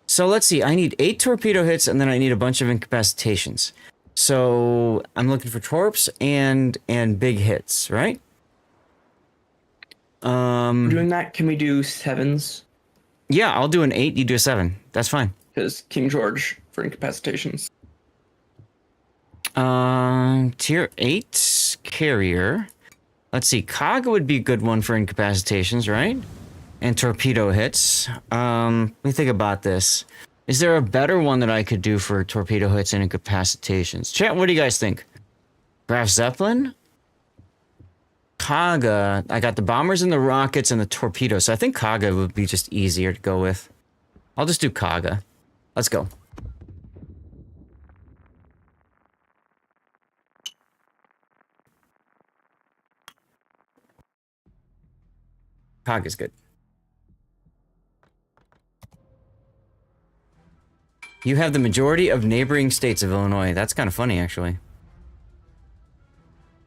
So let's see, I need 8 torpedo hits, and then I need a bunch of incapacitations. So I'm looking for torps and big hits, right? Doing that, can we do 7s? Yeah, I'll do an 8, you do a 7. That's fine. Because King George for incapacitations. Tier 8 carrier. Let's see. Kaga would be a good one for incapacitations, right? And torpedo hits. Let me think about this. Is there a better one that I could do for torpedo hits and incapacitations? Chat, what do you guys think? Perhaps Zeppelin? Kaga. I got the bombers and the rockets and the torpedoes. So I think Kaga would be just easier to go with. I'll just do Kaga. Let's go. Kaga's good. You have the majority of neighboring states of Illinois. That's kind of funny, actually.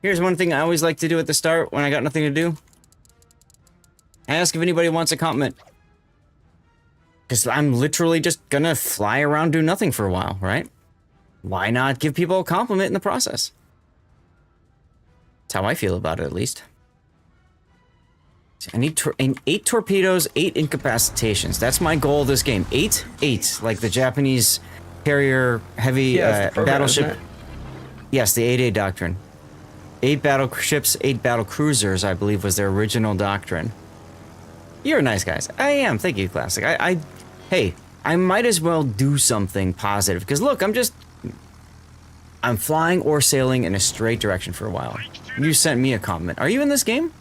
Here's one thing I always like to do at the start when I got nothing to do. I ask if anybody wants a compliment. Because I'm literally just gonna fly around do nothing for a while, right? Why not give people a compliment in the process? That's how I feel about it, at least. I need 8 torpedoes, 8 incapacitations. That's my goal this game. 8, like the Japanese carrier heavy battleship. Yes, the 8A doctrine. 8 battleships, 8 battle cruisers, I believe, was their original doctrine. You're nice guys. I am. Thank you, Classic. Hey, I might as well do something positive. Because look, I'm flying or sailing in a straight direction for a while. You sent me a compliment. Are you in this game?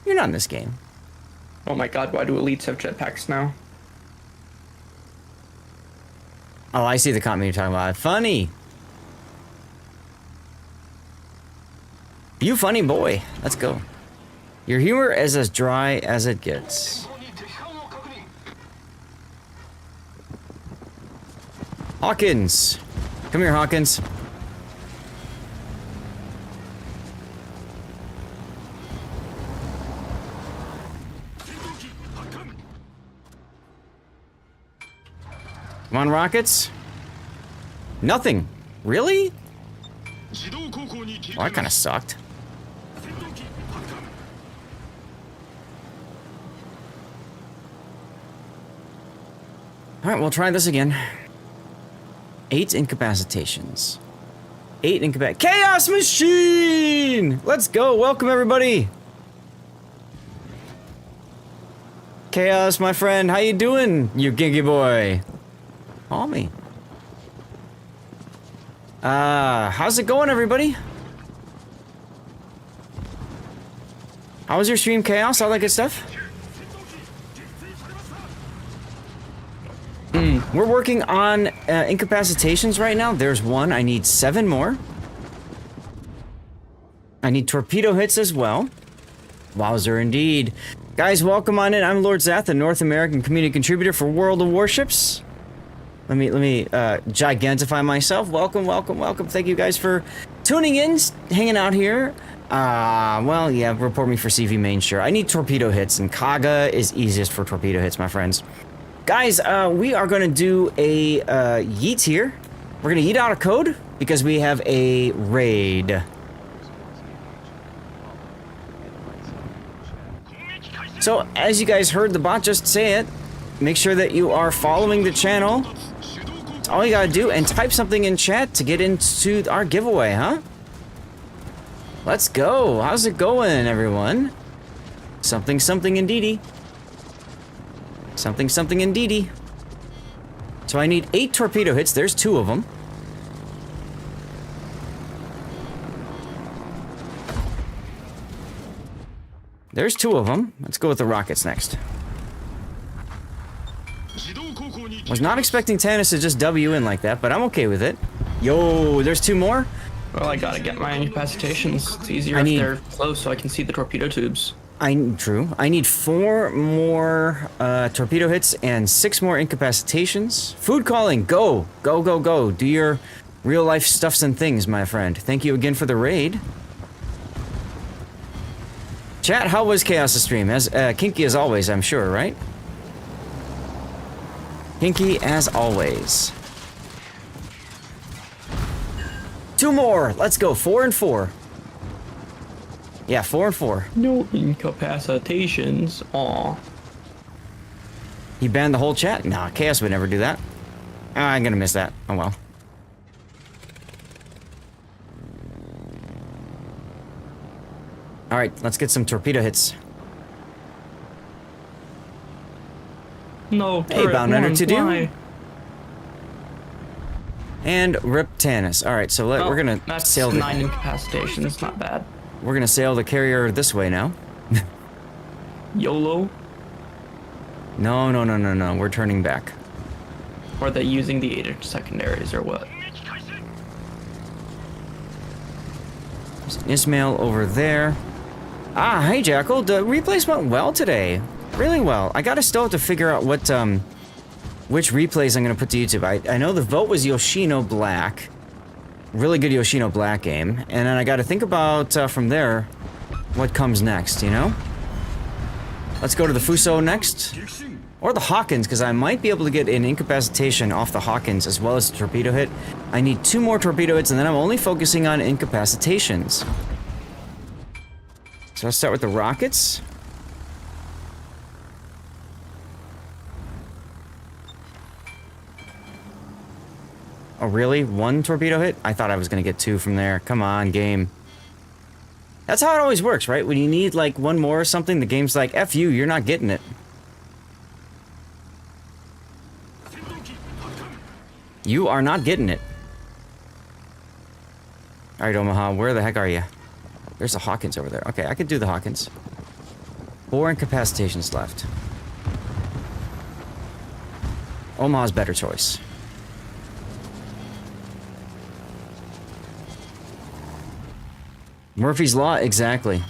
You're not in this game. Oh my god, why do elites have jetpacks now? Oh, I see the comment you're talking about. Funny. You funny boy. Let's go. Your humor is as dry as it gets. Hawkins. Come here, Hawkins. Come on, rockets. Nothing. Really? Well, that kind of sucked. Alright, we'll try this again. 8 incapacitations. 8 Chaos Machine! Let's go! Welcome, everybody! Chaos, my friend, how you doing, you gingy boy? Call me. How's it going, everybody? How was your stream, Chaos? All that good stuff? We're working on incapacitations right now. There's 1. I need 7 more. I need torpedo hits as well. Wowzer indeed. Guys, welcome on in. I'm Lord Zath, a North American community contributor for World of Warships. Let me gigantify myself. Welcome, welcome, welcome. Thank you guys for tuning in, hanging out here. Well, yeah, report me for CV main, sure. I need torpedo hits, and Kaga is easiest for torpedo hits, my friends. Guys, we are going to do a yeet here. We're going to yeet out a code because we have a raid. So, as you guys heard the bot just say it, make sure that you are following the channel. That's all you gotta do, and type something in chat to get into our giveaway, huh? Let's go. How's it going, everyone? Something, something indeedy. Something, something indeedy. So I need 8 torpedo hits. There's 2 of them. There's 2 of them. Let's go with the rockets next. Was not expecting Tannis to just W in like that, but I'm okay with it. Yo, there's 2 more? Well, I gotta get my incapacitations. It's easier if they're close so I can see the torpedo tubes. True. I need 4 more torpedo hits and 6 more incapacitations. Food calling, go! Go, go, go. Do your real life stuffs and things, my friend. Thank you again for the raid. Chat, how was Chaos' stream? As kinky as always, I'm sure, right? Kinky as always. 2 more! Let's go, 4 and 4. Yeah, 4 and 4. No incapacitations. Aw. He banned the whole chat? Nah, Chaos would never do that. I'm gonna miss that. Oh well. right, let's get some torpedo hits. No, hey, Bound Under to do. Why? And Rip Tanis. All right, so we're gonna sail. That's 9 incapacitations. Not bad. We're gonna sail the carrier this way now. YOLO. No. We're turning back. Or they using the 8-inch secondaries or what? There's an Ismail over there. Ah, hey Jackal. The replays went well today. Really well. I gotta still have to figure out what which replays I'm gonna put to YouTube. I know the vote was Yoshino Black. Really good Yoshino Black game. And then I gotta think about from there what comes next, you know? Let's go to the Fuso next. Or the Hawkins, because I might be able to get an incapacitation off the Hawkins as well as the torpedo hit. I need 2 more torpedo hits and then I'm only focusing on incapacitations. So let's start with the rockets. Oh, really? 1 torpedo hit? I thought I was going to get 2 from there. Come on, game. That's how it always works, right? When you need, like, 1 more or something, the game's like, F you, you're not getting it. You are not getting it. Alright, Omaha, where the heck are you? There's a Hawkins over there. Okay, I could do the Hawkins. 4 incapacitations left. Omaha's better choice. Murphy's Law, exactly.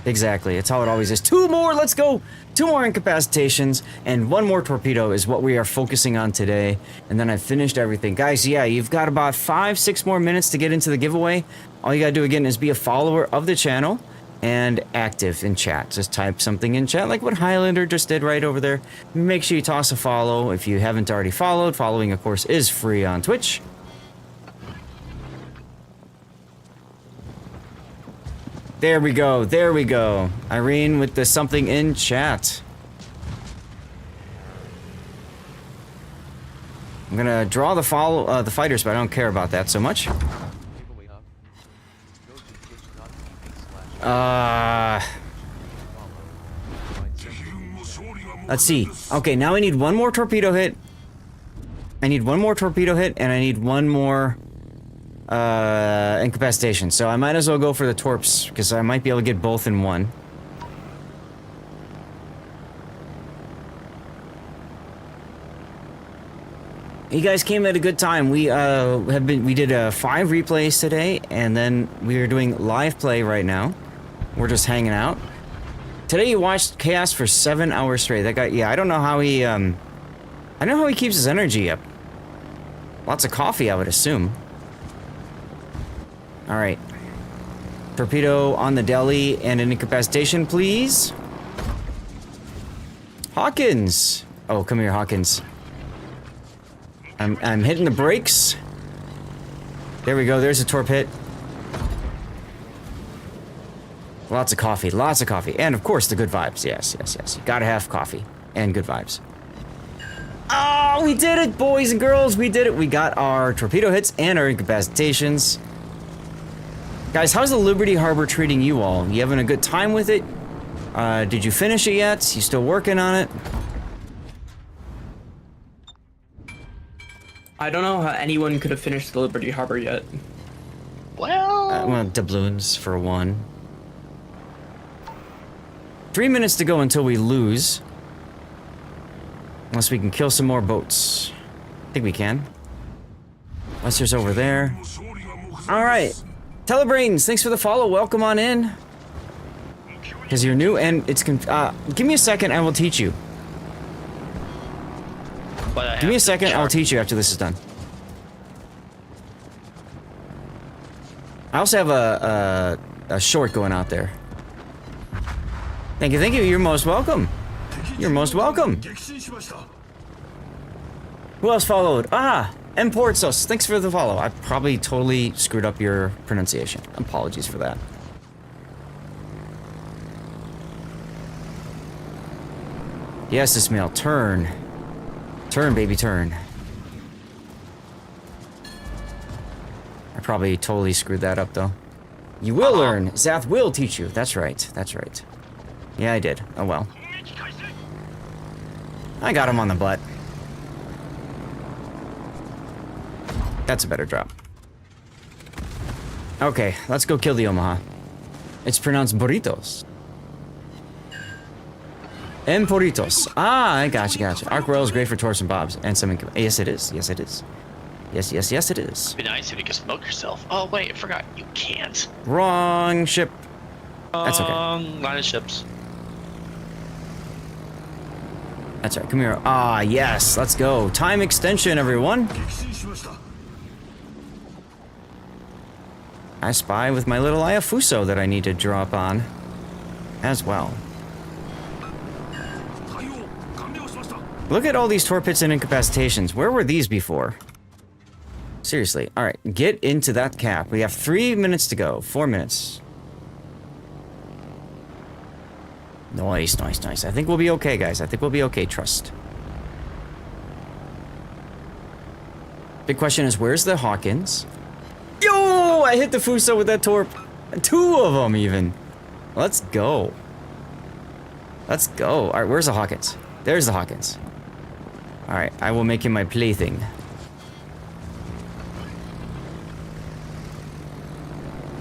Exactly, it's how it always is. 2 more, let's go! 2 more incapacitations, and 1 more torpedo is what we are focusing on today. And then I've finished everything. Guys, yeah, you've got about 5-6 more minutes to get into the giveaway. All you gotta do again is be a follower of the channel and active in chat. Just type something in chat, like what Highlander just did right over there. Make sure you toss a follow if you haven't already followed. Following, of course, is free on Twitch. There we go, there we go. Irene with the something in chat. I'm gonna draw the fighters, but I don't care about that so much. Let's see. Okay, now I need 1 more torpedo hit. I need 1 more torpedo hit, and I need 1 more incapacitation. So I might as well go for the torps, because I might be able to get both in 1. You guys came at a good time. We did 5 replays today, and then we are doing live play right now. We're just hanging out. Today you watched Chaos for 7 hours straight. That guy, yeah, I don't know how he I don't know how he keeps his energy up. Lots of coffee, I would assume. Alright. Torpedo on the deli and an incapacitation, please. Hawkins! Oh, come here, Hawkins. I'm hitting the brakes. There we go, there's a torp hit. Lots of coffee, lots of coffee. And of course the good vibes, yes. You gotta have coffee and good vibes. Oh, we did it, boys and girls, we did it. We got our torpedo hits and our incapacitations. Guys, how's the Liberty Harbor treating you all? You having a good time with it? Did you finish it yet? You still working on it? I don't know how anyone could have finished the Liberty Harbor yet. Well... well, doubloons for 1. 3 minutes to go until we lose. Unless we can kill some more boats. I think we can. Lester's over there. Alright. Telebrains, thanks for the follow. Welcome on in. Because you're new and it's give me a second, I will teach you. Give me a second, I'll teach you after this is done. I also have a short going out there. Thank you, you're most welcome. You're most welcome. Who else followed? Ah, Importsos, thanks for the follow. I probably totally screwed up your pronunciation. Apologies for that. Yes, Ismail, turn. Turn, baby, turn. I probably totally screwed that up, though. You will learn. Zath will teach you. That's right. That's right. Yeah, I did. Oh well. I got him on the butt. That's a better drop. Okay, let's go kill the Omaha. It's pronounced burritos. Emporitos. Ah, I gotcha. Arc Royal is great for torch and bobs and some. Yes, it is. Yes, it is. Yes, it is. It'd be nice if you could smoke yourself. Oh wait, I forgot. You can't. Wrong ship. That's okay. Wrong line of ships. That's right. Come here. Ah, yes. Let's go. Time extension, everyone. I spy with my little Ayafuso that I need to drop on as well. Look at all these torpits and incapacitations. Where were these before? Seriously. All right, get into that cap. We have 3 minutes to go. 4 minutes. Nice. I think we'll be okay, guys. I think we'll be okay. Trust. Big question is, where's the Hawkins? Yo! I hit the Fuso with that torp. 2 of them, even. Let's go. Let's go. All right, where's the Hawkins? There's the Hawkins. All right, I will make him my plaything.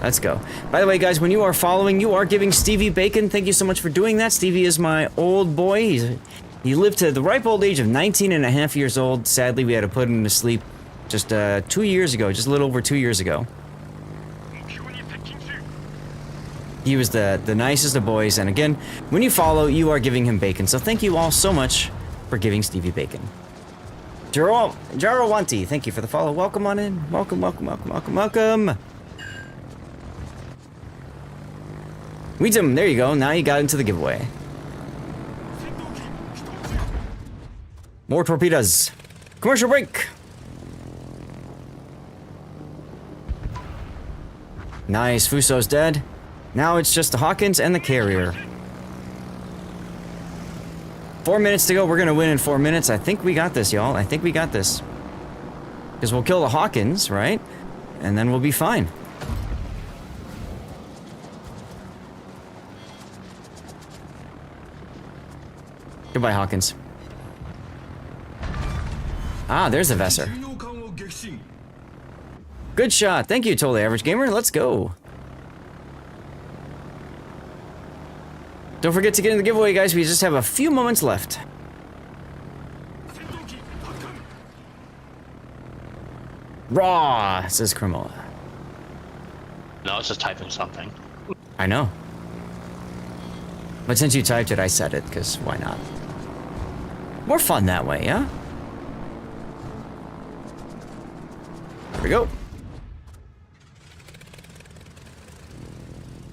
Let's go. By the way, guys, when you are following, you are giving Stevie bacon. Thank you so much for doing that. Stevie is my old boy. He lived to the ripe old age of 19 and a half years old. Sadly, we had to put him to sleep just 2 years ago, just a little over 2 years ago. He was the nicest of boys, and again, when you follow, you are giving him bacon. So thank you all so much for giving Stevie bacon. Jaro Wanti, thank you for the follow. Welcome on in. Welcome. Weedum, there you go. Now you got into the giveaway. More torpedoes. Commercial break. Nice, Fuso's dead. Now it's just the Hawkins and the carrier. 4 minutes to go. We're gonna win in 4 minutes. I think we got this, y'all. I think we got this. Because we'll kill the Hawkins, right? And then we'll be fine. Goodbye, Hawkins. Ah, there's a Vesser. Good shot. Thank you, Totally Average Gamer. Let's go. Don't forget to get in the giveaway, guys. We just have a few moments left. Raw, says Cremola. No, it's just typing something. I know. But since you typed it, I said it, because why not? More fun that way, yeah? Here we go.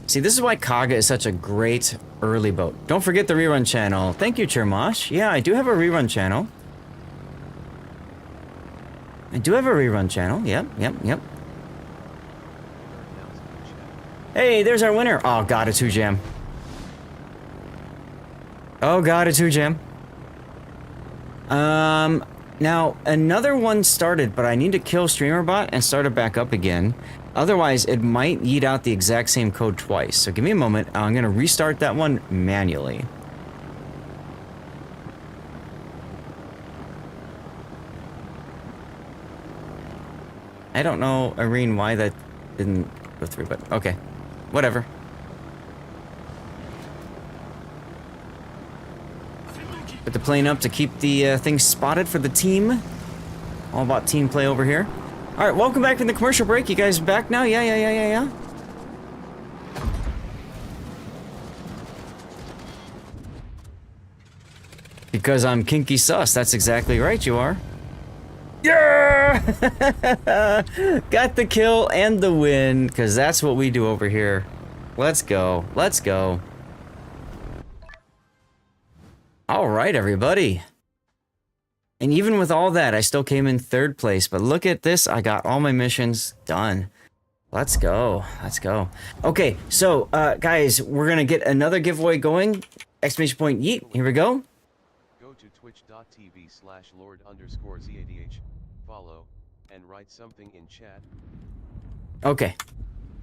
See, this is why Kaga is such a great early boat. Don't forget the rerun channel. Thank you, Chermosh. Yeah, I do have a rerun channel. Yep. Hey, there's our winner. Oh, God, a 2-jam. Now, another one started, but I need to kill StreamerBot and start it back up again. Otherwise, it might yeet out the exact same code twice. So give me a moment. I'm going to restart that one manually. I don't know, Irene, why that didn't go through, but okay. Whatever. Put the plane up to keep the thing spotted for the team. All about team play over here. All right, welcome back from the commercial break. You guys back now? Yeah. Because I'm kinky sus. That's exactly right, you are. Yeah! Got the kill and the win, because that's what we do over here. Let's go. All right, everybody. And even with all that, I still came in 3rd place. But look at this. I got all my missions done. Let's go. Okay, so, guys, we're going to get another giveaway going. Exclamation point, yeet. Here we go. Go to twitch.tv/Lord_ZADH, follow, and write something in chat. Okay.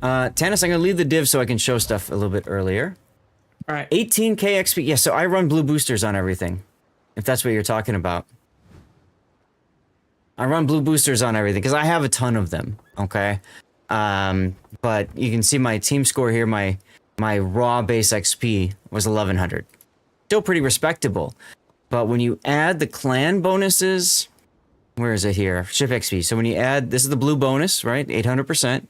Tanis, I'm going to leave the div so I can show stuff a little bit earlier. All right. 18k XP. Yeah, so I run blue boosters on everything, if that's what you're talking about. I run blue boosters on everything because I have a ton of them, okay? But you can see my team score here, my raw base XP was 1100. Still pretty respectable. But when you add the clan bonuses, where is it here? Ship XP. So when you add, this is the blue bonus, right? 800%.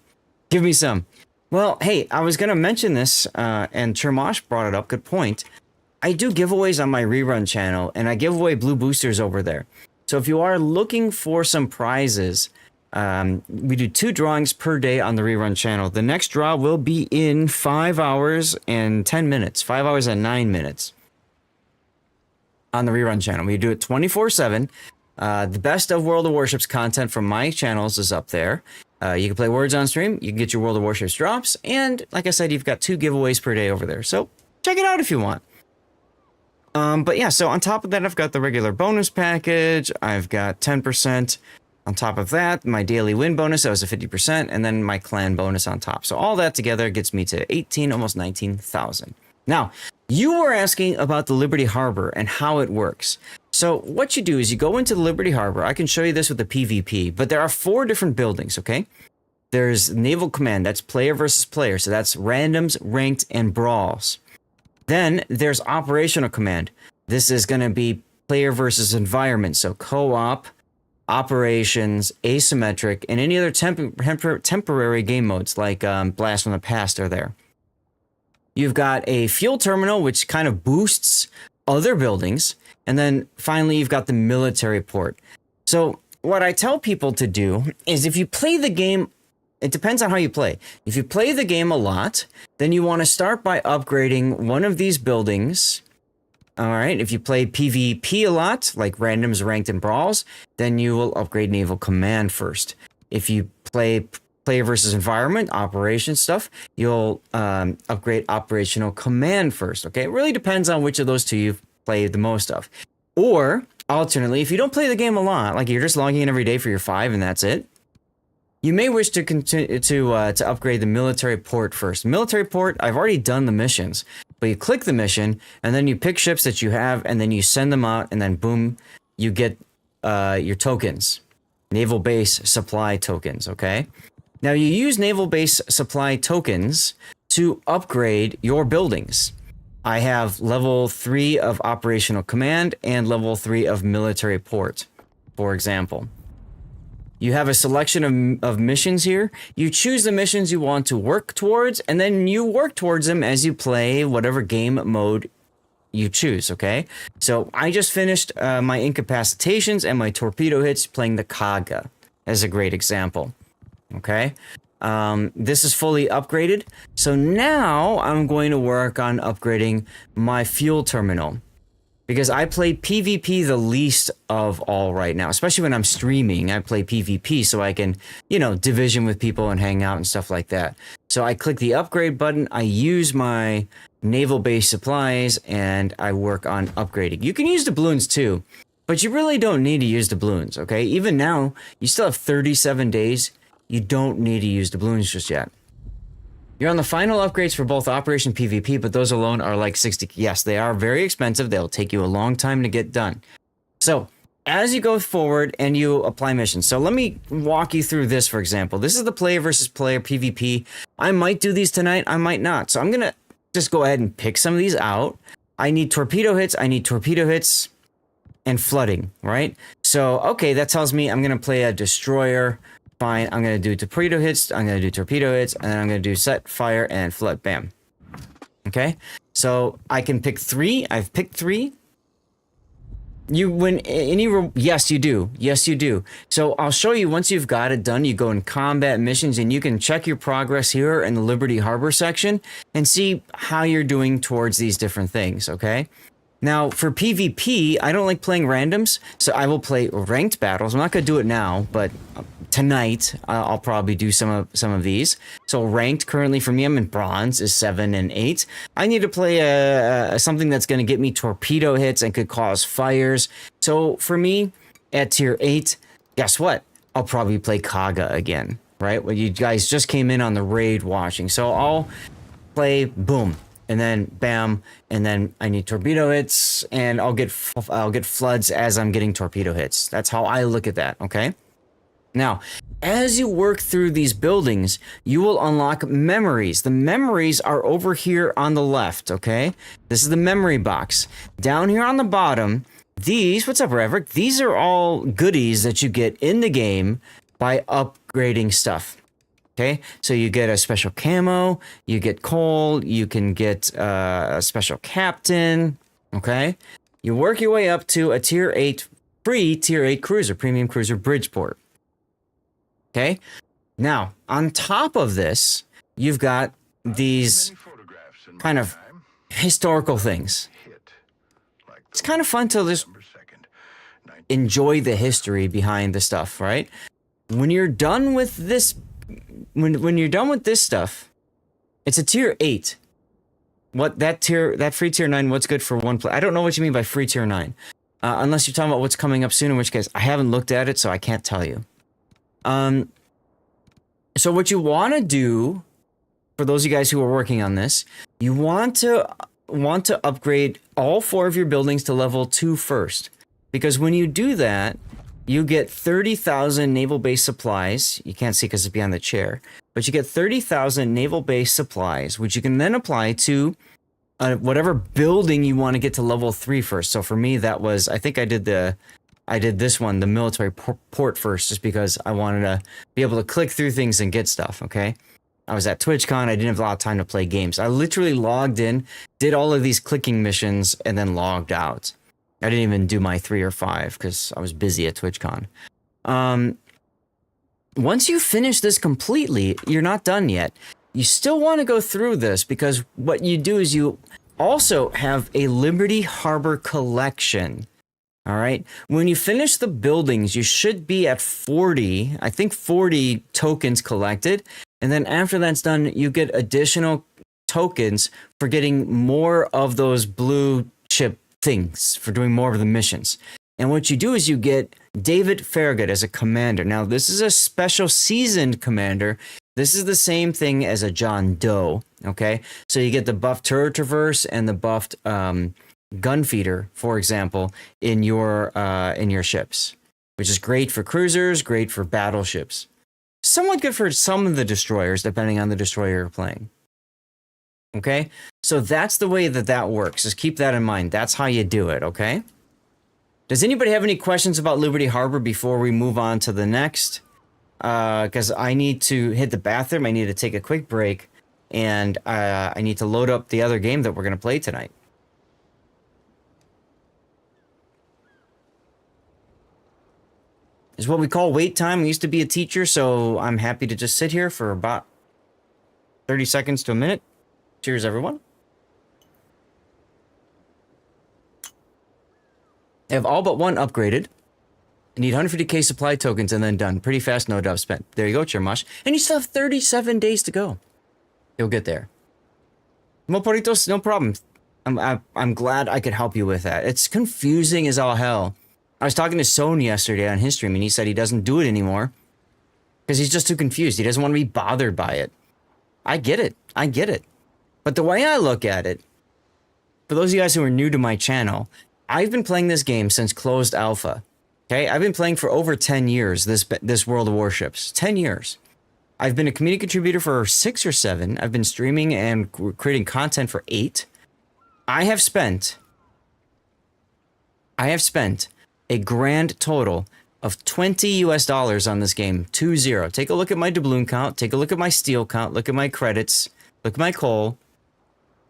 Give me some. Well, hey, I was going to mention this, and Chermosh brought it up. Good point. I do giveaways on my rerun channel, and I give away blue boosters over there. So if you are looking for some prizes, we do 2 drawings per day on the rerun channel. The next draw will be in 5 hours and 10 minutes, 5 hours and 9 minutes on the rerun channel. We do it 24/7. The best of World of Warships content from my channels is up there. You can play Words on stream. You can get your World of Warships drops. And like I said, you've got 2 giveaways per day over there. So check it out if you want. But yeah, so on top of that, I've got the regular bonus package. I've got 10% on top of that. My daily win bonus, that was a 50%. And then my clan bonus on top. So all that together gets me to 18, almost 19,000. Now, you were asking about the Liberty Harbor and how it works. So what you do is you go into the Liberty Harbor. I can show you this with the PvP, but there are 4 different buildings, okay? There's Naval Command, that's player versus player. So that's randoms, ranked, and brawls. Then there's Operational Command. This is going to be player versus environment. So co-op, operations, asymmetric, and any other temporary game modes like Blast from the Past are there. You've got a fuel terminal, which kind of boosts other buildings. And then finally, you've got the military port. So what I tell people to do is if you play the game, it depends on how you play. If you play the game a lot, then you want to start by upgrading one of these buildings. All right. If you play PvP a lot, like randoms, ranked, and brawls, then you will upgrade Naval Command first. If you play player versus environment, operations stuff, you'll upgrade Operational Command first. Okay. It really depends on which of those 2 you've played the most of. Or alternately, if you don't play the game a lot, like you're just logging in every day for your 5 and that's it, you may wish to continue to upgrade the military port first. Military port, I've already done the missions, but you click the mission and then you pick ships that you have and then you send them out and then boom, you get your tokens, naval base supply tokens. Okay. Now you use naval base supply tokens to upgrade your buildings. I have level 3 of Operational Command and level 3 of Military Port, for example. You have a selection of missions here. You choose the missions you want to work towards, and then you work towards them as you play whatever game mode you choose, okay? So I just finished my incapacitations and my torpedo hits playing the Kaga as a great example, okay? This is fully upgraded. So now I'm going to work on upgrading my fuel terminal because I play PvP the least of all right now, especially when I'm streaming. I play PvP so I can, division with people and hang out and stuff like that. So I click the upgrade button. I use my naval base supplies and I work on upgrading. You can use doubloons too, but you really don't need to use doubloons, okay? Even now, you still have 37 days. You don't need to use doubloons just yet. You're on the final upgrades for both Operation PvP, but those alone are like 60. Yes, they are very expensive. They'll take you a long time to get done. So as you go forward and you apply missions. So let me walk you through this, for example. This is the player versus player PvP. I might do these tonight. I might not. So I'm going to just go ahead and pick some of these out. I need torpedo hits. And flooding, right? So, okay, that tells me I'm going to play a destroyer. Fine, I'm going to do torpedo hits, I'm going to do torpedo hits, and then I'm going to do set, fire, and flood. Bam. Okay? So I can pick 3. I've picked 3. You win any... Yes, you do. Yes, you do. So I'll show you once you've got it done, you go in combat missions, and you can check your progress here in the Liberty Harbor section and see how you're doing towards these different things, okay? Now, for PvP, I don't like playing randoms, so I will play ranked battles. I'm not going to do it now, but tonight I'll probably do some of these. So ranked currently for me, I'm in bronze, is 7 and 8. I need to play something that's going to get me torpedo hits and could cause fires. So for me, at tier 8, guess what? I'll probably play Kaga again. right? Well, you guys just came in on the raid watching. So I'll play, boom, and then bam, and then I need torpedo hits, and I'll get floods as I'm getting torpedo hits. That's how I look at that, okay? Now, as you work through these buildings, you will unlock memories. The memories are over here on the left, okay? This is the memory box. Down here on the bottom, these, what's up, Reverick? These are all goodies that you get in the game by upgrading stuff. Okay, so you get a special camo, you get coal, you can get a special captain, okay? You work your way up to a tier 8, free tier 8 cruiser, premium cruiser Bridgeport. Okay, now on top of this, you've got these kind of historical things. It's kind of fun to just enjoy the history behind the stuff, right? When you're done with this, when you're done with this stuff, it's a tier 8. What that free tier 9, what's good for one play? I don't know what you mean by free tier 9. Unless you're talking about what's coming up soon, in which case I haven't looked at it, so I can't tell you. So what you want to do, for those of you guys who are working on this, you want to upgrade all 4 of your buildings to level 2 first. Because when you do that, you get 30,000 naval base supplies. You can't see because it's behind the chair. But you get 30,000 naval base supplies, which you can then apply to whatever building you want to get to level 3 first. So for me, that was, I think I did this one, the military port first, just because I wanted to be able to click through things and get stuff, okay? I was at TwitchCon. I didn't have a lot of time to play games. I literally logged in, did all of these clicking missions, and then logged out. I didn't even do my 3 or 5 because I was busy at TwitchCon. Once you finish this completely, you're not done yet. You still want to go through this because what you do is you also have a Liberty Harbor collection. All right. When you finish the buildings, you should be at 40, I think 40 tokens collected. And then after that's done, you get additional tokens for getting more of those blue chip things, for doing more of the missions. And what you do is you get David Farragut as a commander. Now, this is a special seasoned commander. This is the same thing as a John Doe. Okay. So you get the buffed turret traverse and the buffed, gunfeeder, for example, in your ships, which is great for cruisers, great for battleships, somewhat good for some of the destroyers, depending on the destroyer you're playing. Okay, so that's the way that works. Just keep that in mind. That's how you do it. Okay. Does anybody have any questions about Liberty Harbor before we move on to the next? Because I need to hit the bathroom. I need to take a quick break, and I need to load up the other game that we're going to play tonight. Is what we call wait time. I used to be a teacher, so I'm happy to just sit here for about 30 seconds to a minute. Cheers, everyone. I have all but one upgraded. I need 150k supply tokens and then done. Pretty fast, no dub spent. There you go, Chirmosh. And you still have 37 days to go. You'll get there. Moporitos, no problem. I'm glad I could help you with that. It's confusing as all hell. I was talking to Son yesterday on his stream, and he said he doesn't do it anymore because he's just too confused. He doesn't want to be bothered by it. I get it. I get it. But the way I look at it, for those of you guys who are new to my channel, I've been playing this game since closed alpha. Okay, I've been playing for over 10 years, this World of Warships. 10 years. I've been a community contributor for 6 or 7. I've been streaming and creating content for 8. I have spent a grand total of $20 on this game. 20. Take a look at my doubloon count. Take a look at my steel count. Look at my credits. Look at my coal.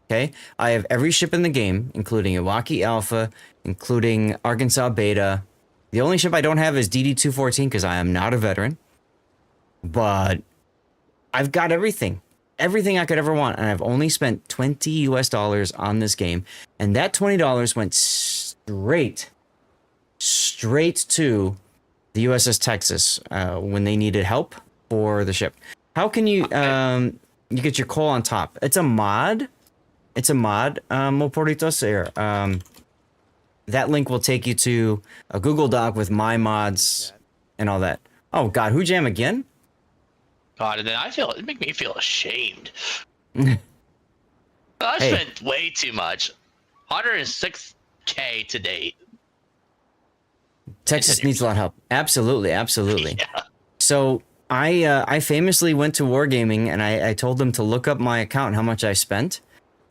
Okay, I have every ship in the game, including Iwaki Alpha, including Arkansas Beta. The only ship I don't have is DD-214 because I am not a veteran. But I've got everything. Everything I could ever want. And I've only spent $20 on this game. And that $20 went straight to the USS Texas when they needed help for the ship. How can you you get your coal on top? It's a mod. It's a mod, Moporitos. That link will take you to a Google Doc with my mods and all that. Oh God, who jam again? God, and then it make me feel ashamed. I Hey. spent way too much. 106K to date. Texas needs a lot of help. Absolutely, absolutely. Yeah. So I famously went to Wargaming and I told them to look up my account and how much I spent.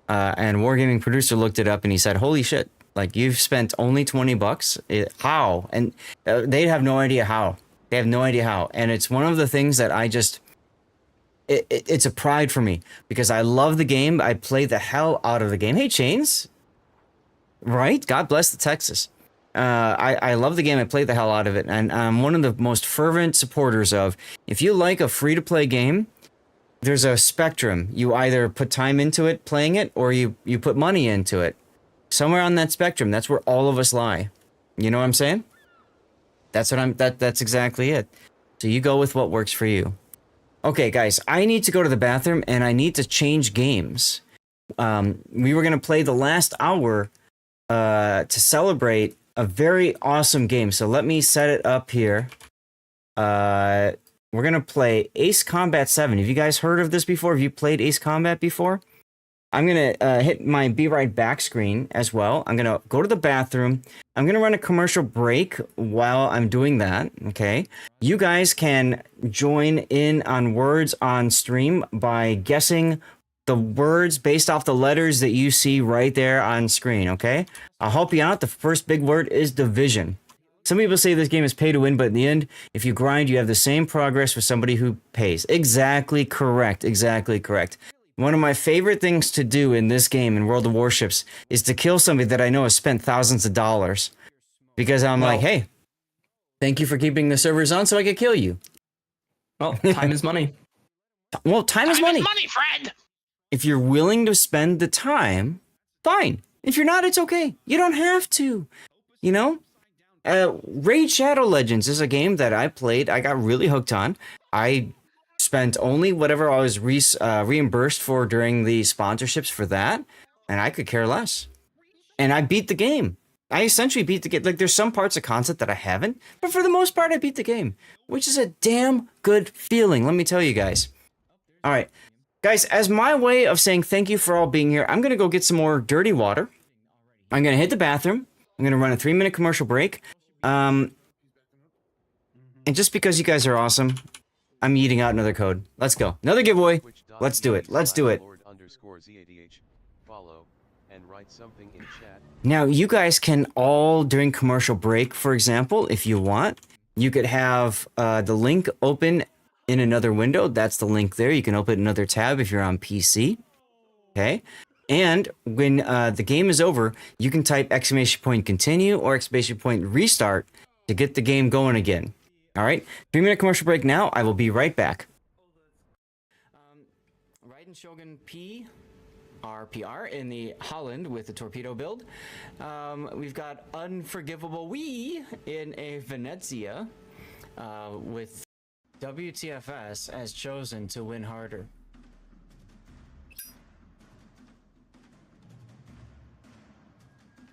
And Wargaming producer looked it up and he said, "Holy shit! Like you've spent only $20. How?" And they have no idea how. They have no idea how. And it's one of the things that I just. It's a pride for me because I love the game. I play the hell out of the game. Hey, Chains. Right? God bless the Texas. I love the game. I play the hell out of it. And I'm one of the most fervent supporters of, if you like a free-to-play game, there's a spectrum. You either put time into it, playing it, or you put money into it. Somewhere on that spectrum, that's where all of us lie. You know what I'm saying? That's exactly it. So you go with what works for you. Okay, guys, I need to go to the bathroom and I need to change games. We were going to play the last hour to celebrate a very awesome game. So let me set it up here. We're going to play Ace Combat 7. Have you guys heard of this before? Have you played Ace Combat before? I'm going to hit my Be Right Back screen as well. I'm going to go to the bathroom. I'm going to run a commercial break while I'm doing that, okay? You guys can join in on words on stream by guessing the words based off the letters that you see right there on screen, okay? I'll help you out. The first big word is division. Some people say this game is pay to win, but in the end, if you grind, you have the same progress with somebody who pays. Exactly correct. Exactly correct. One of my favorite things to do in this game, in World of Warships, is to kill somebody that I know has spent thousands of dollars. Because I'm like, hey, thank you for keeping the servers on so I could kill you. Well, time is money. Well, time is money. Money, Fred! If you're willing to spend the time, fine. If you're not, it's okay. You don't have to. You know? Raid Shadow Legends is a game that I played. I got really hooked on. I spent only whatever I was reimbursed for during the sponsorships for that, and I could care less. And I beat the game. I essentially beat the game. Like, there's some parts of concept that I haven't, but for the most part, I beat the game, which is a damn good feeling, let me tell you guys. All right, guys, as my way of saying thank you for all being here, I'm going to go get some more dirty water. I'm going to hit the bathroom. I'm going to run a 3-minute commercial break. And just because you guys are awesome, I'm eating out another code. Let's go. Another giveaway. Let's do it. Let's do it. Now, you guys can all, during commercial break, for example, if you want, you could have the link open in another window. That's the link there. You can open another tab if you're on PC. Okay. And when the game is over, you can type ! continue or ! restart to get the game going again. All right, 3-minute commercial break now. I will be right back. Raiden Shogun P, RPR in the Holland with the torpedo build. We've got Unforgivable Wee in a Venezia with WTFS as chosen to win harder.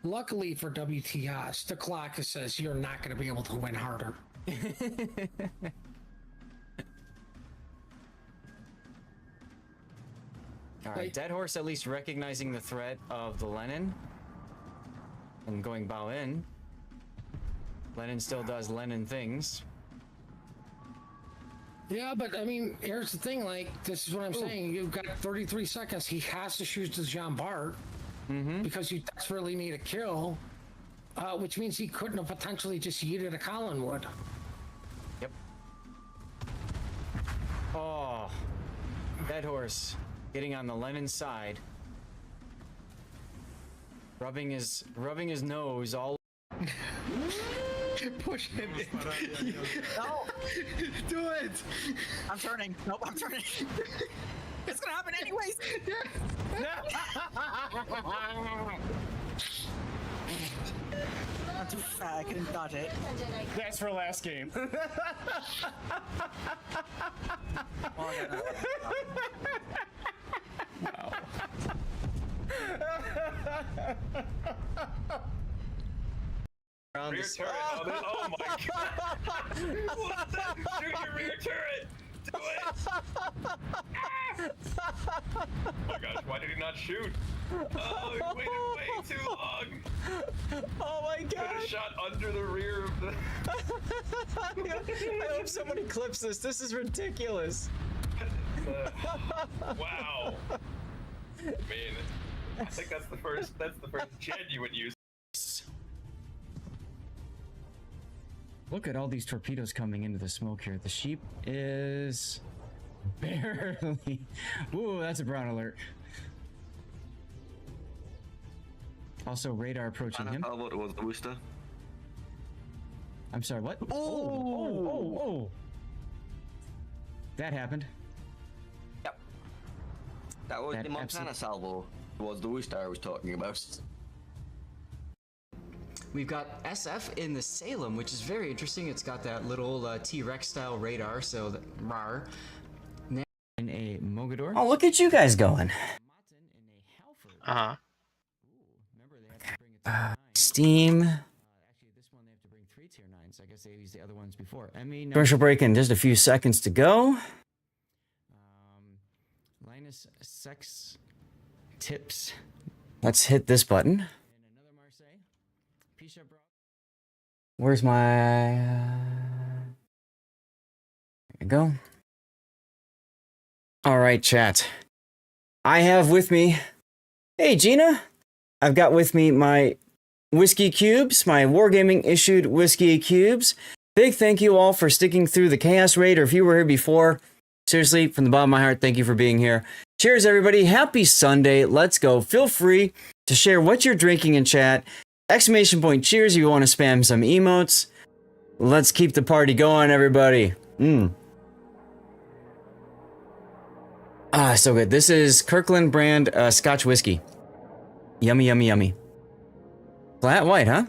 Luckily for WTS, the clock says you're not going to be able to win harder. All right, Dead Horse at least recognizing the threat of the Lenin and going bow in. Lenin still does Lenin things. Yeah, but I mean, here's the thing, like, this is what I'm saying. You've got 33 seconds. He has to shoot the Jean Bart because you desperately need a kill, which means he couldn't have potentially just yeeted a Collinwood. Yep. Oh, Dead Horse getting on the Lenin side, rubbing his nose all. Push him. No! Do it! I'm turning. Nope, I'm turning. It's gonna happen anyways! I'm too fat, I couldn't dodge it. That's for last game. Rear turret. Oh my god! What the? Shoot your rear turret! do it! Oh my gosh, why did he not shoot? Oh, he waited way too long! Oh my god! Could have shot under the rear of the... I hope somebody clips this. This is ridiculous. Wow. I mean, I think that's the first genuine use. Look at all these torpedoes coming into the smoke here. The sheep is barely. Ooh, that's a brown alert. Also, radar approaching him. How about it was the Worcester? I'm sorry, what? Oh! That happened. Yep. That was That the Montana salvo. It was the Worcester I was talking about. We've got SF in the Salem, which is very interesting. It's got that little T-Rex style radar, so that rar. In a Mogador. Oh, look at you guys going. Uh-huh. Steam. Actually, this one they have to bring 3 tier 9s. I guess they used the other ones before. Commercial break in just a few seconds to go. Linus sex tips. Let's hit this button. Where's my... There we go. All right, chat. I have with me... Hey, Gina. I've got with me my whiskey cubes, my Wargaming issued whiskey cubes. Big thank you all for sticking through the Chaos Raid, or if you were here before, seriously, from the bottom of my heart, thank you for being here. Cheers, everybody. Happy Sunday. Let's go. Feel free to share what you're drinking in chat. Exclamation point cheers if you want to spam some emotes. Let's keep the party going, everybody. Ah, so good. This is Kirkland brand Scotch whiskey. Yummy, yummy, yummy. Flat white, huh?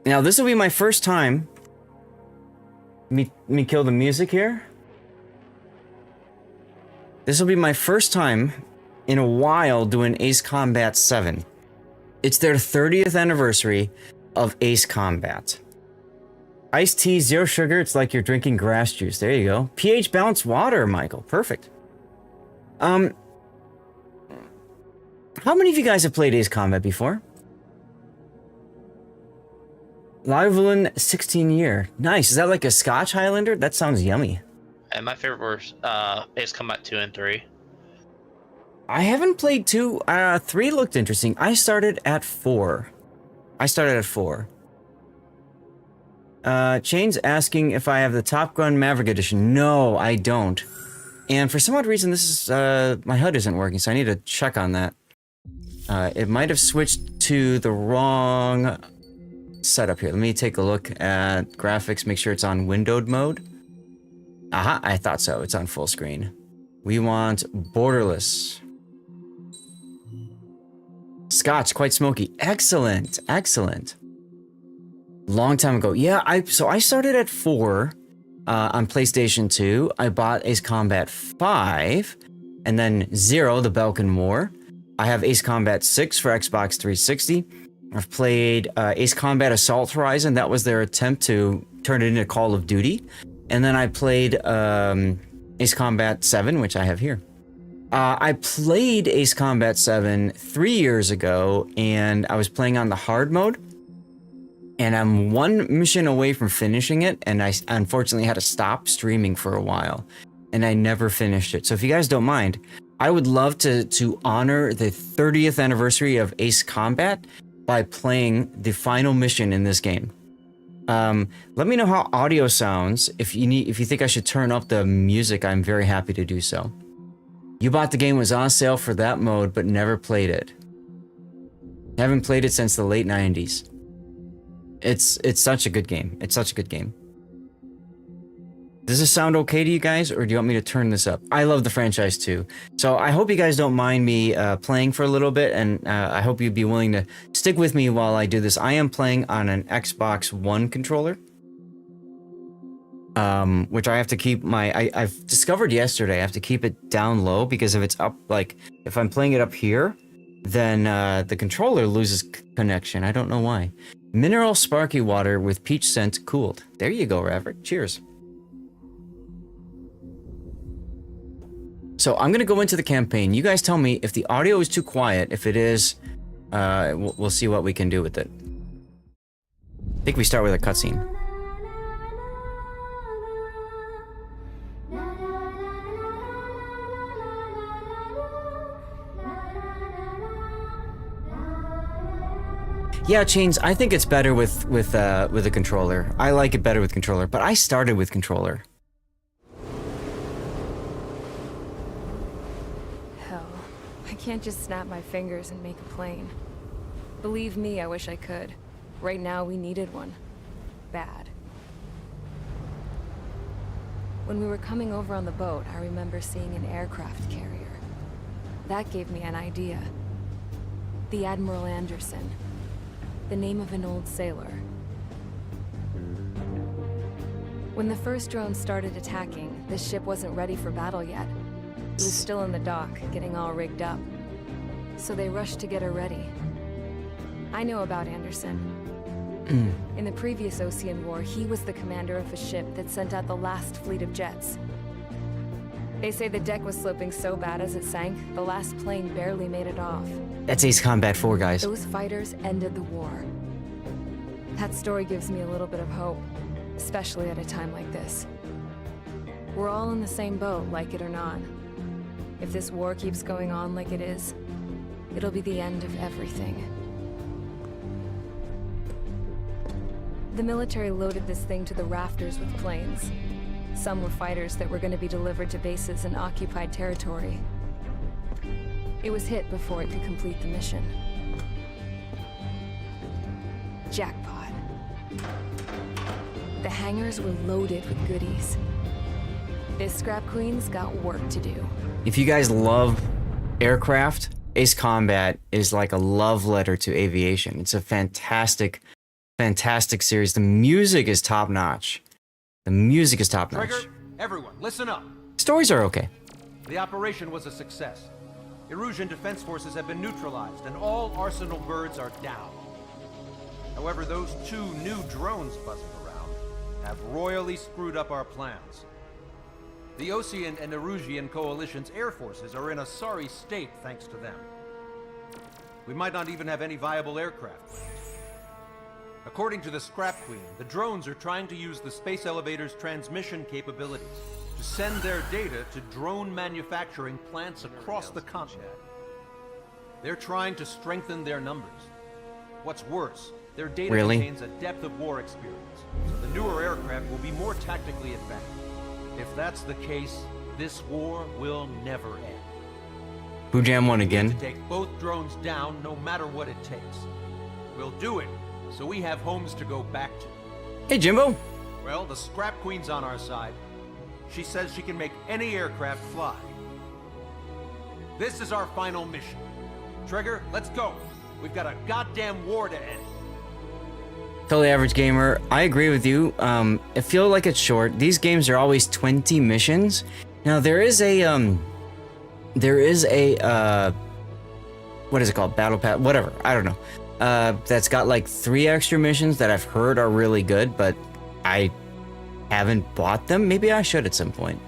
Now, this will be my first time. Let me kill the music here. This will be my first time in a while doing Ace Combat 7. It's their 30th anniversary of Ace Combat. Iced tea, 0 sugar. It's like you're drinking grass juice. There you go. pH balanced water, Michael. Perfect. How many of you guys have played Ace Combat before? Liveland 16 year. Nice. Is that like a Scotch Highlander? That sounds yummy. And my favorite was Ace Combat 2 and 3. I haven't played 2. 3 looked interesting. I started at 4. Chain's asking if I have the Top Gun Maverick Edition. No, I don't. And for some odd reason, this is my HUD isn't working, so I need to check on that. It might have switched to the wrong setup here. Let me take a look at graphics, make sure it's on windowed mode. Aha, I thought so. It's on full screen. We want borderless. Scotch, quite smoky. Excellent, excellent. Long time ago. Yeah, so I started at 4 on PlayStation 2. I bought Ace Combat 5, and then 0, the Balkan War. I have Ace Combat 6 for Xbox 360. I've played Ace Combat Assault Horizon. That was their attempt to turn it into Call of Duty. And then I played Ace Combat 7, which I have here. I played Ace Combat 7 3 years ago, and I was playing on the hard mode. And I'm 1 mission away from finishing it, and I unfortunately had to stop streaming for a while. And I never finished it. So if you guys don't mind, I would love to honor the 30th anniversary of Ace Combat by playing the final mission in this game. Let me know how audio sounds. If you think I should turn up the music, I'm very happy to do so. You bought the game, was on sale for that mode, but never played it. Haven't played it since the late 90s. It's such a good game. It's such a good game. Does this sound okay to you guys, or do you want me to turn this up? I love the franchise too. So I hope you guys don't mind me playing for a little bit, and I hope you'd be willing to stick with me while I do this. I am playing on an Xbox One controller, which I have to keep I've discovered yesterday, I have to keep it down low, because if it's up, like, if I'm playing it up here, then the controller loses connection. I don't know why. Mineral sparky water with peach scent cooled. There you go, Ravert. Cheers. So I'm gonna go into the campaign. You guys tell me if the audio is too quiet. If it is, we'll see what we can do with it. I think we start with a cutscene. Yeah, Chains, I think it's better with a controller. I like it better with controller, but I started with controller. Hell, I can't just snap my fingers and make a plane. Believe me, I wish I could. Right now, we needed one. Bad. When we were coming over on the boat, I remember seeing an aircraft carrier. That gave me an idea. The Admiral Anderson. The name of an old sailor. When the first drone started attacking, the ship wasn't ready for battle yet. It was still in the dock, getting all rigged up. So they rushed to get her ready. I know about Anderson. In the previous Ocean War, he was the commander of a ship that sent out the last fleet of jets. They say the deck was sloping so bad as it sank, the last plane barely made it off. That's Ace Combat 4, guys. Those fighters ended the war. That story gives me a little bit of hope, especially at a time like this. We're all in the same boat, like it or not. If this war keeps going on like it is, it'll be the end of everything. The military loaded this thing to the rafters with planes. Some were fighters that were going to be delivered to bases in occupied territory. It was hit before it could complete the mission. Jackpot. The hangars were loaded with goodies. This Scrap Queen's got work to do. If you guys love aircraft, Ace Combat is like a love letter to aviation. It's a fantastic, fantastic series. The music is top notch. The music is top notch. Trigger, everyone, listen up. Stories are okay. The operation was a success. Erusian defense forces have been neutralized, and all Arsenal birds are down. However, those 2 new drones buzzing around have royally screwed up our plans. The Ocean and Erusian coalition's air forces are in a sorry state thanks to them. We might not even have any viable aircraft left. According to the Scrap Queen, the drones are trying to use the space elevator's transmission capabilities to send their data to drone manufacturing plants across the continent. They're trying to strengthen their numbers. What's worse, their data contains a depth of war experience, so the newer aircraft will be more tactically advanced. If that's the case, this war will never end. Boo Jam won again. We need to take both drones down no matter what it takes. We'll do it, so we have homes to go back to. Hey, Jimbo. Well, the Scrap Queen's on our side. She says she can make any aircraft fly. This is our final mission. Trigger, let's go. We've got a goddamn war to end. Totally Average Gamer, I agree with you. I feel like it's short. These games are always 20 missions. Now there is a what is it called? Battle Pass, whatever. I don't know. That's got like 3 extra missions that I've heard are really good, but I haven't bought them. Maybe I should at some point.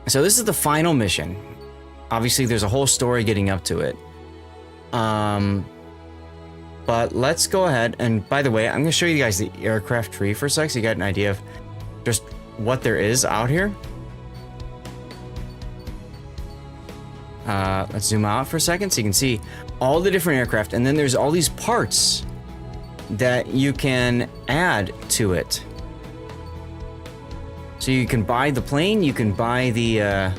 So this is the final mission. Obviously, there's a whole story getting up to it. But let's go ahead. And by the way, I'm going to show you guys the aircraft tree for a sec, so you got an idea of just what there is out here. Let's zoom out for a second so you can see all the different aircraft, and then there's all these parts that you can add to it. So you can buy the plane, you can buy the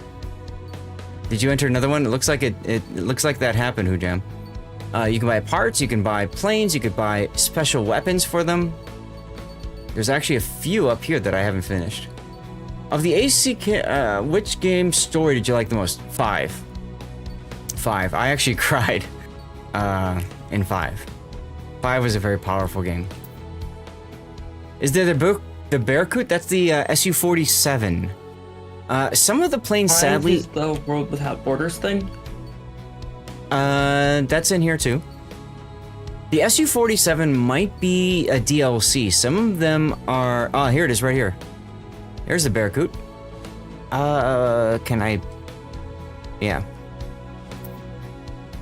did you enter another one? It looks like it looks like that happened, Hujam. You can buy parts, you can buy planes, you could buy special weapons for them. There's actually a few up here that I haven't finished. Of the AC, which game story did you like the most? 5. I actually cried in 5. 5 was a very powerful game. Is there the Bearcoot? That's the Su-47. Some of the planes, sadly, is the World Without Borders thing. That's in here too. The Su-47 might be a DLC. Some of them are. Oh, here it is, right here. There's the Bearcoot. Can I? Yeah.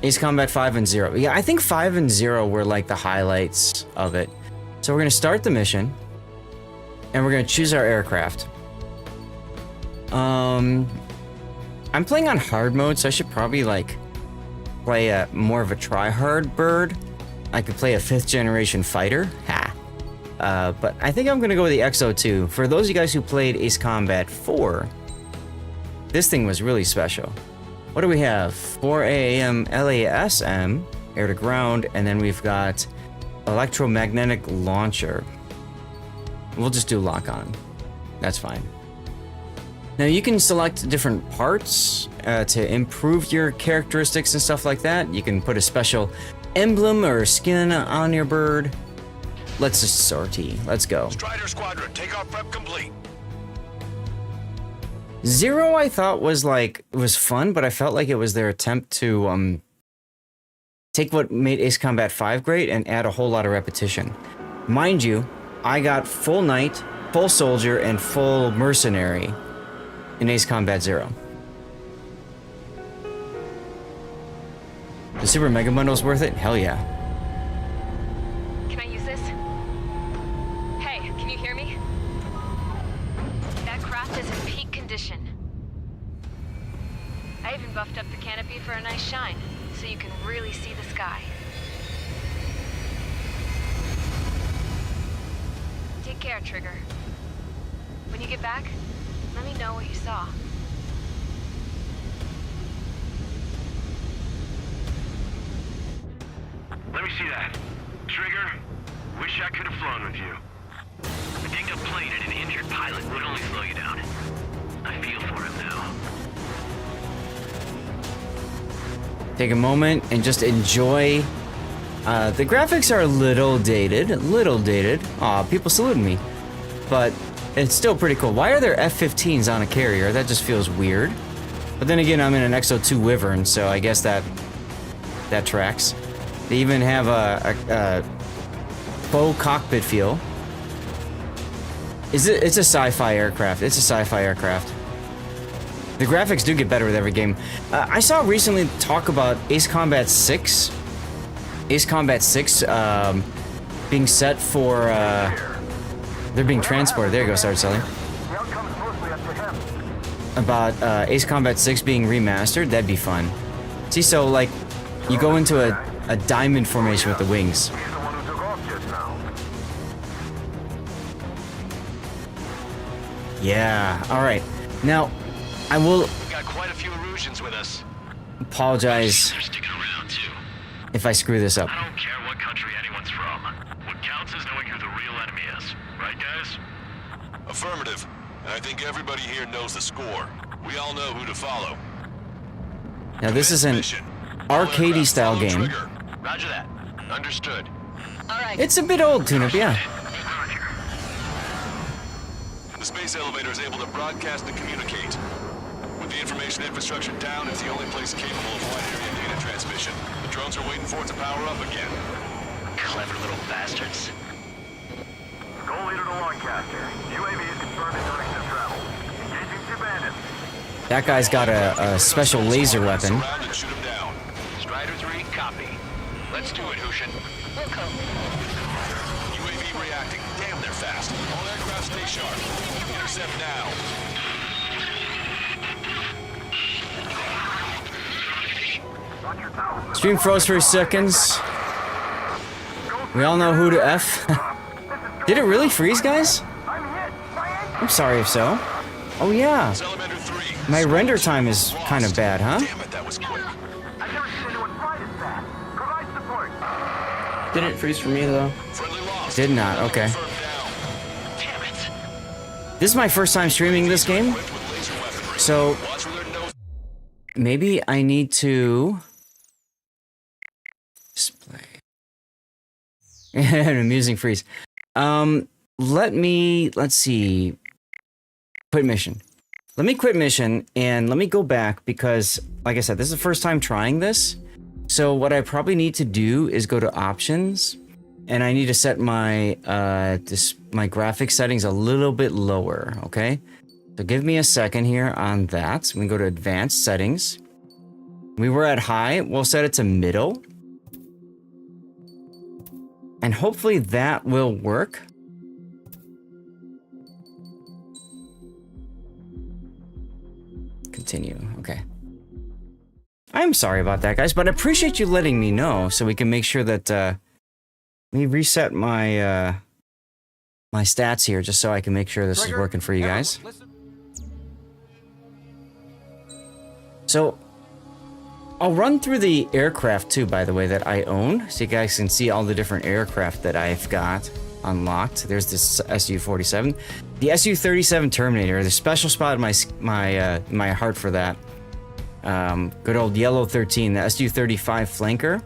Ace Combat 5 and 0. Yeah, I think 5 and 0 were like the highlights of it. So we're gonna start the mission, and we're gonna choose our aircraft. I'm playing on hard mode, so I should probably like play a more of a try-hard bird. I could play a 5th generation fighter. Ha. But I think I'm gonna go with the XO2. For those of you guys who played Ace Combat 4, this thing was really special. What do we have? 4 AAM LASM, air to ground, and then we've got electromagnetic launcher. We'll just do lock on. That's fine. Now you can select different parts to improve your characteristics and stuff like that. You can put a special emblem or skin on your bird. Let's just sortie. Let's go. Strider Squadron, takeoff prep complete. 0 I thought was fun, but I felt like it was their attempt to take what made Ace Combat 5 great and add a whole lot of repetition. Mind you, I got full knight, full soldier, and full mercenary in Ace Combat 0. The Super Mega Bundle's worth it? Hell yeah. Can I use this? Hey, can you hear me? That craft is in peak condition. I even buffed up the canopy for a nice shine, so you can really see the sky. Take care, Trigger. When you get back, let me know what you saw. Let me see that. Trigger, wish I could have flown with you. A dinged up plane and an injured pilot would only slow you down. I feel for him now. Take a moment and just enjoy. The graphics are a little dated. Aw, people saluting me. But it's still pretty cool. Why are there F-15s on a carrier? That just feels weird. But then again, I'm in an XO2 Wyvern, so I guess that tracks. They even have a faux cockpit feel. It's a sci-fi aircraft. It's a sci-fi aircraft. The graphics do get better with every game. I saw recently talk about Ace Combat 6. Ace Combat 6 being set for... they're being transported. There you go, Sergeant Sully. About Ace Combat 6 being remastered. That'd be fun. See, so like, you go into a diamond formation with the wings. Yeah, alright. Now, I will We got quite a few Erusians with us. apologize They're sticking around too. if I screw this up. I don't care what country anyone's from. What counts is knowing who the real enemy is. Right, guys? Affirmative. And I think everybody here knows the score. We all know who to follow. Now, this is an arcadey style game. Roger that. Understood. It's a bit old, Tune-Up, yeah. The space elevator is able to broadcast and communicate. With the information infrastructure down, it's the only place capable of wide area data transmission. The drones are waiting for it to power up again. Clever little bastards. Goal leader to Lancaster. UAV is confirming direction of travel. Engaging two bandits. That guy's got a special laser weapon. Surround and shoot him down. Strider 3, copy. Let's do it, Hushin. UAV reacting. Damn, they're fast. All aircraft stay sharp. Intercept now. Stream froze for seconds. We all know who to F. Did it really freeze, guys? I'm sorry if so. Oh yeah. My render time is kind of bad, huh? Didn't freeze for me though. Did not, okay. This is my first time streaming this game. So maybe I need to display an amusing freeze. Let's see. Quit mission. Let me quit mission and let me go back because, like I said, this is the first time trying this. So what I probably need to do is go to options and I need to set my my graphics settings a little bit lower, okay? So give me a second here on that. We can go to advanced settings. We were at high. We'll set it to middle. And hopefully that will work. Continue. Okay. I'm sorry about that, guys, but I appreciate you letting me know so we can make sure that let me reset my my stats here just so I can make sure this is working for you guys. So I'll run through the aircraft too, by the way, that I own, so you guys can see all the different aircraft that I've got unlocked. There's this Su-47, the Su-37 Terminator. There's a special spot in my heart for that. Good old Yellow 13, the Su-35 Flanker.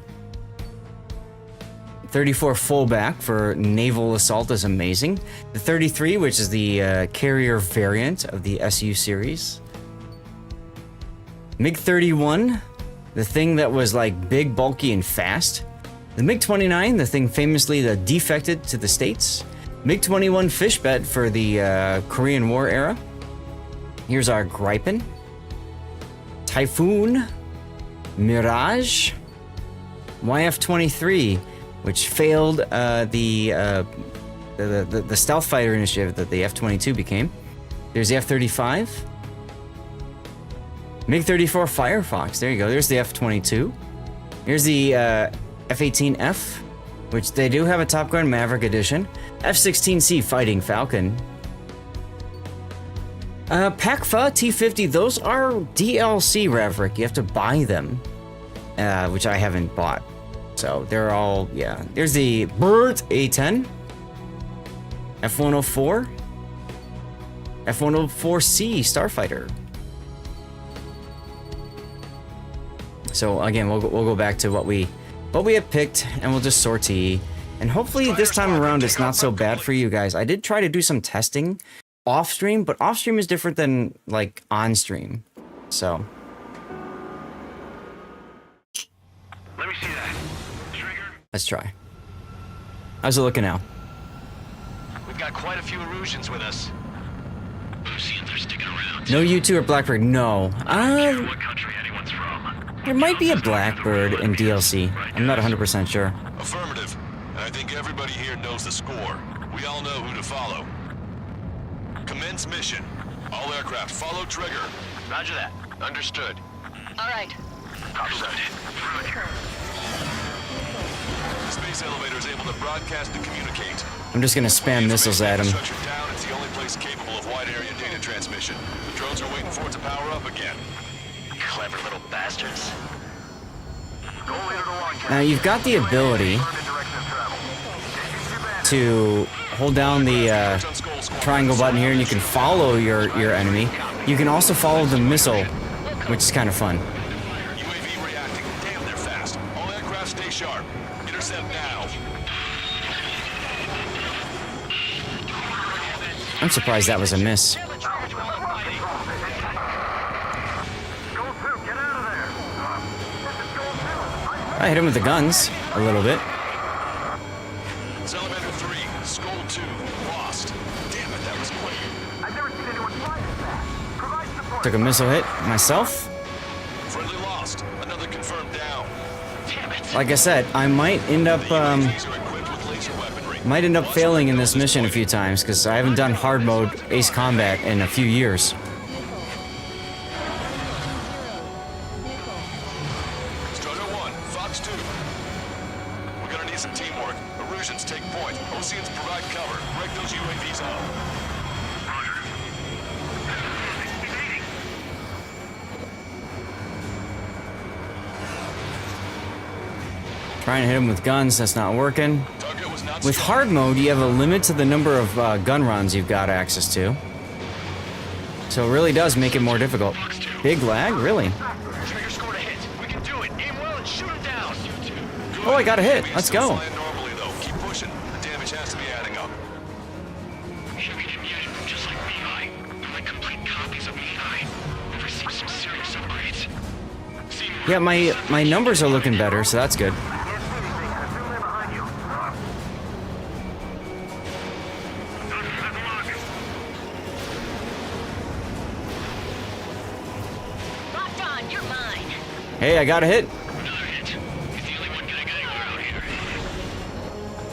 34 fullback for naval assault is amazing. The 33, which is the carrier variant of the Su series. MiG-31, the thing that was like big, bulky, and fast. The MiG-29, the thing famously that defected to the States. MiG-21 Fishbet for the Korean War era. Here's our Gripen. Typhoon. Mirage. YF-23, which failed the stealth fighter initiative that the F-22 became. There's the F-35. MiG-34 Firefox, there you go, there's the F-22. Here's the F-18F, which they do have a Top Gun Maverick edition. F-16C Fighting Falcon. PACFA T-50, those are DLC, Maverick, you have to buy them, which I haven't bought. So they're all, yeah. There's the Bird A-10. F-104. F-104C Starfighter. So again, we'll go back to what we had picked, and we'll just sortie. And hopefully this time around it's not so bad for you guys. I did try to do some testing off stream, but off stream is different than like on stream. So Let me see that. Trigger. let's try. How's it looking now? We've got quite a few Erusians with us. See if they're sticking around. No U2 or Blackbird? No. What country anyone's from? There might be a Blackbird in DLC. I'm not 100% sure. Affirmative. And I think everybody here knows the score. We all know who to follow. Commence mission. All aircraft follow trigger. Roger that. Understood. All right. Copy that. The space elevator is able to broadcast and communicate. I'm just gonna spam missiles at him. Infrastructure down. It's the only place capable of wide area data transmission. The drones are waiting for it to power up again. Clever little bastards. Now you've got the ability to hold down the triangle button here, and you can follow your enemy. You can also follow the missile, which is kind of fun. UAV reacting. Damn, they're fast. All aircraft stay sharp. Intercept now. I'm surprised that was a miss. I hit him with the guns a little bit. Salamander 3, Skull 2, lost. Damn it, that was quick. I've never seen anyone fly this fast. Took a missile hit myself. Friendly lost. Another confirmed down. Damn it. Like I said, I might end up failing in this mission a few times because I haven't done hard mode Ace Combat in a few years. Strutter 1, Fox 2. We're gonna need some teamwork. Erusians take point. Oceans provide cover. Break those UAVs up. Trying to hit him with guns, that's not working. With hard mode, you have a limit to the number of gun runs you've got access to. So it really does make it more difficult. Big lag? Really? Trigger scored a hit. We can do it. Aim well and shoot him down. Oh, I got a hit. Let's go. Normally though, keep pushing. The damage has to be adding up. Haven't him yet, just like Mihai. They're like complete copies of Mihai. We've received some serious upgrades. Yeah, my numbers are looking better, so that's good. Hey, I got a hit.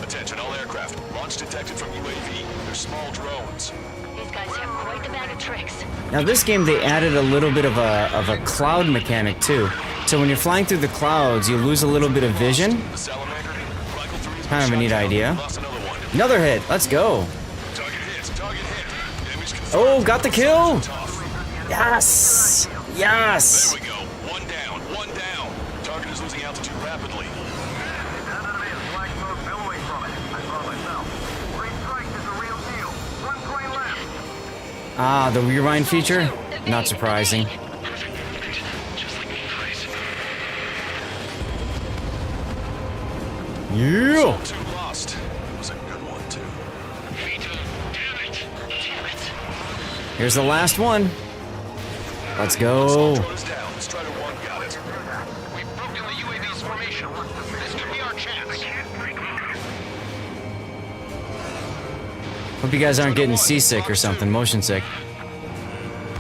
Attention, all aircraft. Launch detected from UAV. They're small drones. These guys have quite the bag of tricks. Now this game, they added a little bit of a cloud mechanic too. So when you're flying through the clouds, you lose a little bit of vision. Kind of a neat idea. Another hit. Let's go. Oh, got the kill. Yes. Yes. There we go. One down. One down. Target is losing altitude rapidly. Ah, the rewind feature? Not surprising. Yeah. Two lost. It was a good one too. Here's the last one. Let's go. Strider 1 got it. We've broken the UAV's formation. This could be our chance. Hope you guys aren't getting seasick or something, motion sick.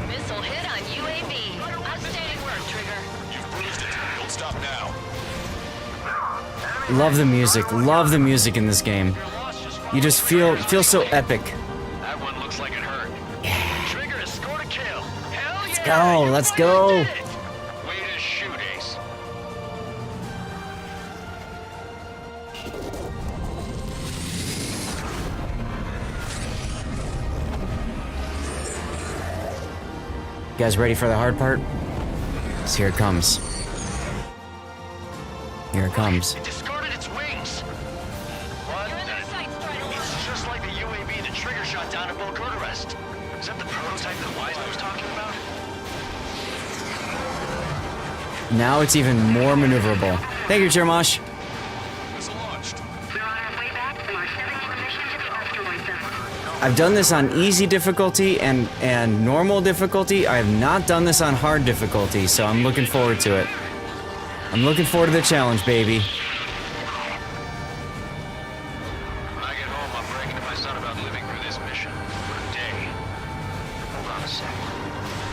Missile hit on UAV. Outstanding work, Trigger. You've bruised it. Don't stop now. Love the music. Love the music in this game. You just feel so epic. That one looks like it hurt. Trigger has scored a kill. Hell Let's go. Let's go. Way to shoot, Ace. You guys ready for the hard part? So here it comes. Here it comes. It discarded its wings. What? It's just like the UAV that Trigger shot down at Bulk Arrest. Is that the prototype that Wiseman was talking about? Now it's even more maneuverable. Thank you, Jermosh. I've done this on easy difficulty and normal difficulty. I have not done this on hard difficulty, so I'm looking forward to it. I'm looking forward to the challenge, baby. When I get home, I'm bragging to my son about living through this mission for a day. Hold on a sec.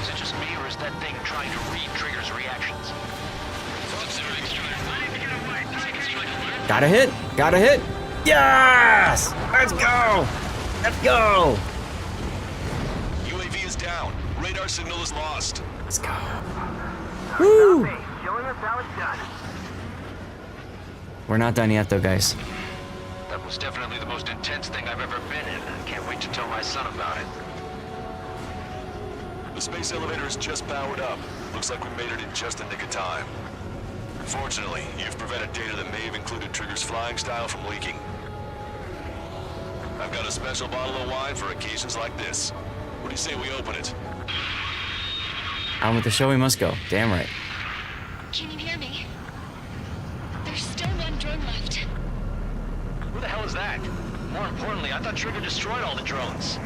Is it just me, or is that thing trying to read Trigger's reactions? Got a hit. Got a hit. Yes! Let's go. Let's go. UAV is down. Radar signal is lost. Let's go. Woo! We're not done yet, though, guys. That was definitely the most intense thing I've ever been in. I can't wait to tell my son about it. The space elevator is just powered up. Looks like we made it in just the nick of time. Fortunately, you've prevented data that may have included Trigger's flying style from leaking. I've got a special bottle of wine for occasions like this. What do you say we open it? On with the show we must go. Damn right. Can you hear me? There's still one drone left. Who the hell is that? More importantly, I thought Trigger destroyed all the drones.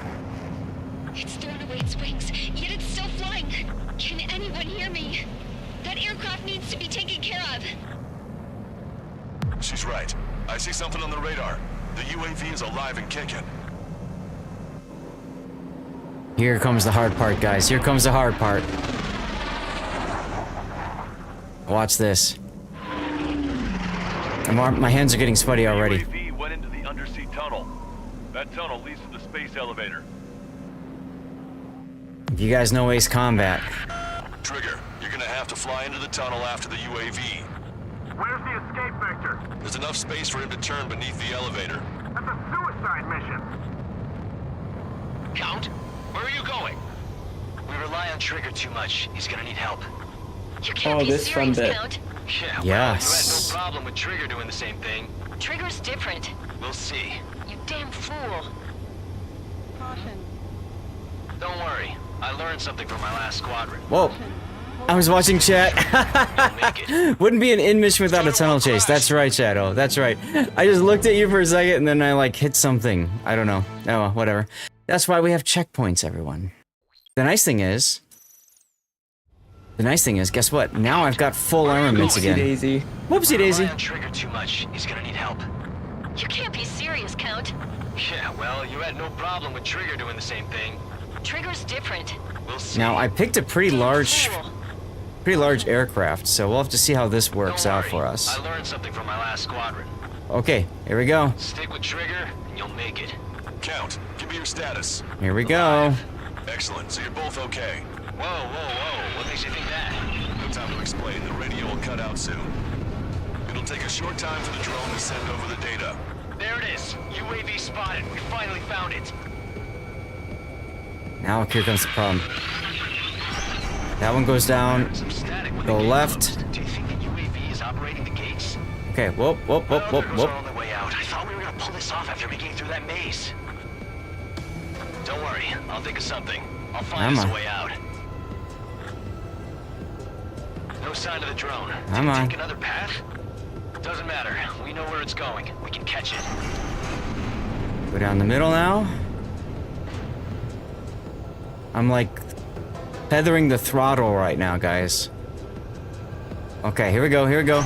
It's thrown away its wings, yet it's still flying. Can anyone hear me? That aircraft needs to be taken care of. She's right. I see something on the radar. The UAV is alive and kicking. Here comes the hard part, guys. Here comes the hard part. Watch this. My hands are getting sweaty already. UAV went into the undersea tunnel. That tunnel leads to the space elevator. You guys know Ace Combat. Trigger, you're gonna have to fly into the tunnel after the UAV. Where's the escape vector? There's enough space for him to turn beneath the elevator. That's a suicide mission. Count, where are you going? We rely on Trigger too much. He's gonna need help. You can't be serious, Count. Yeah, well, Yes. you had no problem with Trigger doing the same thing. Trigger's different. We'll see. You damn fool. Caution. Don't worry. I learned something from my last squadron. Whoa. I was watching chat. Wouldn't be an in-mission without a tunnel chase. That's right, Shadow. That's right. I just looked at you for a second and then I like hit something. I don't know. Oh, well, whatever. That's why we have checkpoints, everyone. The nice thing is, guess what? Now I've got full armaments again. Daisy. Whoopsie daisy. Rely on Trigger too much. He's gonna need help. You can't be serious, Count. Yeah, well, you had no problem with Trigger doing the same thing. Trigger's different. We'll see. Now I picked a pretty large pretty large aircraft, so we'll have to see how this works out for us. I learned something from my last squadron. Okay, here we go. Stick with Trigger, and you'll make it. Count, give me your status. Here we go. Excellent, so you're both okay. Whoa, whoa, whoa. What makes you think that? No time to explain. The radio will cut out soon. It'll take a short time for the drone to send over the data. There it is. UAV spotted. We finally found it. Now here comes the problem. That one goes down. Go left. Do you think the UAV is operating the gates? Okay, whoop, whoop, whoop, whoop, whoop. On the way out. I thought we were gonna pull this off after making it through that maze. Don't worry, I'll think of something. I'll find us a way out. No sign of the drone. Did it take another path? Doesn't matter. We know where it's going. We can catch it. Go down the middle now. I'm like feathering the throttle right now, guys. Okay, here we go, here we go.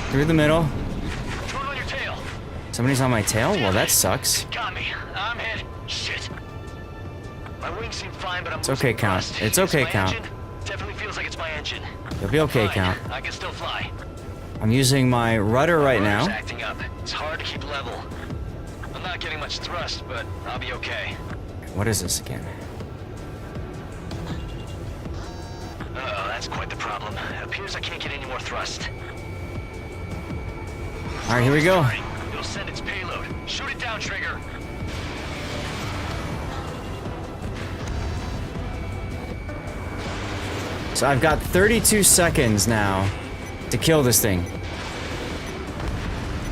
Through the middle. Drone on your tail. Somebody's on my tail? Well, that sucks. Got me. I'm hit. Shit. My wings seem fine, but I'm It's okay, Count. It's okay, Count. Definitely feels like it's my engine. You'll be okay, Count. I can still fly. I'm using my rudder right now. Acting up. It's hard to keep level. I'm not getting much thrust, but I'll be okay. What is this again? Oh, that's quite the problem. It appears I can't get any more thrust. All right, here we go. It'll send its payload. Shoot it down, Trigger. So I've got 32 seconds now to kill this thing.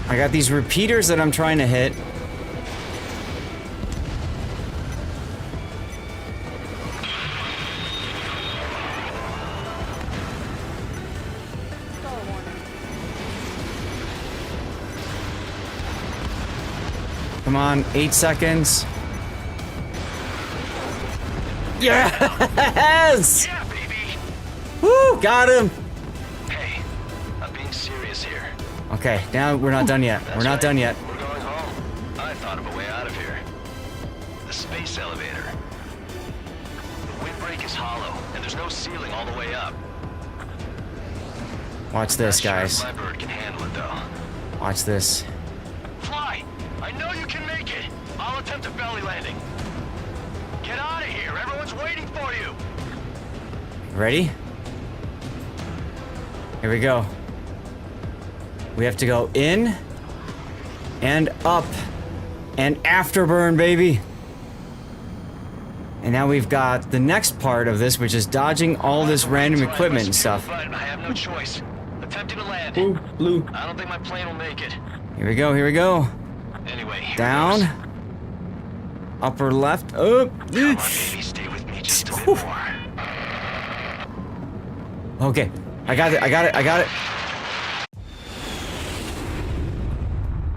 I got these repeaters that I'm trying to hit. Come on, 8 seconds. Yes! Yeah, baby. Woo, got him. Hey, I'm being serious here. Okay, now we're not done yet. We're not done yet. We're going home. I thought of a way out of here. The space elevator. The windbreak is hollow, and there's no ceiling all the way up. Watch this, guys. My bird can handle it, though. Watch this. Fly! I know you can make it! I'll attempt a belly landing. Get out of here! Everyone's waiting for you! Ready? Here we go. We have to go in and up and afterburn, baby. And now we've got the next part of this, which is dodging all this random equipment and stuff. But I have no choice. Attempting to land. Ooh, blue. I don't think my plane will make it. Here we go, here we go. Anyway, here Down. goes. Upper left. Up. Come on, baby, stay with me just a bit more. Okay. I got it, I got it, I got it.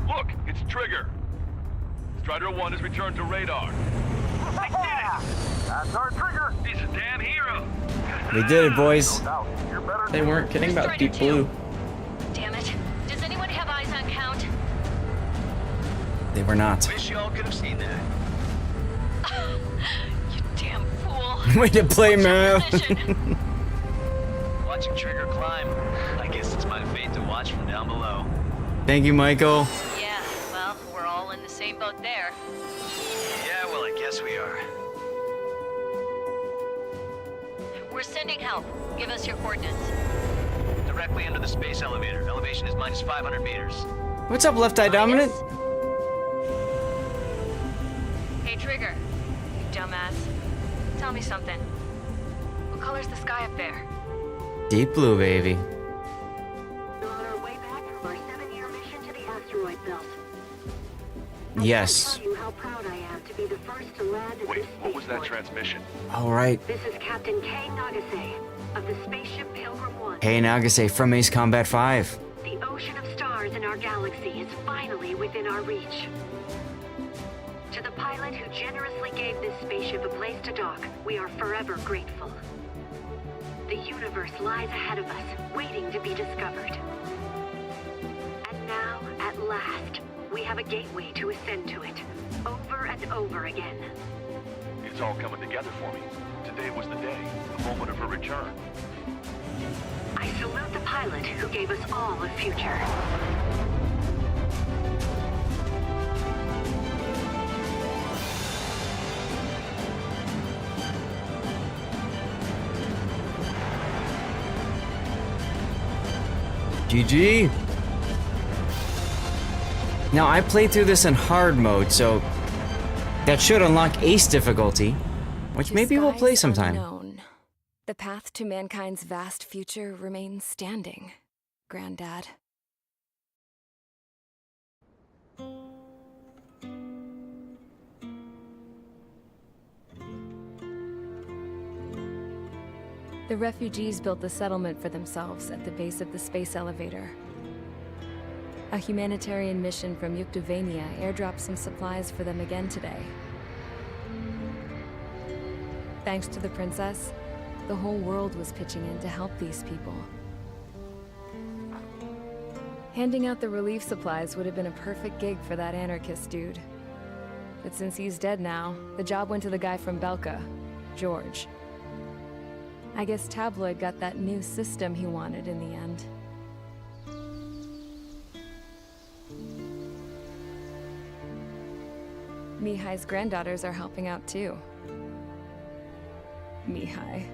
Look, it's Trigger. Strider 1 has returned to radar. I did it! That's our Trigger! He's a damn hero. We did it, boys. They weren't kidding about Deep Blue. Damn it. Does anyone have eyes on Count? They were not. Wish y'all could have seen that. You damn fool. Way to play, man. Watching Trigger climb. I guess it's my fate to watch from down below. Thank you, Michael. Yeah, well, we're all in the same boat there. Yeah, well, I guess we are. We're sending help. Give us your coordinates. Directly under the space elevator. Elevation is minus 500 meters. What's up, Left Eye Dominant? Hey, Trigger. You dumbass. Tell me something. What color's the sky up there? Deep blue, baby. We're on our way back from our 7-year mission to the asteroid belt. Yes. Tell you how proud I am to be the first to land at this What was that transmission? All right. This is Captain Kay Nagase of the spaceship Pilgrim 1. Hey, Nagase from Ace Combat 5. The ocean of stars in our galaxy is finally within our reach. To the pilot who generously gave this spaceship a place to dock, we are forever grateful. The universe lies ahead of us, waiting to be discovered. And now, at last, we have a gateway to ascend to it, over and over again. It's all coming together for me. Today was the day, the moment of her return. I salute the pilot who gave us all a future. GG. Now, I played through this in hard mode, so that should unlock Ace difficulty, which maybe we'll play sometime. Unknown. The path to mankind's vast future remains standing, Granddad. The refugees built the settlement for themselves at the base of the space elevator. A humanitarian mission from Yuktovania airdropped some supplies for them again today. Thanks to the princess, the whole world was pitching in to help these people. Handing out the relief supplies would have been a perfect gig for that anarchist dude. But since he's dead now, the job went to the guy from Belka, George. I guess Tabloid got that new system he wanted in the end. Mihai's granddaughters are helping out too. Mihai.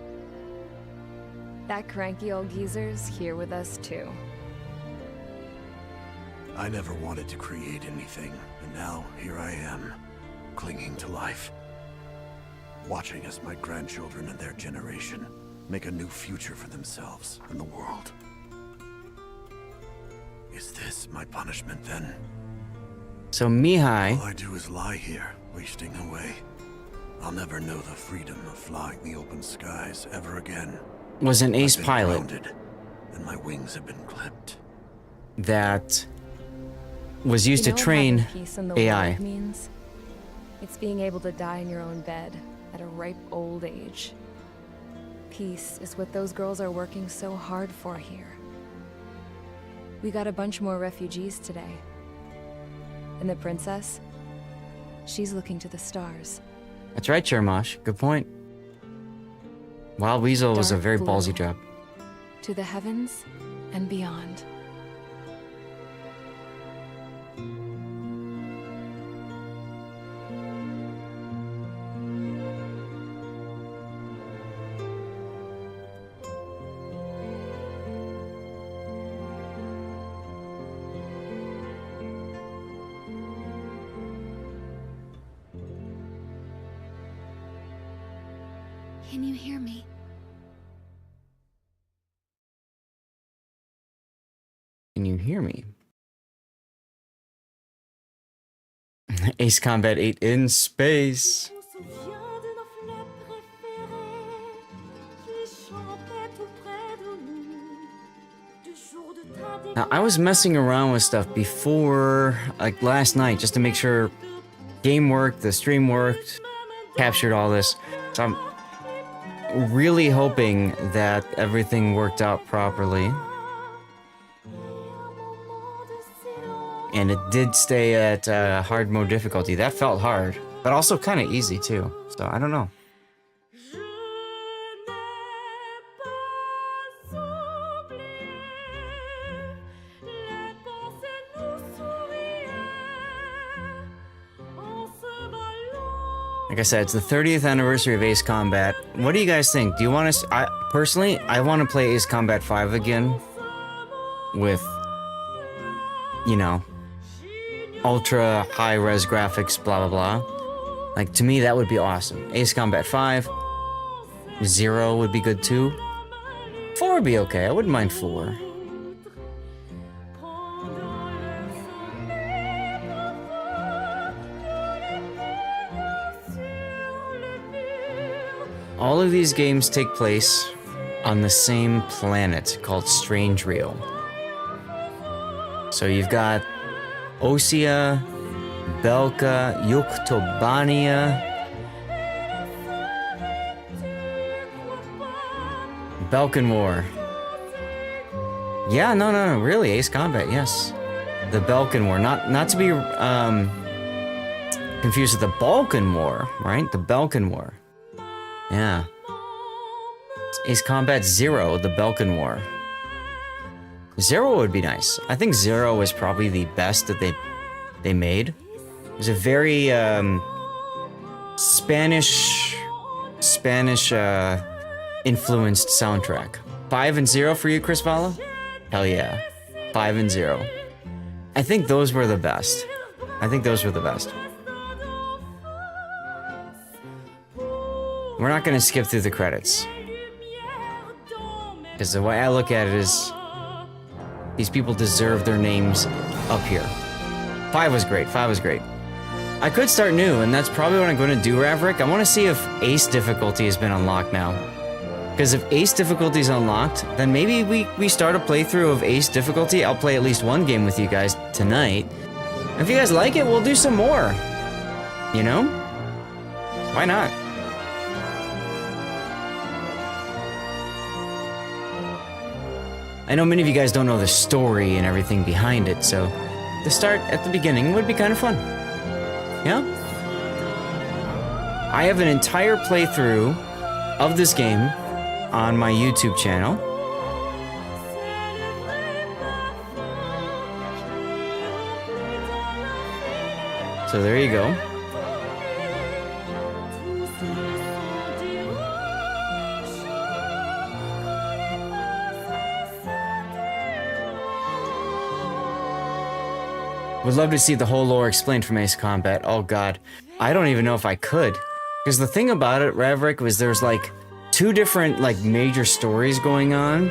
That cranky old geezer's here with us too. I never wanted to create anything, and now here I am, clinging to life. Watching as my grandchildren and their generation make a new future for themselves and the world. Is this my punishment then? So Mihai... All I do is lie here, wasting away. I'll never know the freedom of flying the open skies ever again. Was an ace I've been pilot. grounded, and my wings have been clipped. That was used You know to what train having peace in the AI. world means? It's being able to die in your own bed at a ripe old age. Peace is what those girls are working so hard for here. We got a bunch more refugees today. And the princess, she's looking to the stars. That's right, Chermosh. Good point. Wild Weasel was a Dark very blue. ballsy job. To the heavens and beyond. Can you hear me? Can you hear me? Ace Combat 8 in space. Now, I was messing around with stuff before, like last night, just to make sure game worked, the stream worked, captured all this. So I'm really hoping that everything worked out properly. And it did stay at hard mode difficulty. That felt hard, but also kind of easy too. So I don't know. Like I said, it's the 30th anniversary of Ace Combat. What do you guys think? Do you want to... Personally, I want to play Ace Combat 5 again. With, you know, ultra high-res graphics, blah, blah, blah. Like, to me, that would be awesome. Ace Combat 5. 0 would be good, too. 4 would be okay. I wouldn't mind 4. All of these games take place on the same planet called Strange Real. So you've got Osea, Belka, Yuktobania, Belkan War. Yeah, no, really, Ace Combat, yes. The Belkan War, not to be confused with the Balkan War, right? The Belkan War. Yeah. Ace Combat 0, the Belkan War. 0 would be nice. I think 0 was probably the best that they made. It was a very Spanish influenced soundtrack. 5 and 0 for you, Chris Vala? Hell yeah. 5 and 0. I think those were the best. I think those were the best. We're not gonna skip through the credits. Because the way I look at it is, these people deserve their names up here. 5 was great, 5 was great. I could start new, and that's probably what I'm going to do, Raverick. I want to see if Ace difficulty has been unlocked now. Because if Ace difficulty is unlocked, then maybe we start a playthrough of Ace difficulty. I'll play at least one game with you guys tonight. If you guys like it, we'll do some more. You know? Why not? I know many of you guys don't know the story and everything behind it, so the start at the beginning would be kind of fun. Yeah? I have an entire playthrough of this game on my YouTube channel. So there you go. Would love to see the whole lore explained from Ace Combat. Oh god. I don't even know if I could. Because the thing about it, Raverick, was there's like 2 different like major stories going on.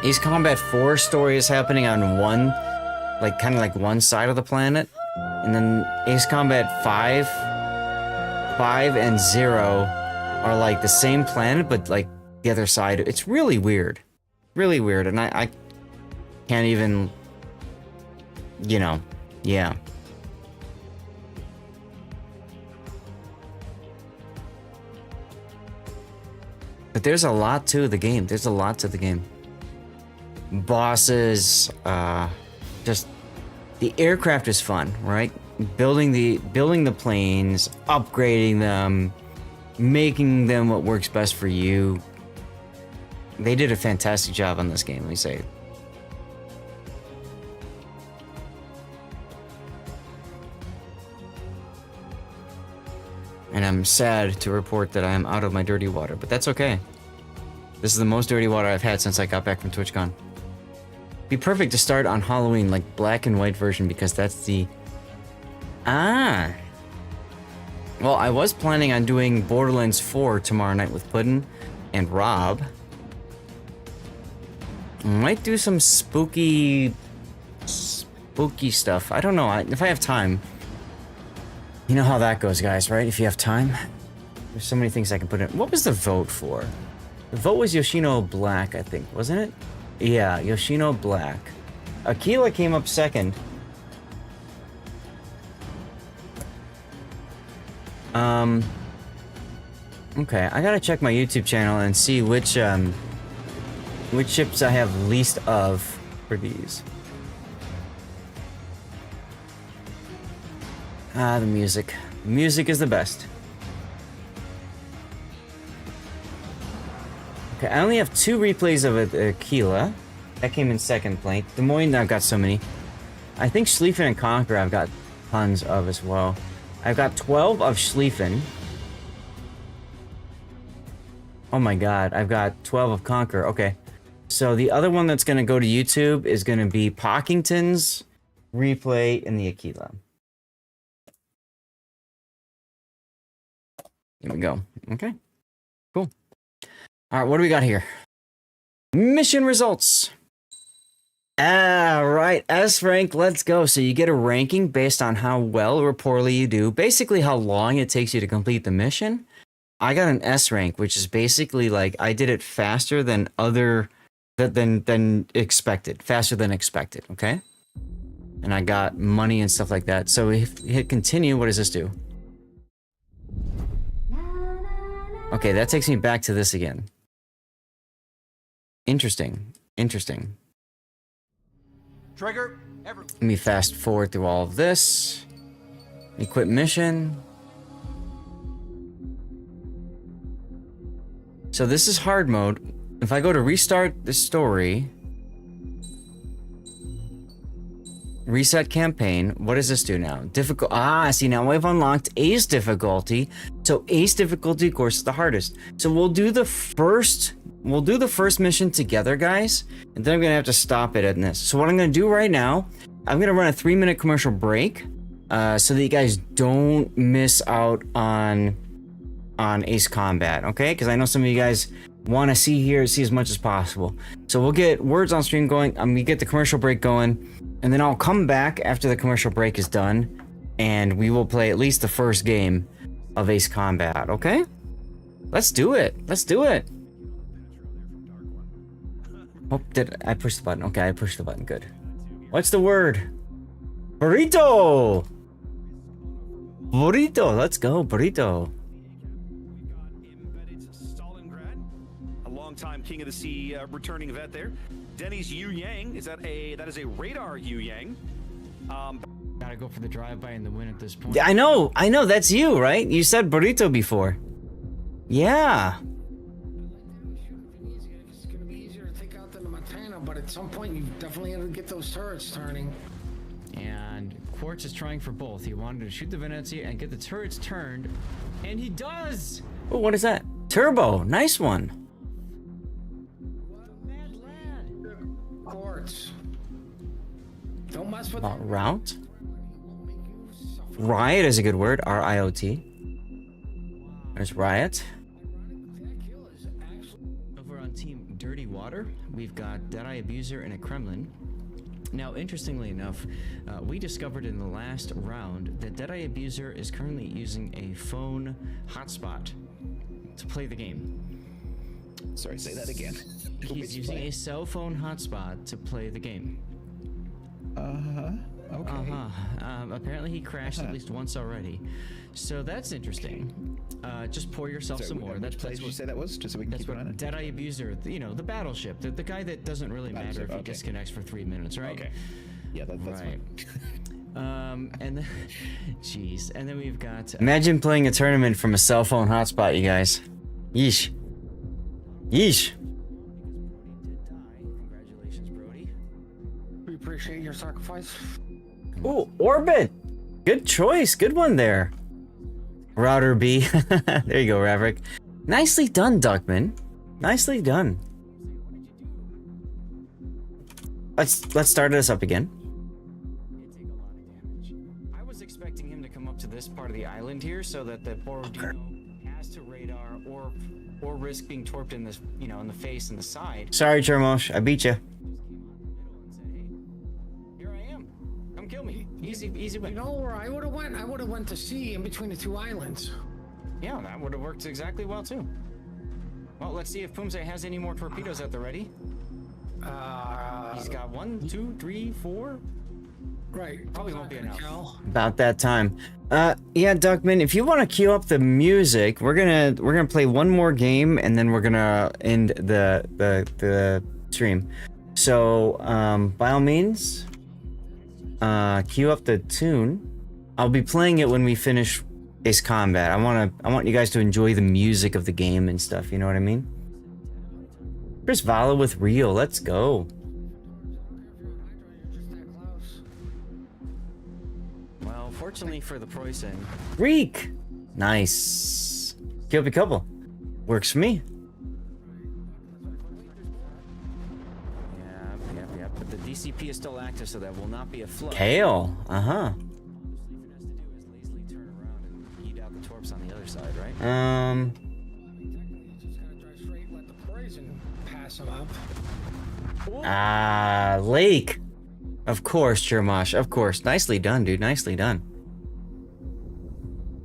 Ace Combat 4 story is happening on one, like kind of like one side of the planet. And then Ace Combat 5 and 0 are like the same planet, but like the other side. It's really weird. Really weird. And I can't even... You know, yeah. But there's a lot to the game. There's a lot to the game. Bosses, just the aircraft is fun, right? Building the planes, upgrading them, making them what works best for you. They did a fantastic job on this game, let me say. And I'm sad to report that I am out of my dirty water, but that's okay. This is the most dirty water I've had since I got back from TwitchCon. Be perfect to start on Halloween, like black and white version, because that's the... Ah! Well, I was planning on doing Borderlands 4 tomorrow night with Puddin and Rob. Might do some spooky stuff. I don't know, if I have time. You know how that goes, guys, right? If you have time. There's so many things I can put in. What was the vote for? The vote was Yoshino Black, I think, wasn't it? Yeah, Yoshino Black. Aquila came up second. Okay, I gotta check my YouTube channel and see which ships I have least of for these. Ah, the music. Music is the best. Okay, I only have 2 replays of Aquila. That came in second place. Des Moines, I've got so many. I think Schlieffen and Conquer I've got tons of as well. I've got 12 of Schlieffen. Oh my god, I've got 12 of Conquer. Okay. So the other one that's going to go to YouTube is going to be Pockington's replay in the Aquila. Here we go. Okay. Cool. All right, what do we got here? Mission results. All right, S rank, let's go. So you get a ranking based on how well or poorly you do. Basically, how long it takes you to complete the mission. I got an S rank, which is basically like I did it faster than than expected. Faster than expected, okay? And I got money and stuff like that. So if we hit continue, what does this do? Okay, that takes me back to this again. Interesting. Interesting. Trigger. Let me fast forward through all of this. Equip mission. So this is hard mode. If I go to restart the story, reset campaign, what does this do now? Difficult. See, now I've unlocked Ace difficulty. So Ace difficulty, of course, is the hardest. So we'll do the first mission together, guys, and then I'm gonna have to stop it at this. So what I'm gonna do right now, I'm gonna run a 3-minute commercial break, so that you guys don't miss out on Ace Combat, okay? Because I know some of you guys want to see as much as possible. So we'll get words on stream going. We get the commercial break going, and then I'll come back after the commercial break is done, and we will play at least the first game of Ace Combat, okay? Let's do it. Let's do it. Oh, did I push the button? Okay, I pushed the button. Good. What's the word? Burrito! Burrito. Let's go, burrito. Time King of the Sea returning vet there. Denny's Yu Yang. That is a radar Yu Yang. Gotta go for the drive-by and the win at this point. I know, that's you, right? You said burrito before. Yeah. It's gonna be easier to take out than the Montana, but at some point you definitely have to get those turrets turning. And Quartz is trying for both. He wanted to shoot the Venezia and get the turrets turned, and he does! Oh, what is that? Turbo. Nice one. Quartz. Don't mess with Route? Riot is a good word. R-I-O-T. There's Riot. Over on Team Dirty Water, we've got Deadeye Abuser and a Kremlin. Now, interestingly enough, we discovered in the last round that Deadeye Abuser is currently using a phone hotspot to play the game. Sorry, say that again. He's using a cell phone hotspot to play the game. Okay. Apparently he crashed at least once already. So that's interesting. Just pour yourself some more. Which place did you say that was? Just so we can keep an eye on it. Deadeye Abuser, the battleship, the guy that doesn't really matter if he disconnects for 3 minutes, right? Okay. Yeah, that's right. Fine. And then, jeez, and then we've got. Imagine playing a tournament from a cell phone hotspot, you guys. Yeesh. Yeesh. Congratulations, Brody. We appreciate your sacrifice. Ooh, Orbit. Good choice. Good one there. Router B. There you go, Raverick. Nicely done, Duckman. Nicely done. Let's start this up again. I was expecting him to come up to this part of the island here so that the Borodino has to radar or risk being torped in this, in the face and the side. Sorry, Chermosh. I beat you. Here I am. Come kill me. Easy win. You know where I would have went? I would have went to sea in between the two islands. Yeah, that would have worked exactly well too. Well, let's see if Pumse has any more torpedoes at the ready. He's got 1, 2, 3, 4. Right. Probably won't be enough. About that time. Yeah, Duckman, if you want to cue up the music, we're gonna play one more game and then we're gonna end the stream. So by all means, cue up the tune. I'll be playing it when we finish Ace Combat. I want you guys to enjoy the music of the game and stuff. You know what I mean? Chris Vala with Real. Let's go. Well, fortunately for the Preußen. Reek. Nice. Cue up a couple. Works for me. Yep. But the DCP is still active, so that will not be a flood. Kale. On the other side, right? Lake. Of course, Jermosh. Of course. Nicely done, dude. Nicely done.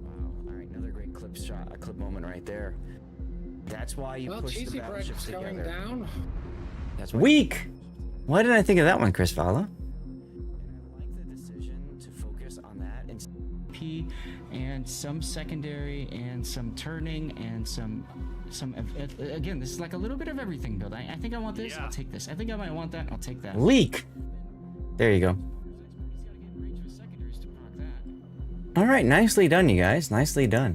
Wow. All right, another great clip shot, a clip moment right there. That's why you push the battleships together. Down. That's Weak. Why didn't I think of that one, Chris Vala? I like the decision to focus on that and P and some secondary and some turning and some again, this is like a little bit of everything build. I think I want this, I'll take this. I think I might want that, I'll take that. Leak. There you go. All right, nicely done, you guys. Nicely done.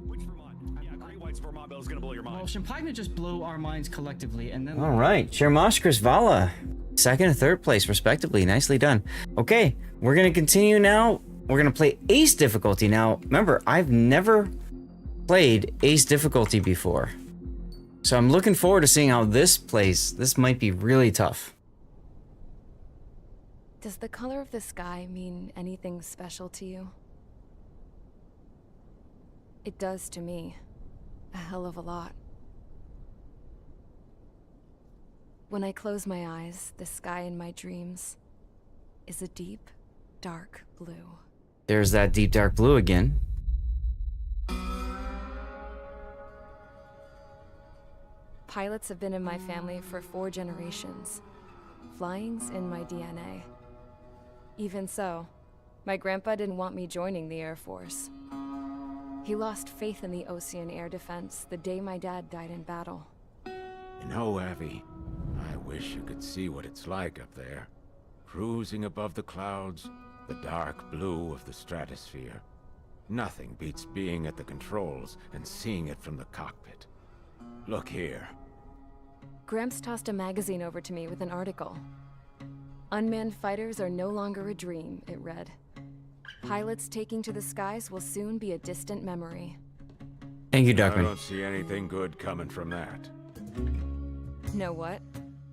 Which Vermont? Yeah, Great White's Vermont Bell is going Champagne just blew our minds collectively, and then. All right, Chermoskris Vala, second and third place respectively. Nicely done. Okay, we're gonna continue now. We're gonna play Ace difficulty now. Remember, I've never played Ace difficulty before, so I'm looking forward to seeing how this plays. This might be really tough. Does the color of the sky mean anything special to you? It does to me. A hell of a lot. When I close my eyes, the sky in my dreams is a deep, dark blue. There's that deep dark blue again. Pilots have been in my family for 4 generations. Flying's in my DNA. Even so, my grandpa didn't want me joining the Air Force. He lost faith in the Ocean Air Defense the day my dad died in battle. You know, Abby, I wish you could see what it's like up there. Cruising above the clouds, the dark blue of the stratosphere. Nothing beats being at the controls and seeing it from the cockpit. Look here. Gramps tossed a magazine over to me with an article. Unmanned fighters are no longer a dream, it read. Pilots taking to the skies will soon be a distant memory. Thank you, I Duckman. don't see anything good coming from that. Know what?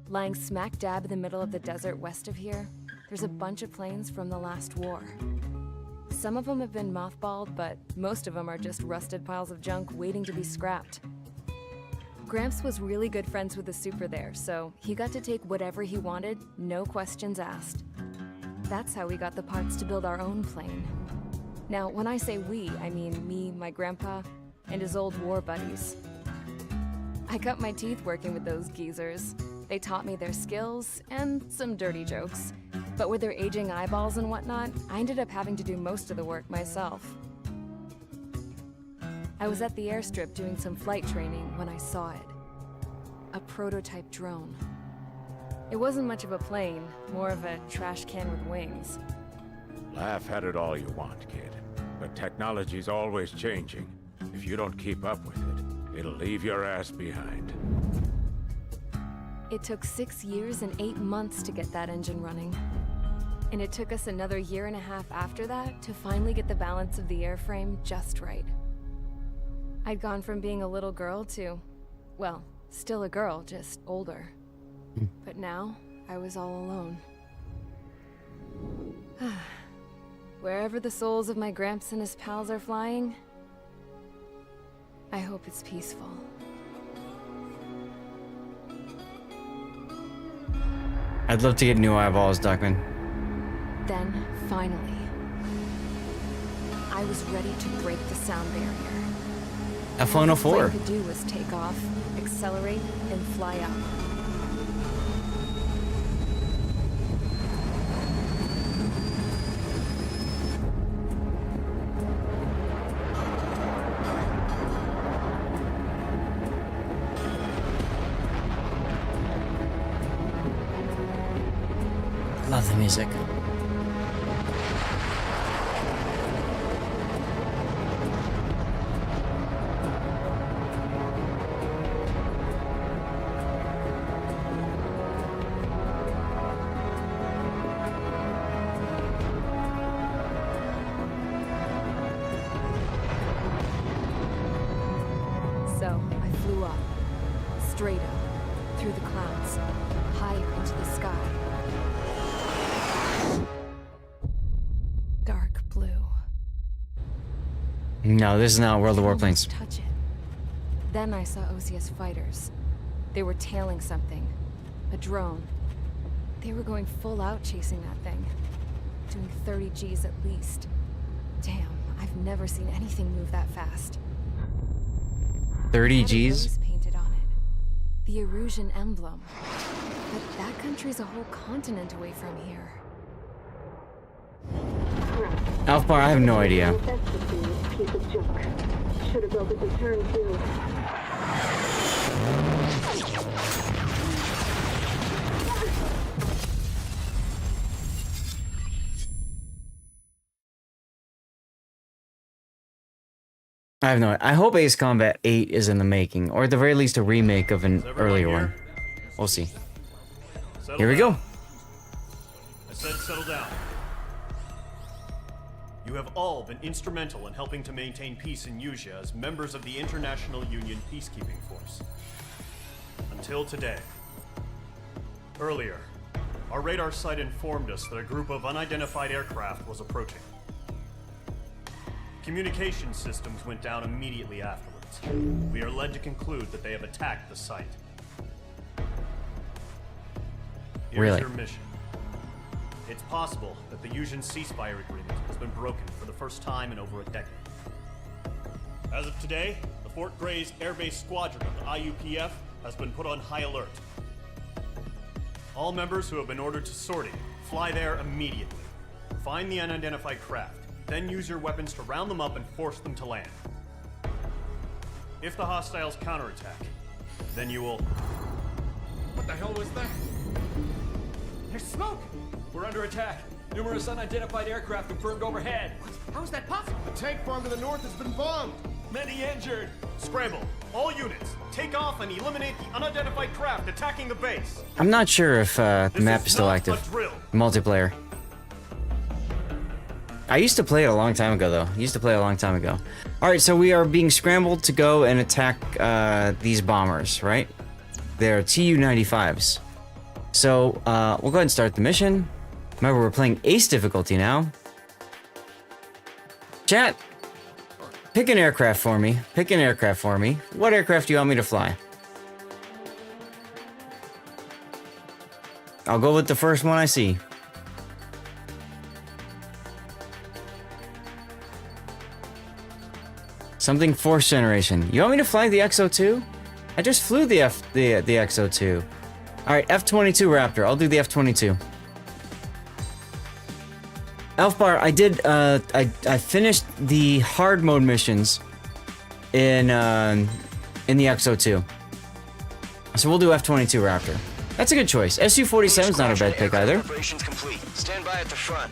Lying smack dab in the middle of the desert west of here, there's a bunch of planes from the last war. Some of them have been mothballed, but most of them are just rusted piles of junk waiting to be scrapped. Gramps was really good friends with the super there, so he got to take whatever he wanted, no questions asked. That's how we got the parts to build our own plane. Now, when I say we, I mean me, my grandpa, and his old war buddies. I cut my teeth working with those geezers. They taught me their skills and some dirty jokes. But with their aging eyeballs and whatnot, I ended up having to do most of the work myself. I was at the airstrip doing some flight training when I saw it. A prototype drone. It wasn't much of a plane, more of a trash can with wings. Laugh at it all you want, kid. But technology's always changing. If you don't keep up with it, it'll leave your ass behind. It took 6 years and 8 months to get that engine running. And it took us another 1.5 years after that to finally get the balance of the airframe just right. I'd gone from being a little girl to, well, still a girl, just older. But now, I was all alone. Wherever the souls of my Gramps and his pals are flying, I hope it's peaceful. I'd love to get new eyeballs, Duckman. Then, finally, I was ready to break the sound barrier. F104. All I could do was take off, accelerate, and fly up. Love the music. So, I flew up, straight up, through the clouds, high into the sky. Dark blue. No, this is not World of Warplanes. Touch it. Then I saw Osius fighters. They were tailing something. A drone. They were going full out chasing that thing. Doing 30 Gs at least. Damn, I've never seen anything move that fast. 30 It had a Gs? rose painted on it. The Erusian emblem. But that country's a whole continent away from here. Alfbar, I have no idea. Should have built a return too. I have no. I hope Ace Combat 8 is in the making, or at the very least a remake of an earlier one. We'll see. Here we go. I said settle down. You have all been instrumental in helping to maintain peace in Usea as members of the International Union Peacekeeping Force. Until today. Earlier, our radar site informed us that a group of unidentified aircraft was approaching. Communication systems went down immediately afterwards. We are led to conclude that they have attacked the site. Here's Really? your mission. It's possible that the Usian ceasefire agreement has been broken for the first time in over a decade. As of today, the Fort Gray's Air Base Squadron of the IUPF has been put on high alert. All members who have been ordered to sortie, fly there immediately. Find the unidentified craft, then use your weapons to round them up and force them to land. If the hostiles counterattack, then you will... What the hell was that? There's smoke! We're under attack. Numerous unidentified aircraft confirmed overhead. What? How is that possible? The tank farm to the north has been bombed! Many injured! Scramble! All units, take off and eliminate the unidentified craft attacking the base! I'm not sure if the map is still active. Multiplayer. I used to play it a long time ago, though. Alright, so we are being scrambled to go and attack these bombers, right? They're Tu-95s. So, we'll go ahead and start the mission. Remember, we're playing Ace difficulty now. Chat! Pick an aircraft for me. What aircraft do you want me to fly? I'll go with the first one I see. Something fourth generation. You want me to fly the XO2? I just flew the XO2. Alright, F-22 Raptor. I'll do the F-22. Elfbar, I did, I finished the hard mode missions in the XO2. So we'll do F-22 Raptor. That's a good choice. Su-47 is not a bad pick either. Operations complete. Stand by at the front.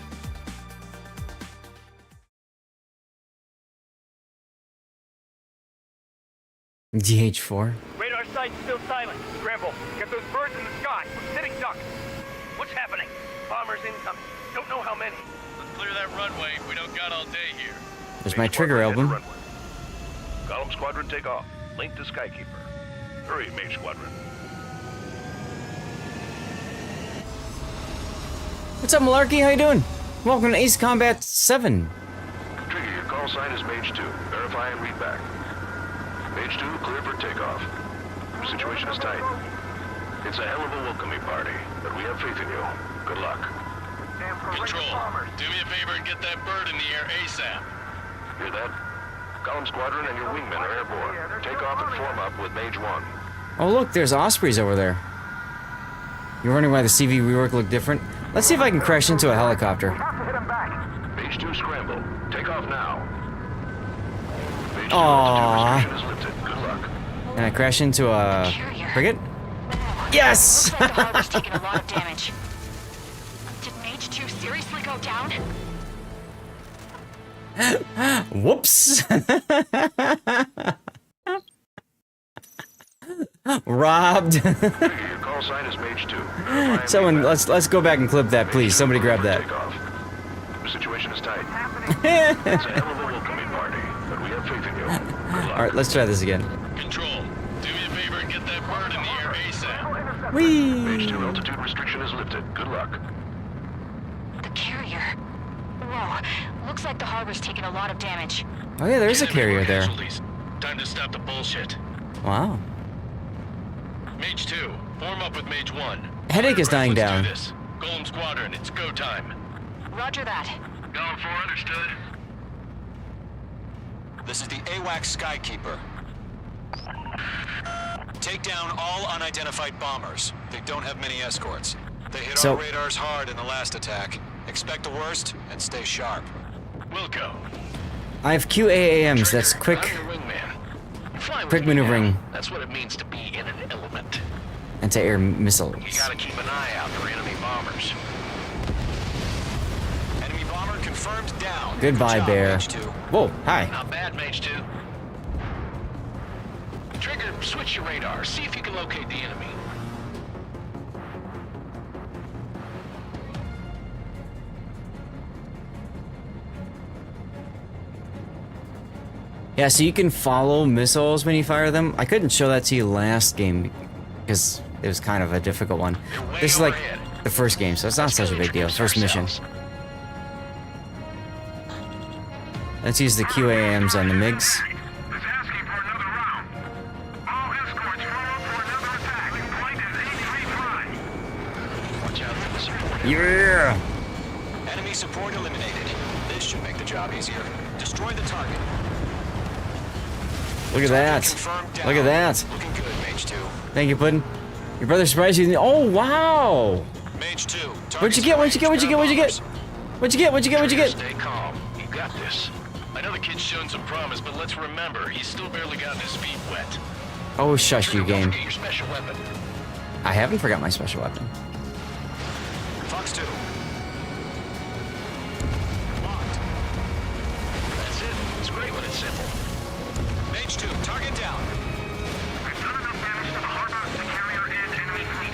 DH-4. Radar site's still silent. Scramble. Get those birds in the sky. We're sitting ducks. What's happening? Bombers incoming. Don't know how many. Let's clear that runway. We don't got all day here. There's my trigger album. Column Squadron, take off. Link to Skykeeper. Hurry, Mage Squadron. What's up, Malarkey? How you doing? Welcome to Ace Combat 7. Trigger, your call sign is Mage 2. Verify and read back. Mage 2, clear for takeoff. Situation is tight. It's a hell of a welcoming party, but we have faith in you. Good luck. Control, do me a favor and get that bird in the air ASAP. Hear that? Column Squadron and your wingmen are airborne. Take off and form up with Mage 1. Oh look, there's Ospreys over there. You're wondering why the CV rework looked different? Let's see if I can crash into a helicopter. Mage 2, scramble. Take off now. Mage 2, Aww. altitude restriction is lifted. Good luck. Can I crash into a frigate? Yes! Looks like the harbor's taken a lot of damage. Did Mage 2 seriously go down? Whoops! Robbed. Your call sign is Mage 2. Someone, let's go back and clip that, please. Somebody grab that. The situation is tight. It's a hell of a welcoming party, but we have faith in you. Good luck. All right, let's try this again. Control, do me a favor and get that bird in the air ASAP. Whee! Mage 2 altitude restriction is lifted. Good luck. The carrier. Whoa, looks like the harbor's taken a lot of damage. Oh yeah, there's a carrier there. Time to stop the bullshit. Wow. Mage 2, form up with Mage 1. Headache is dying down. Do this. Golem Squadron, it's go time. Roger that. Going for understood. This is the AWACS Skykeeper. Take down all unidentified bombers. They don't have many escorts. They hit our radars hard in the last attack. Expect the worst and stay sharp. Wilco. I have QAAMs, that's quick maneuvering. That's what it means to be in an element. Anti-air missiles. You gotta keep an eye out for enemy bombers. Enemy bomber confirmed down. Goodbye, Good job, bear. Mage 2. Whoa, hi. Not bad, Mage 2. Switch your radar. See if you can locate the enemy. Yeah, so you can follow missiles when you fire them. I couldn't show that to you last game because it was kind of a difficult one. This is like the first game, so it's not such a big deal. First mission. Let's use the QAMs on the MiGs. Yeah! Enemy support eliminated. This should make the job easier. Destroy the target. Look at that. Look at that. Looking good, Mage 2. Thank you, Puddin'. Your brother surprised you. Oh, wow! Mage 2. What'd you get? What'd you get? What'd you get? What'd you get? What'd you get? What'd you get? What'd you get? Stay calm. You got this. I know the kid's shown some promise, but let's remember, he's still barely gotten his feet wet. Oh, shush you, game. Get your special weapon. I haven't forgot my special weapon. Fox 2. That's it. It's great when it's simple. Mage 2, target down. We've done enough damage to the harbor to carry our enemy fleet.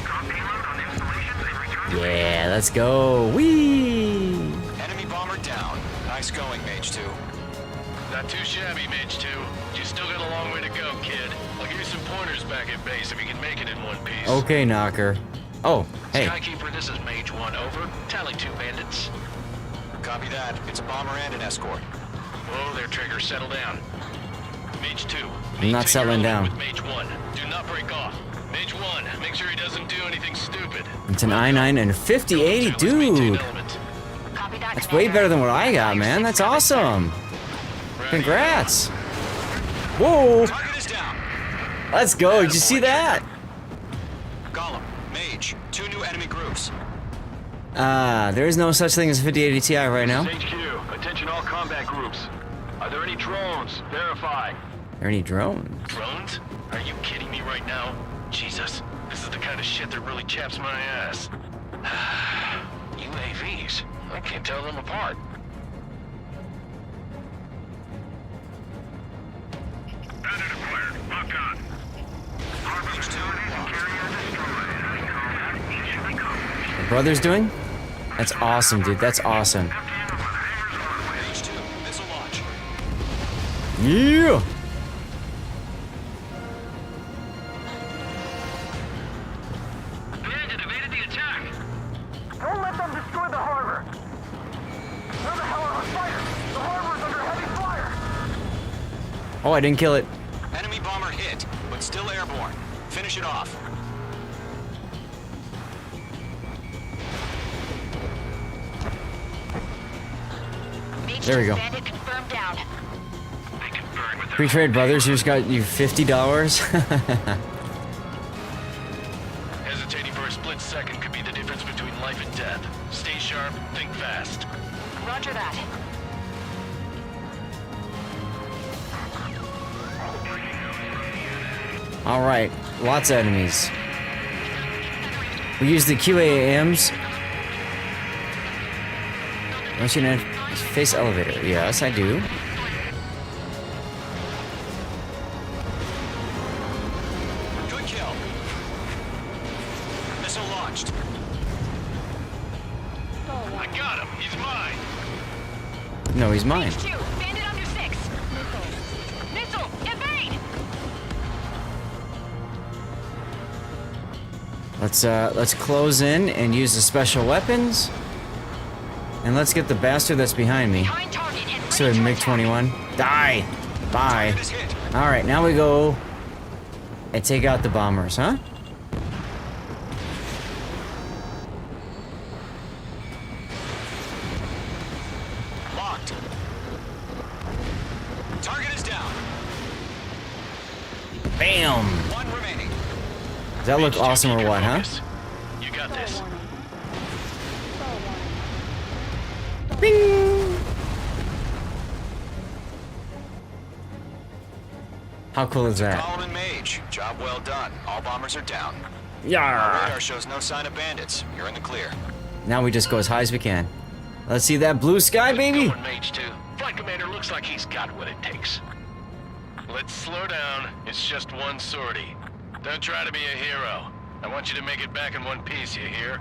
Drop payload on installations and return. Yeah, let's go. Whee! Enemy bomber down. Nice going, Mage 2. Not too shabby, Mage 2. You still got a long way to go, kid. I'll give you some pointers back at base if you can make it in one piece. Okay, Knocker. Oh, hey. Skykeeper, this is Mage 1, over. Tally 2 bandits. Copy that. It's a bomber and an escort. Whoa there, Trigger. Settle down. Mage 2. I'm not settling down. With Mage 1. Do not break off. Mage 1, make sure he doesn't do anything stupid. It's an I-9 and a 5080, dude. That's way better than what I got, man. That's awesome. Congrats. Whoa. Let's go. Did you see that? Golem, Mage, 2 new enemy groups. There is no such thing as a 5080 Ti right now. HQ, attention all combat groups. Are there any drones? Verify. Are there any drones? Drones? Are you kidding me right now? Jesus, this is the kind of shit that really chaps my ass. UAVs? I can't tell them apart. Bandit acquired. Lock on. Mage 2, The brother's doing? That's awesome, dude. That's awesome. Mage 2, missile launch. Yeah. Bandit evaded the attack. Don't let them destroy the harbor. Where the hell are our fighters? The harbor's under heavy fire. Oh, I didn't kill it. Enemy bomber hit, but still airborne. Finish it off. There we go. Bandit confirmed down. Free trade, brothers. You just got you $50. Hesitating for a split second could be the difference between life and death. Stay sharp, think fast. Roger that. All right, lots of enemies. We use the QAMs. Don't you know? Face elevator. Yes, I do. Good kill. Missile launched. I got him. He's mine. No, he's mine. Mage 2, bandit under 6. Missile, evade! Let's close in and use the special weapons. And let's get the bastard that's behind me. So MiG-21. Die! Bye. Alright, now we go and take out the bombers, huh? Locked. Target is down. Bam! One remaining. Does that look awesome or what, huh? You got this. Bing! How cool is that? Golem and Mage. Job well done. All bombers are down. Yarr! Radar shows no sign of bandits. You're in the clear. Now we just go as high as we can. Let's see that blue sky, baby! Mage 2. Flight commander looks like he's got what it takes. let's slow down. It's just one sortie. Don't try to be a hero. I want you to make it back in one piece, you hear?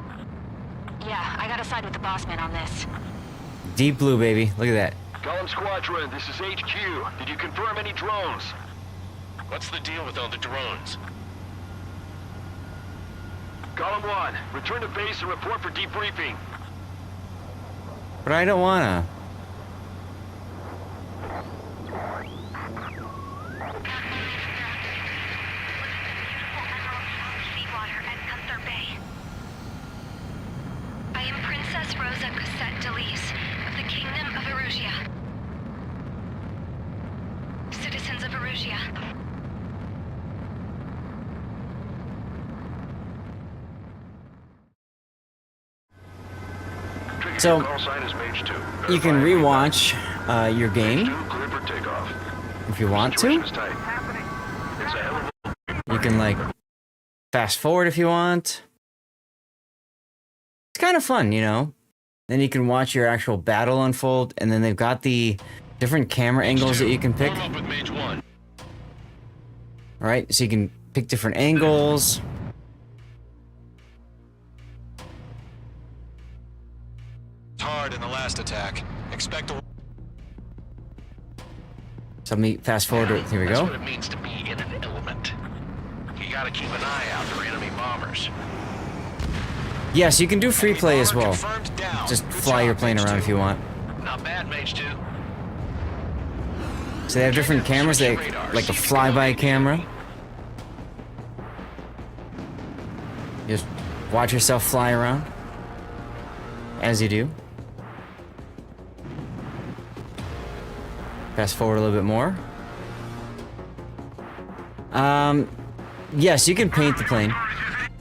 Yeah, I gotta side with the boss man on this. Deep blue, baby. Look at that. Column Squadron, this is HQ. Did you confirm any drones? What's the deal with all the drones? Column 1, return to base and report for debriefing. But I don't wanna. I am Princess Rosa Cosette Delise of the Kingdom of Erusia. Citizens of Erusia. So, you can rewatch your game if you want to. You can, like, fast forward if you want. It's kind of fun, you know? Then you can watch your actual battle unfold, and then they've got the different camera angles that you can pick. Alright, so you can pick different angles. Hard in the last attack. Expect a... So let me fast forward. Here we That's go. what it means to be in an element. You gotta keep an eye out for enemy bombers. Yes, you can do free play as well. Just fly your plane around if you want. Not bad, Mage 2. So they have different cameras. They like a flyby camera. Just watch yourself fly around as you do. Fast forward a little bit more. Yes, you can paint the plane.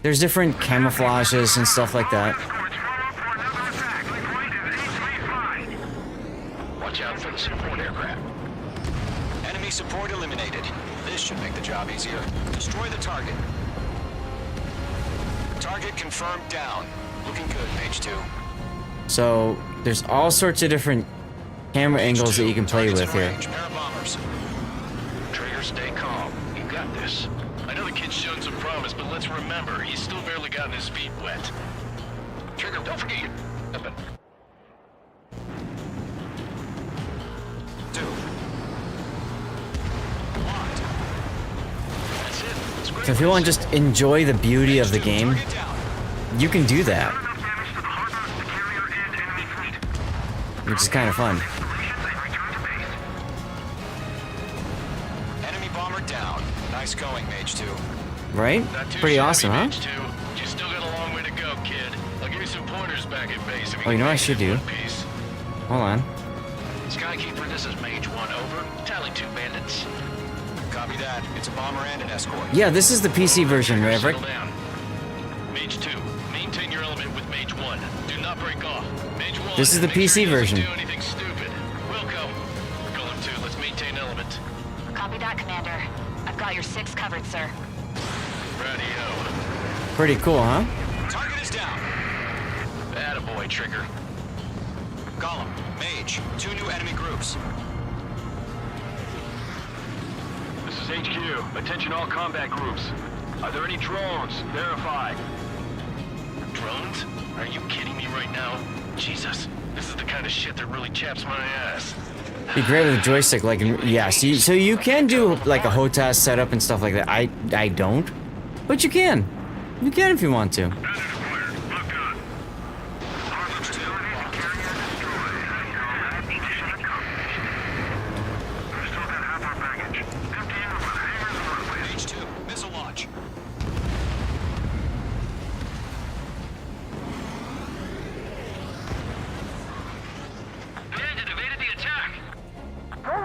There's different camouflages and stuff like that. Watch out for the support aircraft. Enemy support eliminated. This should make the job easier. Destroy the target. Target confirmed down. Looking good, Mage 2. So there's all sorts of different camera angles that you can play with here. Trigger, stay calm. You got this. I know the kid's shown some promise, but let's remember, he's still barely gotten his feet wet. Trigger, don't forget your weapon. So if you want to just enjoy the beauty of the game, you can do that. Which is kind of fun. Enemy bomber down. Nice going, Mage 2. Right? Pretty awesome, huh? You still got a long way to go, kid. I'll give you some pointers back at base. Oh, you know what I should do? Hold on. Skykeeper, this is Mage 1, over. Tally 2 bandits. Copy that. It's a bomber and an escort. Yeah, this is the PC version, Maverick. Mage 2, maintain your element with Mage 1. Do not break off. Mage 1, This is the PC version. do anything stupid. Welcome. Column 2, let's maintain element. Copy that, Commander. I've got your 6 covered, sir. Radio. Pretty cool, huh? Target is down. Attaboy, Trigger. Column, Mage, 2 new enemy groups. This is HQ. Attention all combat groups. Are there any drones? Verify. Drones? Are you kidding me right now? Jesus, this is the kind of shit that really chaps my ass. Be great with a joystick, like, yeah, so you can do, like, a HOTAS setup and stuff like that. I don't, but you can. You can if you want to.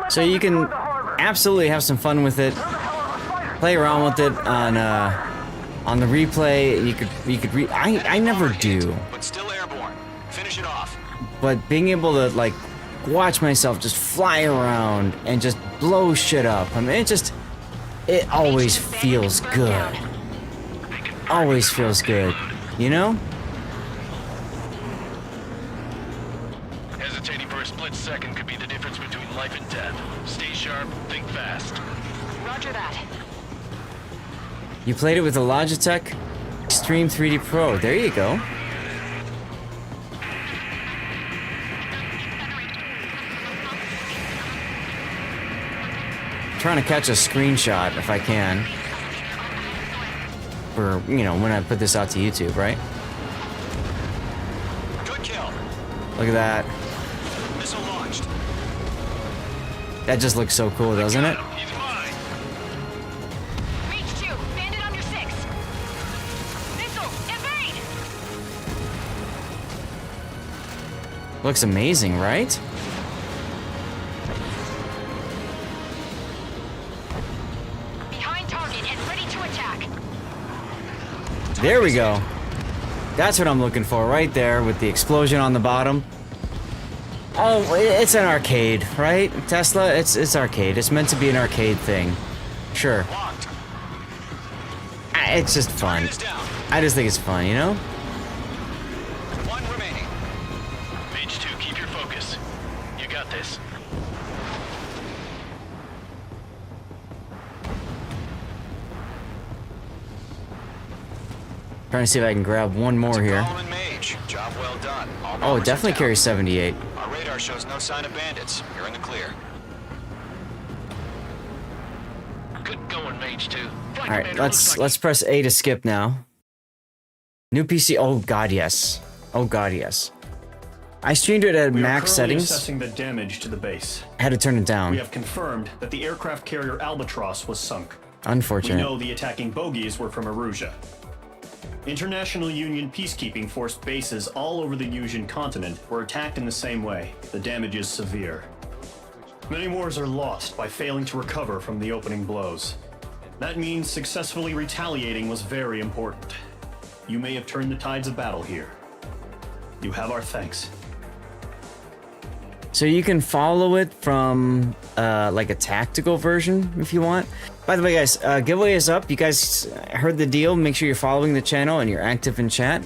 So you can absolutely have some fun with it. Play around with it on the replay. You could I never do. But still airborne. Finish it off. But being able to, like, watch myself just fly around and just blow shit up. I mean, it always feels good. Always feels good, you know? Hesitating for a split second could be the difference between life and death. Stay sharp, think fast. Roger that. You played it with the Logitech Extreme 3D Pro. There you go. Trying to catch a screenshot if I can. For, you know, when I put this out to YouTube, right? Good kill. Look at that. Missile launched. That just looks so cool, doesn't it? He's mine. Reach 2, bandit under 6. Missile, evade! Looks amazing, right? Behind target and ready to attack. There we go. That's what I'm looking for right there with the explosion on the bottom. Oh, it's an arcade, right? Tesla, it's arcade. It's meant to be an arcade thing. Sure. It's just fun. I just think it's fun, you know? One remaining. Mage 2, keep your focus. You got this. Trying to see if I can grab one more here. Solomon Mage. Job well done. All Oh, it bombers definitely in town. carries 78. Our radar shows no sign of bandits. You're in the clear. Good going, Mage 2. All right, let's press A to skip now. New PC. Oh god, yes. Oh god, yes. I streamed it at We are max currently settings. assessing the damage to the base. I had to turn it down. We have confirmed that the aircraft carrier Albatross was sunk. Unfortunate. We know the attacking bogies were from Erusia. International Union peacekeeping force bases all over the Yusian continent were attacked in the same way. The damage is severe. Many wars are lost by failing to recover from the opening blows. That means successfully retaliating was very important. You may have turned the tides of battle here. You have our thanks. So you can follow it from like a tactical version if you want. By the way, guys, giveaway is up. You guys heard the deal. Make sure you're following the channel and you're active in chat.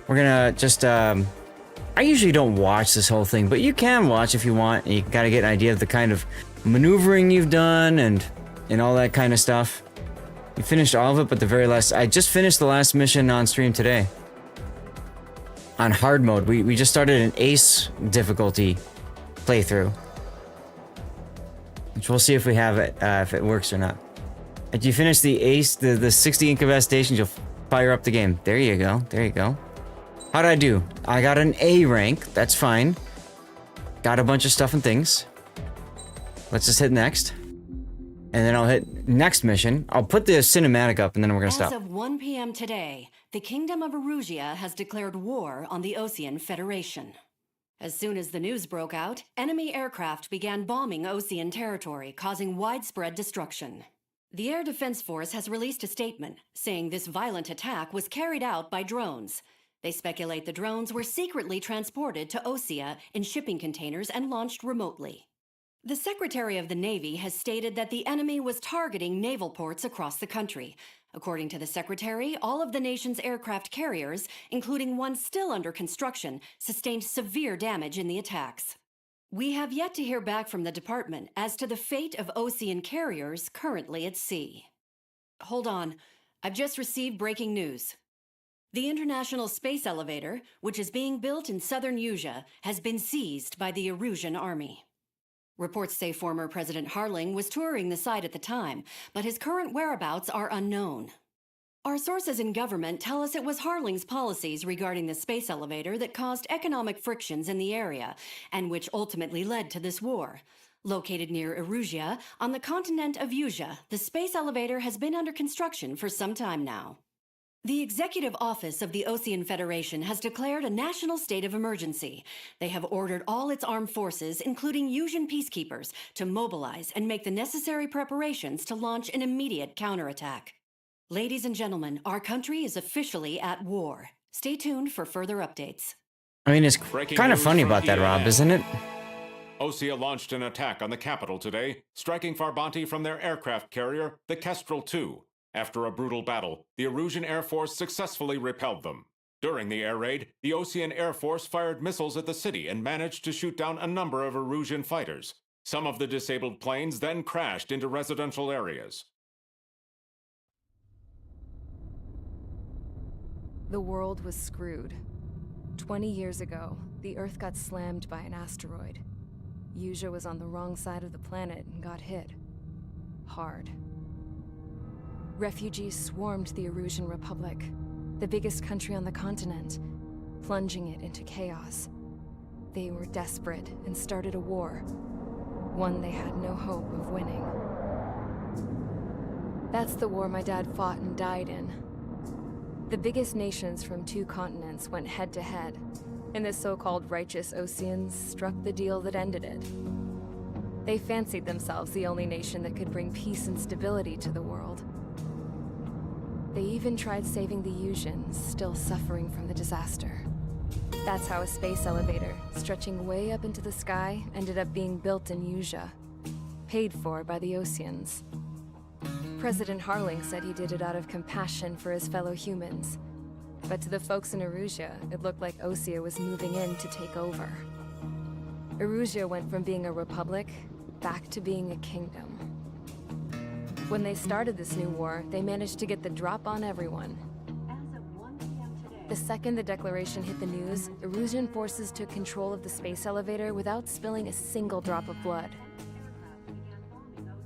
We're gonna just I usually don't watch this whole thing, but you can watch if you want. You gotta get an idea of the kind of maneuvering you've done and all that kind of stuff. You finished all of it, but the very last. I just finished the last mission on stream today. On hard mode, we just started an ace difficulty playthrough, which we'll see if we have it, if it works or not. If you finish the ace, the 60 incapacitations, you'll fire up the game. There you go. There you go. How'd I do? I got an A rank. That's fine. Got a bunch of stuff and things. Let's just hit next. And then I'll hit next mission. I'll put the cinematic up and then we're gonna stop. As of 1 p.m. today, the Kingdom of Erusia has declared war on the Osean Federation. As soon as the news broke out, enemy aircraft began bombing Osean territory, causing widespread destruction. The Air Defense Force has released a statement saying this violent attack was carried out by drones. They speculate the drones were secretly transported to Osea in shipping containers and launched remotely. The Secretary of the Navy has stated that the enemy was targeting naval ports across the country. According to the Secretary, all of the nation's aircraft carriers, including one still under construction, sustained severe damage in the attacks. We have yet to hear back from the department as to the fate of Osean carriers currently at sea. Hold on, I've just received breaking news. The International Space Elevator, which is being built in southern Yusia, has been seized by the Erusian army. Reports say former President Harling was touring the site at the time, but his current whereabouts are unknown. Our sources in government tell us it was Harling's policies regarding the space elevator that caused economic frictions in the area, and which ultimately led to this war. Located near Erusia, on the continent of Yusia, the space elevator has been under construction for some time now. The Executive Office of the Osean Federation has declared a national state of emergency. They have ordered all its armed forces, including Yusian peacekeepers, to mobilize and make the necessary preparations to launch an immediate counterattack. Ladies and gentlemen, our country is officially at war. Stay tuned for further updates. I mean, it's kind of funny about that, Rob, isn't it? Osea launched an attack on the capital today, striking Farbanti from their aircraft carrier, the Kestrel II. After a brutal battle, the Erusian Air Force successfully repelled them. During the air raid, the Osean Air Force fired missiles at the city and managed to shoot down a number of Erusian fighters. Some of the disabled planes then crashed into residential areas. The world was screwed. 20 years ago, the Earth got slammed by an asteroid. Usha was on the wrong side of the planet and got hit. Hard. Refugees swarmed the Erusian Republic, the biggest country on the continent, plunging it into chaos. They were desperate and started a war, one they had no hope of winning. That's the war my dad fought and died in. The biggest nations from 2 continents went head-to-head, and the so-called righteous Oseans struck the deal that ended it. They fancied themselves the only nation that could bring peace and stability to the world. They even tried saving the Usians, still suffering from the disaster. That's how a space elevator, stretching way up into the sky, ended up being built in Usha, paid for by the Oseans. President Harling said he did it out of compassion for his fellow humans. But to the folks in Erusia, it looked like Osea was moving in to take over. Erusia went from being a republic back to being a kingdom. When they started this new war, they managed to get the drop on everyone. The second the declaration hit the news, Erusian forces took control of the space elevator without spilling a single drop of blood.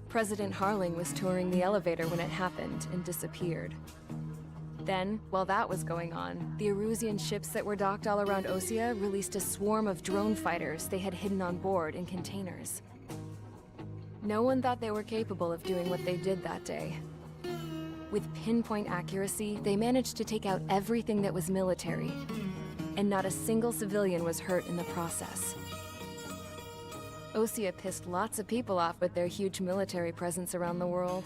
President Harling was touring the elevator when it happened and disappeared. Then, while that was going on, the Erusian ships that were docked all around Osea released a swarm of drone fighters they had hidden on board in containers. No one thought they were capable of doing what they did that day. With pinpoint accuracy, they managed to take out everything that was military, and not a single civilian was hurt in the process. Osea pissed lots of people off with their huge military presence around the world.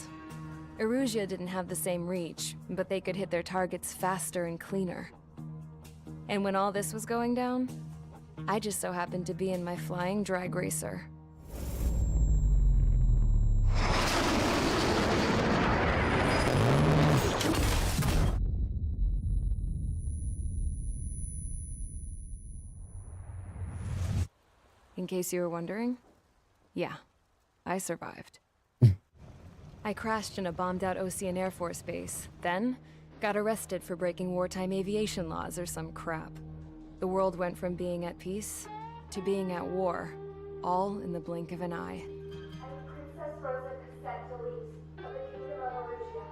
Erusia didn't have the same reach, but they could hit their targets faster and cleaner. And when all this was going down, I just so happened to be in my flying drag racer. In case you were wondering, yeah, I survived. I crashed in a bombed-out Osean Air Force base, then got arrested for breaking wartime aviation laws or some crap. The world went from being at peace to being at war, all in the blink of an eye. Princess Rosa Cassette Delise of the Kingdom of Erusia.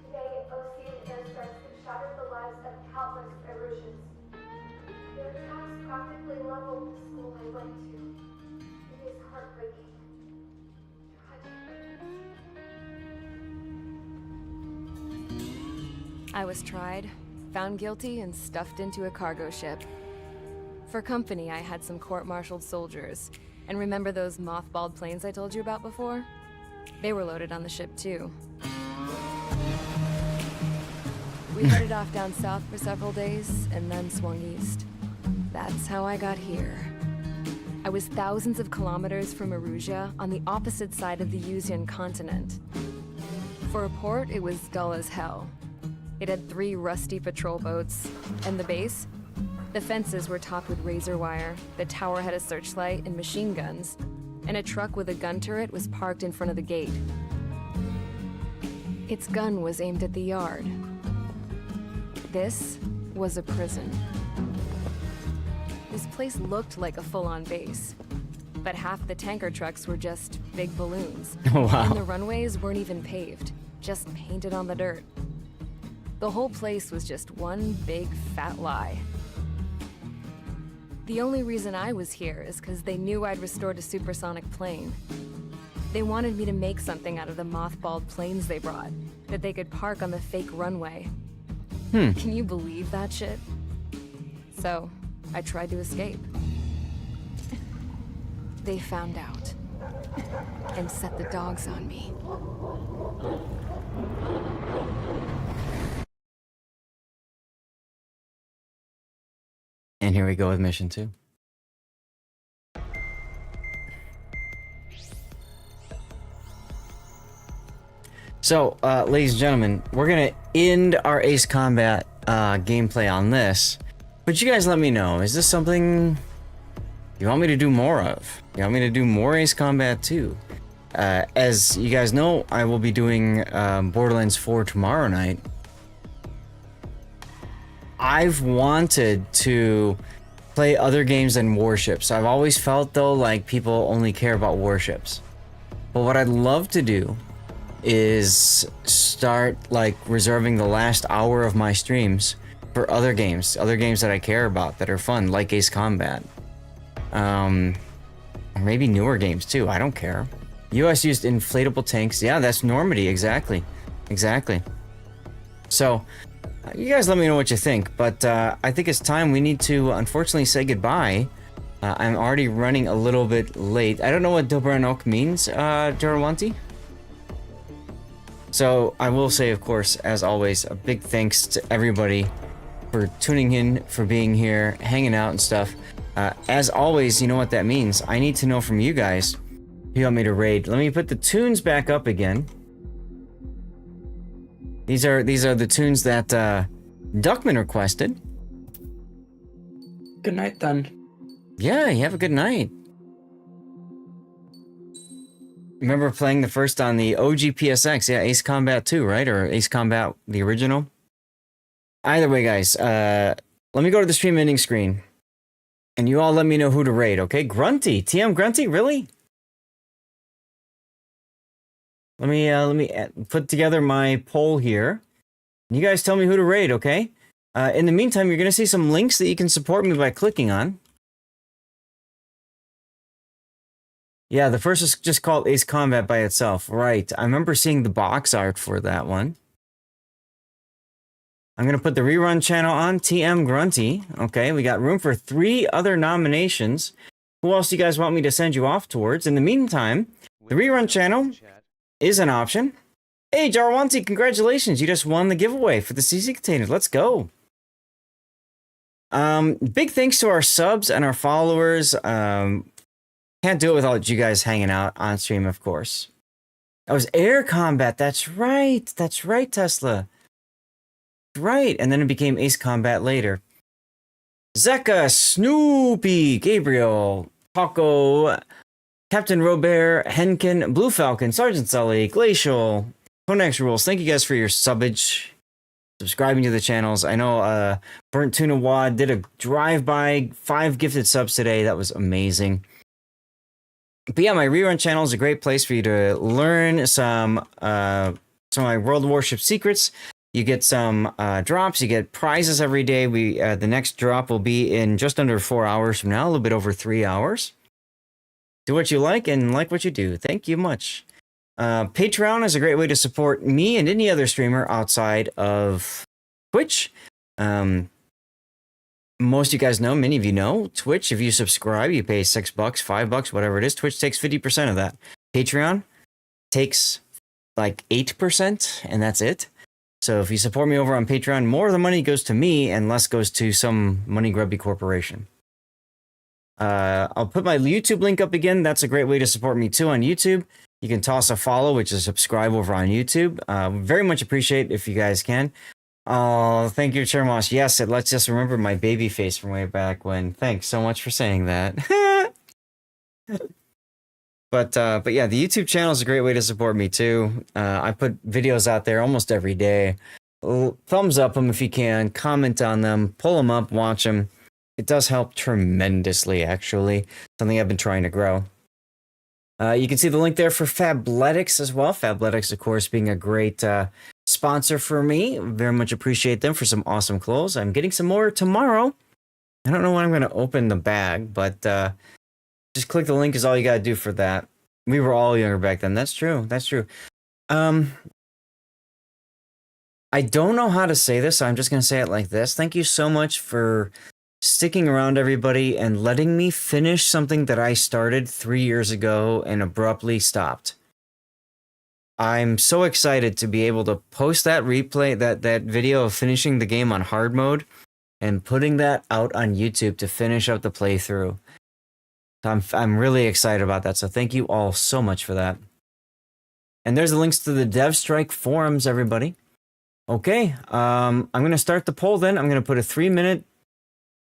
Today, Osean airstrikes have shattered the lives of countless Erusians. Their attacks practically leveled the school I went to. It is heartbreaking. I was tried, found guilty, and stuffed into a cargo ship. For company, I had some court-martialed soldiers. And remember those mothballed planes I told you about before? They were loaded on the ship, too. We headed off down south for several days, and then swung east. That's how I got here. I was thousands of kilometers from Erusia, on the opposite side of the Usian continent. For a port, it was dull as hell. It had 3 rusty patrol boats. And the base? The fences were topped with razor wire, the tower had a searchlight and machine guns, and a truck with a gun turret was parked in front of the gate. Its gun was aimed at the yard. This was a prison. This place looked like a full-on base, but half the tanker trucks were just big balloons. Oh, wow. And the runways weren't even paved, just painted on the dirt. The whole place was just one big fat lie. The only reason I was here is because they knew I'd restored a supersonic plane. They wanted me to make something out of the mothballed planes they brought, that they could park on the fake runway. Can you believe that shit? So, I tried to escape. They found out, and set the dogs on me. And here we go with mission 2. So, ladies and gentlemen, we're gonna end our Ace Combat gameplay on this. But you guys let me know, is this something you want me to do more of. You want me to do more Ace Combat 2. As you guys know, I will be doing Borderlands 4 tomorrow night. I've wanted to play other games than Warships. I've always felt, though, like people only care about Warships. But what I'd love to do is start, like, reserving the last hour of my streams for other games that I care about, that are fun, like Ace Combat. Or maybe newer games, too. I don't care. US used inflatable tanks. Yeah, that's Normandy, exactly. Exactly. So, you guys let me know what you think, but I think it's time we need to, unfortunately, say goodbye. I'm already running a little bit late. I don't know what Dobranok means, Jarawanti. So, I will say, of course, as always, a big thanks to everybody for tuning in, for being here, hanging out and stuff. As always, you know what that means. I need to know from you guys who you want me to raid. Let me put the tunes back up again. These are the tunes that Duckman requested. Good night, then. Yeah, you have a good night. Remember playing the first on the OG PSX? Yeah, Ace Combat 2, right? Or Ace Combat, the original? Either way, guys, let me go to the stream ending screen. And you all let me know who to raid, okay? Grunty. TM Grunty? Really? Let me put together my poll here. You guys tell me who to raid, okay? In the meantime, you're going to see some links that you can support me by clicking on. Yeah, the first is just called Ace Combat by itself. Right. I remember seeing the box art for that one. I'm going to put the rerun channel on, TM Grunty. Okay, we got room for 3 other nominations. Who else do you guys want me to send you off towards? In the meantime, the rerun channel is an option. Hey, Jarwanti, congratulations. You just won the giveaway for the CC container. Let's go. Big thanks to our subs and our followers. Can't do it without you guys hanging out on stream, of course. That was Air Combat. That's right. That's right, Tesla. Right. And then it became Ace Combat later. Zeka, Snoopy, Gabriel, Paco, Captain Robert, Henkin, Blue Falcon, Sergeant Sully, Glacial, Conex Rules. Thank you guys for your subbage, subscribing to the channels. I know Burnt Tuna Wad did a drive-by, 5 gifted subs today. That was amazing. But yeah, my rerun channel is a great place for you to learn some of my World of Warships secrets. You get some drops. You get prizes every day. The next drop will be in just under 4 hours from now, a little bit over 3 hours. Do what you like and like what you do. Thank you much. Patreon is a great way to support me and any other streamer outside of Twitch. Most of you guys know, many of you know, Twitch, if you subscribe, you pay $6, $5, whatever it is. Twitch takes 50% of that. Patreon takes like 8%, and that's it. So if you support me over on Patreon, more of the money goes to me and less goes to some money grubby corporation. I'll put my YouTube link up again. That's a great way to support me too on YouTube. You can toss a follow, which is subscribe over on YouTube. Very much appreciate if you guys can. Oh, thank you, Chermos. Yes, it lets us remember my baby face from way back when. Thanks so much for saying that. But yeah, the YouTube channel is a great way to support me too. I put videos out there almost every day. Thumbs up them if you can. Comment on them. Pull them up. Watch them. It does help tremendously, actually. Something I've been trying to grow. You can see the link there for Fabletics as well. Fabletics, of course, being a great sponsor for me. Very much appreciate them for some awesome clothes. I'm getting some more tomorrow. I don't know when I'm going to open the bag, but just click the link is all you got to do for that. We were all younger back then. That's true. That's true. I don't know how to say this, so I'm just going to say it like this. Thank you so much for sticking around, everybody, and letting me finish something that I started 3 years ago and abruptly stopped. I'm so excited to be able to post that replay, that video of finishing the game on hard mode and putting that out on YouTube to finish up the playthrough. I'm really excited about that, so thank you all so much for that. And there's the links to the DevStrike forums, everybody. Okay, I'm going to start the poll then. I'm going to put a 3-minute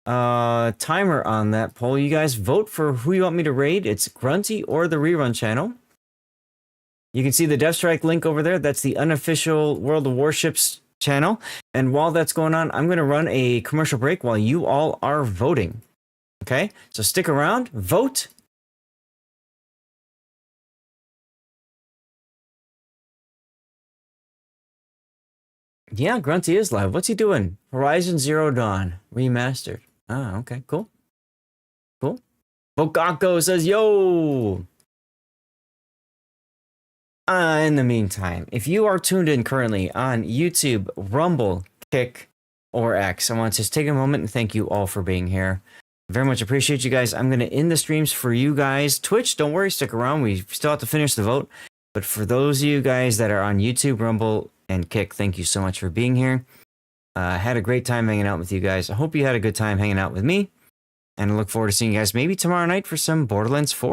timer on that poll. You guys vote for who you want me to raid. It's Grunty or the Rerun channel. You can see the Death Strike link over there. That's the unofficial World of Warships channel. And while that's going on, I'm going to run a commercial break while you all are voting. Okay? So stick around, vote. Yeah, Grunty is live. What's he doing? Horizon Zero Dawn remastered. Ah, okay, cool. Cool. Bokako says, yo! In the meantime, if you are tuned in currently on YouTube, Rumble, Kick, or X, I want to just take a moment and thank you all for being here. Very much appreciate you guys. I'm going to end the streams for you guys. Twitch, don't worry, stick around. We still have to finish the vote. But for those of you guys that are on YouTube, Rumble, and Kick, thank you so much for being here. Had a great time hanging out with you guys. I hope you had a good time hanging out with me. And I look forward to seeing you guys maybe tomorrow night for some Borderlands 4.